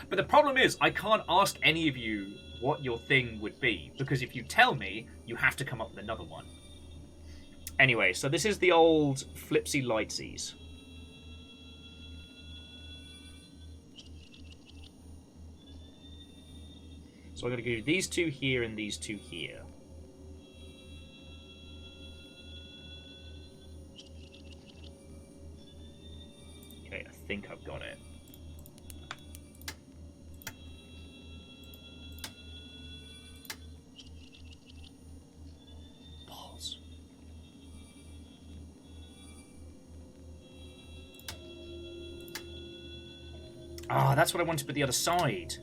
But the problem is, I can't ask any of you what your thing would be, because if you tell me, you have to come up with another one. Anyway, so this is the old Flipsy Lightsies. So I'm going to do these two here and these two here. Okay, I think I've got it. Balls. Ah, that's what I wanted to put the other side.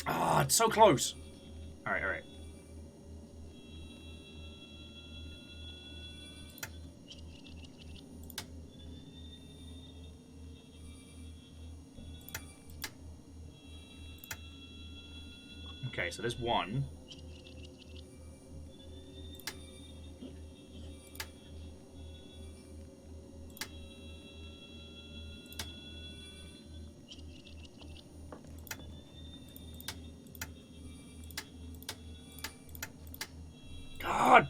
Ah, it's so close. All right, all right. Okay, so there's one. God!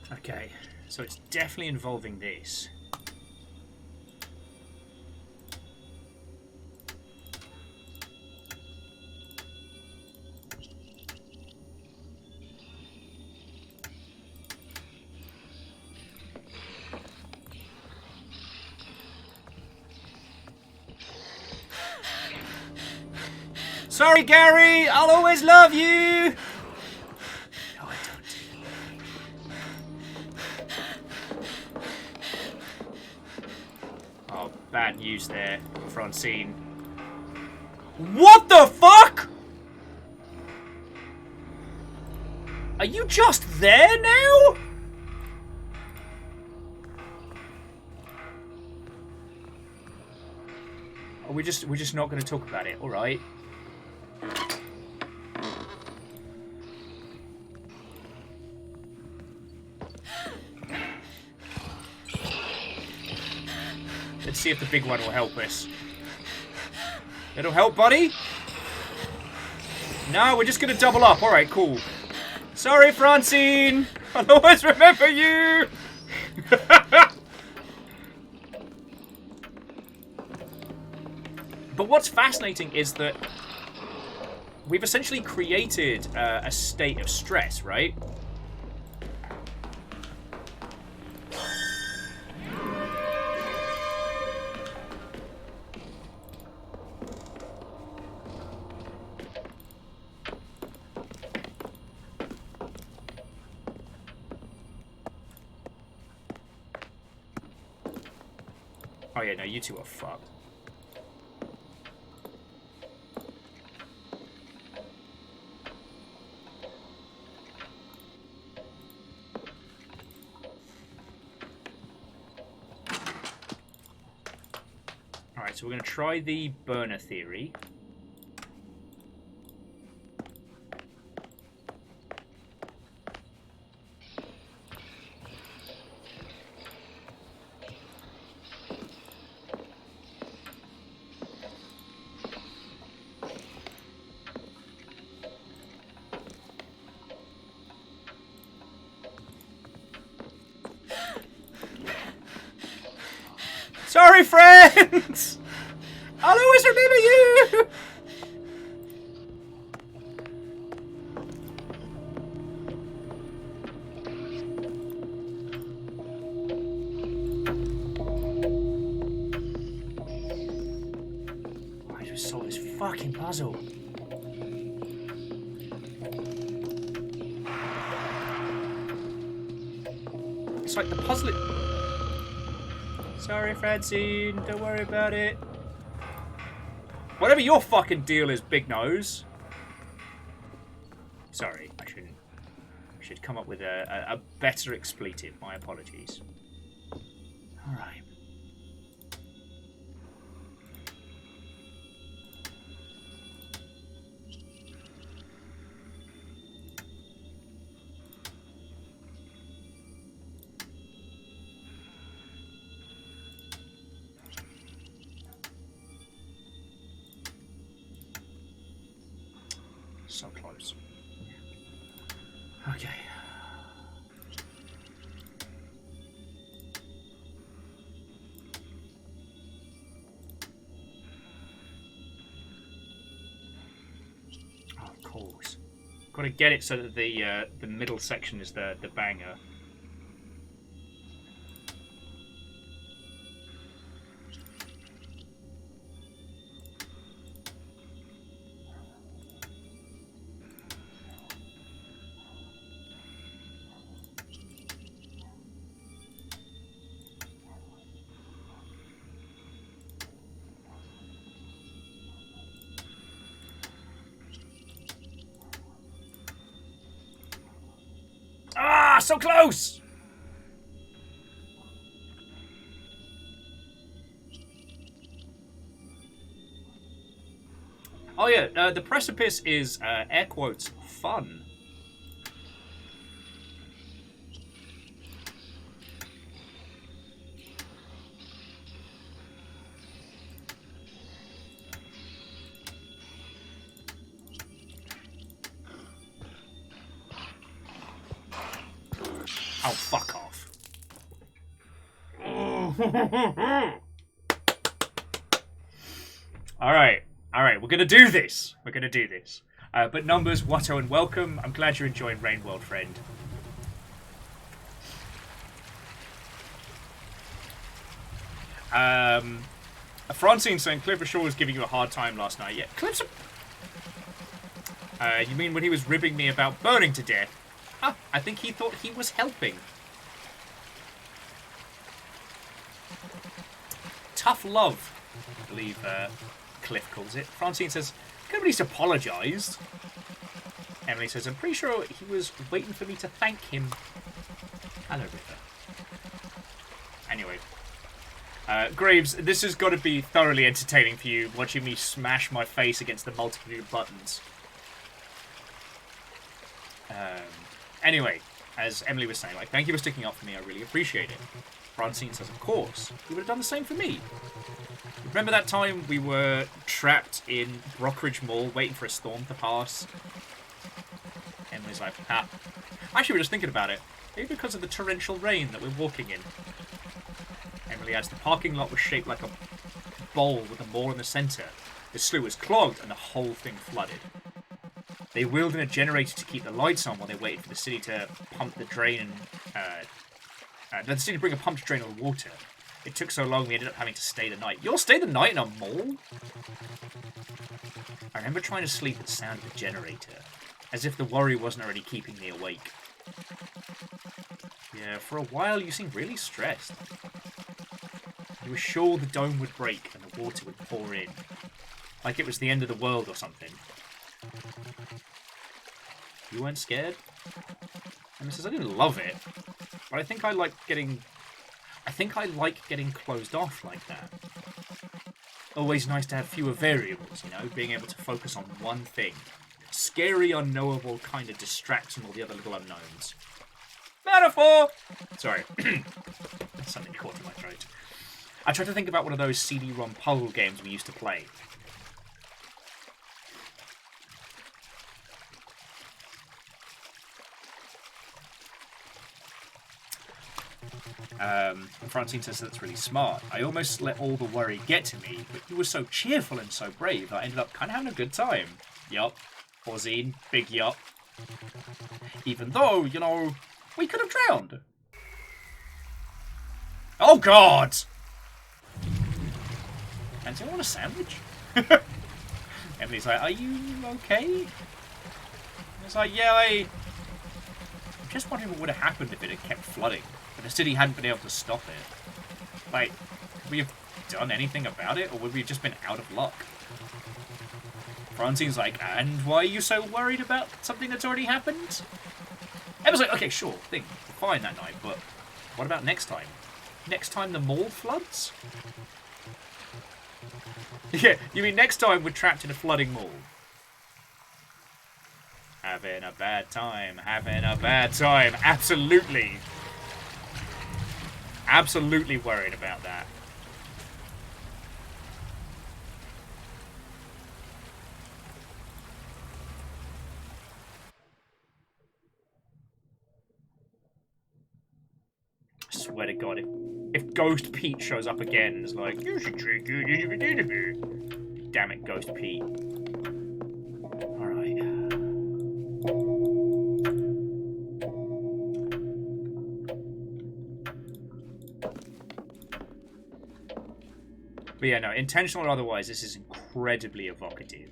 Okay, so it's definitely involving this. Sorry, Gary! I'll always love you! No, I don't. Oh, bad news there, Francine. What the fuck?! Are you just there now?! Oh, we're just not going to talk about it, alright. Let's see if the big one will help us. It'll help, buddy? No, we're just going to double up. Alright, cool. Sorry, Francine. I'll always remember you. But what's fascinating is that we've essentially created a state of stress, right? Oh yeah, no, you two are fucked. Alright, so we're going to try the burner theory. Sorry, friends! I'll always remember you! to solve this fucking puzzle. It's like the puzzle. Sorry, Francine. Don't worry about it. Whatever your fucking deal is, Big Nose. Sorry, I shouldn't. I should come up with a better expletive. My apologies. All right. So close. Okay. Oh, of course. Got to get it so that the middle section is the banger. Ah, so close! Oh yeah, the precipice is, air quotes, fun. Oh, fuck off. Alright, we're gonna do this. We're gonna do this. But numbers, Watto, and welcome. I'm glad you're enjoying Rain World, friend. Francine saying Cliff Shaw was giving you a hard time last night. Yeah, Cliff's you mean when he was ribbing me about burning to death? Huh, I think he thought he was helping. Tough love, I believe Cliff calls it. Francine says, nobody's apologised. Emily says, I'm pretty sure he was waiting for me to thank him. Hello, River. Anyway. Graves, this has got to be thoroughly entertaining for you, watching me smash my face against the multitude of buttons. Anyway, as Emily was saying, like, thank you for sticking up for me, I really appreciate it. Francine says, of course, you would have done the same for me. Remember that time we were trapped in Brockridge Mall waiting for a storm to pass? Emily's like, ah. Actually, we're just thinking about it. Maybe because of the torrential rain that we're walking in. Emily adds, the parking lot was shaped like a bowl with a mall in the centre. The slough was clogged and the whole thing flooded. They wheeled in a generator to keep the lights on while they waited for the city to pump the drain and the city to bring a pump to drain all the water. It took so long we ended up having to stay the night. You'll stay the night in a mall? I remember trying to sleep at the sound of the generator, as if the worry wasn't already keeping me awake. Yeah, for a while you seemed really stressed. You were sure the dome would break and the water would pour in, like it was the end of the world or something. You weren't scared? And says, I didn't love it, but I think I like getting closed off like that. Always nice to have fewer variables, you know, being able to focus on one thing. Scary, unknowable, kind of distracting all the other little unknowns. Metaphor! Sorry. Something caught in my throat. I tried to think about one of those CD-ROM puzzle games we used to play. Francine says that's really smart. I almost let all the worry get to me, but you were so cheerful and so brave that I ended up kind of having a good time. Yup. Forzine, big yup. Even though, you know, we could have drowned. Oh, God! And do you want a sandwich? Emily's like, are you okay? It's like, yeah, I'm just wondering what would have happened if it had kept flooding. If the city hadn't been able to stop it. Like, would we have done anything about it, or would we have just been out of luck? Francine's like, and why are you so worried about something that's already happened? Emma's like, okay, sure, thing, fine that night, but what about next time? Next time the mall floods? Yeah, you mean next time we're trapped in a flooding mall? Having a bad time, having a bad time. Absolutely. Absolutely worried about that. I swear to God, if Ghost Pete shows up again and is like, you should drink it. Damn it, Ghost Pete. Alright. But yeah, no, intentional or otherwise, this is incredibly evocative.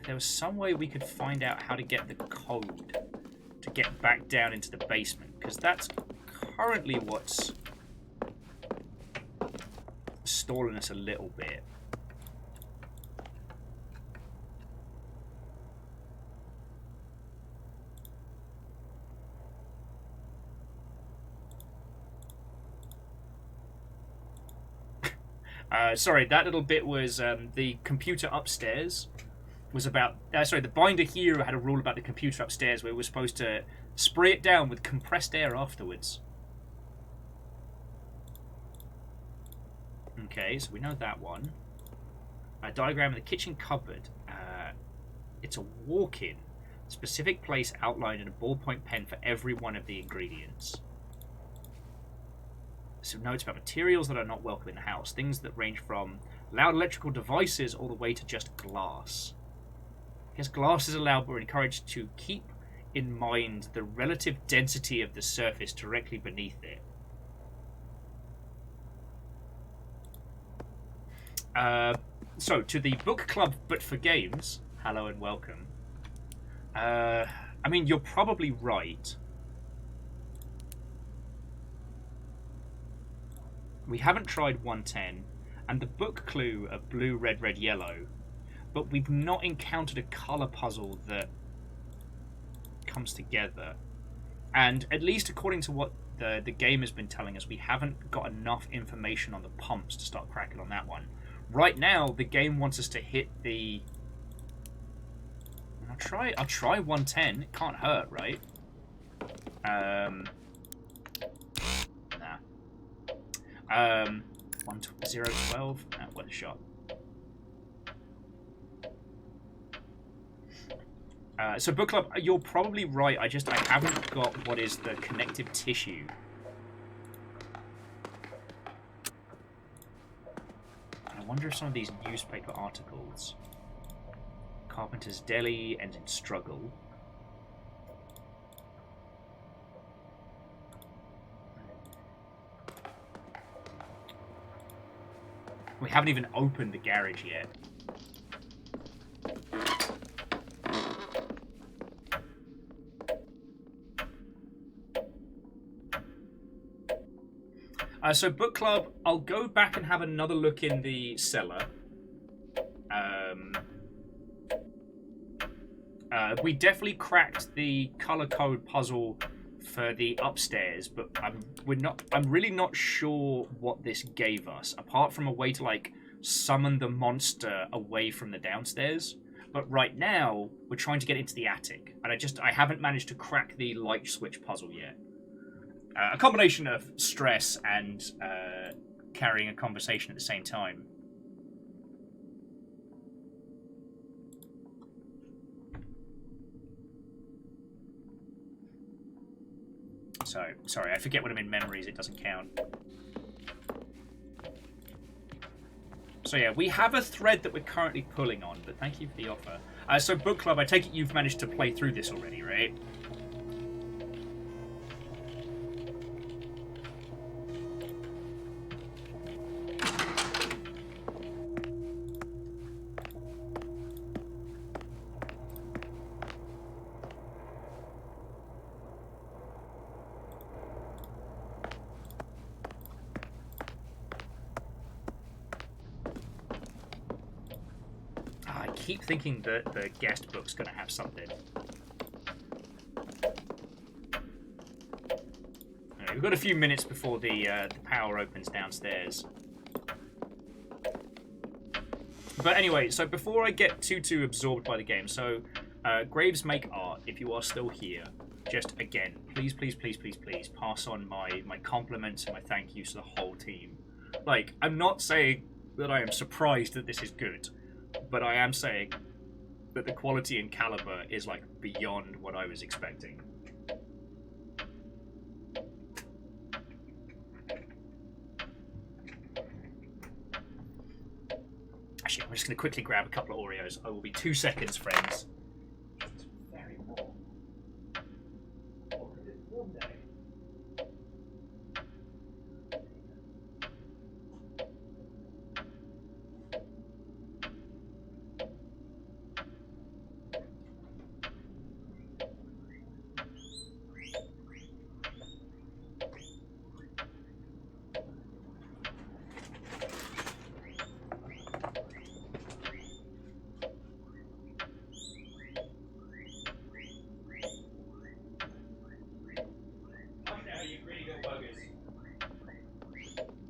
There was some way we could find out how to get the code to get back down into the basement, because that's currently what's stalling us a little bit. Sorry, that little bit was the computer upstairs was about... sorry, the binder here had a rule about the computer upstairs where we were supposed to spray it down with compressed air afterwards. Okay, so we know that one. A diagram of the kitchen cupboard. It's a walk-in. Specific place outlined in a ballpoint pen for every one of the ingredients. Some notes about materials that are not welcome in the house. Things that range from loud electrical devices all the way to just glass. I guess glass is allowed but we're encouraged to keep in mind the relative density of the surface directly beneath it. So, to the book club but for games, hello and welcome. I mean, you're probably right. We haven't tried 110, and the book clue of blue, red, red, yellow, but we've not encountered a colour puzzle that comes together. And at least according to what the game has been telling us, we haven't got enough information on the pumps to start cracking on that one. Right now, the game wants us to hit the... I'll try 110. It can't hurt, right? Nah. 1012. Worth a shot. So book club, you're probably right. I haven't got what is the connective tissue. I wonder if some of these newspaper articles. Carpenter's Deli ends in struggle. We haven't even opened the garage yet. So book club, I'll go back and have another look in the cellar. We definitely cracked the color code puzzle for the upstairs, but I'm really not sure what this gave us, apart from a way to like summon the monster away from the downstairs. But right now, we're trying to get into the attic, and I haven't managed to crack the light switch puzzle yet. A combination of stress and carrying a conversation at the same time. So, sorry, I forget when I'm in memories, it doesn't count. So yeah, we have a thread that we're currently pulling on, but thank you for the offer. So book club, I take it you've managed to play through this already, right? keep thinking that the guest book's going to have something. Anyway, we've got a few minutes before the power opens downstairs. But anyway, so before I get too absorbed by the game, so Graves Make Art, if you are still here, just again, please pass on my compliments and my thank yous to the whole team. Like, I'm not saying that I am surprised that this is good, but I am saying that the quality and caliber is like beyond what I was expecting. Actually, I'm just going to quickly grab a couple of Oreos. I will be 2 seconds, friends. It's very warm. Warm day.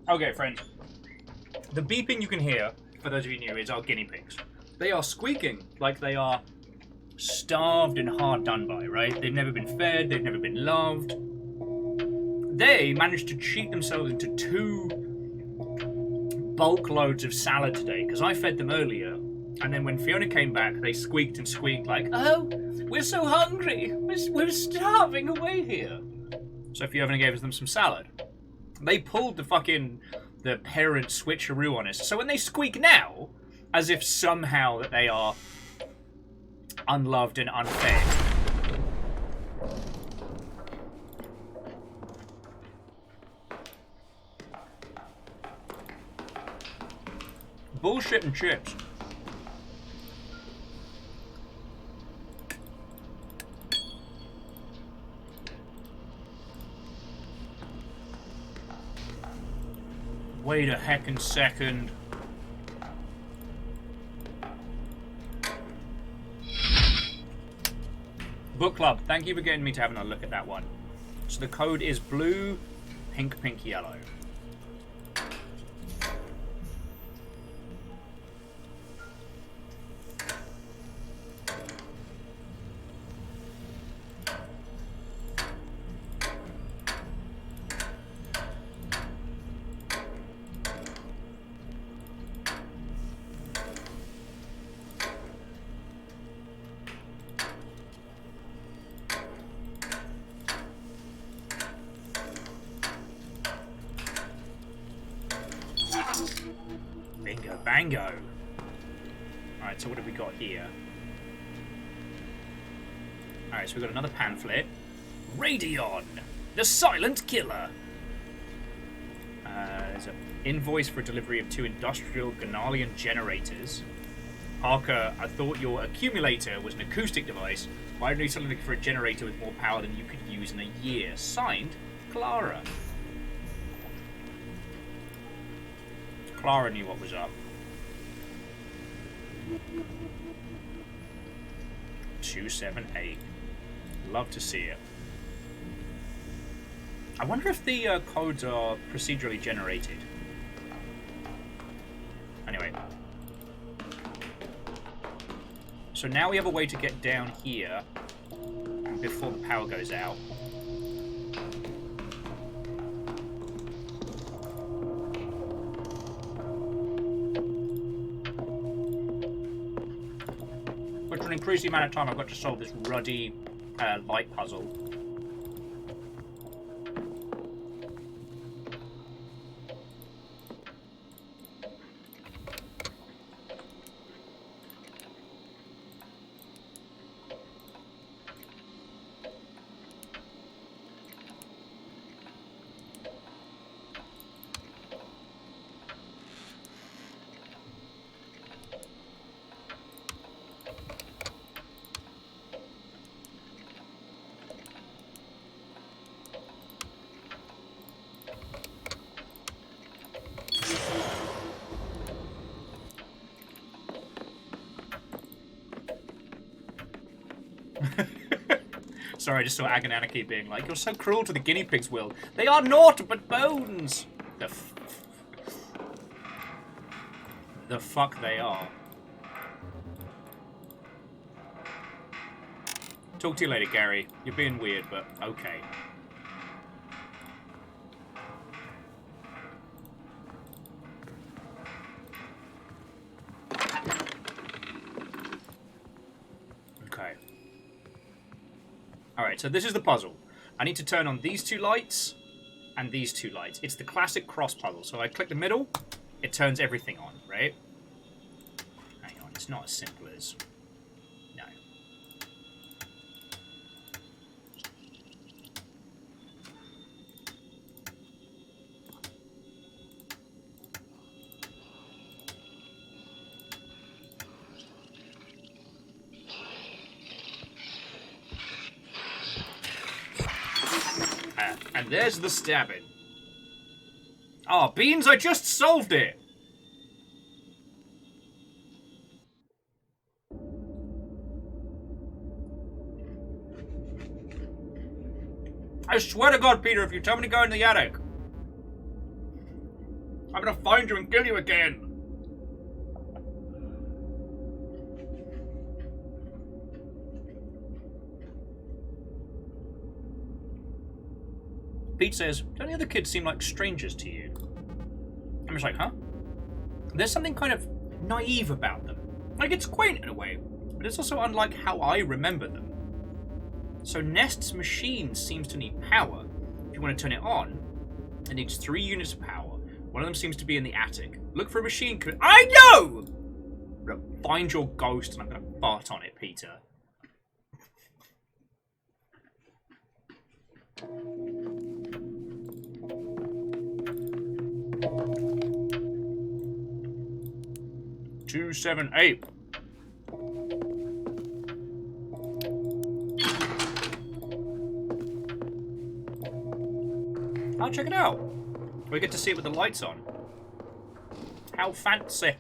Okay, friends. The beeping you can hear, for those of you new, is our guinea pigs. They are squeaking like they are starved and hard done by, right? They've never been fed, they've never been loved. They managed to cheat themselves into 2 bulk loads of salad today, because I fed them earlier, and then when Fiona came back, they squeaked and squeaked like, oh, we're so hungry, we're starving away here. So Fiona gave them some salad. They pulled the parent switcheroo on us. So when they squeak now, as if somehow that they are unloved and unfed. Bullshit and chips. Wait a heckin' second. Book Club, thank you for getting me to having a look at that one. So the code is blue, pink, yellow. Bingo, bango. Alright, so what have we got here? Alright, so we've got another pamphlet. Radion, the silent killer. There's an invoice for delivery of 2 industrial Ganalian generators. Parker, I thought your accumulator was an acoustic device. Why don't you something for a generator with more power than you could use in a year? Signed, Clara. Clara knew what was up. 278. Love to see it. I wonder if the codes are procedurally generated. Anyway. So now we have a way to get down here before the power goes out. Which will increase the amount of time I've got to solve this ruddy light puzzle. Sorry, I just saw Agonanarchy being like, "You're so cruel to the guinea pigs, Will. They are naught but bones." The fuck they are. Talk to you later, Gary. You're being weird, but okay. Okay. Alright, so this is the puzzle. I need to turn on these two lights and these two lights. It's the classic cross puzzle. So I click the middle, it turns everything on, right? Hang on, it's not as simple as... No. And there's the stabbing. Oh, Beans, I just solved it! I swear to God, Peter, if you tell me to go in the attic, I'm gonna find you and kill you again. Pete says, don't the other kids seem like strangers to you? I'm just like, huh? There's something kind of naive about them. Like, it's quaint in a way, but it's also unlike how I remember them. So Nest's machine seems to need power. If you want to turn it on, it needs 3 units of power. One of them seems to be in the attic. Look for a machine. I know! I'm gonna find your ghost and I'm gonna fart on it, Peter. Two, 7, 8. I'll check it out. We get to see it with the lights on. How fancy.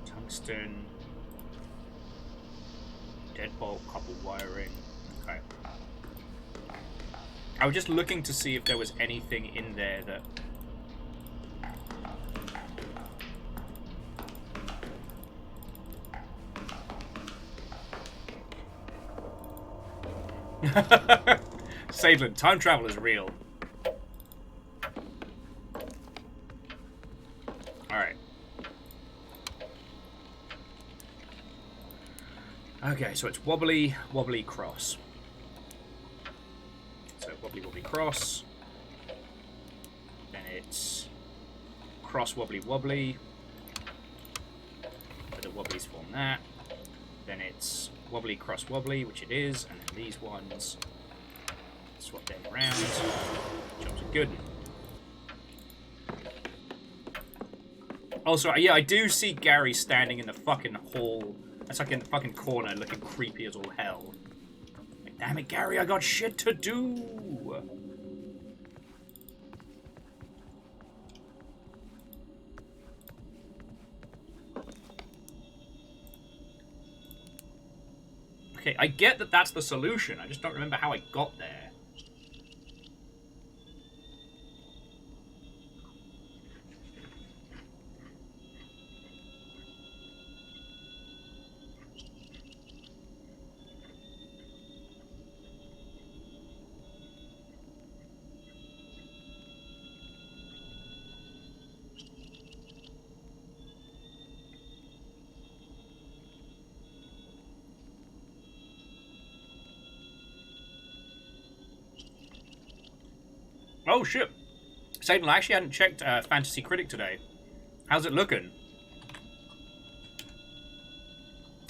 Tungsten. Deadbolt, copper wiring. Okay. I was just looking to see if there was anything in there that... Sadeland, time travel is real. Alright. Okay, so it's wobbly, wobbly, cross. So wobbly, wobbly, cross. Then it's cross, wobbly, wobbly. But the wobblies form that. Then it's wobbly, cross, wobbly, which it is, and then these ones. Swap them around. Jobs are good. Also, yeah, I do see Gary standing in the fucking hall. That's like in the fucking corner, looking creepy as all hell. Like, damn it, Gary, I got shit to do. Okay, I get that that's the solution. I just don't remember how I got there. Oh shit! Satan, I actually hadn't checked Fantasy Critic today. How's it looking?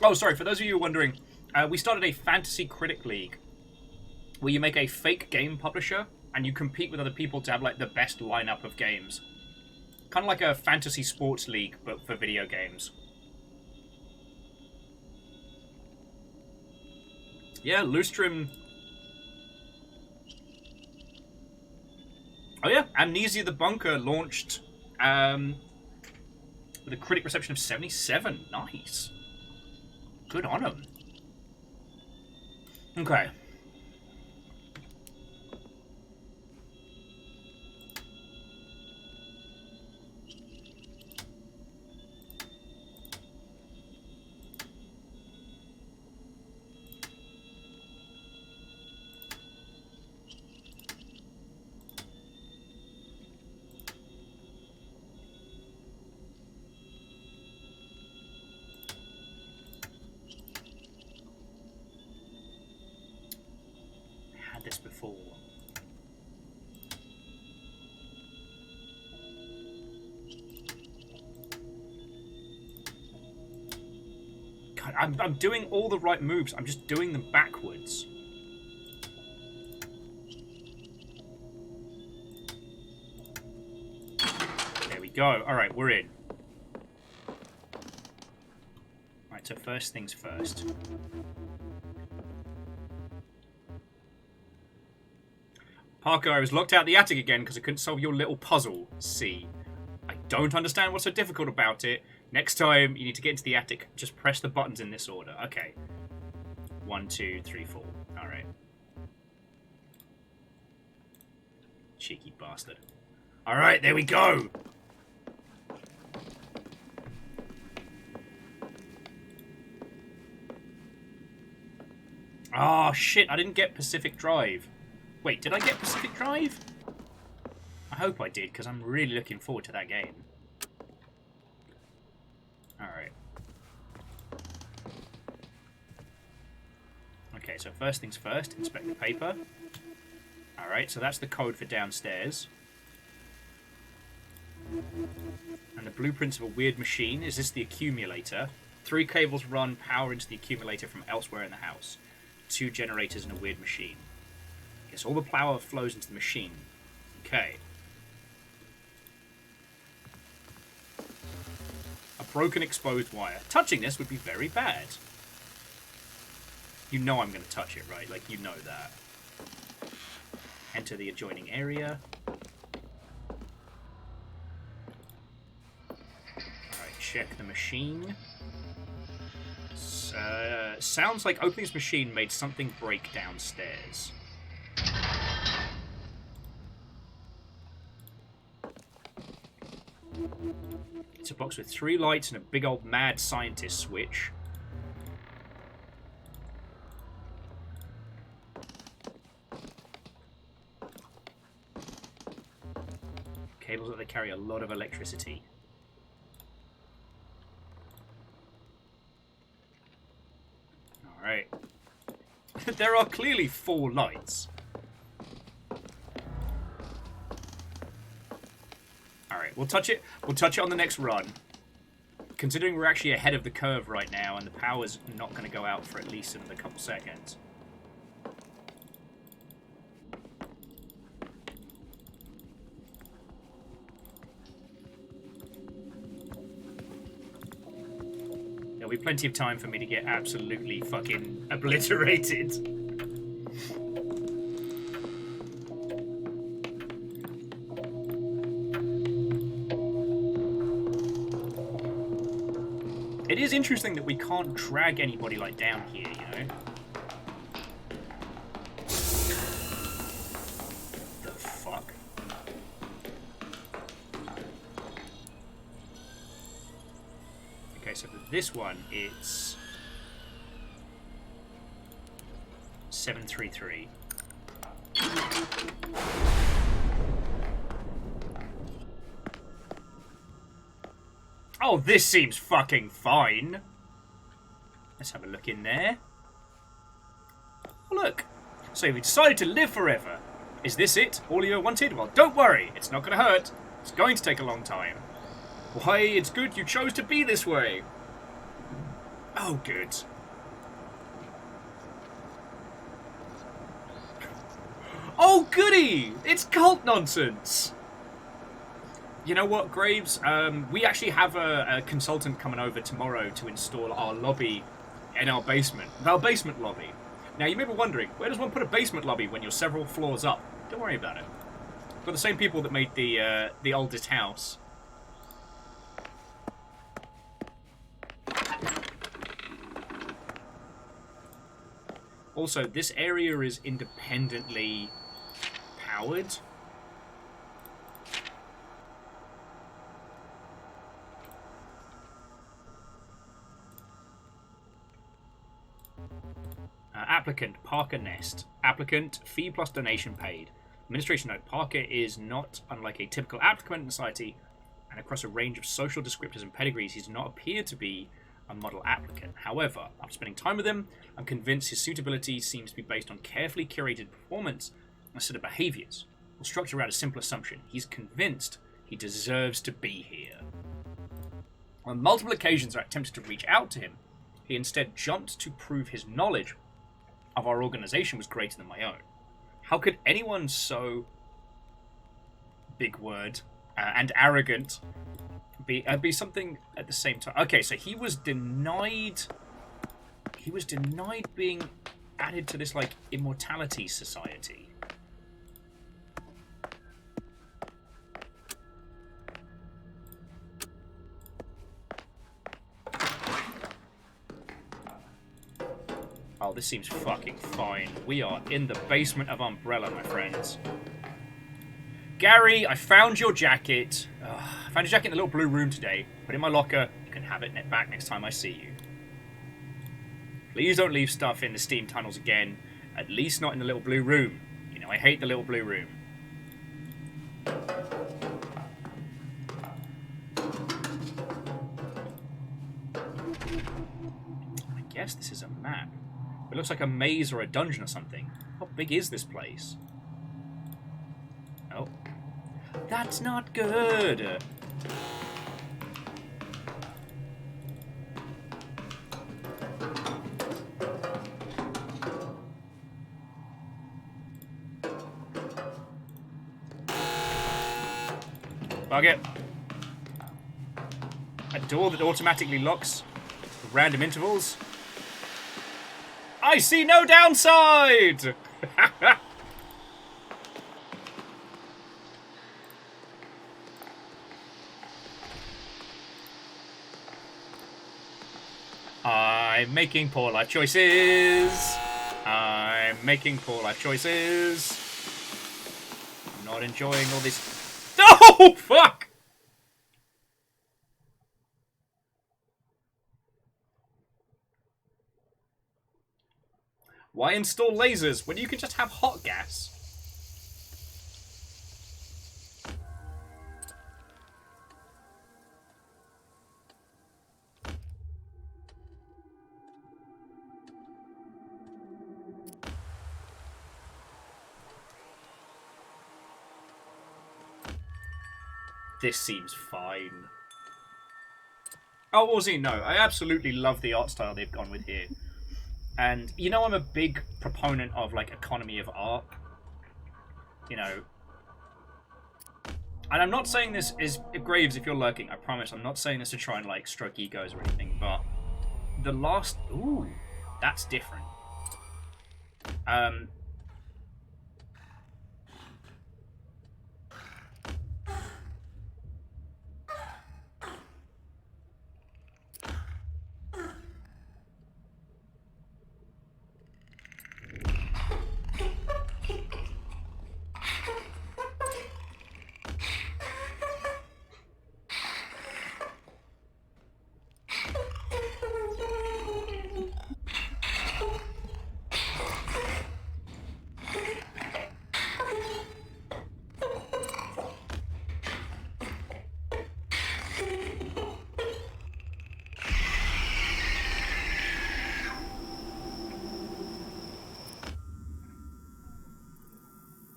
Oh, sorry, for those of you wondering, we started a Fantasy Critic League where you make a fake game publisher and you compete with other people to have like the best lineup of games. Kind of like a fantasy sports league, but for video games. Yeah, Lustrum. Oh yeah, Amnesia the Bunker launched With a critic reception of 77. Nice. Good on them. Okay. This before. God, I'm doing all the right moves. I'm just doing them backwards. There we go. All right, we're in. Right, so first things first. Parker, I was locked out the attic again because I couldn't solve your little puzzle. C. I don't understand what's so difficult about it. Next time you need to get into the attic, just press the buttons in this order. Okay. 1, 2, 3, 4. Alright. Cheeky bastard. Alright, there we go! Oh, shit, I didn't get Pacific Drive. Wait, did I get Pacific Drive? I hope I did, because I'm really looking forward to that game. Alright. Okay, so first things first, inspect the paper. Alright, so that's the code for downstairs. And the blueprints of a weird machine. Is this the accumulator? 3 cables run power into the accumulator from elsewhere in the house. 2 generators and a weird machine. So all the power flows into the machine. Okay. A broken exposed wire. Touching this would be very bad. You know I'm going to touch it, right? Like, you know that. Enter the adjoining area. Alright, check the machine. Sounds like opening this machine made something break downstairs. It's a box with 3 lights and a big old mad scientist switch. Cables that they carry a lot of electricity. Alright. There are clearly 4 lights. Alright, we'll touch it on the next run. Considering we're actually ahead of the curve right now and the power's not going to go out for at least another couple seconds. There'll be plenty of time for me to get absolutely fucking obliterated. It is interesting that we can't drag anybody like down here, you know? The fuck? Okay, so for this one, it's 733. Oh, this seems fucking fine. Let's have a look in there. Oh, look. So we decided to live forever. Is this it? All you wanted? Well, don't worry. It's not going to hurt. It's going to take a long time. Why, it's good you chose to be this way. Oh, good. Oh, goody! It's cult nonsense! You know what, Graves? We actually have a consultant coming over tomorrow to install our lobby in our basement. Our basement lobby. Now, you may be wondering, where does one put a basement lobby when you're several floors up? Don't worry about it. We've got the same people that made the oldest house. Also, this area is independently powered. Applicant, Parker Nest. Applicant, fee plus donation paid. Administration note, Parker is not unlike a typical applicant in society, and across a range of social descriptors and pedigrees, he does not appear to be a model applicant. However, after spending time with him, I'm convinced his suitability seems to be based on carefully curated performance and a set of behaviours. We'll structure around a simple assumption. He's convinced he deserves to be here. On multiple occasions I attempted to reach out to him. He instead jumped to prove his knowledge of our organisation was greater than my own. How could anyone so, big word, and arrogant be something at the same time? Okay, so he was denied being added to this, like, immortality society. Oh, this seems fucking fine. We are in the basement of Umbrella, my friends. Gary, I found your jacket. I found your jacket in the little blue room today. Put it in my locker. You can have it back next time I see you. Please don't leave stuff in the steam tunnels again. At least not in the little blue room. You know, I hate the little blue room. I guess this is a map. It looks like a maze or a dungeon or something. How big is this place? Oh. That's not good! Bug it. A door that automatically locks at random intervals. I see no downside! I'm making poor life choices. I'm making poor life choices. I'm not enjoying all this. Oh, fuck! Why install lasers when you can just have hot gas? This seems fine. Oh, Ozzy, no. I absolutely love the art style they've gone with here. And, you know, I'm a big proponent of, like, economy of art. You know. And I'm not saying this is... Graves, if you're lurking, I promise, I'm not saying this to try and, like, stroke egos or anything, but... The last... Ooh, that's different.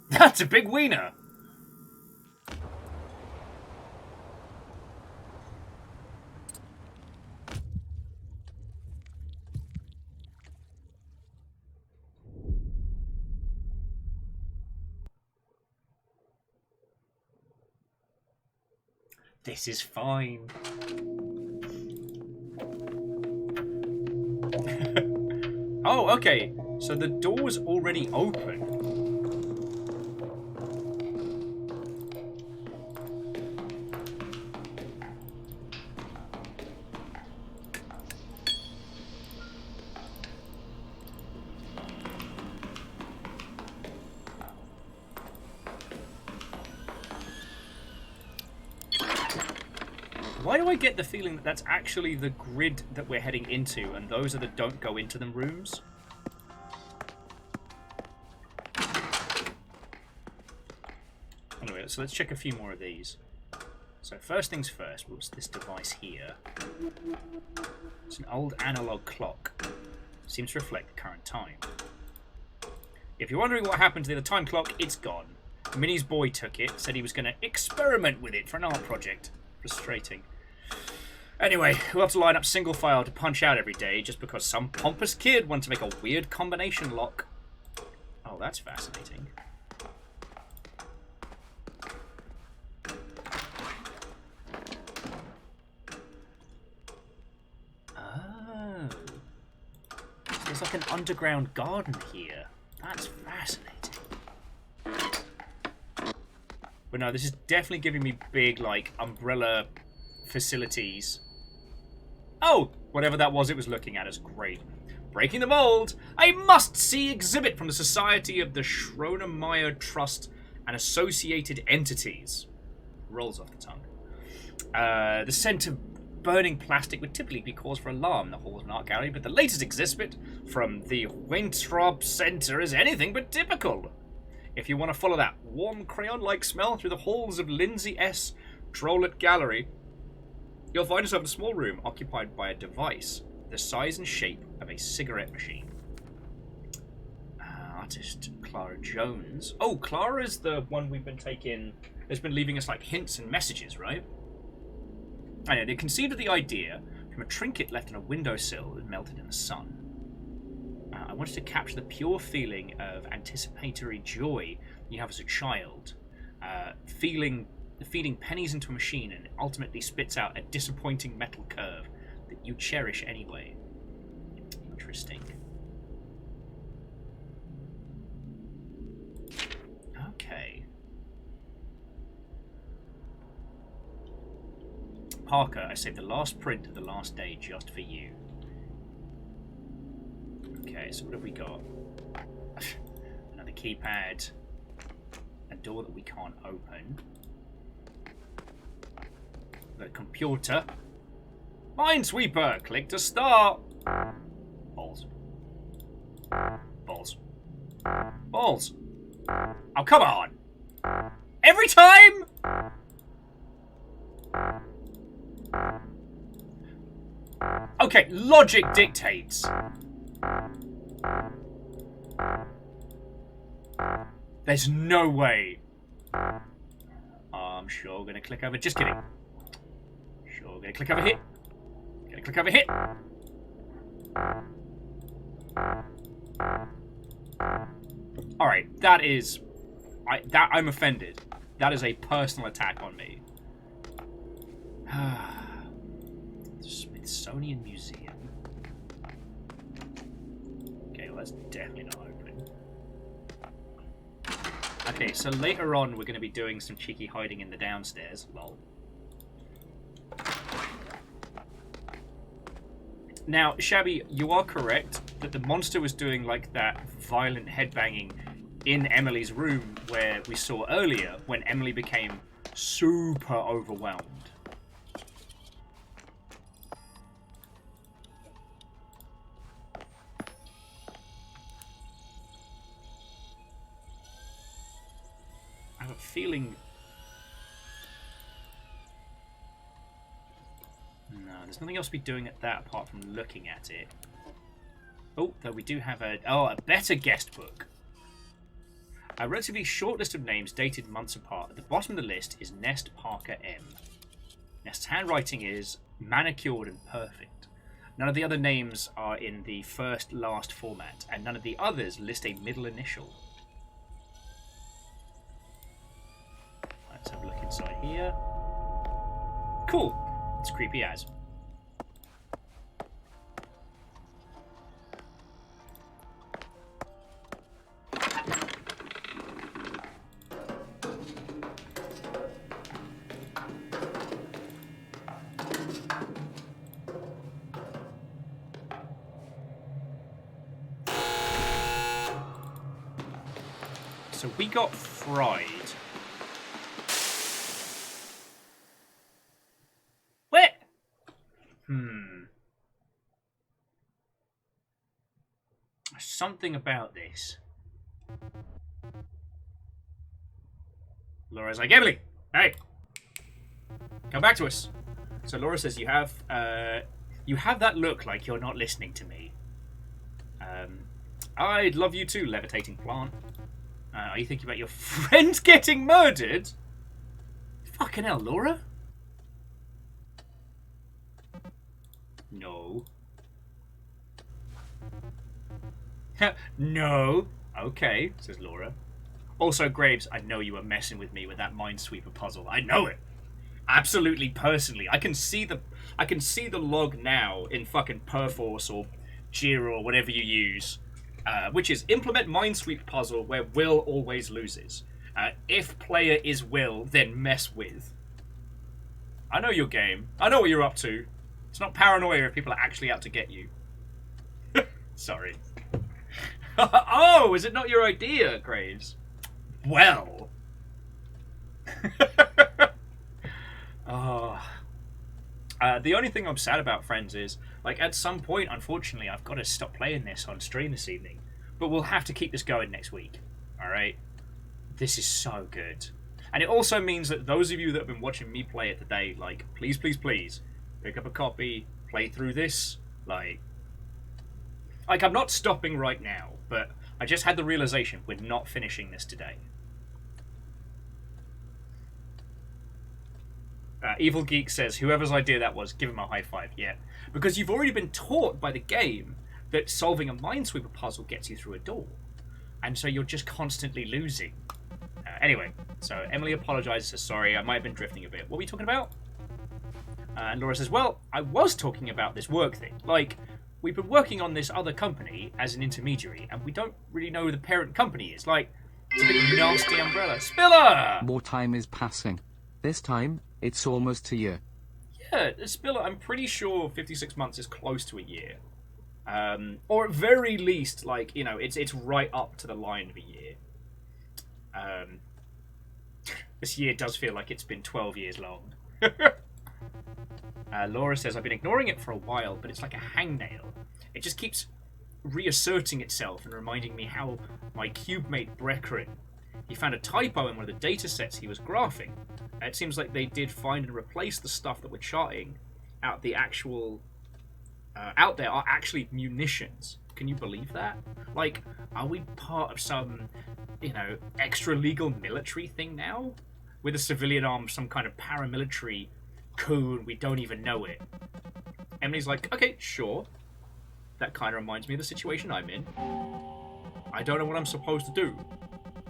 That's a big wiener! This is fine. Oh, okay. So the door's already open. Why do I get the feeling that that's actually the grid that we're heading into, and those are the don't go into them rooms? Anyway, so let's check a few more of these. So first things first, what's this device here? It's an old analog clock. Seems to reflect the current time. If you're wondering what happened to the time clock, it's gone. Minnie's boy took it, said he was going to experiment with it for an art project. Frustrating. Anyway, we'll have to line up single file to punch out every day just because some pompous kid wanted to make a weird combination lock. Oh, that's fascinating. Oh. There's like an underground garden here. That's fascinating. But no, this is definitely giving me big, like, umbrella facilities. Oh! Whatever that was it was looking at is great. Breaking the mold! A must-see exhibit from the Society of the Schronemeyer Trust and Associated Entities. Rolls off the tongue. The scent of burning plastic would typically be cause for alarm in the Halls and Art Gallery, but the latest exhibit from the Weintraub Center is anything but typical. If you want to follow that warm crayon-like smell through the halls of Lindsay S. Trollet Gallery, you'll find yourself in a small room occupied by a device the size and shape of a cigarette machine. Artist Clara Jones. Oh, Clara's the one we've been taking, has been leaving us like hints and messages, right? I know, they conceived of the idea from a trinket left on a windowsill that melted in the sun. I wanted to capture the pure feeling of anticipatory joy you have as a child, feeding pennies into a machine and it ultimately spits out a disappointing metal curve that you cherish anyway. Interesting. Okay. Parker, I saved the last print of the last day just for you. Okay, so what have we got? Another keypad. A door that we can't open. The computer. Minesweeper! Click to start! Balls. Balls. Balls! Oh, come on! Every time?! Okay, logic dictates. There's no way. I'm sure gonna click over. Just kidding. Sure gonna click over here. Gonna click over here. Alright, that is... I'm offended. That is a personal attack on me. The Smithsonian Museum. Okay, well that's definitely not open. Okay, so later on we're going to be doing some cheeky hiding in the downstairs. Lol. Now, Shabby, you are correct that the monster was doing like that violent headbanging in Emily's room where we saw earlier when Emily became super overwhelmed. I have a feeling... No, there's nothing else to be doing at that apart from looking at it. Oh, though we do have a better guest book. A relatively short list of names dated months apart. At the bottom of the list is Nest Parker M. Nest's handwriting is manicured and perfect. None of the other names are in the first last format, and none of the others list a middle initial. Let's have a look inside here. Cool. It's creepy as. So we got fried. Where? Something about this. Laura's like, Emily, hey, come back to us. So Laura says, you have that look like you're not listening to me. I'd love you too, levitating plant. Are you thinking about your friend getting murdered? Fucking hell, Laura. No. No. Okay, says Laura. Also, Graves, I know you were messing with me with that Minesweeper puzzle. I know it. Absolutely, personally. I can see the log now in fucking Perforce or Jira or whatever you use, which is implement Minesweep puzzle where Will always loses. If player is Will, then mess with. I know your game. I know what you're up to. It's not paranoia if people are actually out to get you. Sorry. Oh, is it not your idea, Graves? Well. Oh. The only thing I'm sad about, friends, is, like, at some point, unfortunately, I've got to stop playing this on stream this evening. But we'll have to keep this going next week. Alright? This is so good. And it also means that those of you that have been watching me play it today, like, please, please, please, pick up a copy, play through this. Like, I'm not stopping right now, but I just had the realization we're not finishing this today. Evil Geek says, whoever's idea that was, give him a high five. Yeah. Because you've already been taught by the game that solving a Minesweeper puzzle gets you through a door. And so you're just constantly losing. Anyway, so Emily apologizes, says, sorry, I might have been drifting a bit. What were we talking about? And Laura says, well, I was talking about this work thing. Like, we've been working on this other company as an intermediary, and we don't really know who the parent company is. Like, it's a bit nasty umbrella. Spiller! More time is passing. This time, it's almost a year. Yeah, Spiller, I'm pretty sure 56 months is close to a year. Or at very least, like, you know, it's right up to the line of a year. This year does feel like it's been 12 years long. Laura says, I've been ignoring it for a while, but it's like a hangnail. It just keeps reasserting itself and reminding me how my cube mate Brekrin, he found a typo in one of the data sets he was graphing. It seems like they did find and replace the stuff that we're charting out the actual out there are actually munitions. Can you believe that? Like, are we part of some, you know, extra legal military thing now? With a civilian arm, some kind of paramilitary coup, and we don't even know it. Emily's like, okay, sure. That kind of reminds me of the situation I'm in. I don't know what I'm supposed to do.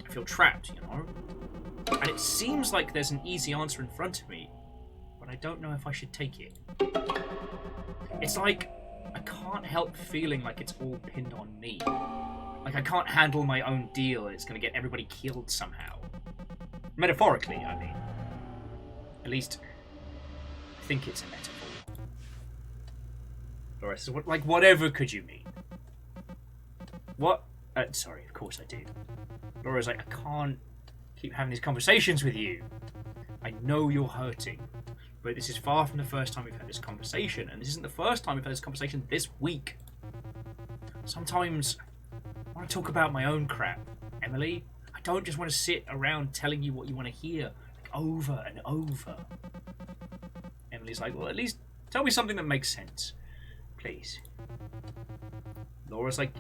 I feel trapped, you know? And it seems like there's an easy answer in front of me, but I don't know if I should take it. It's like, I can't help feeling like it's all pinned on me. Like I can't handle my own deal and it's going to get everybody killed somehow. Metaphorically, I mean. At least, I think it's a metaphor. Laura says, like, whatever could you mean? What? Sorry, of course I did. Laura's like, I can't keep having these conversations with you. I know you're hurting. But this is far from the first time we've had this conversation. And this isn't the first time we've had this conversation this week. Sometimes I want to talk about my own crap, Emily. I don't just want to sit around telling you what you want to hear, like, over and over. Emily's like, well, at least tell me something that makes sense. Please. Laura's like,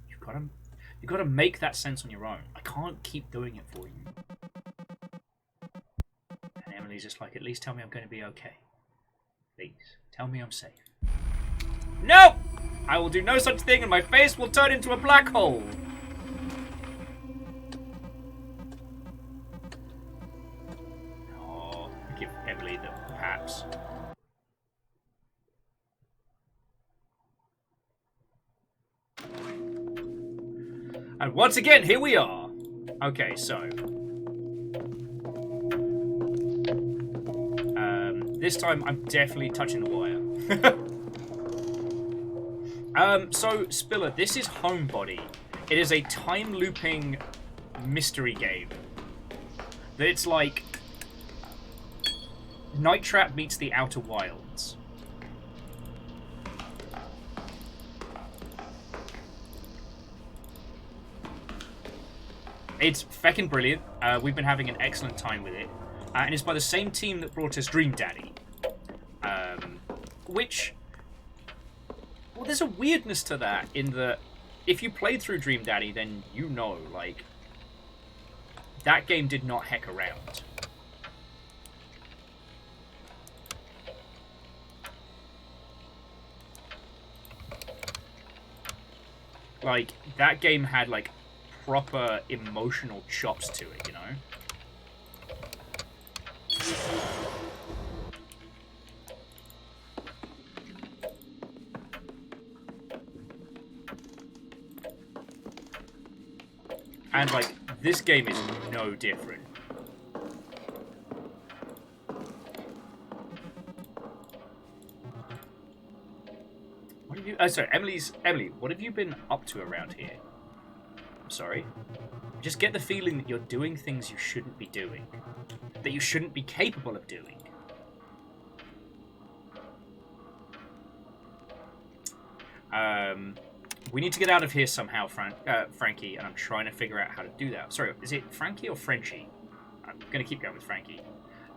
you've got to make that sense on your own. I can't keep doing it for you. And Emily's just like, at least tell me I'm going to be okay. Please, tell me I'm safe. No! I will do no such thing and my face will turn into a black hole. Oh, give Emily the paps. And once again, here we are. Okay, so this time I'm definitely touching the wire. So Spiller, this is Homebody. It is a time looping mystery game. That it's like Night Trap meets the Outer Wilds. It's feckin' brilliant. We've been having an excellent time with it. And it's by the same team that brought us Dream Daddy. Which... Well, there's a weirdness to that in that if you played through Dream Daddy, then you know, like... That game did not heck around. Like, that game had, like, proper emotional chops to it, you know? And, like, this game is no different. What have you... Oh, sorry, Emily, what have you been up to around here? I'm sorry. Just get the feeling that you're doing things you shouldn't be doing. That you shouldn't be capable of doing. We need to get out of here somehow, Frankie, and I'm trying to figure out how to do that. Sorry, is it Frankie or Frenchie? I'm going to keep going with Frankie.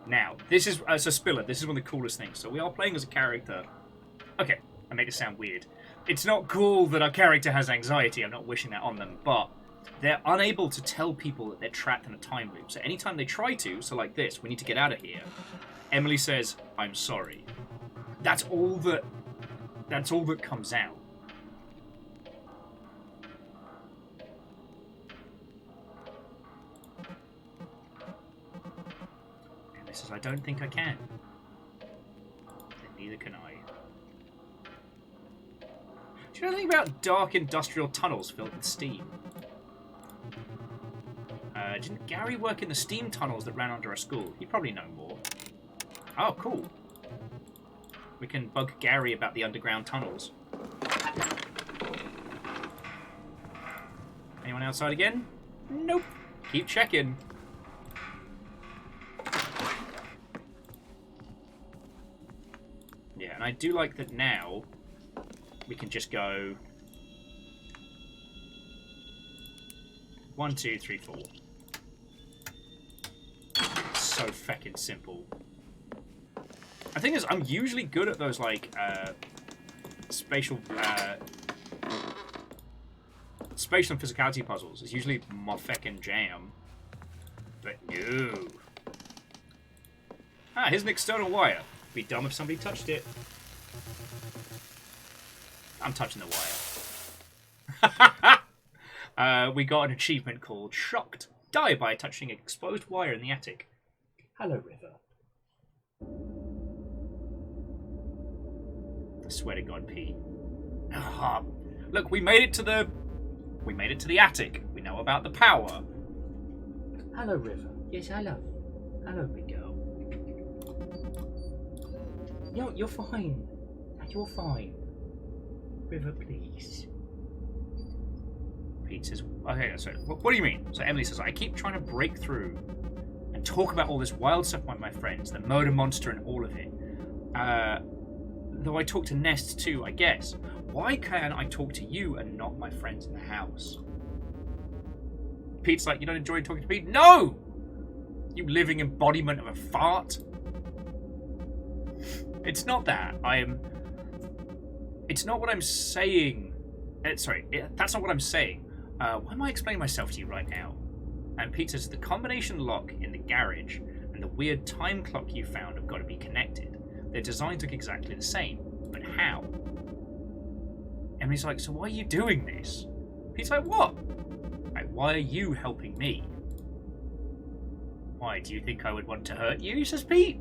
Now, this is... so Spiller, this is one of the coolest things. So we are playing as a character... Okay, I made it sound weird. It's not cool that our character has anxiety. I'm not wishing that on them, but they're unable to tell people that they're trapped in a time loop. So anytime they try to, so like this, we need to get out of here, Emily says, I'm sorry. That's all that comes out. Emily says, I don't think I can. Then neither can I. Do you know anything about dark industrial tunnels filled with steam? Didn't Gary work in the steam tunnels that ran under our school? He'd probably know more. Oh, cool. We can bug Gary about the underground tunnels. Anyone outside again? Nope. Keep checking. Yeah, and I do like that now we can just go 1, 2, 3, 4. So feckin' simple. The thing is, I'm usually good at those, like, spatial and physicality puzzles. It's usually my feckin' jam. But no. Ah, here's an external wire. Be dumb if somebody touched it. I'm touching the wire. We got an achievement called Shocked. Die by touching an exposed wire in the attic. Hello, River. I swear to God, Pete. Look, we made it to the attic. We know about the power. Hello, River. Yes, hello. Hello, big girl. No, you're fine. You're fine. River, please. Pete says, okay, so what do you mean? So Emily says, I keep trying to break through and talk about all this wild stuff with my friends, the murder monster and all of it. Though I talk to Nest too, I guess. Why can I talk to you and not my friends in the house? Pete's like, you don't enjoy talking to Pete? No! You living embodiment of a fart. It's not that. It's not what I'm saying. Sorry, that's not what I'm saying. Why am I explaining myself to you right now? And Pete says, the combination lock in the garage and the weird time clock you found have got to be connected. Their designs look exactly the same, but how? Emily's like, so why are you doing this? Pete's like, what? Like, why are you helping me? Why, do you think I would want to hurt you, says Pete?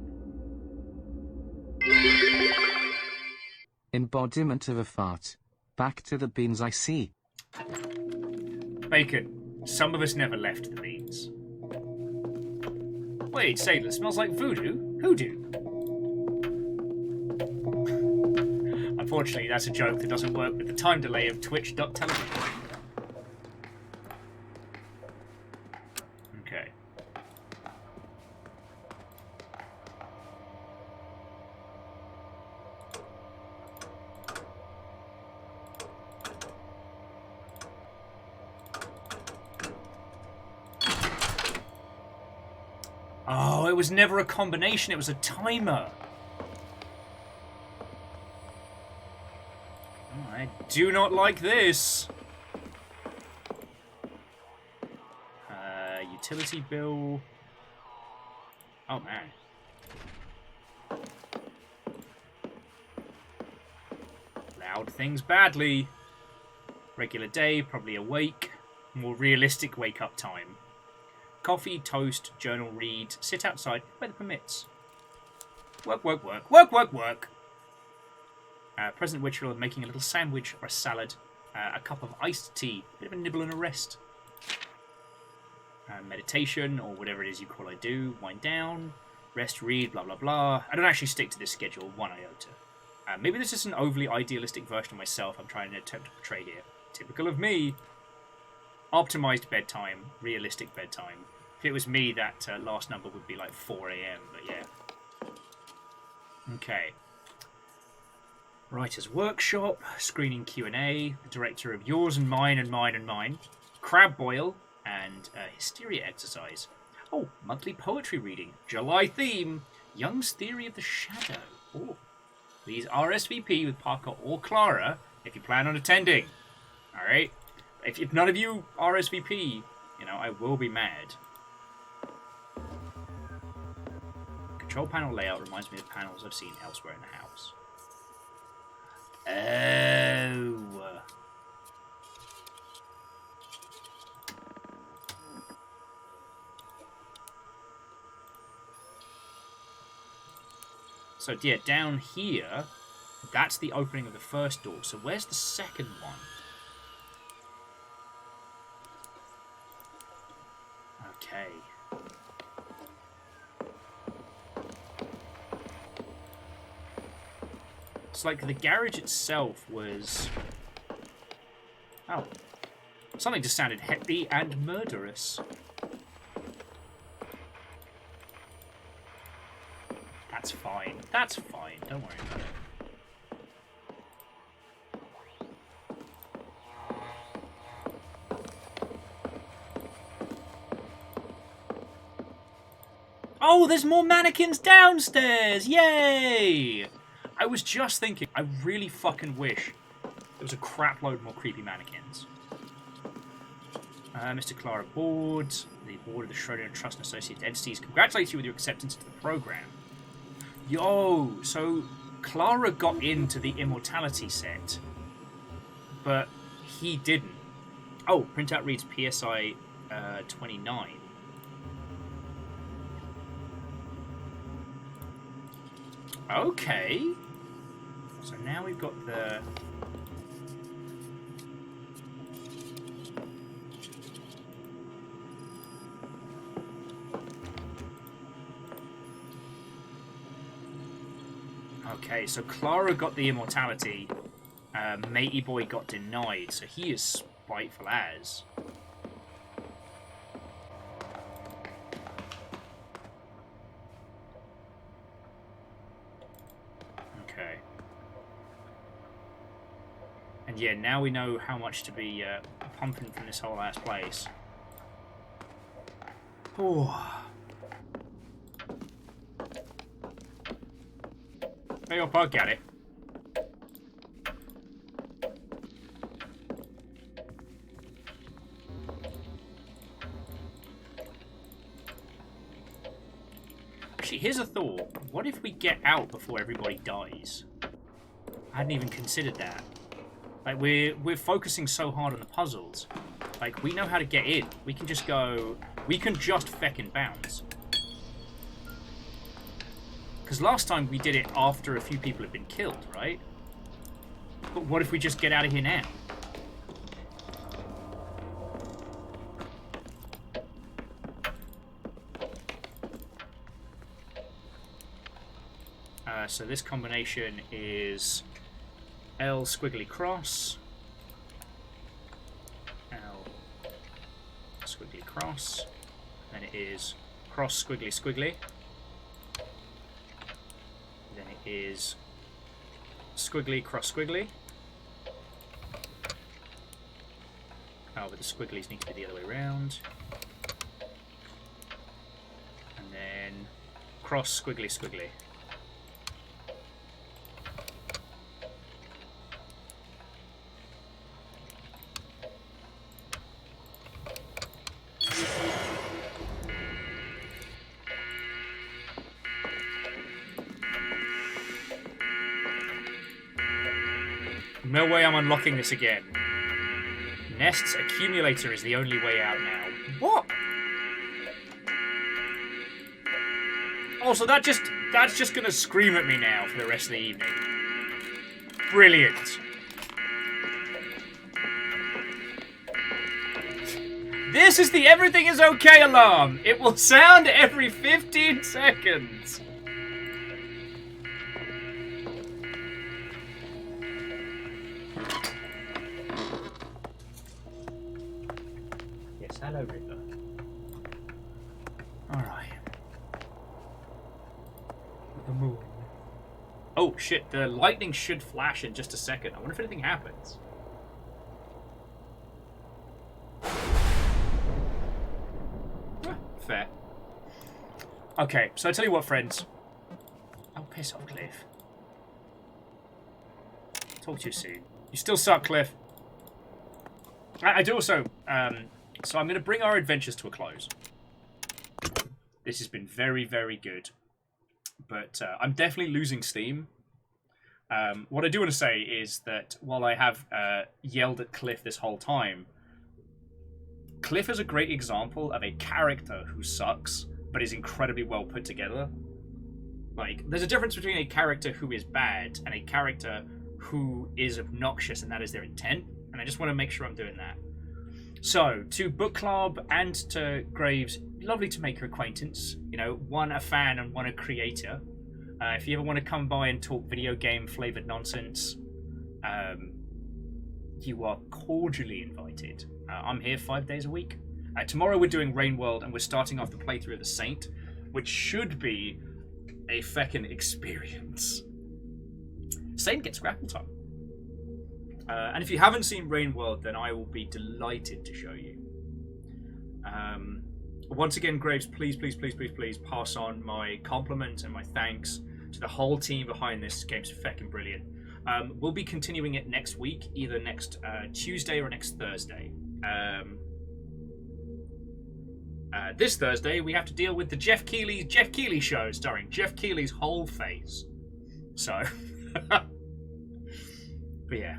Embodiment of a fart. Back to the beans I see. Bacon, some of us never left the beans. Wait, Sailor, smells like voodoo? Hoodoo? Unfortunately, that's a joke that doesn't work with the time delay of Twitch.television. Okay. it was never a combination, it was a timer. Oh, I do not like this. Utility bill. Oh, man. Loud things badly. Regular day, probably awake. More realistic wake-up time. Coffee, toast, journal, read, sit outside, weather permits. Work, work, work, work, work, work. Present ritual of making a little sandwich or a salad. A cup of iced tea, bit of a nibble and a rest. Meditation, or whatever it is you call I do. Wind down, rest, read, blah, blah, blah. I don't actually stick to this schedule, one iota. Maybe this is an overly idealistic version of myself I'm trying to attempt to portray here. Typical of me. Optimized bedtime, realistic bedtime. If it was me, that last number would be like 4 AM, but yeah. Okay. Writer's Workshop, Screening Q&A, the director of Yours and Mine and Mine and Mine, Crab Boil, and Hysteria Exercise. Oh, monthly poetry reading, July theme, Young's Theory of the Shadow. Oh. Please RSVP with Parker or Clara if you plan on attending. Alright? If none of you RSVP, you know, I will be mad. Control panel layout reminds me of panels I've seen elsewhere in the house. Oh. So yeah, down here, that's the opening of the first door. So where's the second one? Okay. It's like the garage itself was... Oh. Something just sounded happy and murderous. That's fine. That's fine. Don't worry about it. Oh, there's more mannequins downstairs! Yay! I was just thinking, I really fucking wish there was a crap load more creepy mannequins. Mr. Clara Board, the board of the Schrodinger Trust and Associated Entities, congratulates you with your acceptance into the program. Yo, so Clara got into the immortality set, but he didn't. Oh, printout reads PSI 29. Okay. So now we've got the... Okay, so Clara got the immortality. Matey Boy got denied, so he is spiteful as. Okay. And yeah, now we know how much to be pumping from this whole ass place. Oh. Hey, your bug, get it. Actually, here's a thought. What if we get out before everybody dies? I hadn't even considered that. Like, we're focusing so hard on the puzzles. Like, we know how to get in. We can just go... We can just feckin' bounce. Because last time we did it after a few people had been killed, right? But what if we just get out of here now? So this combination is L squiggly cross, L squiggly cross, then it is cross squiggly squiggly, then it is squiggly cross squiggly. Oh, but the squigglies need to be the other way around. And then cross squiggly squiggly. No way I'm unlocking this again. Nest's accumulator is the only way out now. What? Oh, so that's just gonna scream at me now for the rest of the evening. Brilliant. This is the everything is okay alarm. It will sound every 15 seconds. Yes, hello, River. Alright. The moon. Oh, shit. The lightning should flash in just a second. I wonder if anything happens. Fair. Okay, so I tell you what, friends. Oh, piss off, Cliff. Talk to you soon. You still suck, Cliff. I do also, so I'm going to bring our adventures to a close. This has been very, very good. But I'm definitely losing steam. What I do want to say is that while I have yelled at Cliff this whole time, Cliff is a great example of a character who sucks, but is incredibly well put together. Like, there's a difference between a character who is bad and a character who is obnoxious, and that is their intent. And I just want to make sure I'm doing that. So, to Book Club and to Graves, lovely to make your acquaintance. You know, one a fan and one a creator. If you ever want to come by and talk video game flavored nonsense, you are cordially invited. I'm here 5 days a week. Tomorrow we're doing Rain World and we're starting off the playthrough of the Saint, which should be a feckin' experience. Saint gets grapple time. And if you haven't seen Rain World, then I will be delighted to show you. Once again, Graves, please pass on my compliment and my thanks to the whole team behind this. This game's feckin' brilliant. We'll be continuing it next week, either next Tuesday or next Thursday. This Thursday, we have to deal with the Jeff Keighley show, starring Jeff Keighley's whole face. So, but yeah.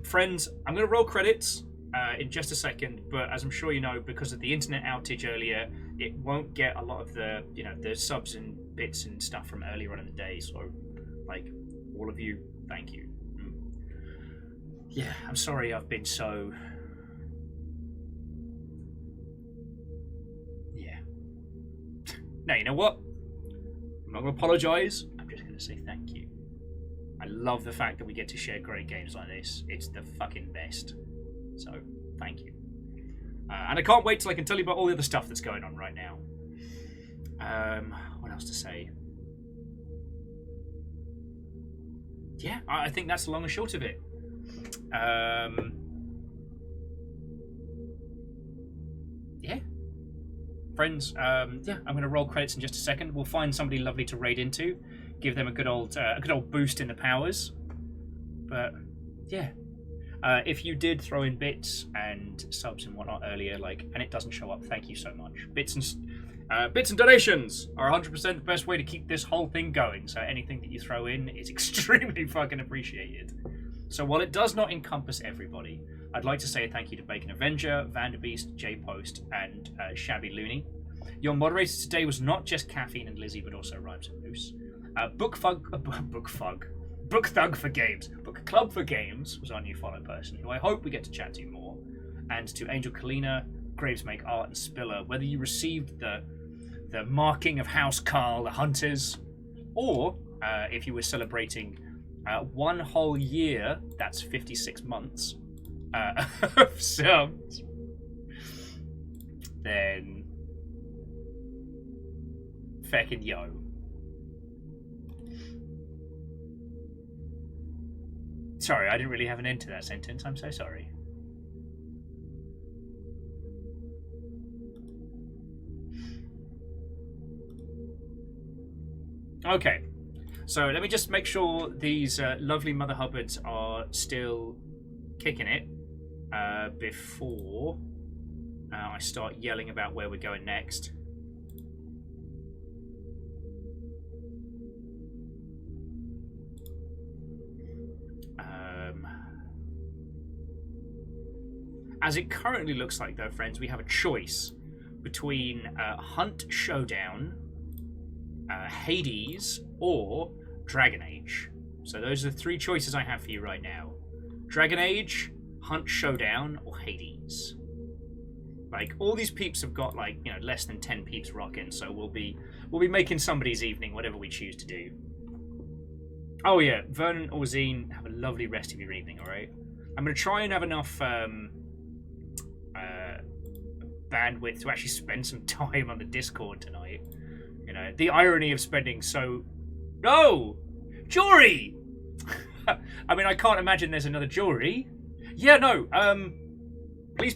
Friends, I'm going to roll credits in just a second, but as I'm sure you know, because of the internet outage earlier, it won't get a lot of the, the subs and bits and stuff from earlier on in the day. So, like, all of you, thank you. Yeah, I'm sorry I've been so... Yeah. Now, you know what? I'm not going to apologise. I'm just going to say thank you. I love the fact that we get to share great games like this. It's the fucking best. So, thank you. And I can't wait till I can tell you about all the other stuff that's going on right now. What else to say? Yeah, I think that's the long and short of it. Yeah. Friends, yeah, I'm going to roll credits in just a second. We'll find somebody lovely to raid into. Give them a good old boost in the powers. But, yeah. If you did throw in bits and subs and whatnot earlier, and it doesn't show up, thank you so much. Bits and donations are 100% the best way to keep this whole thing going. So anything that you throw in is extremely fucking appreciated. So while it does not encompass everybody, I'd like to say a thank you to Bacon Avenger, Vanderbeast, J-Post, and Shabby Looney. Your moderator today was not just Caffeine and Lizzie, but also Rhymes and Moose. Book Thug for Games. Book Club for Games was our new follow person, who I hope we get to chat to more. And to Angel Kalina, Graves Make Art, and Spiller, whether you received the marking of House Carl, the Hunters, or if you were celebrating 1 whole year, that's 56 months, of subs, then feckin' yo. Sorry, I didn't really have an end to that sentence. I'm so sorry. Okay. So let me just make sure these lovely Mother Hubbards are still kicking it before I start yelling about where we're going next. As it currently looks like, though, friends, we have a choice between Hunt Showdown, Hades, or Dragon Age. So those are the three choices I have for you right now. Dragon Age, Hunt Showdown, or Hades. Like, all these peeps have got, like, you know, less than 10 peeps rocking, so we'll be making somebody's evening, whatever we choose to do. Oh yeah, Vernon or Zine, have a lovely rest of your evening, alright? I'm going to try and have enough bandwidth to actually spend some time on the Discord tonight. You know, the irony of spending so... No! Jory! I mean, I can't imagine there's another Jory. Yeah, no, please,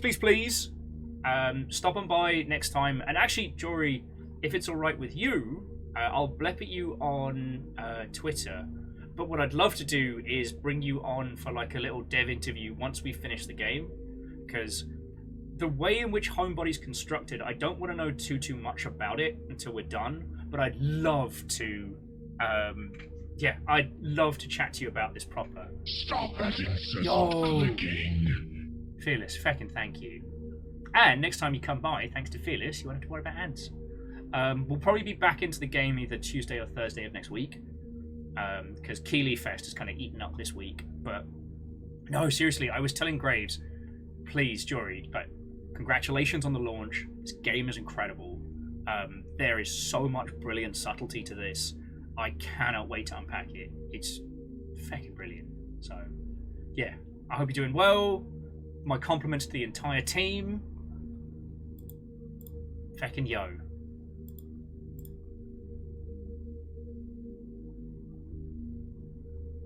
stop on by next time. And actually, Jory, if it's alright with you, I'll blep at you on Twitter. But what I'd love to do is bring you on for like a little dev interview once we finish the game. Because the way in which Homebody's constructed, I don't want to know too much about it until we're done. But I'd love to, yeah, I'd love to chat to you about this proper. Stop that incessant Yo. clicking. Fearless, feckin' thank you. And next time you come by, thanks to Fearless, you won't have to worry about ants. We'll probably be back into the game either Tuesday or Thursday of next week. Because Keeley Fest has kind of eaten up this week. But no, seriously, I was telling Graves, please, Jory, congratulations on the launch. This game is incredible. There is so much brilliant subtlety to this. I cannot wait to unpack it. It's fucking brilliant. So, yeah, I hope you're doing well. My compliments to the entire team. Feckin' yo.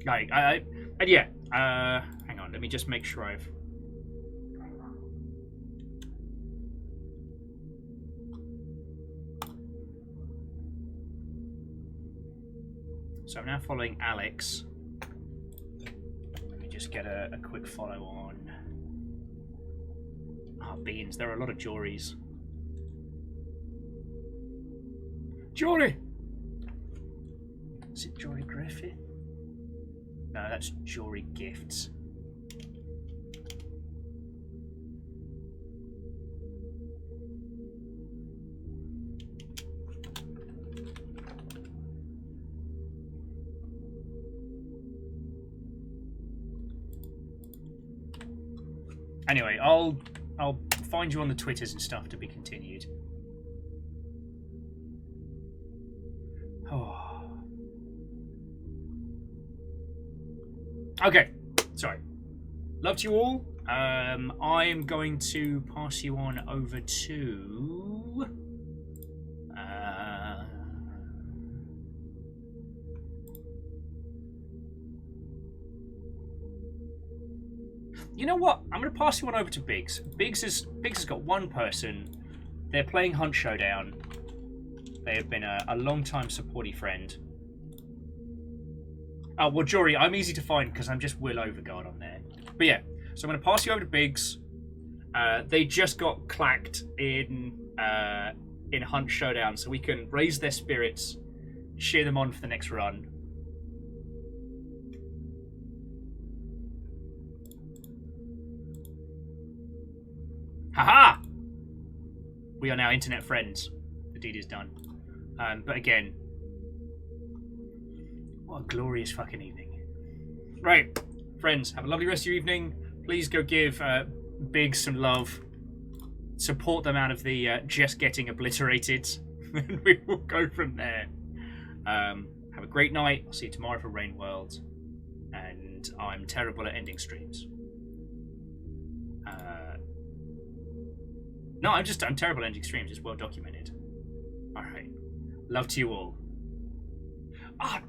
Like, and yeah, hang on, let me just make sure I've... So I'm now following Alex. Let me just get a quick follow on. Ah, beans, there are a lot of Jories. Jory! Is it Jory Griffith? No, that's Jory Gifts. Anyway, I'll find you on the Twitters and stuff to be continued. Oh. Okay, sorry. Love to you all. I am going to pass you on over to... You know what? I'm going to pass you on over to Biggs. Biggs has got one person. They're playing Hunt Showdown. They have been a long-time supporty friend. Oh, well, Jory, I'm easy to find because I'm just Will Overguard on there. But yeah, so I'm going to pass you over to Biggs. They just got clacked in Hunt Showdown, so we can raise their spirits, cheer them on for the next run. Haha! We are now internet friends. The deed is done. But again, what a glorious fucking evening. Right, friends, have a lovely rest of your evening. Please go give Big some love. Support them out of the just getting obliterated. And we will go from there. Have a great night. I'll see you tomorrow for Rain World. And I'm terrible at ending streams. No, I'm terrible at ending streams. It's well documented. Alright. Love to you all. Ah,